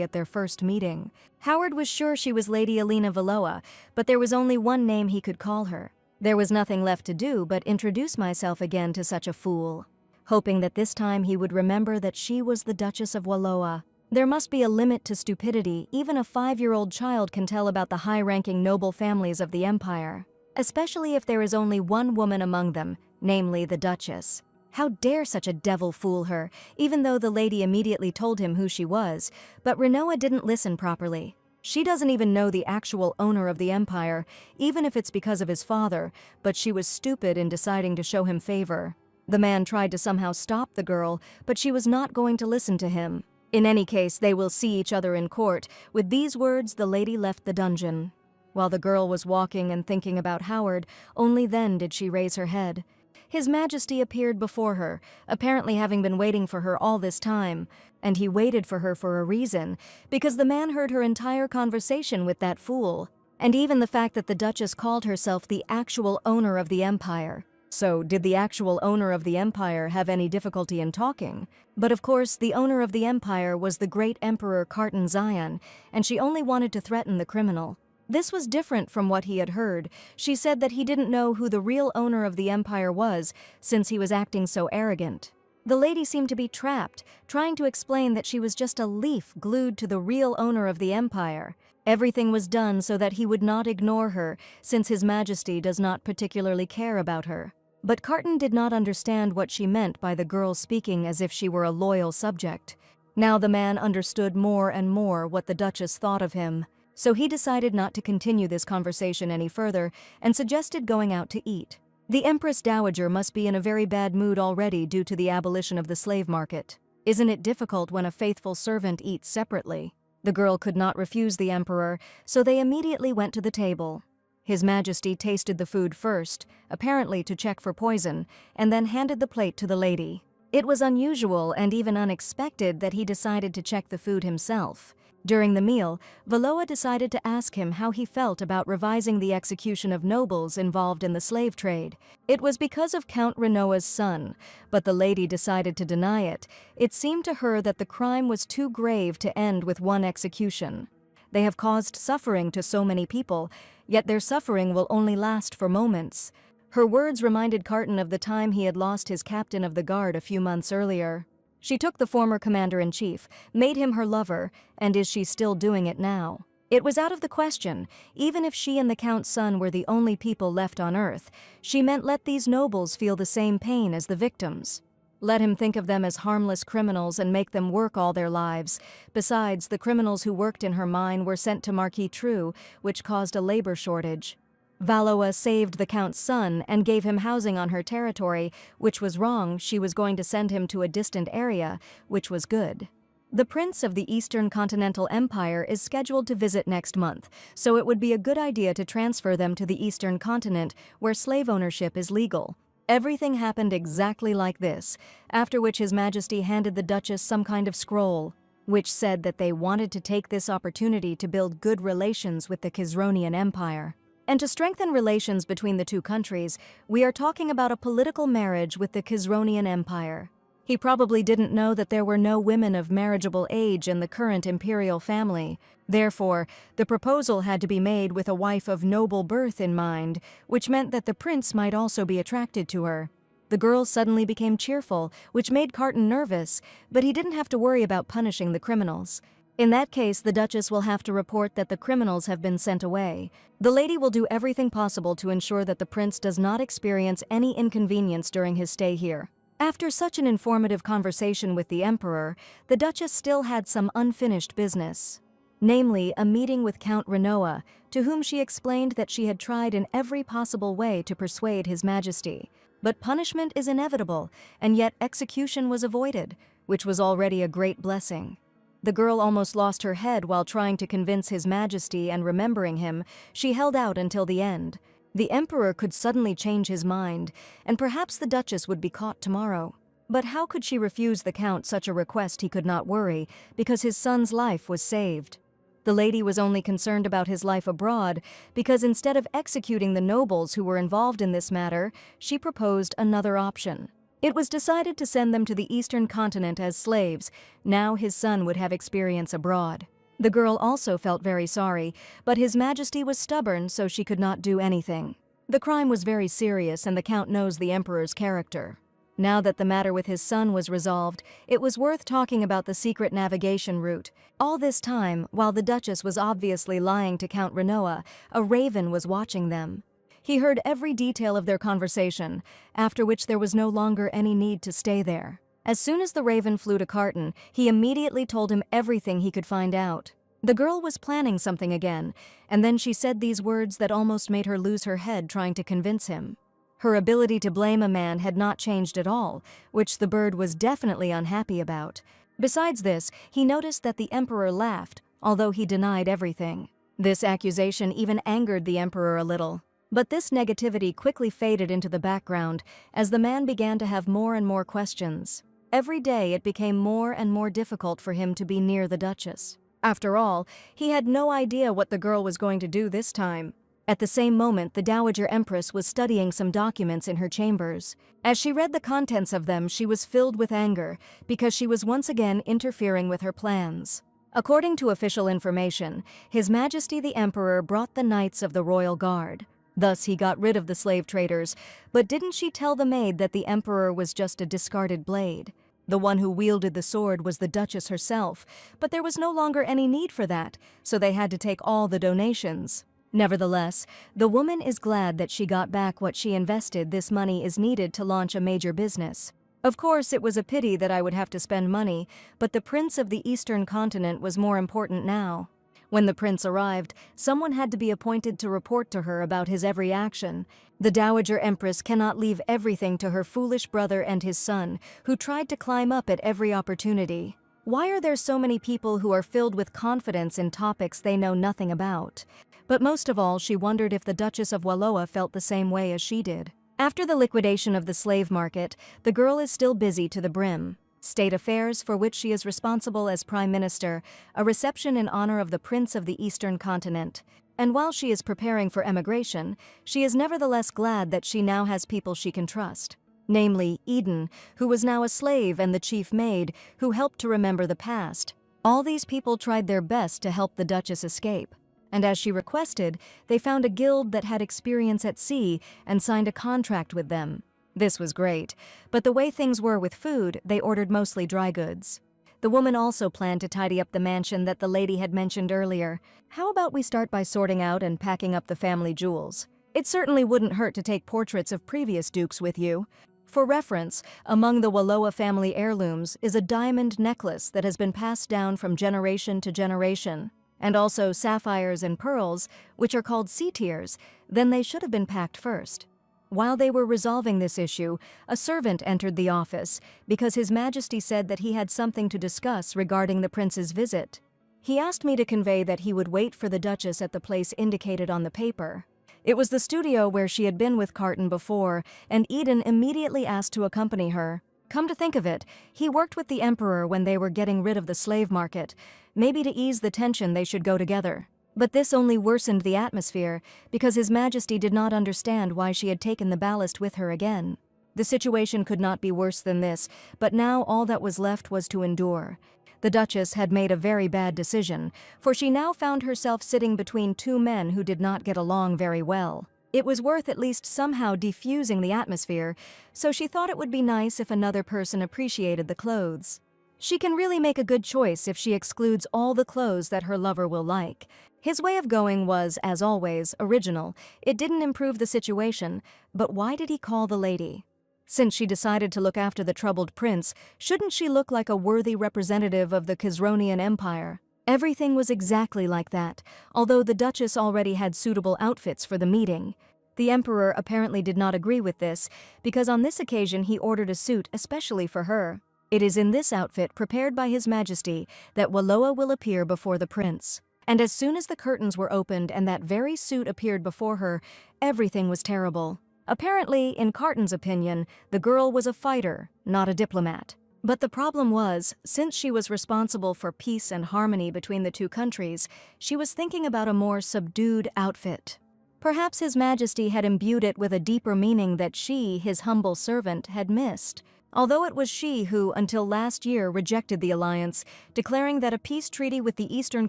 at their first meeting, Howard was sure she was Lady Alina Wallowa, but there was only one name he could call her. There was nothing left to do but introduce myself again to such a fool, hoping that this time he would remember that she was the Duchess of Wallowa. There must be a limit to stupidity. Even a 5-year-old child can tell about the high-ranking noble families of the Empire, especially if there is only one woman among them, namely the Duchess. How dare such a devil fool her, even though the lady immediately told him who she was, but Renoa didn't listen properly. She doesn't even know the actual owner of the Empire, even if it's because of his father, but she was stupid in deciding to show him favor. The man tried to somehow stop the girl, but she was not going to listen to him. In any case, they will see each other in court. With these words, the lady left the dungeon. While the girl was walking and thinking about Howard, only then did she raise her head. His Majesty appeared before her, apparently having been waiting for her all this time. And he waited for her for a reason, because the man heard her entire conversation with that fool, and even the fact that the Duchess called herself the actual owner of the Empire. So, did the actual owner of the Empire have any difficulty in talking? But of course, the owner of the Empire was the great Emperor Kartan Zion, and she only wanted to threaten the criminal. This was different from what he had heard. She said that he didn't know who the real owner of the Empire was, since he was acting so arrogant. The lady seemed to be trapped, trying to explain that she was just a leaf glued to the real owner of the Empire. Everything was done so that he would not ignore her, since His Majesty does not particularly care about her. But Kartan did not understand what she meant by the girl speaking as if she were a loyal subject. Now the man understood more and more what the Duchess thought of him, so he decided not to continue this conversation any further and suggested going out to eat. The Empress Dowager must be in a very bad mood already due to the abolition of the slave market. Isn't it difficult when a faithful servant eats separately? The girl could not refuse the Emperor, so they immediately went to the table. His Majesty tasted the food first, apparently to check for poison, and then handed the plate to the lady. It was unusual and even unexpected that he decided to check the food himself. During the meal, Wallowa decided to ask him how he felt about revising the execution of nobles involved in the slave trade. It was because of Count Renoa's son, but the lady decided to deny it. It seemed to her that the crime was too grave to end with one execution. They have caused suffering to so many people, yet their suffering will only last for moments. Her words reminded Carton of the time he had lost his captain of the guard a few months earlier. She took the former commander-in-chief, made him her lover, and is she still doing it now? It was out of the question. Even if she and the Count's son were the only people left on Earth, she meant let these nobles feel the same pain as the victims. Let him think of them as harmless criminals and make them work all their lives. Besides, the criminals who worked in her mine were sent to Marquis True, which caused a labor shortage. Valois saved the Count's son and gave him housing on her territory, which was wrong. She was going to send him to a distant area, which was good. The Prince of the Eastern Continental Empire is scheduled to visit next month, so it would be a good idea to transfer them to the Eastern Continent, where slave ownership is legal. Everything happened exactly like this, after which His Majesty handed the Duchess some kind of scroll, which said that they wanted to take this opportunity to build good relations with the Kizronian Empire. And to strengthen relations between the two countries, we are talking about a political marriage with the Kizronian Empire. He probably didn't know that there were no women of marriageable age in the current imperial family. Therefore, the proposal had to be made with a wife of noble birth in mind, which meant that the prince might also be attracted to her. The girl suddenly became cheerful, which made Carton nervous, but he didn't have to worry about punishing the criminals. In that case, the Duchess will have to report that the criminals have been sent away. The lady will do everything possible to ensure that the prince does not experience any inconvenience during his stay here. After such an informative conversation with the Emperor, the Duchess still had some unfinished business. Namely, a meeting with Count Renoa, to whom she explained that she had tried in every possible way to persuade His Majesty. But punishment is inevitable, and yet execution was avoided, which was already a great blessing. The girl almost lost her head while trying to convince His Majesty, and remembering him, she held out until the end. The Emperor could suddenly change his mind, and perhaps the Duchess would be caught tomorrow. But how could she refuse the Count such a request? He could not worry, because his son's life was saved. The lady was only concerned about his life abroad, because instead of executing the nobles who were involved in this matter, she proposed another option. It was decided to send them to the Eastern Continent as slaves. Now his son would have experience abroad. The girl also felt very sorry, but His Majesty was stubborn, so she could not do anything. The crime was very serious, and the Count knows the Emperor's character. Now that the matter with his son was resolved, it was worth talking about the secret navigation route. All this time, while the Duchess was obviously lying to Count Renoa, a raven was watching them. He heard every detail of their conversation, after which there was no longer any need to stay there. As soon as the raven flew to Carton, he immediately told him everything he could find out. The girl was planning something again, and then she said these words that almost made her lose her head trying to convince him. Her ability to blame a man had not changed at all, which the bird was definitely unhappy about. Besides this, he noticed that the Emperor laughed, although he denied everything. This accusation even angered the Emperor a little. But this negativity quickly faded into the background as the man began to have more and more questions. Every day it became more and more difficult for him to be near the Duchess. After all, he had no idea what the girl was going to do this time. At the same moment, the Dowager Empress was studying some documents in her chambers. As she read the contents of them, she was filled with anger, because she was once again interfering with her plans. According to official information, His Majesty the Emperor brought the Knights of the Royal Guard. Thus he got rid of the slave traders, but didn't she tell the maid that the Emperor was just a discarded blade? The one who wielded the sword was the Duchess herself, but there was no longer any need for that, so they had to take all the donations. Nevertheless, the woman is glad that she got back what she invested. This money is needed to launch a major business. Of course, it was a pity that I would have to spend money, but the Prince of the Eastern Continent was more important now. When the prince arrived, someone had to be appointed to report to her about his every action. The Dowager Empress cannot leave everything to her foolish brother and his son, who tried to climb up at every opportunity. Why are there so many people who are filled with confidence in topics they know nothing about? But most of all, she wondered if the Duchess of Wallowa felt the same way as she did. After the liquidation of the slave market, the girl is still busy to the brim. State affairs, for which she is responsible as Prime Minister, a reception in honor of the Prince of the Eastern Continent. And while she is preparing for emigration, she is nevertheless glad that she now has people she can trust. Namely, Eden, who was now a slave, and the chief maid, who helped to remember the past. All these people tried their best to help the Duchess escape. And as she requested, they found a guild that had experience at sea and signed a contract with them. This was great, but the way things were with food, they ordered mostly dry goods. The woman also planned to tidy up the mansion that the lady had mentioned earlier. How about we start by sorting out and packing up the family jewels? It certainly wouldn't hurt to take portraits of previous dukes with you. For reference, among the Wallowa family heirlooms is a diamond necklace that has been passed down from generation to generation, and also sapphires and pearls, which are called sea tears. Then they should have been packed first. While they were resolving this issue, a servant entered the office because His Majesty said that he had something to discuss regarding the prince's visit. He asked me to convey that he would wait for the Duchess at the place indicated on the paper. It was the studio where she had been with Carton before, and Eden immediately asked to accompany her. Come to think of it, he worked with the Emperor when they were getting rid of the slave market. Maybe to ease the tension they should go together. But this only worsened the atmosphere, because His Majesty did not understand why she had taken the ballast with her again. The situation could not be worse than this, but now all that was left was to endure. The Duchess had made a very bad decision, for she now found herself sitting between two men who did not get along very well. It was worth at least somehow defusing the atmosphere, so she thought it would be nice if another person appreciated the clothes. She can really make a good choice if she excludes all the clothes that her lover will like. His way of going was, as always, original. It didn't improve the situation, but why did he call the lady? Since she decided to look after the troubled prince, shouldn't she look like a worthy representative of the Khizronian Empire? Everything was exactly like that, although the Duchess already had suitable outfits for the meeting. The Emperor apparently did not agree with this, because on this occasion he ordered a suit especially for her. It is in this outfit, prepared by His Majesty, that Wallowa will appear before the prince. And as soon as the curtains were opened and that very suit appeared before her, everything was terrible. Apparently, in Carton's opinion, the girl was a fighter, not a diplomat. But the problem was, since she was responsible for peace and harmony between the two countries, she was thinking about a more subdued outfit. Perhaps His Majesty had imbued it with a deeper meaning that she, his humble servant, had missed. Although it was she who, until last year, rejected the alliance, declaring that a peace treaty with the Eastern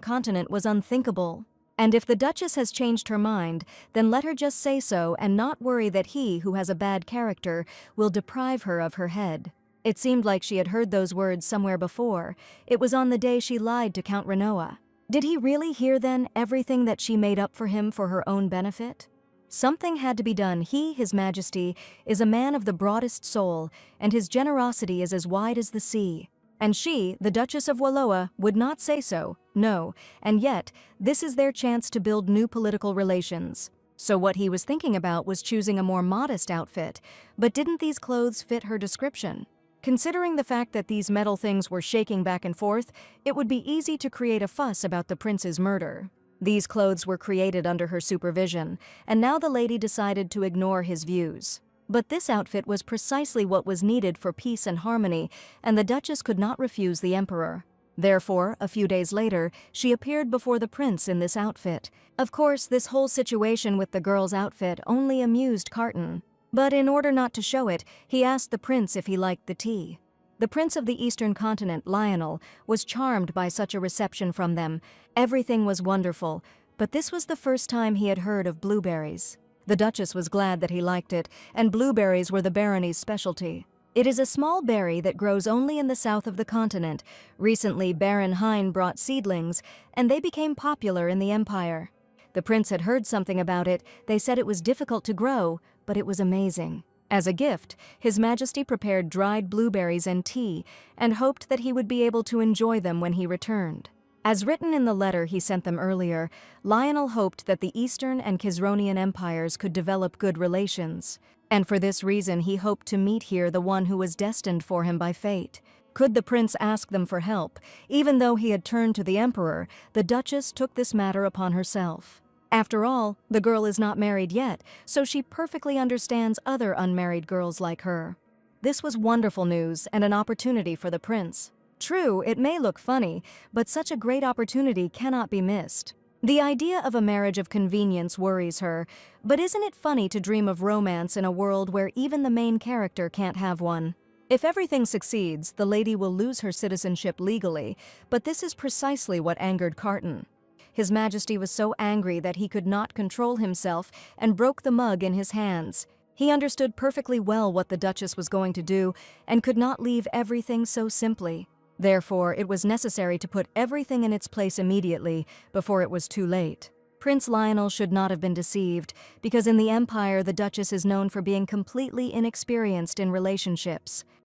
continent was unthinkable. And if the Duchess has changed her mind, then let her just say so and not worry that he, who has a bad character, will deprive her of her head. It seemed like she had heard those words somewhere before. It was on the day she lied to Count Renoa. Did he really hear then everything that she made up for him for her own benefit? Something had to be done. He, His Majesty, is a man of the broadest soul, and his generosity is as wide as the sea. And she, the Duchess of Wallowa, would not say so, no, and yet, this is their chance to build new political relations. So what he was thinking about was choosing a more modest outfit, but didn't these clothes fit her description? Considering the fact that these metal things were shaking back and forth, it would be easy to create a fuss about the prince's murder. These clothes were created under her supervision, and now the lady decided to ignore his views. But this outfit was precisely what was needed for peace and harmony, and the Duchess could not refuse the Emperor. Therefore, a few days later, she appeared before the prince in this outfit. Of course, this whole situation with the girl's outfit only amused Carton. But in order not to show it, he asked the prince if he liked the tea. The prince of the Eastern continent, Lionel, was charmed by such a reception from them. Everything was wonderful, but this was the first time he had heard of blueberries. The Duchess was glad that he liked it, and blueberries were the barony's specialty. It is a small berry that grows only in the south of the continent. Recently, Baron Hein brought seedlings, and they became popular in the empire. The prince had heard something about it. They said it was difficult to grow, but it was amazing. As a gift, His Majesty prepared dried blueberries and tea, and hoped that he would be able to enjoy them when he returned. As written in the letter he sent them earlier, Lionel hoped that the Eastern and Khizronian empires could develop good relations, and for this reason he hoped to meet here the one who was destined for him by fate. Could the prince ask them for help? Even though he had turned to the Emperor, the Duchess took this matter upon herself. After all, the girl is not married yet, so she perfectly understands other unmarried girls like her. This was wonderful news and an opportunity for the prince. True, it may look funny, but such a great opportunity cannot be missed. The idea of a marriage of convenience worries her, but isn't it funny to dream of romance in a world where even the main character can't have one? If everything succeeds, the lady will lose her citizenship legally, but this is precisely what angered Carton. His Majesty was so angry that he could not control himself and broke the mug in his hands. He understood perfectly well what the Duchess was going to do and could not leave everything so simply. Therefore, it was necessary to put everything in its place immediately before it was too late. Prince Lionel should not have been deceived, because in the Empire the Duchess is known for being completely inexperienced in relationships.